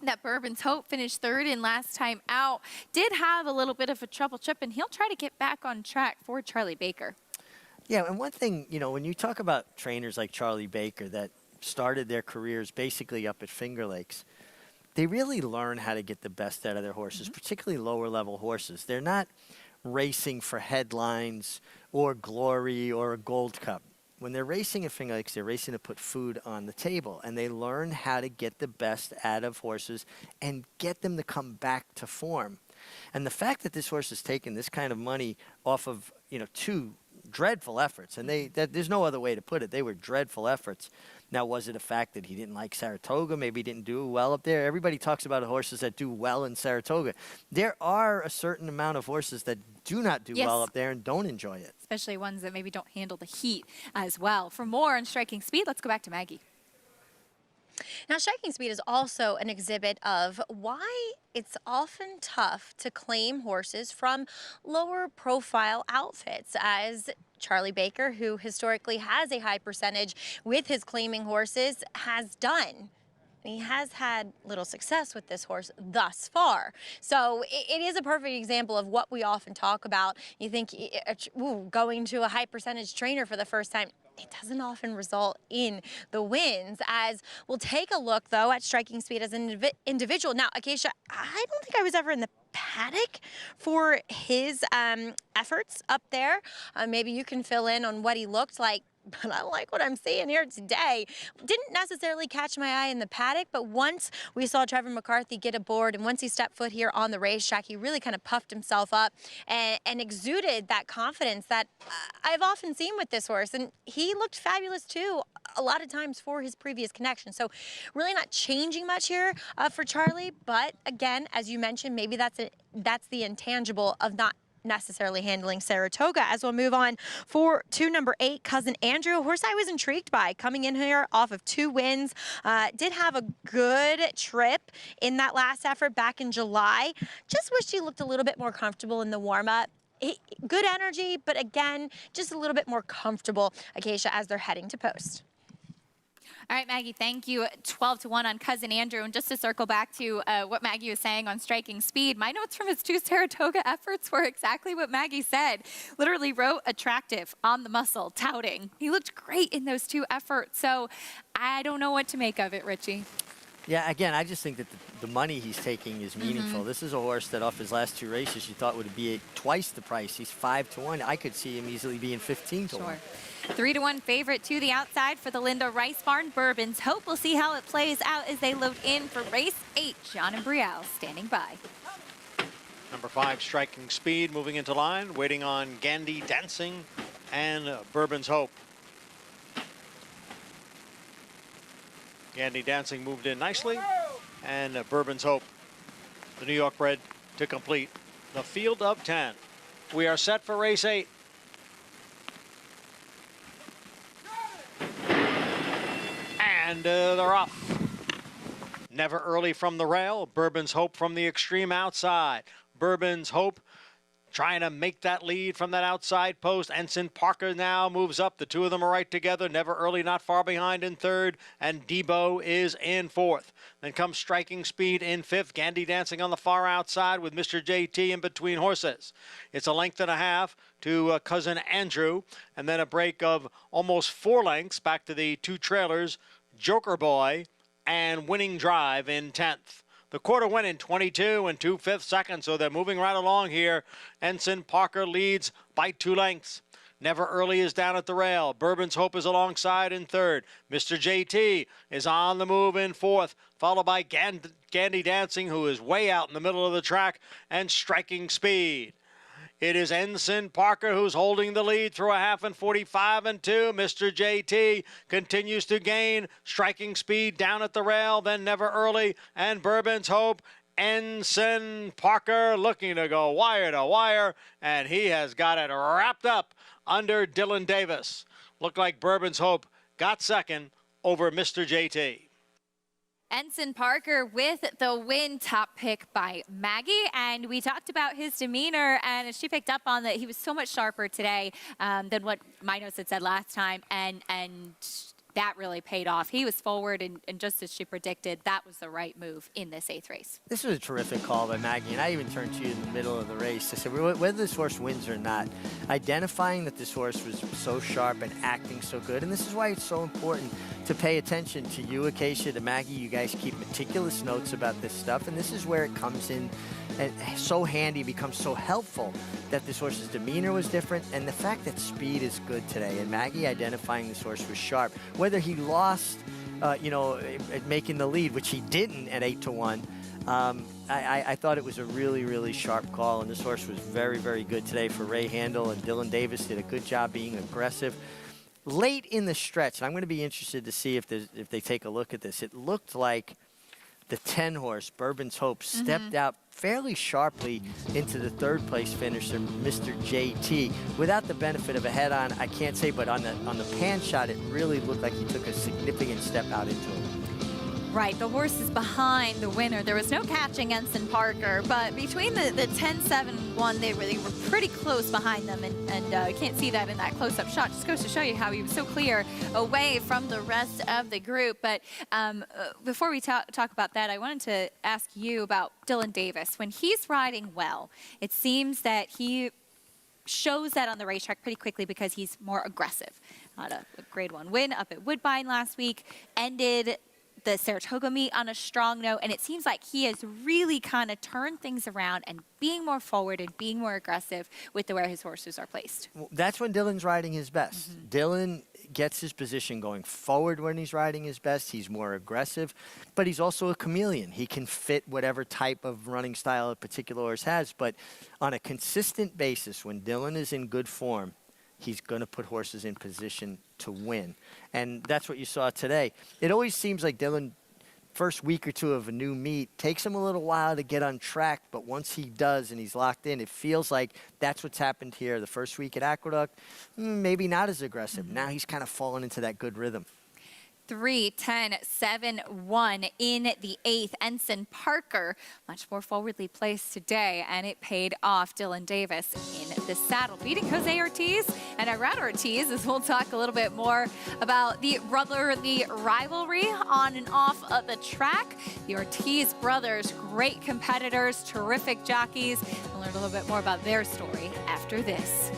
Speaker 21: that Bourbon's Hope finished 3rd in last time out. Did have a little bit of a trouble trip, and he'll try to get back on track for Charlie Baker.
Speaker 22: Yeah, and one thing, when you talk about trainers like Charlie Baker that started their careers basically up at Finger Lakes, they really learn how to get the best out of their horses, particularly lower-level horses. They're not racing for headlines or glory or a Gold Cup. When they're racing at Finger Lakes, they're racing to put food on the table, and they learn how to get the best out of horses and get them to come back to form. And the fact that this horse has taken this kind of money off of, 2 dreadful efforts, and there's no other way to put it. They were dreadful efforts. Now, was it a fact that he didn't like Saratoga? Maybe he didn't do well up there. Everybody talks about horses that do well in Saratoga. There are a certain amount of horses that do not do well up there and don't enjoy it.
Speaker 21: Especially ones that maybe don't handle the heat as well. For more on Striking Speed, let's go back to Maggie.
Speaker 4: Now, Striking Speed is also an exhibit of why it's often tough to claim horses from lower profile outfits, as Charlie Baker, who historically has a high percentage with his claiming horses, has done. He has had little success with this horse thus far. So it is a perfect example of what we often talk about. You think, going to a high percentage trainer for the first time, it doesn't often result in the wins. As we'll take a look, though, at Striking Speed as an individual. Now, Acacia, I don't think I was ever in the paddock for his efforts up there. Maybe you can fill in on what he looked like. But I like what I'm seeing here today. Didn't necessarily catch my eye in the paddock, but once we saw Trevor McCarthy get aboard and once he stepped foot here on the racetrack, he really kind of puffed himself up and exuded that confidence that I've often seen with this horse. And he looked fabulous, too, a lot of times for his previous connection. So really not changing much here for Charlie. But again, as you mentioned, maybe that's the intangible of not necessarily handling Saratoga. As we'll move on to number 8, Cousin Andrew, a horse I was intrigued by, coming in here off of 2 wins. Did have a good trip in that last effort back in July. Just wished he looked a little bit more comfortable in the warm-up. Good energy, but again, just a little bit more comfortable, Acacia, as they're heading to post.
Speaker 21: All right, Maggie, thank you. 12-1 on Cousin Andrew. And just to circle back to what Maggie was saying on Striking Speed, my notes from his 2 Saratoga efforts were exactly what Maggie said. Literally wrote attractive, on the muscle, touting. He looked great in those 2 efforts. So I don't know what to make of it, Richie.
Speaker 22: Yeah, again, I just think that the money he's taking is meaningful. This is a horse that off his last 2 races you thought would be twice the price. He's 5-1. I could see him easily being 15-1.
Speaker 21: Sure. 3-1 favorite to the outside for the Linda Rice Barn. Bourbon's Hope. We'll see how it plays out as they load in for race 8. John and Brielle standing by.
Speaker 1: Number 5, Striking Speed, moving into line, waiting on Gandy Dancing and Bourbon's Hope. Gandy Dancing moved in nicely, and Bourbon's Hope, the New York bred, to complete the field of 10. We are set for race 8. And they're off. Never Early from the rail. Bourbon's Hope from the extreme outside. Bourbon's Hope trying to make that lead from that outside post. Ensign Parker now moves up. The two of them are right together. Never Early not far behind in third, and Debo is in fourth. Then comes Striking Speed in fifth. Gandy Dancing on the far outside with Mr. JT in between horses. It's a length and a half to Cousin Andrew, and then a break of almost 4 lengths back to the two trailers, Joker Boy and Winning Drive in 10th. The quarter went in 22 and 2/5 seconds, so they're moving right along here. Ensign Parker leads by 2 lengths. Never Early is down at the rail. Bourbon's Hope is alongside in third. Mr. JT is on the move in fourth, followed by Gandy Dancing, who is way out in the middle of the track, and Striking Speed. It is Ensign Parker who's holding the lead through a half and 45 and 2. Mr. JT continues to gain. Striking Speed down at the rail, then Never Early and Bourbon's Hope. Ensign Parker looking to go wire to wire, and he has got it wrapped up under Dylan Davis. Looked like Bourbon's Hope got second over Mr. JT.
Speaker 21: Ensign Parker with the win, top pick by Maggie. And we talked about his demeanor, and she picked up on that he was so much sharper today than what my notes had said last time. And that really paid off. He was forward, and just as she predicted, that was the right move in this 8th race.
Speaker 22: This was a terrific call by Maggie, and I even turned to you in the middle of the race. I said, whether this horse wins or not, identifying that this horse was so sharp and acting so good, and this is why it's so important to pay attention to you, Acacia, to Maggie. You guys keep meticulous notes about this stuff, and this is where it comes in and so handy, becomes so helpful that this horse's demeanor was different, and the fact that speed is good today, and Maggie identifying this horse was sharp. Whether he lost, at making the lead, which he didn't at 8-1, I thought it was a really, really sharp call, and this horse was very, very good today for Ray Handel, and Dylan Davis did a good job being aggressive. Late in the stretch, and I'm going to be interested to see if they take a look at this, it looked like the 10-horse, Bourbon's Hope, stepped out fairly sharply into the 3rd place finisher, Mr. JT. Without the benefit of a head-on, I can't say, but on the pan shot, it really looked like he took a significant step out into it.
Speaker 21: Right, the horse is behind the winner. There was no catching Ensign Parker, but between the 10-7-1, they were pretty close behind them, and you can't see that in that close-up shot. Just goes to show you how he was so clear away from the rest of the group. But before we talk about that, I wanted to ask you about Dylan Davis. When he's riding well, it seems that he shows that on the racetrack pretty quickly because he's more aggressive. Had a Grade 1 win up at Woodbine last week, ended the Saratoga meet on a strong note, and it seems like he has really kind of turned things around and being more forward and being more aggressive with the way his horses are placed.
Speaker 22: Well, that's when Dylan's riding his best. Dylan gets his position going forward when he's riding his best. He's more aggressive, but he's also a chameleon. He can fit whatever type of running style a particular horse has, but on a consistent basis, when Dylan is in good form, he's going to put horses in position to win. And that's what you saw today. It always seems like Dylan, first week or two of a new meet, takes him a little while to get on track, but once he does and he's locked in, it feels like that's what's happened here. The first week at Aqueduct, maybe not as aggressive. Now he's kind of fallen into that good rhythm.
Speaker 21: 3-10-7-1 in the 8th. Ensign Parker, much more forwardly placed today, and it paid off. Dylan Davis in the saddle, beating Jose Ortiz and Irad Ortiz, as we'll talk a little bit more about the brotherly rivalry on and off of the track. The Ortiz brothers, great competitors, terrific jockeys. We'll learn a little bit more about their story after this.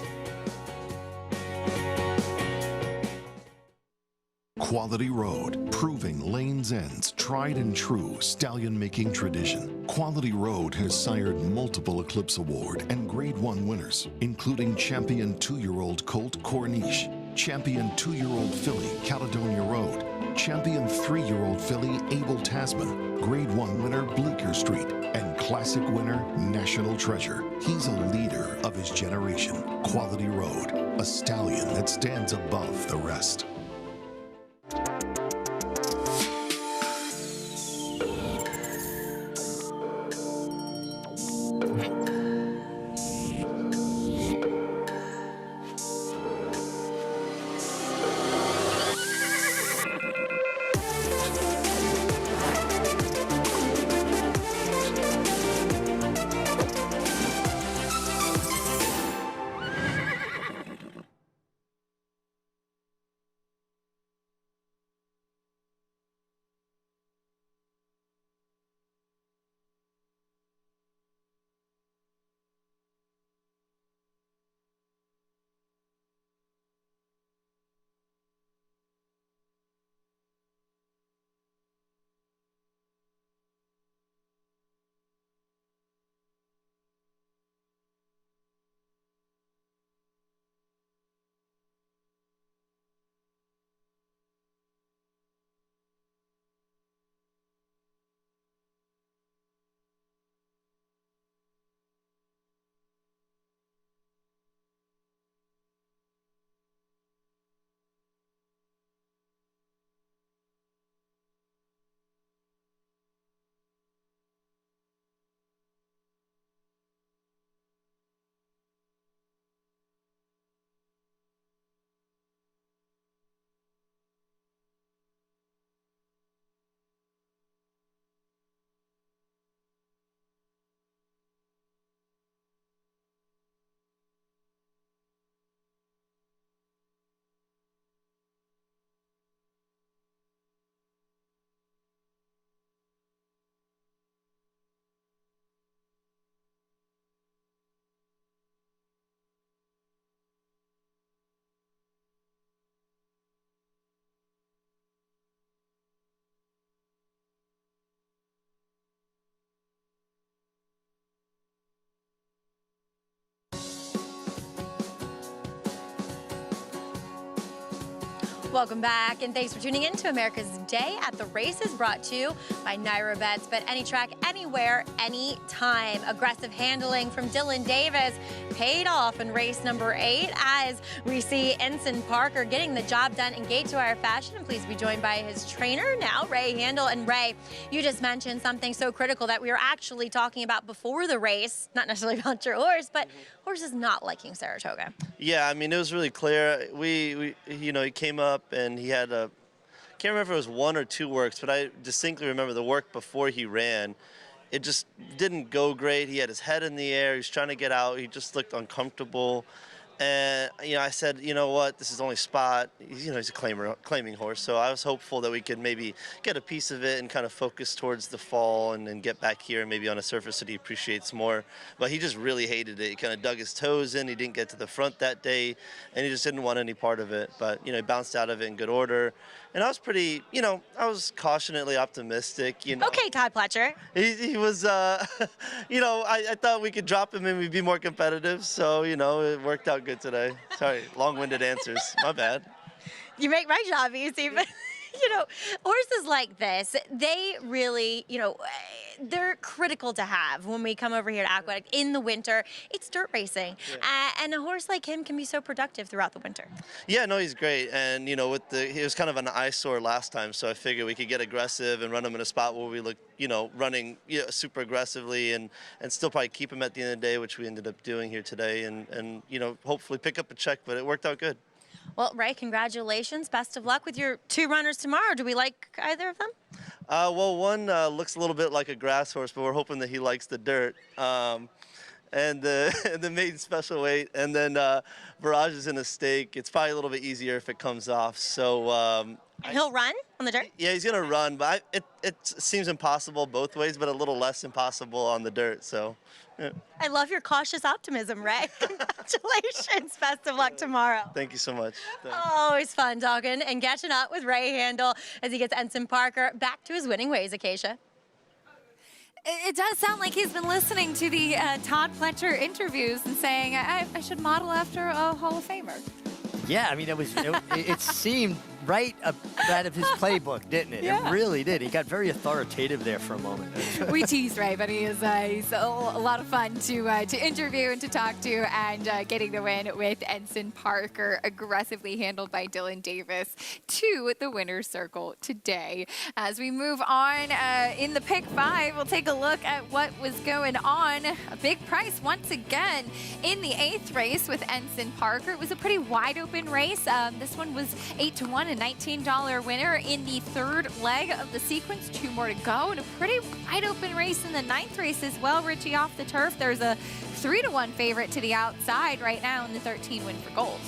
Speaker 6: Quality Road, proving Lane's End's tried and true stallion-making tradition. Quality Road has sired multiple Eclipse Award and Grade 1 winners, including champion 2-year-old Colt Corniche, champion 2-year-old filly Caledonia Road, champion 3-year-old filly Abel Tasman, Grade 1 winner Bleecker Street, and classic winner National Treasure. He's a leader of his generation. Quality Road, a stallion that stands above the rest.
Speaker 4: Welcome back, and thanks for tuning in to America's Day at the Races, brought to you by Naira Bets. Bet any track, anywhere, anytime. Aggressive handling from Dylan Davis paid off in race number 8 as we see Ensign Parker getting the job done in Gate to Wire fashion. And please be joined by his trainer now, Ray Handel. And Ray, you just mentioned something so critical that we were actually talking about before the race, not necessarily about your horse, but horses not liking Saratoga.
Speaker 7: Yeah, I mean, it was really clear. We you know, he came up and he had a, can't remember if it was 1 or 2 works, but I distinctly remember the work before he ran. It just didn't go great. He had his head in the air. He was trying to get out. He just looked uncomfortable. And, you know, I said, you know what, this is only spot. You know, he's a claiming horse. So I was hopeful that we could maybe get a piece of it and kind of focus towards the fall and get back here and maybe on a surface that he appreciates more. But he just really hated it. He kind of dug his toes in. He didn't get to the front that day, and he just didn't want any part of it. But, you know, he bounced out of it in good order. And I was pretty, you know, I was cautiously optimistic, you know.
Speaker 4: Okay, Todd Pletcher.
Speaker 7: He was, you know, I thought we could drop him and we'd be more competitive. So, you know, it worked out good today. Sorry, long-winded answers. My bad.
Speaker 4: You make my job easy, but you know, horses like this, they really, you know, they're critical to have when we come over here to Aqueduct in the winter. It's dirt racing, and a horse like him can be so productive throughout the winter.
Speaker 7: Yeah, no, he's great, and you know, he was kind of an eyesore last time, so I figured we could get aggressive and run him in a spot where we look, you know, running super aggressively and still probably keep him at the end of the day, which we ended up doing here today, and you know, hopefully pick up a check, but it worked out good.
Speaker 4: Well, Ray, congratulations. Best of luck with your 2 runners tomorrow. Do we like either of them?
Speaker 7: Well, one looks a little bit like a grass horse, but we're hoping that he likes the dirt. And the maiden special weight, and then Barrage is in a stake. It's probably a little bit easier if it comes off. So
Speaker 4: and he'll run on the dirt?
Speaker 7: Yeah, he's gonna run, but it seems impossible both ways, but a little less impossible on the dirt. So. Yeah.
Speaker 4: I love your cautious optimism, Ray. Congratulations. Best of luck tomorrow.
Speaker 7: Thank you so much. Thanks.
Speaker 4: Always fun talking and catching up with Ray Handel as he gets Ensign Parker back to his winning ways, Acacia.
Speaker 21: It does sound like he's been listening to the Todd Pletcher interviews and saying, I should model after a Hall of Famer.
Speaker 22: Yeah, I mean, it seemed right out of his playbook, didn't it?
Speaker 21: Yeah.
Speaker 22: It really did. He got very authoritative there for a moment.
Speaker 21: We tease Ray, but he's a lot of fun to interview and to talk to, and getting the win with Ensign Parker, aggressively handled by Dylan Davis, to the winner's circle today. As we move on in the pick 5, we'll take a look at what was going on. A big price once again in the 8th race with Ensign Parker. It was a pretty wide open race. This one was 8-1. A $19 winner in the 3rd leg of the sequence. 2 more to go, and a pretty wide open race in the 9th race as well. Richie off the turf. There's a 3-1 favorite to the outside right now in the 13 win for gold.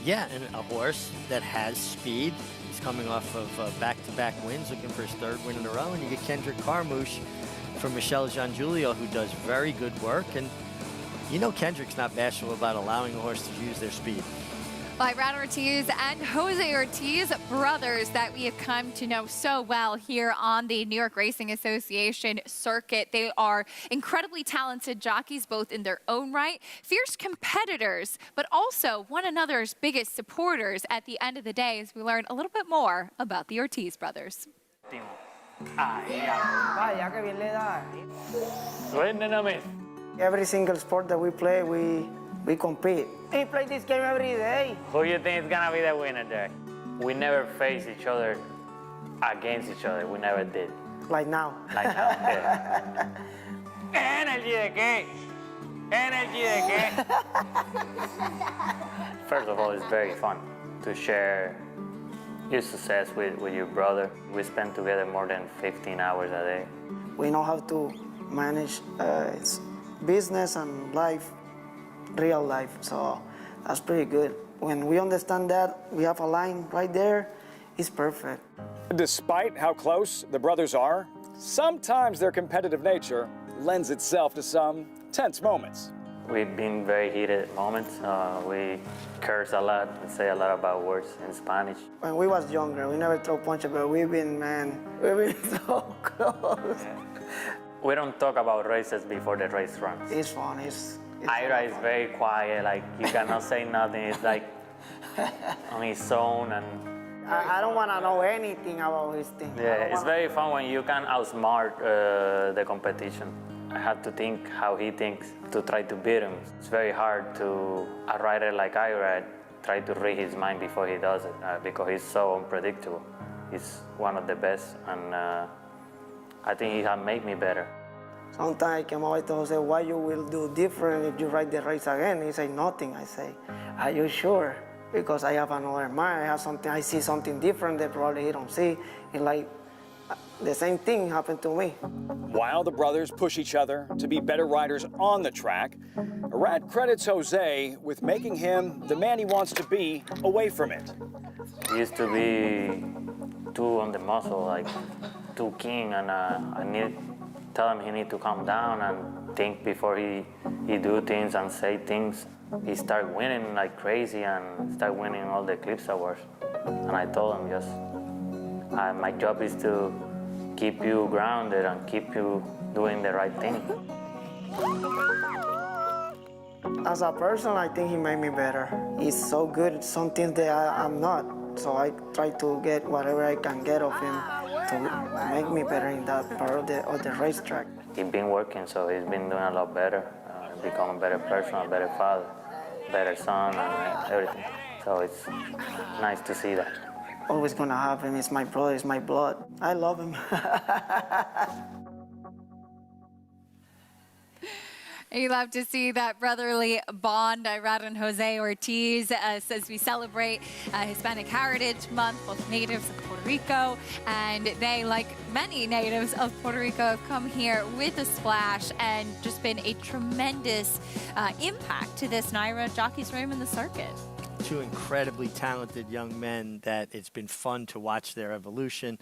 Speaker 22: Yeah, and a horse that has speed. He's coming off of back-to-back wins, looking for his 3rd win in a row. And you get Kendrick Carmouche from Michelle Giangiulio, who does very good work. And you know Kendrick's not bashful about allowing a horse to use their speed.
Speaker 21: By Brad Ortiz and Jose Ortiz, brothers that we have come to know so well here on the New York Racing Association circuit. They are incredibly talented jockeys, both in their own right, fierce competitors, but also one another's biggest supporters at the end of the day, as we learn a little bit more about the Ortiz brothers.
Speaker 8: Every single sport that we play, we compete. We play this game every day.
Speaker 17: Who do you think is gonna be the winner there? We never face each other against each other. We never did.
Speaker 8: Like now.
Speaker 17: Like now, yeah. Energy de qué? Energy de qué? First of all, it's very fun to share your success with your brother. We spend together more than 15 hours a day.
Speaker 8: We know how to manage business and life. Real life, so that's pretty good. When we understand that, we have a line right there, it's perfect.
Speaker 19: Despite how close the brothers are, sometimes their competitive nature lends itself to some tense moments.
Speaker 17: We've been very heated moments. We curse a lot and say a lot about words in Spanish.
Speaker 8: When we was younger, we never throw punches, but we've been so close.
Speaker 17: Yeah. We don't talk about races before the race runs.
Speaker 8: It's fun,
Speaker 17: Ira is very quiet, like you cannot say nothing. It's like on his own, and
Speaker 8: I don't want to know anything about his thing.
Speaker 17: Yeah, it's very fun when you can outsmart the competition. I have to think how he thinks to try to beat him. It's very hard to a rider like Irad try to read his mind before he does it because he's so unpredictable. He's one of the best, and I think he has made me better.
Speaker 8: Sometimes I came over to Jose, what you will do different if you ride the race again? He say, nothing. I say, are you sure? Because I have another mind, I see something different that probably he don't see. It's like the same thing happened to me.
Speaker 19: While the brothers push each other to be better riders on the track, Irad credits Jose with making him the man he wants to be away from it.
Speaker 17: He used to be too on the muscle, like too keen, and I tell him he need to calm down and think before he do things and say things. He started winning like crazy and started winning all the Eclipse Awards. And I told him just, my job is to keep you grounded and keep you doing the right thing.
Speaker 8: As a person, I think he made me better. He's so good at some things that I'm not. So I try to get whatever I can get of him to make me better in that part of the racetrack.
Speaker 17: He's been working, so he's been doing a lot better, become a better person, a better father, better son, and everything. So it's nice to see that.
Speaker 8: Always gonna have him. He's my brother, he's my blood. I love him.
Speaker 21: You love to see that brotherly bond, Irad and Jose Ortiz, as we celebrate Hispanic Heritage Month, both natives of Puerto Rico, and they, like many natives of Puerto Rico, have come here with a splash and just been a tremendous impact to this NYRA Jockeys Room in the circuit.
Speaker 22: Two incredibly talented young men that it's been fun to watch their evolution.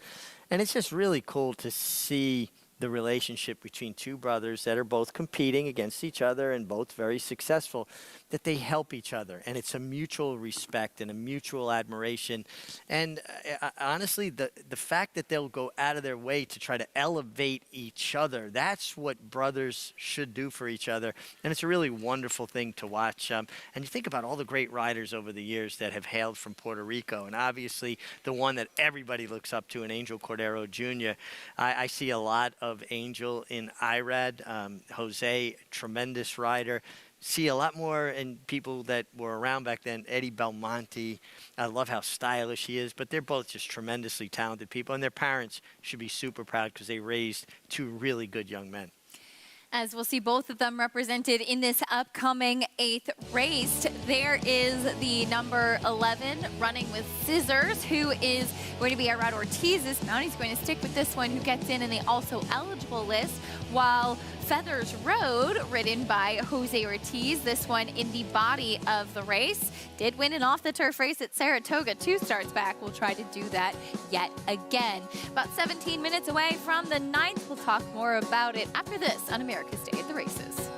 Speaker 22: And it's just really cool to see the relationship between two brothers that are both competing against each other and both very successful, that they help each other. And it's a mutual respect and a mutual admiration. And honestly, the fact that they'll go out of their way to try to elevate each other, that's what brothers should do for each other. And it's a really wonderful thing to watch. And you think about all the great riders over the years that have hailed from Puerto Rico. And obviously, the one that everybody looks up to, in Angel Cordero Jr., I see a lot of Angel in Irad. Jose, tremendous rider. See a lot more in people that were around back then. Eddie Belmonte, I love how stylish he is, but they're both just tremendously talented people, and their parents should be super proud because they raised two really good young men.
Speaker 21: As we'll see both of them represented in this upcoming 8th race. There is the number 11 running with Scissors, who is going to be Irad Ortiz's mount. He's going to stick with this one, who gets in the also eligible list, while Feathers Road, ridden by Jose Ortiz, this one in the body of the race, did win an off-the-turf race at Saratoga 2 starts back. We'll try to do that yet again. About 17 minutes away from the 9th. We'll talk more about it after this on America's Day at the Races.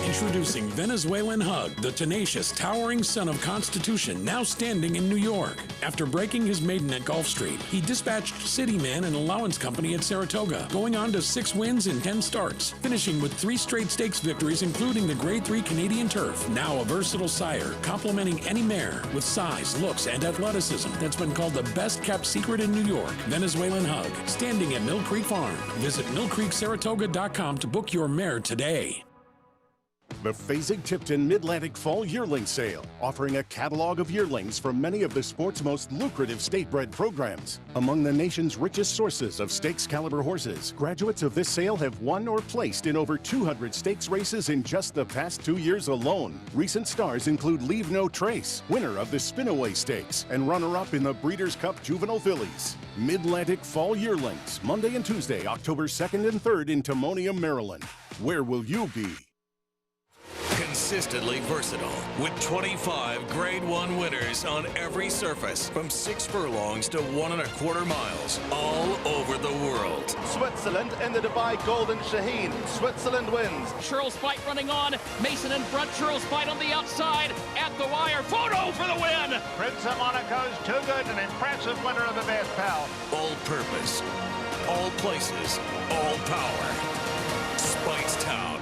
Speaker 9: Introducing Venezuelan Hug, the tenacious, towering son of Constitution, now standing in New York. After breaking his maiden at Gulf Street, he dispatched Cityman and Allowance Company at Saratoga, going on to 6 wins in 10 starts, finishing with 3 straight stakes victories, including the Grade 3 Canadian Turf. Now a versatile sire, complementing any mare with size, looks, and athleticism that's been called the best-kept secret in New York. Venezuelan Hug, standing at Mill Creek Farm. Visit millcreeksaratoga.com to book your mare today.
Speaker 12: The Fasig-Tipton Mid-Atlantic Fall Yearling Sale, offering a catalog of yearlings from many of the sport's most lucrative state-bred programs. Among the nation's richest sources of stakes caliber horses, graduates of this sale have won or placed in over 200 stakes races in just the past 2 years alone. Recent stars include Leave No Trace, winner of the Spinaway Stakes, and runner-up in the Breeders' Cup Juvenile Fillies. Mid-Atlantic Fall Yearlings, Monday and Tuesday, October 2nd and 3rd in Timonium, Maryland. Where will you be?
Speaker 20: Consistently versatile, with 25 Grade 1 winners on every surface, from 6 furlongs to 1 1/4 miles, all over the world.
Speaker 23: Switzerland in the Dubai Golden Shaheen. Switzerland wins.
Speaker 15: Churls Fight running on. Mason in front. Churls Fight on the outside. At the wire. Photo for the win.
Speaker 18: Prince of Monaco's too good. An impressive winner of the best pal.
Speaker 20: All purpose, all places, all power. Spikestown.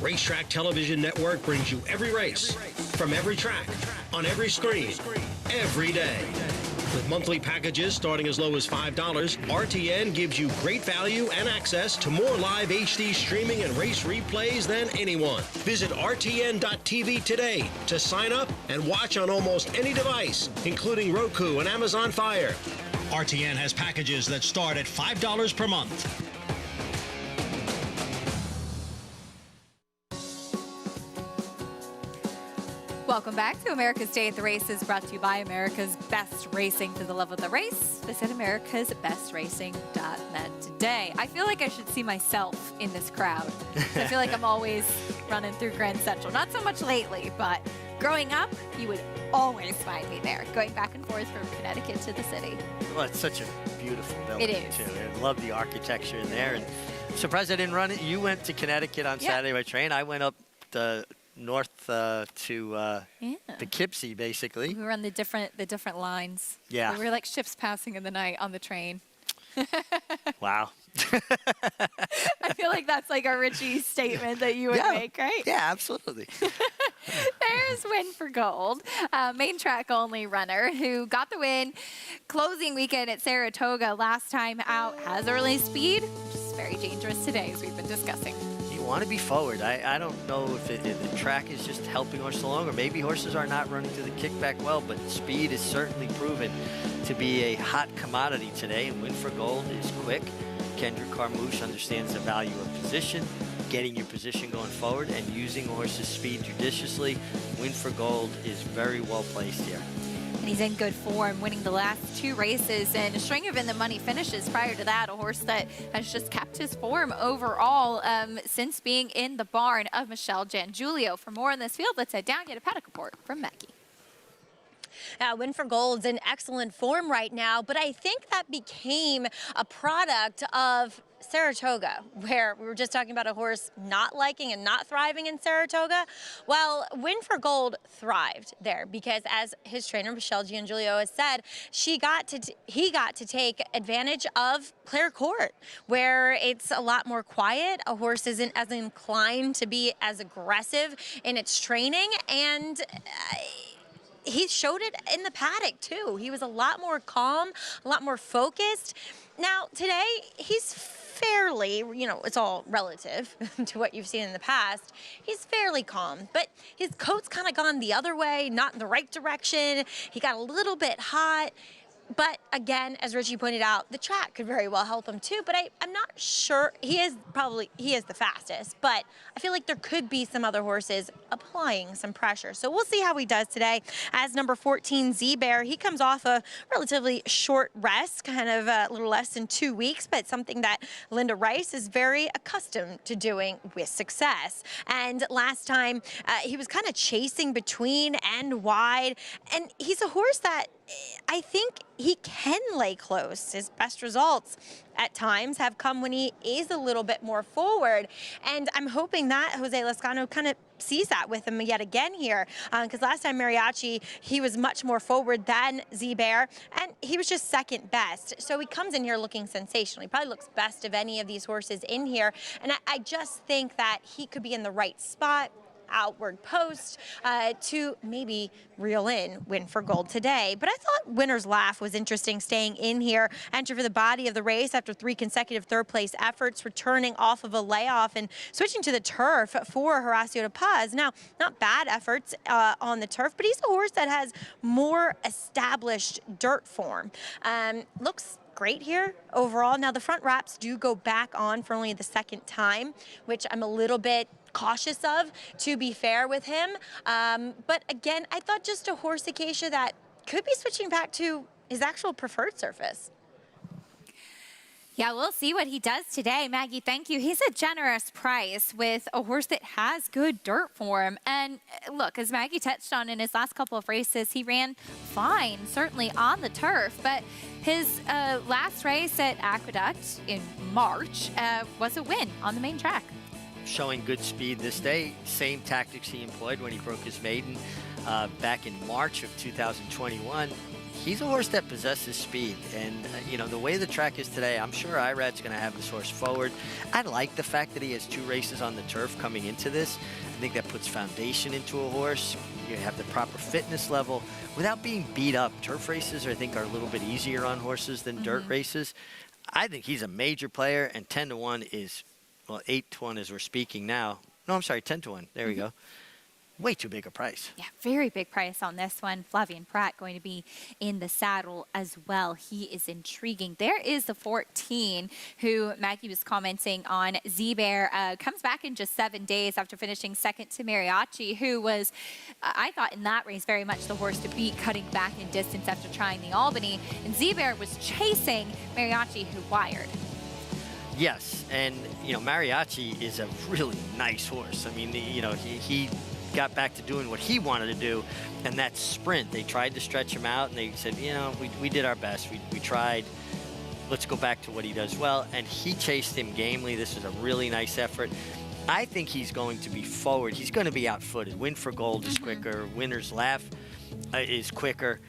Speaker 10: Racetrack Television Network brings you every race, from every track, on every screen, every day. With monthly packages starting as low as $5, RTN gives you great value and access to more live HD streaming and race replays than anyone. Visit RTN.tv today to sign up and watch on almost any device, including Roku and Amazon Fire. RTN has packages that start at $5 per month.
Speaker 21: Welcome back to America's Day at the Races, brought to you by America's Best Racing. For the love of the race, visit americasbestracing.net today. I feel like I should see myself in this crowd. I feel like I'm always running through Grand Central. Not so much lately, but growing up, you would always find me there, going back and forth from Connecticut to the city.
Speaker 22: Well, it's such a beautiful building,
Speaker 21: It is.
Speaker 22: too. I love the architecture in there. And I'm surprised I didn't run it. You went to Connecticut on Saturday by train. I went up the north to Poughkeepsie, basically.
Speaker 21: We were on the different lines.
Speaker 22: Yeah.
Speaker 21: We were like ships passing in the night on the train.
Speaker 22: Wow.
Speaker 21: I feel like that's like a Richie statement that you would make, right?
Speaker 22: Yeah, absolutely.
Speaker 21: There's Win for Gold, main track only runner who got the win closing weekend at Saratoga last time out. Has early speed, which is very dangerous today, as we've been discussing.
Speaker 22: You want to be forward. I don't know if the track is just helping horses along, or maybe horses are not running through the kickback well, but speed is certainly proven to be a hot commodity today, and Win for Gold is quick. Kendrick Carmouche understands the value of position, getting your position going forward, and using a horse's speed judiciously. Win for Gold is very well placed here.
Speaker 21: And he's in good form, winning the last 2 races and a string of in-the-money finishes prior to that. A horse that has just kept his form overall since being in the barn of Michelle Giangulio. For more on this field, let's head down, get a paddock report from Maggie.
Speaker 4: Win for Gold's in excellent form right now, but I think that became a product of Saratoga, where we were just talking about a horse not liking and not thriving in Saratoga. Well, Win for Gold thrived there because, as his trainer Michelle Giangulio has said, he got to take advantage of Clare Court, where it's a lot more quiet. A horse isn't as inclined to be as aggressive in its training, and he showed it in the paddock too. He was a lot more calm, a lot more focused. Now today, he's fairly, it's all relative to what you've seen in the past. He's fairly calm, but his coat's kind of gone the other way, not in the right direction. He got a little bit hot. But again, as Richie pointed out, the track could very well help him too, but I'm not sure. He is the fastest, but I feel like there could be some other horses applying some pressure. So we'll see how he does today. As number 14, Z-Bear, he comes off a relatively short rest, kind of a little less than 2 weeks, but something that Linda Rice is very accustomed to doing with success. And last time, he was kind of chasing between and wide, and he's a horse that I think he can lay close. His best results at times have come when he is a little bit more forward. And I'm hoping that Jose Lascano kind of sees that with him yet again here. Because last time Mariachi, he was much more forward than Z-Bear, and he was just second best. So he comes in here looking sensational. He probably looks best of any of these horses in here. And I just think that he could be in the right spot, outward post, to maybe reel in Win for Gold today. But I thought Winner's Laugh was interesting, staying in here, entered for the body of the race after 3 consecutive third-place efforts, returning off of a layoff and switching to the turf for Horacio de Paz. Now, not bad efforts on the turf, but he's a horse that has more established dirt form. Looks great here overall. Now, the front wraps do go back on for only the 2nd time, which I'm a little bit cautious of, to be fair with him. But again, I thought just a horse, Acacia, that could be switching back to his actual preferred surface.
Speaker 21: Yeah, we'll see what he does today. Maggie, thank you. He's a generous price with a horse that has good dirt form. And look, as Maggie touched on in his last couple of races, he ran fine, certainly on the turf. But his last race at Aqueduct in March was a win on the main track.
Speaker 22: Showing good speed this day, same tactics he employed when he broke his maiden back in March of 2021. he's a horse that possesses speed. And, the way the track is today, I'm sure Irad's going to have this horse forward. I like the fact that he has 2 races on the turf coming into this. I think that puts foundation into a horse. You have the proper fitness level without being beat up. Turf races, I think, are a little bit easier on horses than dirt races. I think he's a major player, and 10-1 is, 8-1 as we're speaking now. No, I'm sorry, 10-1. There we go. Way too big a price.
Speaker 21: Yeah, very big price on this one. Flavian Pratt going to be in the saddle as well. He is intriguing. There is the 14 who Maggie was commenting on. Z-Bear comes back in just 7 days after finishing second to Mariachi, who was, I thought in that race, very much the horse to beat, cutting back in distance after trying the Albany. And Z-Bear was chasing Mariachi, who wired.
Speaker 22: Yes, and, Mariachi is a really nice horse. I mean, he got back to doing what he wanted to do, and that sprint. They tried to stretch him out, and they said, we did our best. We tried. Let's go back to what he does well, and he chased him gamely. This was a really nice effort. I think he's going to be forward. He's going to be outfooted. Win for Gold is quicker. Winner's Laugh is quicker.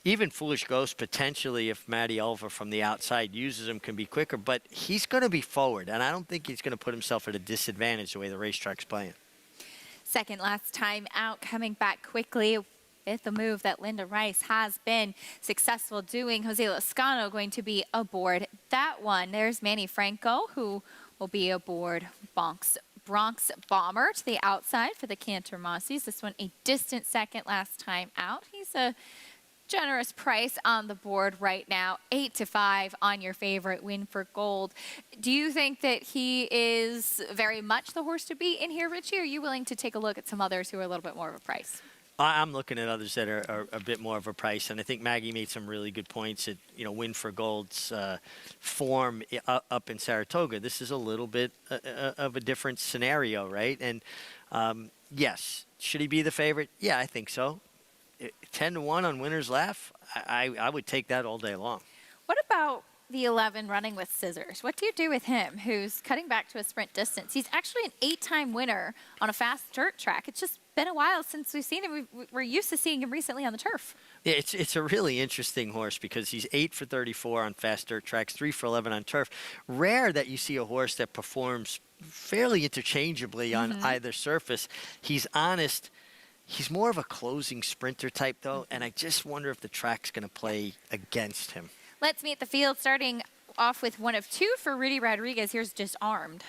Speaker 22: Even Foolish Ghost, potentially, if Matty Ulva from the outside uses him, can be quicker, but he's going to be forward, and I don't think he's going to put himself at a disadvantage the way the racetrack's playing.
Speaker 21: Second last time out, coming back quickly with the move that Linda Rice has been successful doing. Jose Lascano going to be aboard that one. There's Manny Franco, who will be aboard Bronx Bomber to the outside for the Cantor Mossies. This one a distant second last time out. He's a generous price on the board right now, 8-5 on your favorite Win for Gold. Do you think that he is very much the horse to beat in here, Richie? Or are you willing to take a look at some others who are a little bit more of a price?
Speaker 22: I'm looking at others that are a bit more of a price, and I think Maggie made some really good points at Win for Gold's form up in Saratoga. This is a little bit of a different scenario, right? And yes, should he be the favorite? Yeah, I think so. 10-1 on Winner's Laugh, I would take that all day long.
Speaker 21: What about the 11 Running with Scissors? What do you do with him, who's cutting back to a sprint distance? He's actually an 8-time winner on a fast dirt track. It's just been a while since we've seen him. We're used to seeing him recently on the turf.
Speaker 22: Yeah, it's a really interesting horse because he's 8 for 34 on fast dirt tracks, 3 for 11 on turf. Rare that you see a horse that performs fairly interchangeably on either surface. He's honest. He's more of a closing sprinter type, though, and I just wonder if the track's going to play against him.
Speaker 21: Let's meet the field, starting off with one of 2 for Rudy Rodriguez. Here's Disarmed.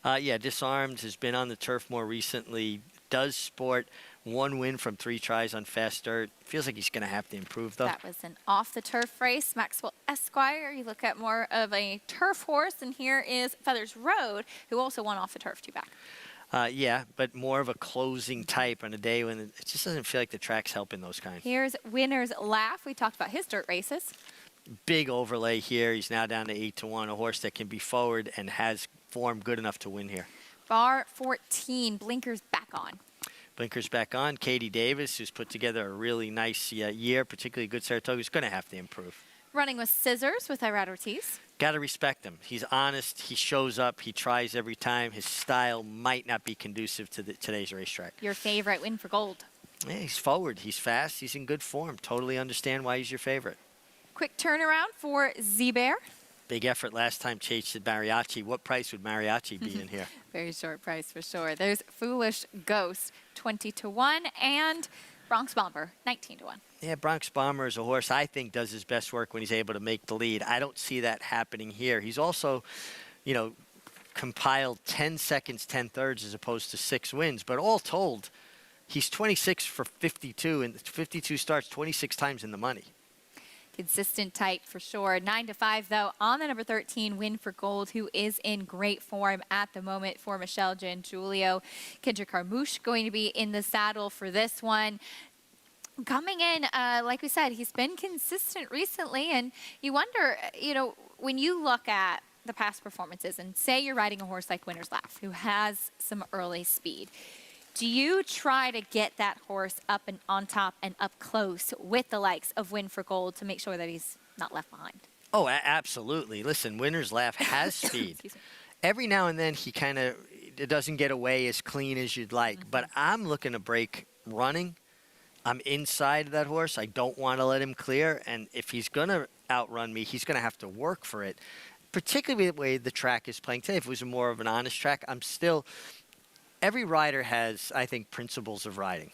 Speaker 22: Yeah, Disarmed has been on the turf more recently, does sport 1 win from 3 tries on fast dirt. Feels like he's going to have to improve, though.
Speaker 21: That was an off-the-turf race. Maxwell Esquire, you look at more of a turf horse, and here is Feathers Road, who also won off the turf 2 back.
Speaker 22: Yeah, but more of a closing type on a day when it just doesn't feel like the track's helping those kinds.
Speaker 21: Here's Winner's Laugh. We talked about his dirt races.
Speaker 22: Big overlay here. He's now down to 8-1, a horse that can be forward and has form good enough to win here.
Speaker 21: Bar 14, Blinkers back on.
Speaker 22: Blinkers back on. Katie Davis, who's put together a really nice year, particularly good Saratoga, is going to have to improve.
Speaker 21: Running with Scissors with Irad Ortiz.
Speaker 22: Got to respect him. He's honest. He shows up. He tries every time. His style might not be conducive to today's racetrack.
Speaker 21: Your favorite Win for Gold.
Speaker 22: Yeah, he's forward. He's fast. He's in good form. Totally understand why he's your favorite.
Speaker 21: Quick turnaround for Z-Bear.
Speaker 22: Big effort last time chased Mariachi. What price would Mariachi be in here?
Speaker 21: Very short price for sure. There's Foolish Ghost, 20-1, and Bronx Bomber, 19-1.
Speaker 22: Yeah, Bronx Bomber is a horse I think does his best work when he's able to make the lead. I don't see that happening here. He's also, compiled 10 seconds, 10 thirds as opposed to 6 wins. But all told, he's 26 for 52, and 52 starts 26 times in the money.
Speaker 21: Consistent type for sure. 9-5 though on the number 13 Win for Gold, who is in great form at the moment for Michelle Giangiulio. Kendrick Carmouche going to be in the saddle for this one. Coming in, like we said, he's been consistent recently, and you wonder, when you look at the past performances and say you're riding a horse like Winner's Laugh, who has some early speed, do you try to get that horse up and on top and up close with the likes of Win for Gold to make sure that he's not left behind?
Speaker 22: Oh, absolutely. Listen, Winner's Laugh has speed. Every now and then he kind of doesn't get away as clean as you'd like, but I'm looking to break running. I'm inside that horse. I don't want to let him clear. And if he's going to outrun me, he's going to have to work for it, particularly the way the track is playing today. If it was more of an honest track, every rider has, I think, principles of riding.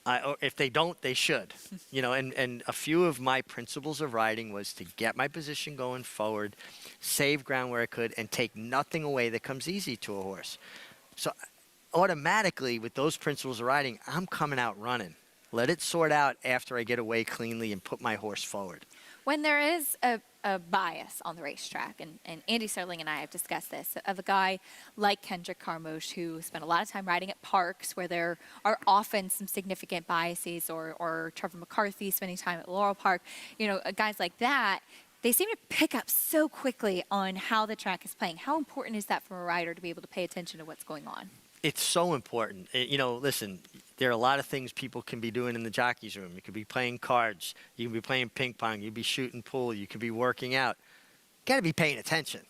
Speaker 22: Or if they don't, they should. And a few of my principles of riding was to get my position going forward, save ground where I could, and take nothing away that comes easy to a horse. So automatically, with those principles of riding, I'm coming out running. Let it sort out after I get away cleanly and put my horse forward.
Speaker 21: When there is a bias on the racetrack, and Andy Serling and I have discussed this, of a guy like Kendrick Carmouche who spent a lot of time riding at parks where there are often some significant biases, or Trevor McCarthy spending time at Laurel Park, guys like that, they seem to pick up so quickly on how the track is playing. How important is that for a rider to be able to pay attention to what's going on?
Speaker 22: It's so important. Listen, there are a lot of things people can be doing in the jockey's room. You could be playing cards. You can be playing ping pong. You could be shooting pool. You could be working out. You got to be paying attention.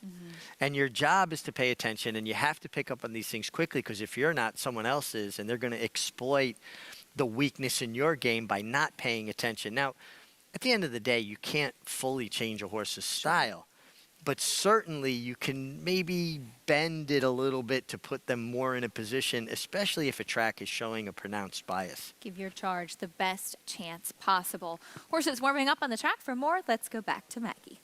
Speaker 22: And your job is to pay attention, and you have to pick up on these things quickly, because if you're not, someone else is, and they're going to exploit the weakness in your game by not paying attention. Now, at the end of the day, you can't fully change a horse's style. But certainly you can maybe bend it a little bit to put them more in a position, especially if a track is showing a pronounced bias.
Speaker 21: Give your charge the best chance possible. Horses warming up on the track. For more, let's go back to Maggie.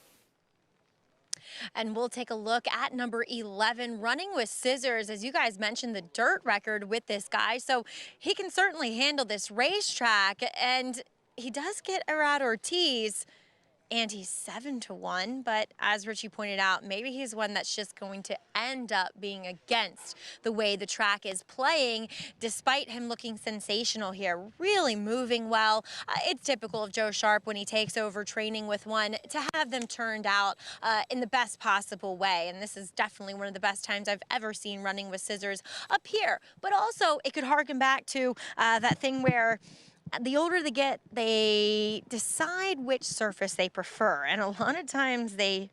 Speaker 4: And we'll take a look at number 11, Running with Scissors. As you guys mentioned, the dirt record with this guy. So he can certainly handle this racetrack. And he does get Arad Ortiz, and he's 7-1, but as Richie pointed out, maybe he's one that's just going to end up being against the way the track is playing, despite him looking sensational here, really moving well. It's typical of Joe Sharp when he takes over training with one to have them turned out in the best possible way, and this is definitely one of the best times I've ever seen Running with Scissors up here. But also, it could harken back to that thing where the older they get, they decide which surface they prefer. And a lot of times they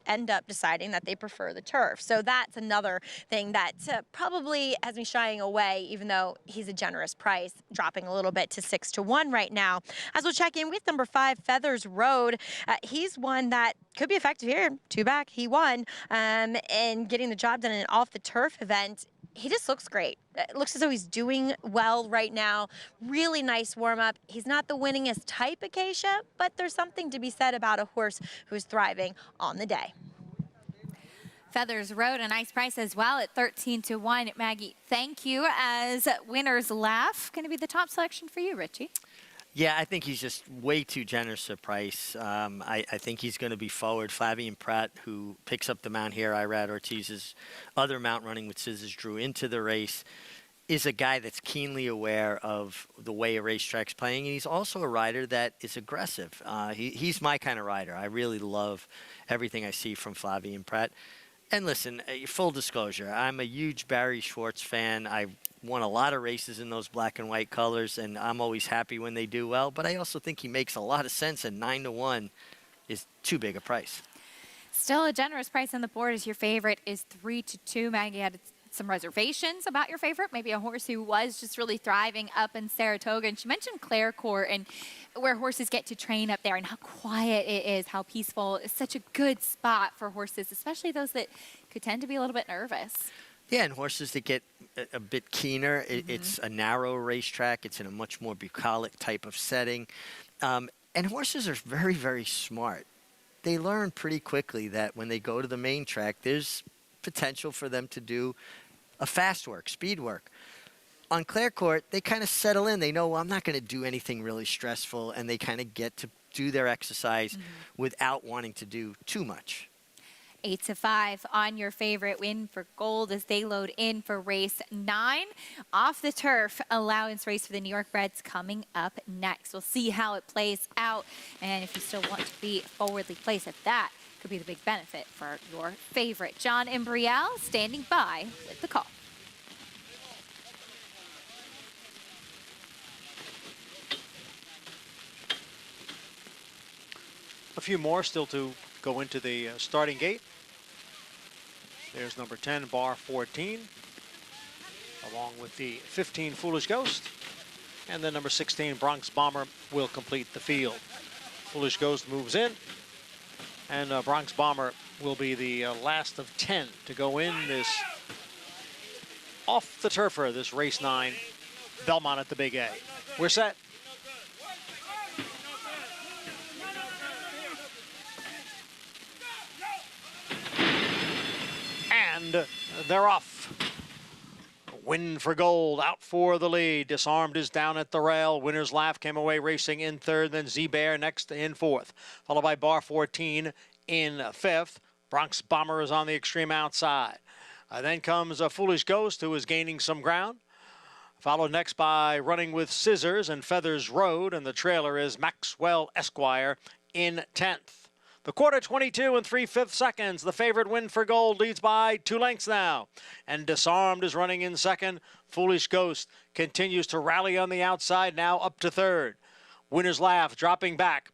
Speaker 4: end up deciding that they prefer the turf. So that's another thing that probably has me shying away, even though he's a generous price, dropping a little bit to 6-1 right now. As we'll check in with number 5, Feathers Road. He's one that could be effective here. 2 back, he won. And getting the job done in an off-the-turf event. He just looks great. It looks as though he's doing well right now. Really nice warm-up. He's not the winningest type Acacia, but there's something to be said about a horse who's thriving on the day.
Speaker 21: Feathers Road, a nice price as well at 13-1. Maggie, thank you. As Winner's Laugh, going to be the top selection for you, Richie.
Speaker 22: Yeah, I think he's just way too generous a price. I think he's going to be forward. Flavien Prat, who picks up the mount here, Irad Ortiz's other mount Running with Scissors, drew into the race, is a guy that's keenly aware of the way a racetrack's playing, and he's also a rider that is aggressive. He's my kind of rider. I really love everything I see from Flavien Prat. And listen, full disclosure, I'm a huge Barry Schwartz fan. I won a lot of races in those black and white colors, and I'm always happy when they do well. But I also think he makes a lot of sense, and 9-1 is too big a price.
Speaker 21: Still a generous price on the board as your favorite is 3-2. Maggie had some reservations about your favorite, maybe a horse who was just really thriving up in Saratoga. And she mentioned Clare Court and where horses get to train up there and how quiet it is, how peaceful. It's such a good spot for horses, especially those that could tend to be a little bit nervous.
Speaker 22: Yeah, and horses that get a bit keener. It's a narrow racetrack. It's in a much more bucolic type of setting. And horses are very, very smart. They learn pretty quickly that when they go to the main track, there's potential for them to do a fast work, speed work. On Clare Court, they kind of settle in. They know, well, I'm not going to do anything really stressful, and they kind of get to do their exercise without wanting to do too much.
Speaker 21: 8-5 on your favorite. Win for gold as they load in for race 9. Off the turf allowance race for the New York Reds coming up next. We'll see how it plays out, and if you still want to be forwardly placed at that, could be the big benefit for your favorite. John Imbriel standing by with the call.
Speaker 1: A few more still to go into the starting gate. There's number 10, Bar 14, along with the 15, Foolish Ghost. And then number 16, Bronx Bomber, will complete the field. Foolish Ghost moves in. And Bronx Bomber will be the last of 10 to go in this off the turfer, this race 9, Belmont at the Big A. We're set. And they're off. Win for Gold out for the lead. Disarmed is down at the rail. Winner's Laugh came away racing in third. Then Z-Bear next in fourth. Followed by Bar 14 in fifth. Bronx Bomber is on the extreme outside. Then comes a Foolish Ghost, who is gaining some ground. Followed next by Running with Scissors and Feathers Road. And the trailer is Maxwell Esquire in 10th. The quarter, 22 and 3/5 seconds. The favorite Win for Gold leads by 2 lengths now. And Disarmed is running in second. Foolish Ghost continues to rally on the outside, now up to third. Winner's Laugh dropping back.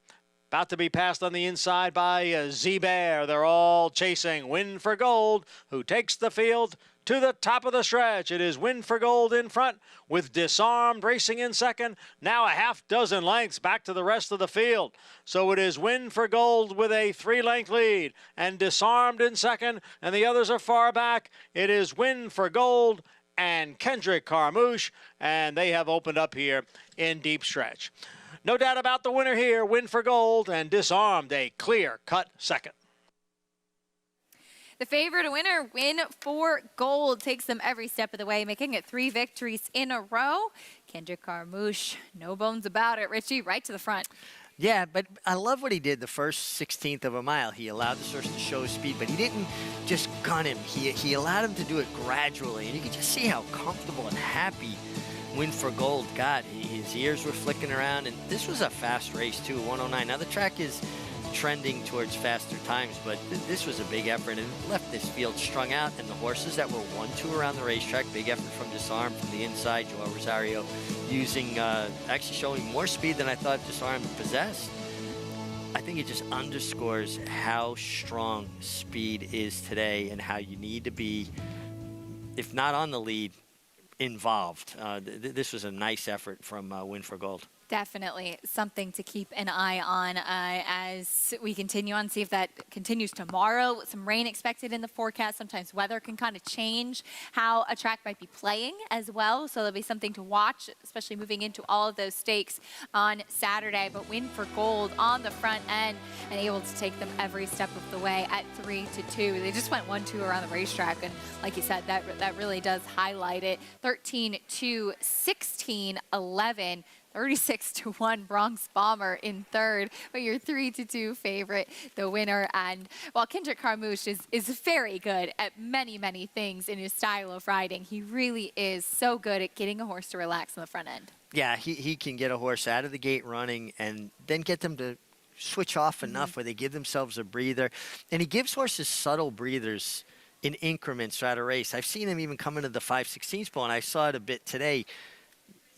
Speaker 1: About to be passed on the inside by Z-Bear. They're all chasing Win for Gold, who takes the field to the top of the stretch. It is Win for Gold in front with Disarmed racing in second. Now a half dozen lengths back to the rest of the field. So it is Win for Gold with a 3-length lead and Disarmed in second, and the others are far back. It is Win for Gold and Kendrick Carmouche, and they have opened up here in deep stretch. No doubt about the winner here, Win for Gold, and Disarmed a clear-cut second.
Speaker 21: The favorite winner, Win for Gold, takes them every step of the way, making it 3 victories in a row. Kendrick Carmouche, no bones about it. Richie, right to the front.
Speaker 22: Yeah, but I love what he did the first 16th of a mile. He allowed the horse to show speed, but he didn't just gun him. He allowed him to do it gradually, and you could just see how comfortable and happy Win for Gold got. His ears were flicking around, and this was a fast race too, 109. Now the track is trending towards faster times, but this was a big effort and left this field strung out, and the horses that were 1-2 around the racetrack, big effort from Disarmed from the inside. Joao Rosario using, actually showing more speed than I thought Disarmed possessed. I think it just underscores how strong speed is today and how you need to be, if not on the lead, involved. This was a nice effort from Win for Gold.
Speaker 21: Definitely something to keep an eye on as we continue on, see if that continues tomorrow. Some rain expected in the forecast. Sometimes weather can kind of change how a track might be playing as well. So there'll be something to watch, especially moving into all of those stakes on Saturday. But Win for Gold on the front end and able to take them every step of the way at 3-2. They just went 1-2 around the racetrack. And like you said, that really does highlight it. 13-2, 16-11. 36-1 Bronx Bomber in third, but your 3-2 favorite, the winner. And while Kendrick Carmouche is very good at many, many things in his style of riding, he really is so good at getting a horse to relax on the front end.
Speaker 22: Yeah, he can get a horse out of the gate running and then get them to switch off enough where they give themselves a breather. And he gives horses subtle breathers in increments throughout a race. I've seen him even come into the 5/16 pole, and I saw it a bit today.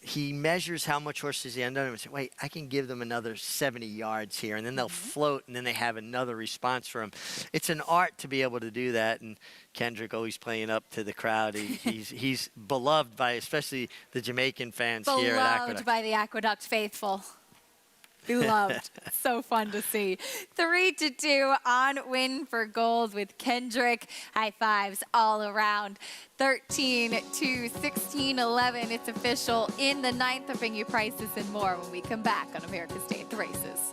Speaker 22: He measures how much horses he end on and say, wait, I can give them another 70 yards here. And then they'll float, and then they have another response for him. It's an art to be able to do that. And Kendrick always playing up to the crowd. He's beloved by especially the Jamaican fans here at Aqueduct.
Speaker 21: Beloved by the Aqueduct faithful. Beloved. So fun to see. 3-2 on Win for Gold with Kendrick. High fives all around. 13-2, 16-11. It's official in the ninth. I'll bring you prices and more when we come back on America's Day at the Races.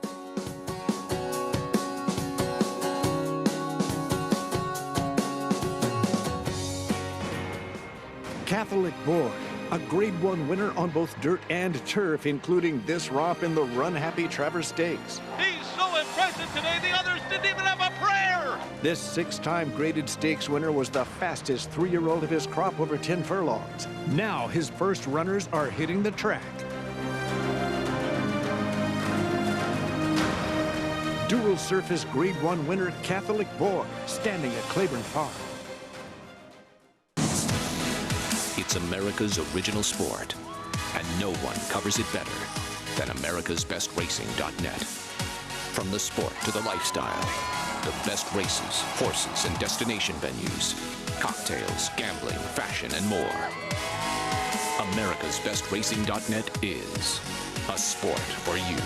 Speaker 3: Catholic Boy, a Grade 1 winner on both dirt and turf, including this romp in the Run Happy Travers Stakes.
Speaker 18: He's so impressive today, the others didn't even have a prayer.
Speaker 3: This 6-time graded stakes winner was the fastest 3-year-old of his crop over 10 furlongs. Now his first runners are hitting the track. Dual surface Grade 1 winner Catholic Boy, standing at Claiborne Farm.
Speaker 11: It's America's original sport, and no one covers it better than americasbestracing.net. From the sport to the lifestyle, the best races, horses, and destination venues, cocktails, gambling, fashion, and more. America'sBestRacing.net is a sport for you.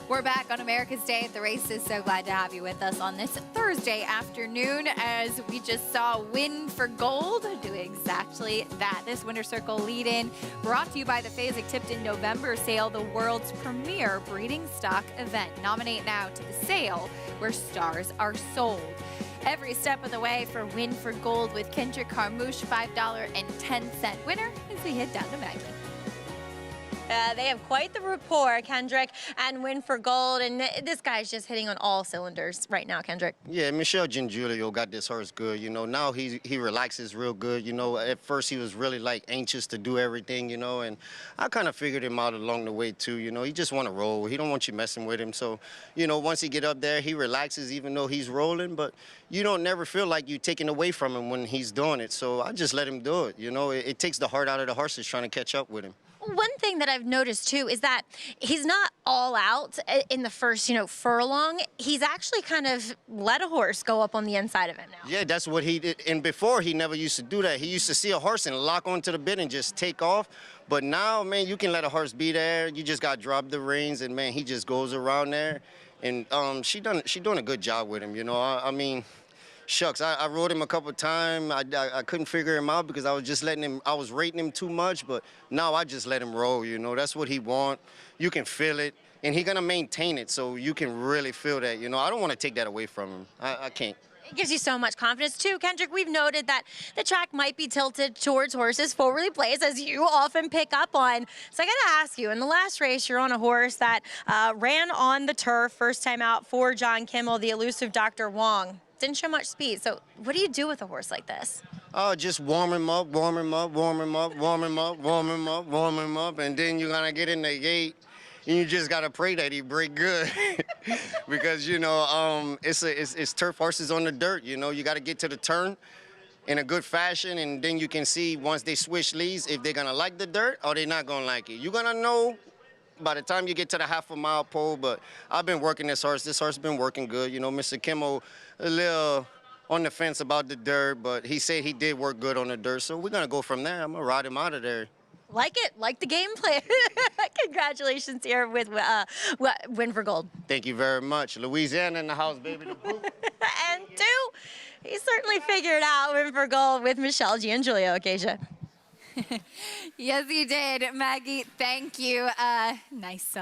Speaker 21: We're back on America's Day at the Races. So glad to have you with us on this Thursday afternoon as we just saw Win for Gold do exactly that. This Winter Circle lead-in brought to you by the Fasig-Tipton November Sale, the world's premier breeding stock event. Nominate now to the sale where stars are sold. Every step of the way for Win for Gold with Kendrick Carmouche, $5.10 winner as we head down to Maggie.
Speaker 4: They have quite the rapport, Kendrick, and Win for Gold. And this guy's just hitting on all cylinders right now, Kendrick.
Speaker 2: Yeah, Michelle Gingulio got this horse good. You know, now he relaxes real good. You know, at first he was really like anxious to do everything, you know, and I kind of figured him out along the way too. You know, he just want to roll. He don't want you messing with him. So, you know, once he get up there, he relaxes even though he's rolling, but you don't never feel like you're taking away from him when he's doing it. So I just let him do it. You know, it takes the heart out of the horses trying to catch up with him.
Speaker 4: One thing that I've noticed, too, is that he's not all out in the first, furlong. He's actually kind of let a horse go up on the inside of him now.
Speaker 2: Yeah, that's what he did. And before, he never used to do that. He used to see a horse and lock onto the bit and just take off. But now, man, you can let a horse be there. You just got to drop the reins, and, man, he just goes around there. And she doing a good job with him, you know. I mean, shucks, I rode him a couple of times. I couldn't figure him out because I was just letting him, I was rating him too much, but now I just let him roll, you know. That's what he want. You can feel it, and he's going to maintain it, so you can really feel that, you know. I don't want to take that away from him. I can't.
Speaker 4: It gives you so much confidence, too, Kendrick. We've noted that the track might be tilted towards horses forwardly placed, as you often pick up on. So I got to ask you, in the last race, you're on a horse that ran on the turf first time out for John Kimmel, the elusive Dr. Wong. Didn't show much speed. So what do you do with a horse like this?
Speaker 2: Just warm him up, warm him up, warm him up, warm him up, warm him up, warm him up, and then you're going to get in the gate, and you just got to pray that he break good. Because, you know, it's turf horses on the dirt, you know. You got to get to the turn in a good fashion, and then you can see once they switch leads if they're going to like the dirt or they're not going to like it. You're going to know by the time you get to the half-a-mile pole, but I've been working this horse. This horse has been working good. You know, Mr. Kimmel, a little on the fence about the dirt, but he said he did work good on the dirt, so we're going to go from there. I'm going to ride him out of there.
Speaker 4: Like it, like the game plan. Congratulations here with Win for Gold.
Speaker 2: Thank you very much. Louisiana in the house, baby.
Speaker 4: And two, he certainly figured out Win for Gold with Michelle Giangulio, Acacia.
Speaker 21: Yes, you did, Maggie. Thank you. Nice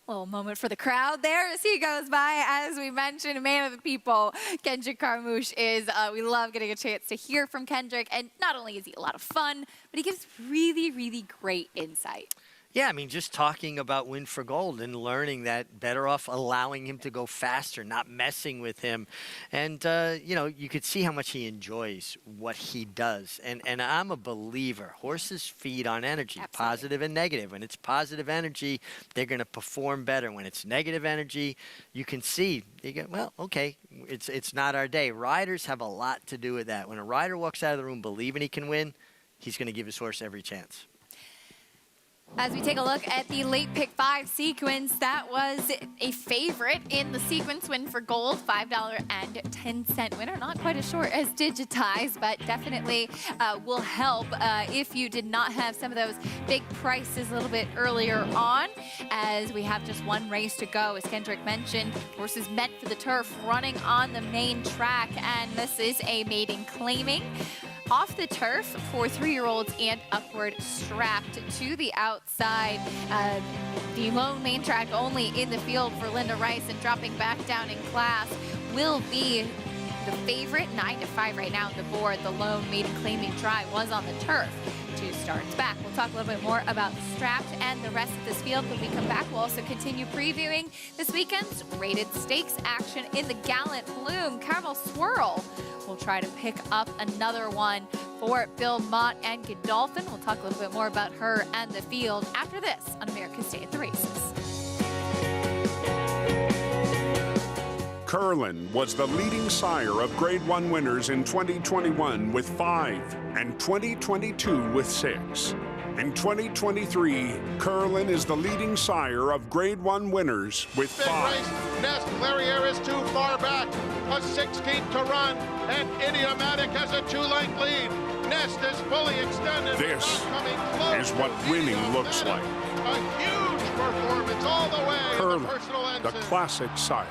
Speaker 21: little moment for the crowd there as he goes by. As we mentioned, a man of the people, Kendrick Carmouche is. We love getting a chance to hear from Kendrick. And not only is he a lot of fun, but he gives really, really great insight.
Speaker 22: Yeah, I mean, just talking about Win for Gold and learning that better off allowing him to go faster, not messing with him. And, you know, you could see how much he enjoys what he does. And I'm a believer. Horses feed on energy, positive and negative. When it's positive energy, they're going to perform better. When it's negative energy, you can see, you go, well, okay, it's not our day. Riders have a lot to do with that. When a rider walks out of the room believing he can win, he's going to give his horse every chance.
Speaker 21: As we take a look at the late pick 5 sequence, that was a favorite in the sequence. Win for Gold, $5.10 winner. Not quite as short as Digitize, but definitely will help if you did not have some of those big prices a little bit earlier on, as we have just one race to go. As Kendrick mentioned, horses meant for the turf, running on the main track, and this is a maiden claiming. Off the turf for 3-year-olds and upward, strapped to the outside. The lone main track only in the field for Linda Rice, and dropping back down in class will be the favorite. 9-5 right now on the board. The lone maiden claiming try was on the turf. 2 starts back. We'll talk a little bit more about Strapped and the rest of this field when we come back. We'll also continue previewing this weekend's rated stakes action in the Gallant Bloom. Caramel Swirl will try to pick up another one for Bill Mott and Godolphin. We'll talk a little bit more about her and the field after this on America's Day at the Races.
Speaker 5: Curlin was the leading sire of Grade 1 winners in 2021 with 5 and 2022 with 6. In 2023, Curlin is the leading sire of Grade 1 winners with 5.
Speaker 18: Big race. Nest Clariere is too far back. A 16th to run, and Idiomatic has a 2-length lead. Nest is fully extended.
Speaker 5: This is what winning looks like.
Speaker 18: A huge performance all the way.
Speaker 5: Curlin,
Speaker 18: the personal
Speaker 5: the classic sire.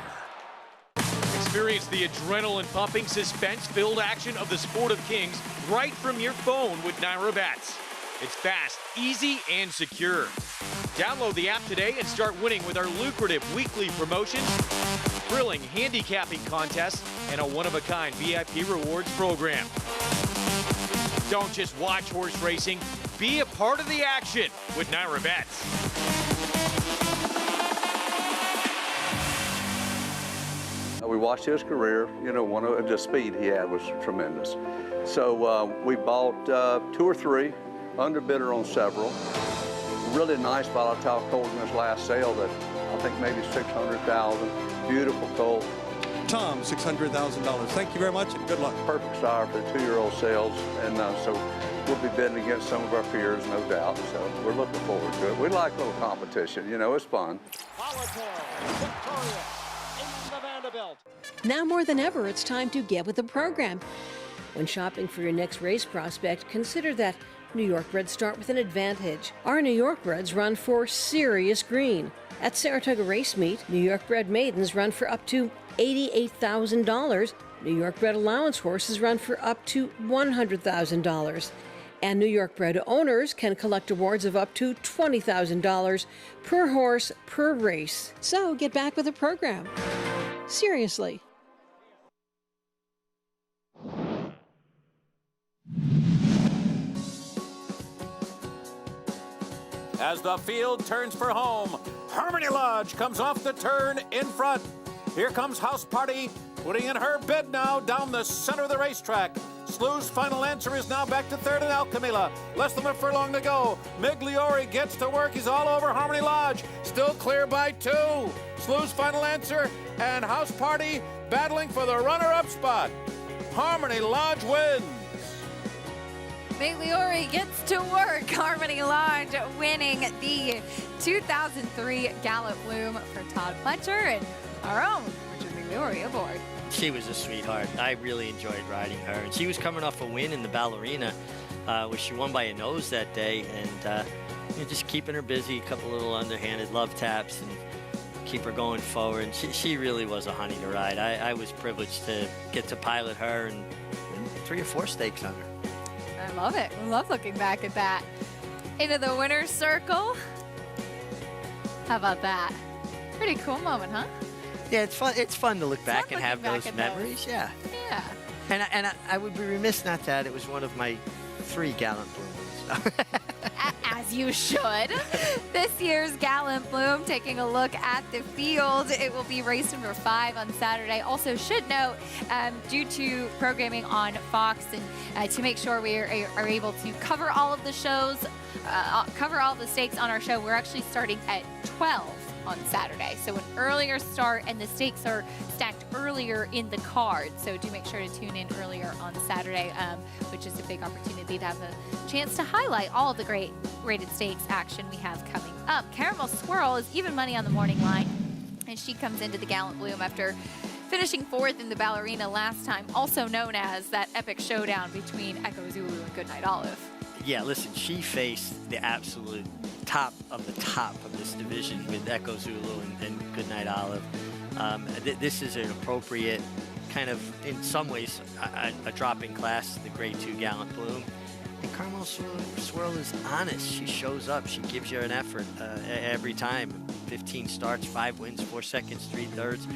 Speaker 15: Experience the adrenaline-pumping, suspense-filled action of the Sport of Kings right from your phone with Naira Bets. It's fast, easy, and secure. Download the app today and start winning with our lucrative weekly promotions, thrilling handicapping contests, and a one-of-a-kind VIP rewards program. Don't just watch horse racing, be a part of the action with Naira Bets.
Speaker 13: We watched his career. You know, the speed he had was tremendous. So we bought 2 or 3, underbidder on several. Really nice volatile colt in his last sale that I think maybe $600,000. Beautiful colt.
Speaker 14: Tom, $600,000. Thank you very much and good luck.
Speaker 13: Perfect sire for 2-year-old sales, and so we'll be bidding against some of our peers, no doubt. So we're looking forward to it. We like a little competition. You know, it's fun.
Speaker 24: Now more than ever, it's time to get with the program. When shopping for your next race prospect, consider that New York breds start with an advantage. Our New York breds run for serious green. At Saratoga Race Meet, New York bred maidens run for up to $88,000. New York bred allowance horses run for up to $100,000. And New York bred owners can collect awards of up to $20,000 per horse per race. So get back with the program. Seriously.
Speaker 25: As the field turns for home, Harmony Lodge comes off the turn in front. Here comes House Party, putting in her bid now down the center of the racetrack. Slew's Final Answer is now back to third in Alchemilla. Less than a furlong to go. Migliore gets to work. He's all over Harmony Lodge. Still clear by 2. Slew's Final Answer and House Party battling for the runner-up spot. Harmony Lodge wins.
Speaker 21: Migliore gets to work. Harmony Lodge winning the 2003 Gallant Bloom for Todd Fletcher and our own Richard Migliore aboard.
Speaker 22: She was a sweetheart. I really enjoyed riding her. And she was coming off a win in the Ballerina, where she won by a nose that day. And just keeping her busy, a couple little underhanded love taps, and keep her going forward. And she really was a honey to ride. I was privileged to get to pilot her and win 3 or 4 stakes on her.
Speaker 21: I love it. I love looking back at that. Into the winner's circle. How about that? Pretty cool moment, huh?
Speaker 22: Yeah, it's fun. It's fun to look back and have those memories. Yeah.
Speaker 21: Yeah.
Speaker 22: And I would be remiss not to add it was one of my 3 Gallant Blooms.
Speaker 21: as you should. This year's Gallant Bloom taking a look at the field. It will be race number 5 on Saturday. Also should note, due to programming on Fox and to make sure we are able to cover all of the shows, cover all the stakes on our show, we're actually starting at 12 on Saturday. So an earlier start, and the stakes are stacked earlier in the card. So do make sure to tune in earlier on Saturday, which is a big opportunity to have a chance to highlight all of the great rated stakes action we have coming up. Caramel Swirl is even money on the morning line, and she comes into the Gallant Bloom after finishing 4th in the Ballerina last time, also known as that epic showdown between Echo Zulu and Goodnight Olive.
Speaker 22: Yeah, listen, she faced the absolute top of this division with Echo Zulu and Goodnight Olive. This is an appropriate kind of, in some ways, a drop in class to the Grade 2 Gallant Bloom. And Caramel Swirl is honest. She shows up. She gives you an effort every time. 15 starts, 5 wins, 4 seconds, 3 thirds.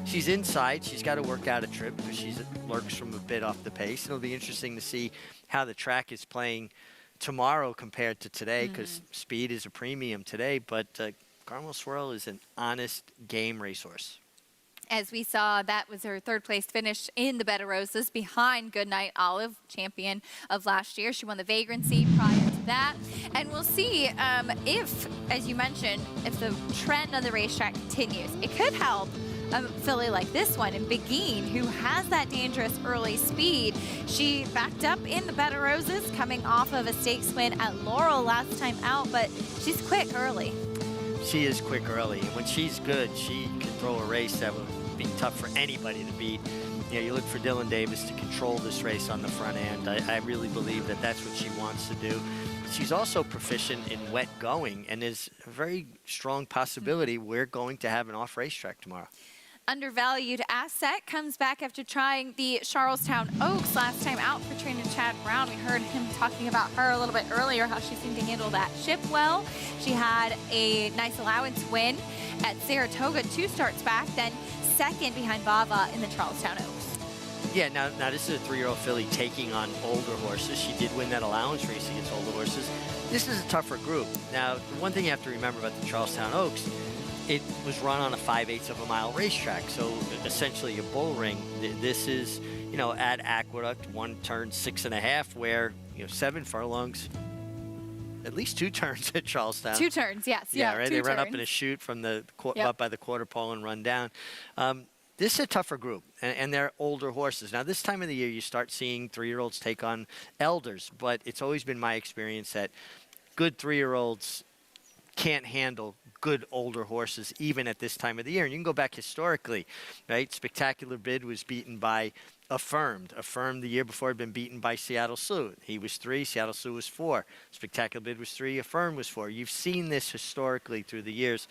Speaker 22: She's inside. She's got to work out a trip because she lurks from a bit off the pace. It'll be interesting to see how the track is playing tomorrow compared to today, because speed is a premium today, but Caramel Swirl is an honest game racehorse.
Speaker 21: As we saw, that was her 3rd place finish in the Bed of Roses behind Goodnight Olive, champion of last year. She won the Vagrancy prior to that. And we'll see if, as you mentioned, if the trend on the racetrack continues. It could help a filly like this one in Beguine, who has that dangerous early speed. She backed up in the Bed of Roses, coming off of a stakes win at Laurel last time out, but she's quick early.
Speaker 22: She is quick early. When she's good, she can throw a race that would be tough for anybody to beat. You know, you look for Dylan Davis to control this race on the front end. I really believe that that's what she wants to do. She's also proficient in wet going, and there's a very strong possibility we're going to have an off racetrack tomorrow.
Speaker 21: Undervalued Asset comes back after trying the Charlestown Oaks last time out for trainer Chad Brown. We heard him talking about her a little bit earlier, how she seemed to handle that ship well. She had a nice allowance win at Saratoga 2 starts back, then 2nd behind Bava in the Charlestown Oaks.
Speaker 22: Yeah, now this is a 3-year-old filly taking on older horses. She did win that allowance race against older horses. This is a tougher group. Now, the one thing you have to remember about the Charlestown Oaks, it was run on a 5/8 of a mile racetrack, so essentially a bull ring. This is, you know, at Aqueduct, 1 turn 6.5, where, 7 furlongs, at least 2 turns at Charlestown.
Speaker 21: 2 turns, yes.
Speaker 22: Yeah, right. They run up
Speaker 21: turns.
Speaker 22: in a chute from the up by the quarter pole and run down. This is a tougher group, and they're older horses. Now, this time of the year, you start seeing 3-year-olds take on elders, but it's always been my experience that good 3-year-olds can't handle good older horses even at this time of the year. And you can go back historically, right? Spectacular Bid was beaten by Affirmed. Affirmed the year before had been beaten by Seattle Slew. He was 3, Seattle Slew was 4. Spectacular Bid was 3, Affirmed was 4. You've seen this historically through the years.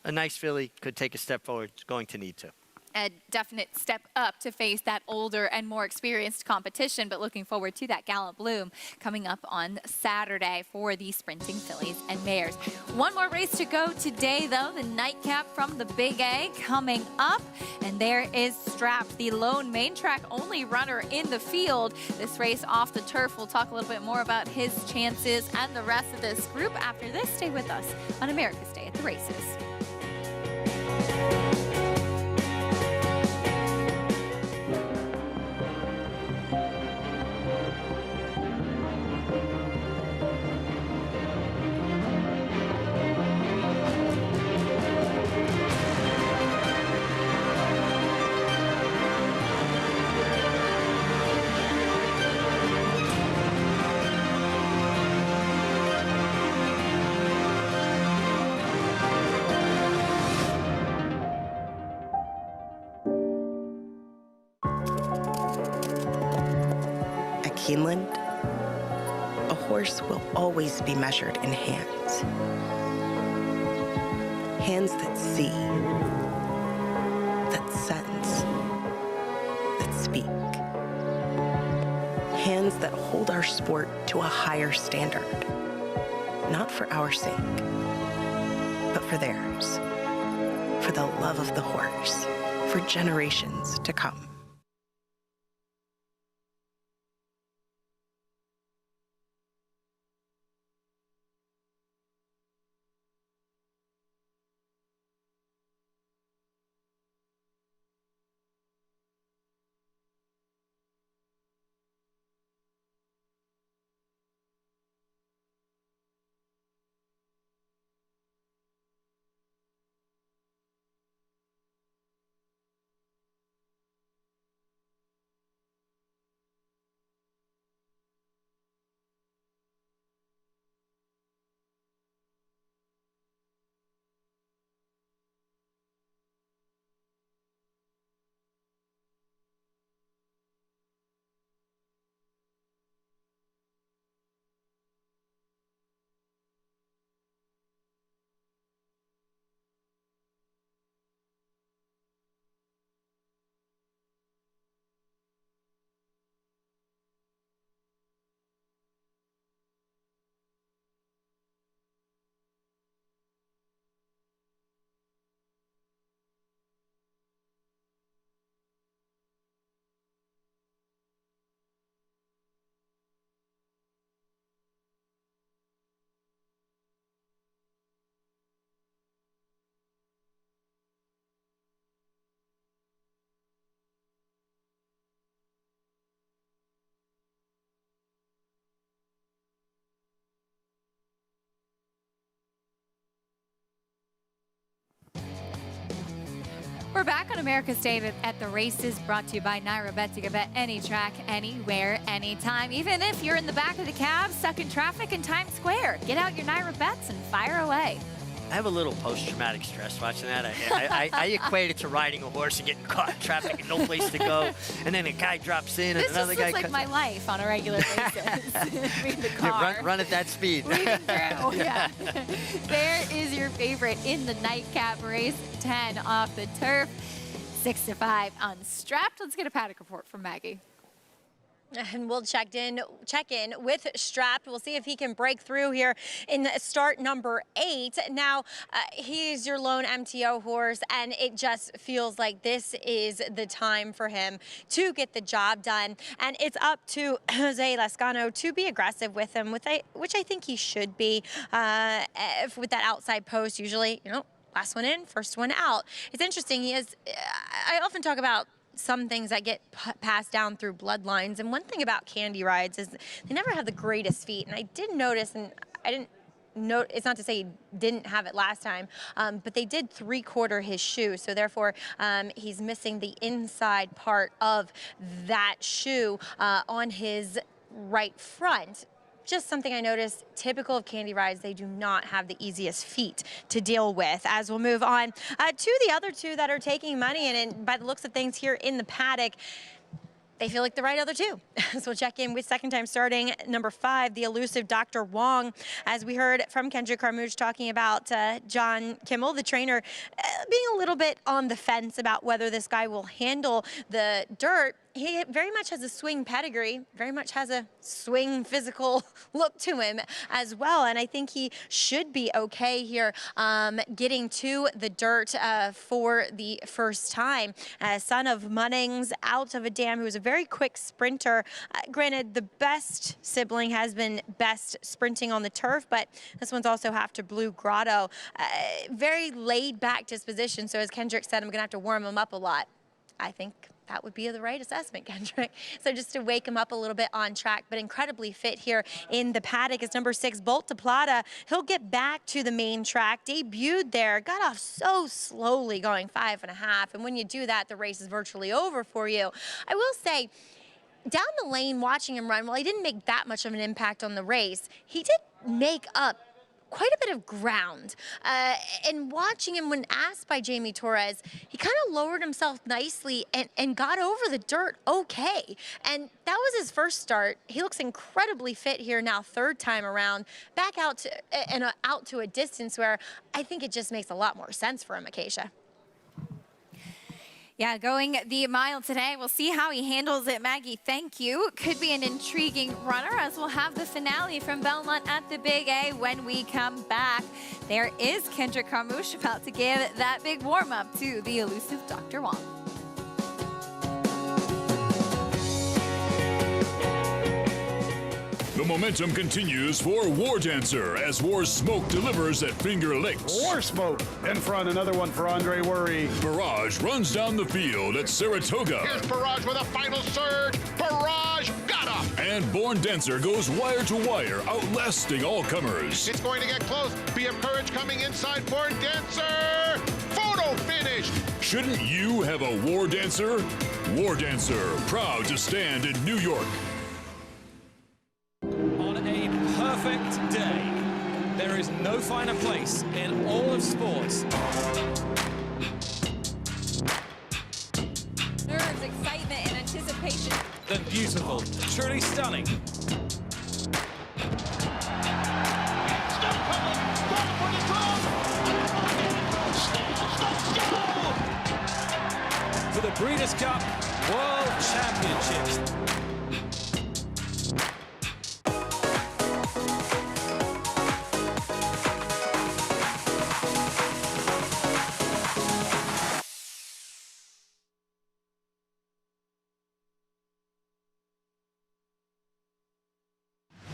Speaker 22: A nice filly could take a step forward. It's going to need to.
Speaker 21: A definite step up to face that older and more experienced competition, but looking forward to that Gallant Bloom coming up on Saturday for the sprinting fillies and mares. One more race to go today, though, the nightcap from the Big A coming up, and there is Strapped, the lone main track only runner in the field. This race off the turf. We'll talk a little bit more about his chances and the rest of this group after this. Stay with us on America's Day at the Races.
Speaker 6: Keeneland, a horse will always be measured in hands. Hands that see, that sense, that speak. Hands that hold our sport to a higher standard, not for our sake, but for theirs, for the love of the horse, for generations to come.
Speaker 21: We're back on America's Day at the Races, brought to you by Naira Bet. You can bet any track, anywhere, anytime. Even if you're in the back of the cab, stuck in traffic in Times Square. Get out your Naira Bets and fire away.
Speaker 22: I have a little post-traumatic stress watching that. I equate it to riding a horse and getting caught in traffic and no place to go, and then a guy drops in and another guy.
Speaker 21: This is like my life on a regular basis. Being the car.
Speaker 22: Run at that speed.
Speaker 21: Weaving through, yeah. There is your favorite in the nightcap race. 10 off the turf, 6 to 5 unstrapped. Let's get a paddock report from Maggie.
Speaker 4: And we'll check in with Strapped. We'll see if he can break through here in start number 8. Now, he's your lone MTO horse, and it just feels like this is the time for him to get the job done. And it's up to Jose Lascano to be aggressive with him, which I think he should be with that outside post. Usually, last one in, first one out. It's interesting. I often talk about some things that get passed down through bloodlines. And one thing about Candy Rides is they never have the greatest feet. And I did notice, and I didn't note, it's not to say he didn't have it last time, but they did 3/4 his shoe. So therefore, he's missing the inside part of that shoe on his right front. Just something I noticed, typical of Candy Rides, they do not have the easiest feet to deal with. As we'll move on to the other two that are taking money, and by the looks of things here in the paddock, they feel like the right other two. So we'll check in with second time starting number 5, the elusive Dr. Wong. As we heard from Kendrick Carmouche talking about John Kimmel, the trainer, being a little bit on the fence about whether this guy will handle the dirt. He very much has a swing pedigree, very much has a swing physical look to him as well. And I think he should be okay here getting to the dirt for the first time. Son of Munnings, out of a dam, who was a very quick sprinter. Granted, the best sibling has been best sprinting on the turf, but this one's also half to Blue Grotto. Very laid back disposition. So as Kendrick said, I'm gonna have to warm him up a lot. I think that would be the right assessment, Kendrick. So just to wake him up a little bit on track, but incredibly fit here in the paddock is number 6, Bolt de Plata. He'll get back to the main track. Debuted there, got off so slowly, going 5.5. And when you do that, the race is virtually over for you. I will say, down the lane, watching him run, while he didn't make that much of an impact on the race, he did make up quite a bit of ground. And watching him, when asked by Jamie Torres, he kind of lowered himself nicely and got over the dirt okay. And that was his first start. He looks incredibly fit here now, third time around, back out to, out to a distance where I think it just makes a lot more sense for him, Acacia.
Speaker 21: Yeah, going the mile today. We'll see how he handles it. Maggie, thank you. Could be an intriguing runner, as we'll have the finale from Belmont at the Big A when we come back. There is Kendrick Carmouche about to give that big warm-up to the elusive Dr. Wong.
Speaker 7: The momentum continues for War Dancer as War Smoke delivers at Finger Lakes.
Speaker 8: War Smoke in front, another one for Andre Worry.
Speaker 7: Barrage runs down the field at Saratoga.
Speaker 18: Here's Barrage with a final surge. Barrage got him.
Speaker 7: And Born Dancer goes wire to wire, outlasting all comers.
Speaker 18: It's going to get close. BM Courage coming inside Born Dancer. Photo finish.
Speaker 7: Shouldn't you have a War Dancer? War Dancer, proud to stand in New York.
Speaker 16: On a perfect day, there is no finer place in all of sports.
Speaker 21: Nerves, excitement, and anticipation.
Speaker 16: Than beautiful, truly stunning. For the Breeders' Cup World Championships.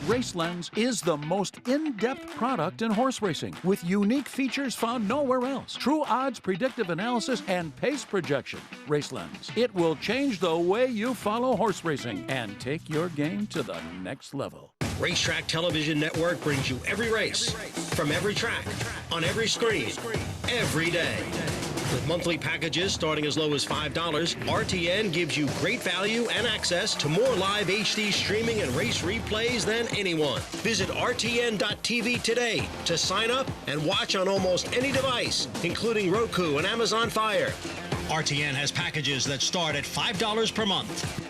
Speaker 3: RaceLens is the most in-depth product in horse racing, with unique features found nowhere else. True odds, predictive analysis, and pace projection. RaceLens. It will change the way you follow horse racing and take your game to the next level.
Speaker 10: Racetrack Television Network brings you every race, from every track, on every screen, every day. With monthly packages starting as low as $5, RTN gives you great value and access to more live HD streaming and race replays than anyone. Visit RTN.tv today to sign up and watch on almost any device, including Roku and Amazon Fire. RTN has packages that start at $5 per month.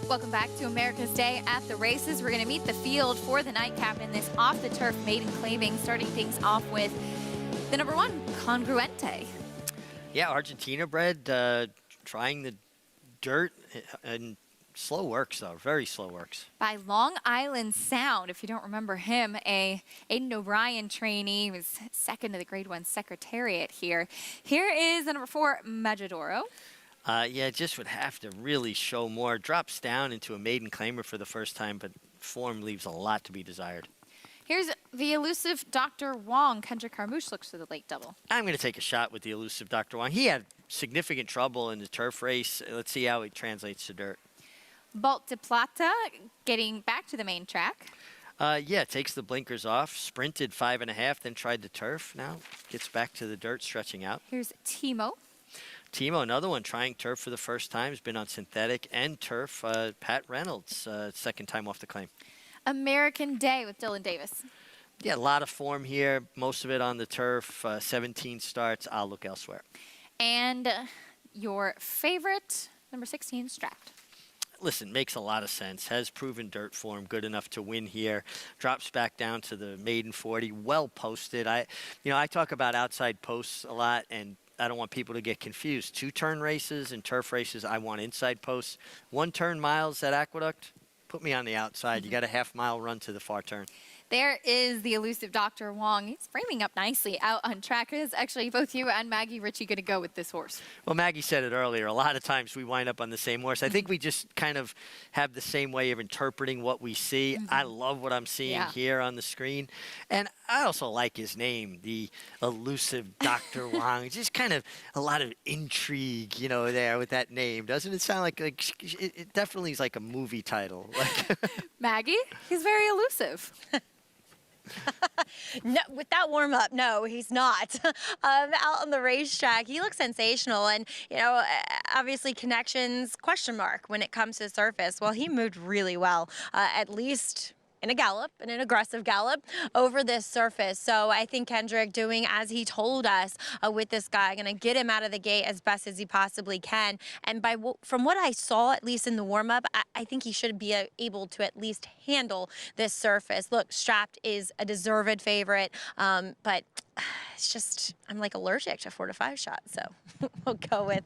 Speaker 21: Welcome back to America's Day at the Races. We're going to meet the field for the nightcap in this off-the-turf maiden claiming, starting things off with the number 1, Congruente.
Speaker 22: Yeah, Argentina bred, trying the dirt and slow works, though. Very slow works.
Speaker 21: By Long Island Sound, if you don't remember him, Aiden O'Brien trainee, was second to the Grade 1 Secretariat here. Here is the number 4, Majadoro.
Speaker 22: Yeah, just would have to really show more. Drops down into a maiden claimer for the first time, but form leaves a lot to be desired.
Speaker 21: Here's the elusive Dr. Wong. Kendrick Carmouche looks for the late double.
Speaker 22: I'm going to take a shot with the elusive Dr. Wong. He had significant trouble in the turf race. Let's see how it translates to dirt.
Speaker 21: Bolt de Plata getting back to the main track.
Speaker 22: Yeah, takes the blinkers off, sprinted 5.5, then tried the turf. Now gets back to the dirt, stretching out.
Speaker 21: Here's Timo.
Speaker 22: Timo, another one, trying turf for the first time. Has been on synthetic and turf. Pat Reynolds, second time off the claim.
Speaker 21: American Day with Dylan Davis.
Speaker 22: Yeah, a lot of form here. Most of it on the turf. 17 starts. I'll look elsewhere.
Speaker 21: And your favorite, number 16, Strapped.
Speaker 22: Listen, makes a lot of sense. Has proven dirt form, good enough to win here. Drops back down to the maiden 40. Well posted. I talk about outside posts a lot, and I don't want people to get confused. 2-turn races and turf races, I want inside posts. 1-turn miles at Aqueduct, put me on the outside. You got a half-mile run to the far turn.
Speaker 21: There is the elusive Dr. Wong. He's framing up nicely out on track. Is actually both you and Maggie Ritchie going to go with this horse?
Speaker 22: Well, Maggie said it earlier. A lot of times we wind up on the same horse. I think we just kind of have the same way of interpreting what we see. I love what I'm seeing here on the screen. And I also like his name, the elusive Dr. Wong. Just kind of a lot of intrigue, there with that name. Doesn't it sound like it definitely is like a movie title?
Speaker 21: Maggie, he's very elusive.
Speaker 4: No, with that warm-up, no, he's not. Out on the racetrack, he looks sensational. And, obviously connections, question mark when it comes to surface. Well, he moved really well, at least in a gallop, in an aggressive gallop over this surface. So I think Kendrick doing as he told us with this guy, going to get him out of the gate as best as he possibly can. And from what I saw, at least in the warm-up, I think he should be able to at least handle this surface. Look, Strapped is a deserved favorite, but it's just, I'm like allergic to 4-5 shots. So we'll go with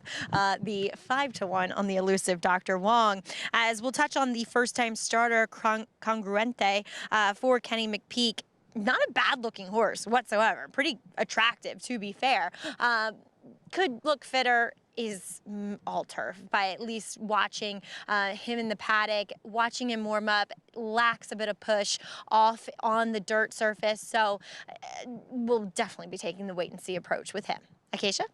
Speaker 4: the 5-1 on the elusive Dr. Wong. As we'll touch on the first-time starter, Congruente, for Kenny McPeak. Not a bad-looking horse whatsoever. Pretty attractive, to be fair. Could look fitter. Is all turf. By at least watching him in the paddock, watching him warm up, lacks a bit of push off on the dirt surface. So we'll definitely be taking the wait-and-see approach with him. Acacia?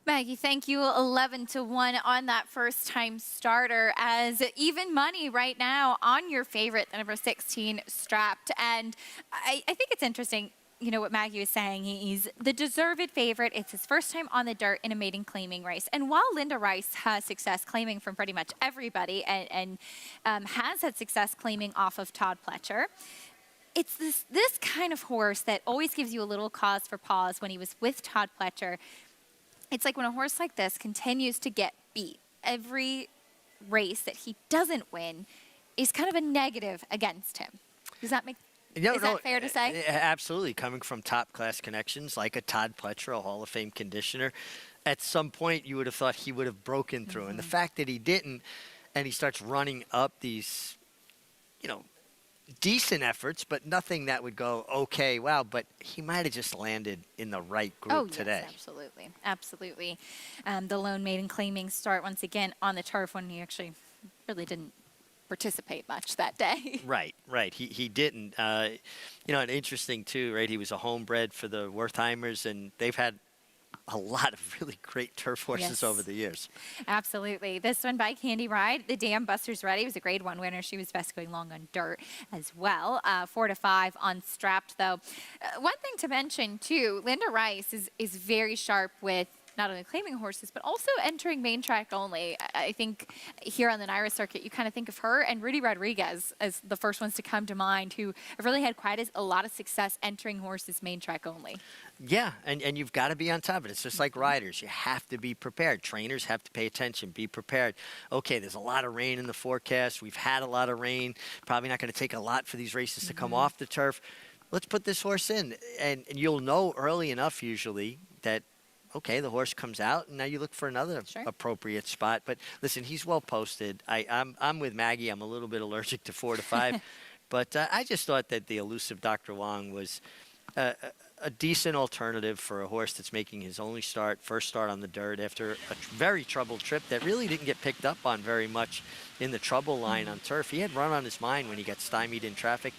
Speaker 21: Maggie, thank you. 11-1 on that first-time starter, as even money right now on your favorite, the number 16, Strapped. And I think it's interesting. What Maggie was saying, he's the deserved favorite. It's his first time on the dirt in a maiden claiming race. And while Linda Rice has success claiming from pretty much everybody and has had success claiming off of Todd Pletcher, it's this kind of horse that always gives you a little cause for pause when he was with Todd Pletcher. It's like when a horse like this continues to get beat, every race that he doesn't win is kind of a negative against him. Does that make Is that fair to say?
Speaker 22: Absolutely. Coming from top-class connections like a Todd Pletcher, a Hall of Fame conditioner, at some point you would have thought he would have broken through. And the fact that he didn't, and he starts running up these, decent efforts, but nothing that would go, okay, wow, but he might have just landed in the right group today.
Speaker 21: Yes, absolutely. Absolutely. The lone maiden claiming start once again on the turf when he actually really didn't participate much that day.
Speaker 22: Right. He didn't. And interesting too, right? He was a homebred for the Wertheimers, and they've had a lot of really great turf horses
Speaker 21: Yes.
Speaker 22: over the years.
Speaker 21: Absolutely. This one by Candy Ride, the Dam Buster's Ready, was a Grade 1 winner. She was best going long on dirt as well. 4 to 5 on Strapped, though. One thing to mention, too, Linda Rice is very sharp with not only claiming horses, but also entering main track only. I think here on the NYRA circuit, you kind of think of her and Rudy Rodriguez as the first ones to come to mind, who have really had quite a lot of success entering horses main track only.
Speaker 22: Yeah, and you've got to be on top of it. It's just like riders. You have to be prepared. Trainers have to pay attention, be prepared. Okay, there's a lot of rain in the forecast. We've had a lot of rain. Probably not going to take a lot for these races to come off the turf. Let's put this horse in. And you'll know early enough usually that, okay, the horse comes out, and now you look for another appropriate spot. But listen, he's well posted. I'm with Maggie. I'm a little bit allergic to 4 to 5. But I just thought that the elusive Dr. Wong was a decent alternative for a horse that's making his first start on the dirt after a very troubled trip that really didn't get picked up on very much in the trouble line on turf. He had run on his mind when he got stymied in traffic.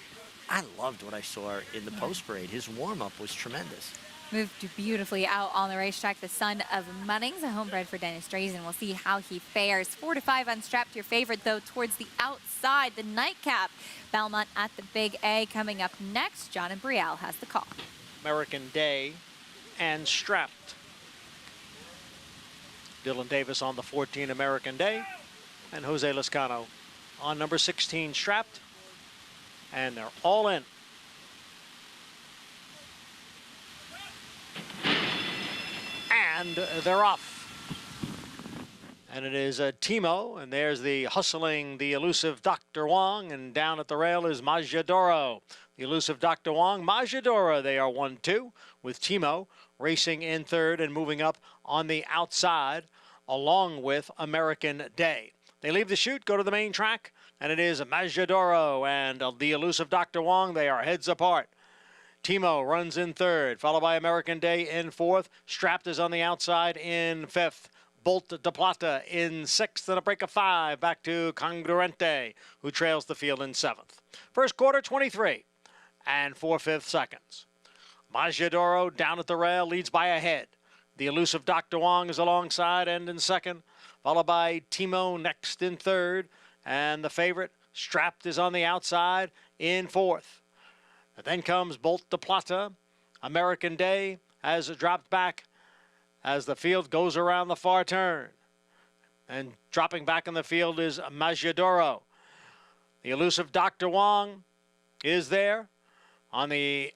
Speaker 22: I loved what I saw in the post parade. His warm-up was tremendous.
Speaker 21: Moved beautifully out on the racetrack. The son of Munnings, a homebred for Dennis Drazen. We'll see how he fares. 4 to 5 on Strapped. Your favorite, though, towards the outside. The nightcap. Belmont at the Big A coming up next. John and Brielle has the call.
Speaker 1: American Day and Strapped. Dylan Davis on the 14 American Day, and Jose Lascano on number 16 Strapped. And they're all in. And they're off. And it is Timo, and there's the hustling, the elusive Dr. Wong, and down at the rail is Majadoro. The elusive Dr. Wong, Majadoro, they are 1-2, with Timo racing in third and moving up on the outside, along with American Day. They leave the chute, go to the main track, and it is Majadoro and the elusive Dr. Wong. They are heads apart. Timo runs in third, followed by American Day in fourth. Strapped is on the outside in fifth. Bolt de Plata in sixth, and a break of 5 back to Congruente, who trails the field in seventh. First quarter, 23 and 4/5 seconds. Majadoro down at the rail leads by a head. The elusive Dr. Wong is alongside and in second, followed by Timo next in third, and the favorite, Strapped, is on the outside in fourth. And then comes Bolt de Plata. American Day has dropped back as the field goes around the far turn. And dropping back in the field is Majadoro. The elusive Dr. Wong is there. On the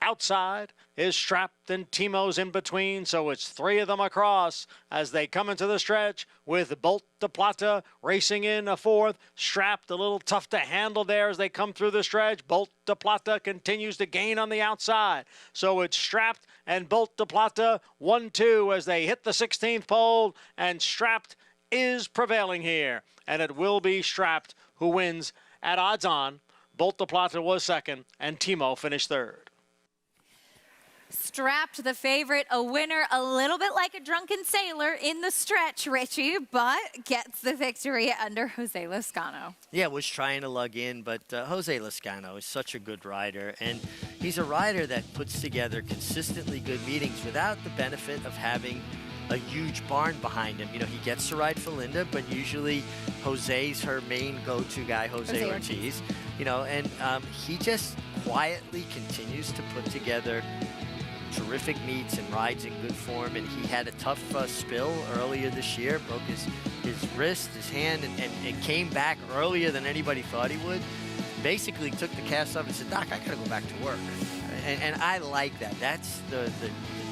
Speaker 1: outside is Strapped, and Timo's in between, so it's 3 of them across as they come into the stretch with Bolt de Plata racing in a fourth. Strapped a little tough to handle there as they come through the stretch. Bolt de Plata continues to gain on the outside, so it's Strapped and Bolt de Plata 1-2 as they hit the 16th pole, and Strapped is prevailing here, and it will be Strapped who wins at odds on. Bolt de Plata was second, and Timo finished third.
Speaker 21: Strapped, the favorite, a winner, a little bit like a drunken sailor in the stretch, Richie, but gets the victory under Jose Lascano.
Speaker 22: Yeah, was trying to lug in, but Jose Lascano is such a good rider, and he's a rider that puts together consistently good meetings without the benefit of having a huge barn behind him. You know, he gets to ride for Linda, but usually Jose's her main go-to guy, Jose Ortiz. You know, and he just quietly continues to put together terrific meets and rides in good form, and he had a tough spill earlier this year, broke his wrist, his hand, and it came back earlier than anybody thought he would. Basically took the cast off and said, Doc, I gotta go back to work. And I like that. That's the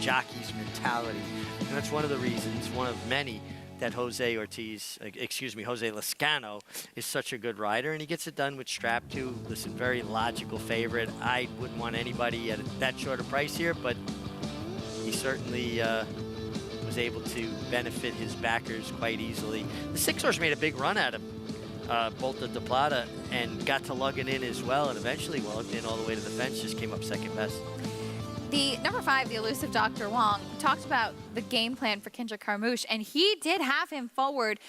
Speaker 22: jockey's mentality, and that's one of the reasons, one of many, that Jose Lascano is such a good rider, and he gets it done with Strapped too. Listen, very logical favorite. I wouldn't want anybody at that short a price here, but he certainly was able to benefit his backers quite easily. The 6 horse made a big run at him, Bolt de Plata, and got to lug it in as well, and eventually lugged in all the way to the fence, just came up second best.
Speaker 21: The number 5, the elusive Dr. Wong, talked about the game plan for Kendrick Carmouche, and he did have him forward.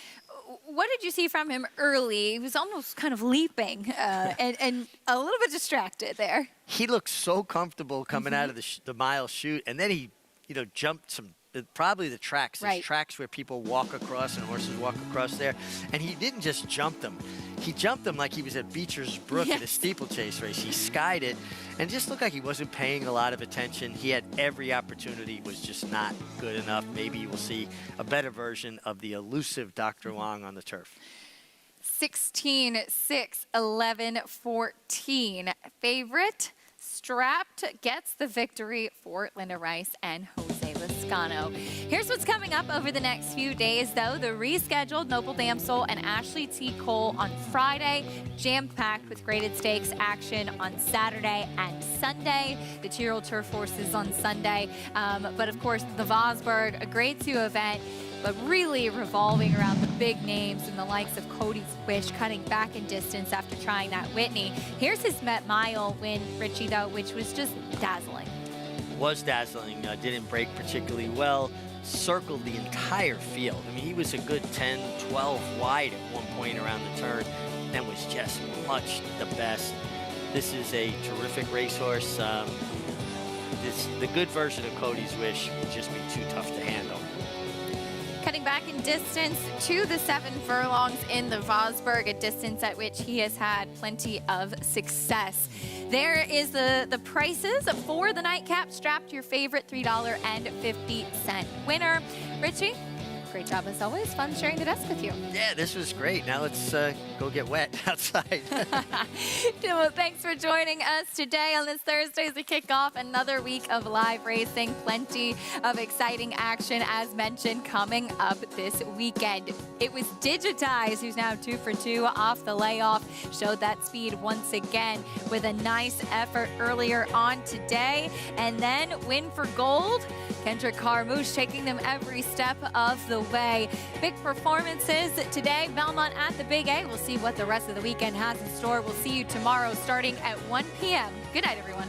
Speaker 21: What did you see from him early? He was almost kind of leaping and a little bit distracted there.
Speaker 22: He looked so comfortable coming out of the mile chute, and then he, jumped some probably the tracks. There's
Speaker 21: Right.
Speaker 22: tracks where people walk across and horses walk across there. And he didn't just jump them. He jumped them like he was at Beecher's Brook at a steeplechase race. He skied it and just looked like he wasn't paying a lot of attention. He had every opportunity, was just not good enough. Maybe we'll see a better version of the elusive Dr. Wong on the turf.
Speaker 21: 16, 6, 11, 14. Favorite Strapped gets the victory for Linda Rice and Jose Lezcano. Here's what's coming up over the next few days, though. The rescheduled Noble Damsel and Ashley T. Cole on Friday, jam-packed with graded stakes action on Saturday and Sunday. The 2-year-old turf horses on Sunday. But, of course, the Vosburg, a grade 2 event, but really revolving around the big names and the likes of Cody's Wish, cutting back in distance after trying that Whitney. Here's his Met Mile win, Richie, though, which was just dazzling.
Speaker 22: Was dazzling, didn't break particularly well, circled the entire field. I mean, he was a good 10, 12 wide at one point around the turn and was just much the best. This is a terrific racehorse. The good version of Cody's Wish would just be too tough to handle.
Speaker 21: Cutting back in distance to the 7 furlongs in the Vosburg, a distance at which he has had plenty of success. There is the prices for the nightcap. Strapped, your favorite $3.50 winner. Richie, great job as always. Fun sharing the desk with you.
Speaker 22: Yeah, this was great. Now let's go get wet outside.
Speaker 21: Well, thanks for joining us today on this Thursday as we kick off another week of live racing. Plenty of exciting action, as mentioned, coming up this weekend. It was Digitize, who's now 2 for 2 off the layoff. Showed that speed once again with a nice effort earlier on today. And then Win for Gold. Kendrick Carmouche taking them every step of the way. Big performances today. Belmont at the Big A. We'll see what the rest of the weekend has in store. We'll see you tomorrow starting at 1 p.m. Good night, everyone.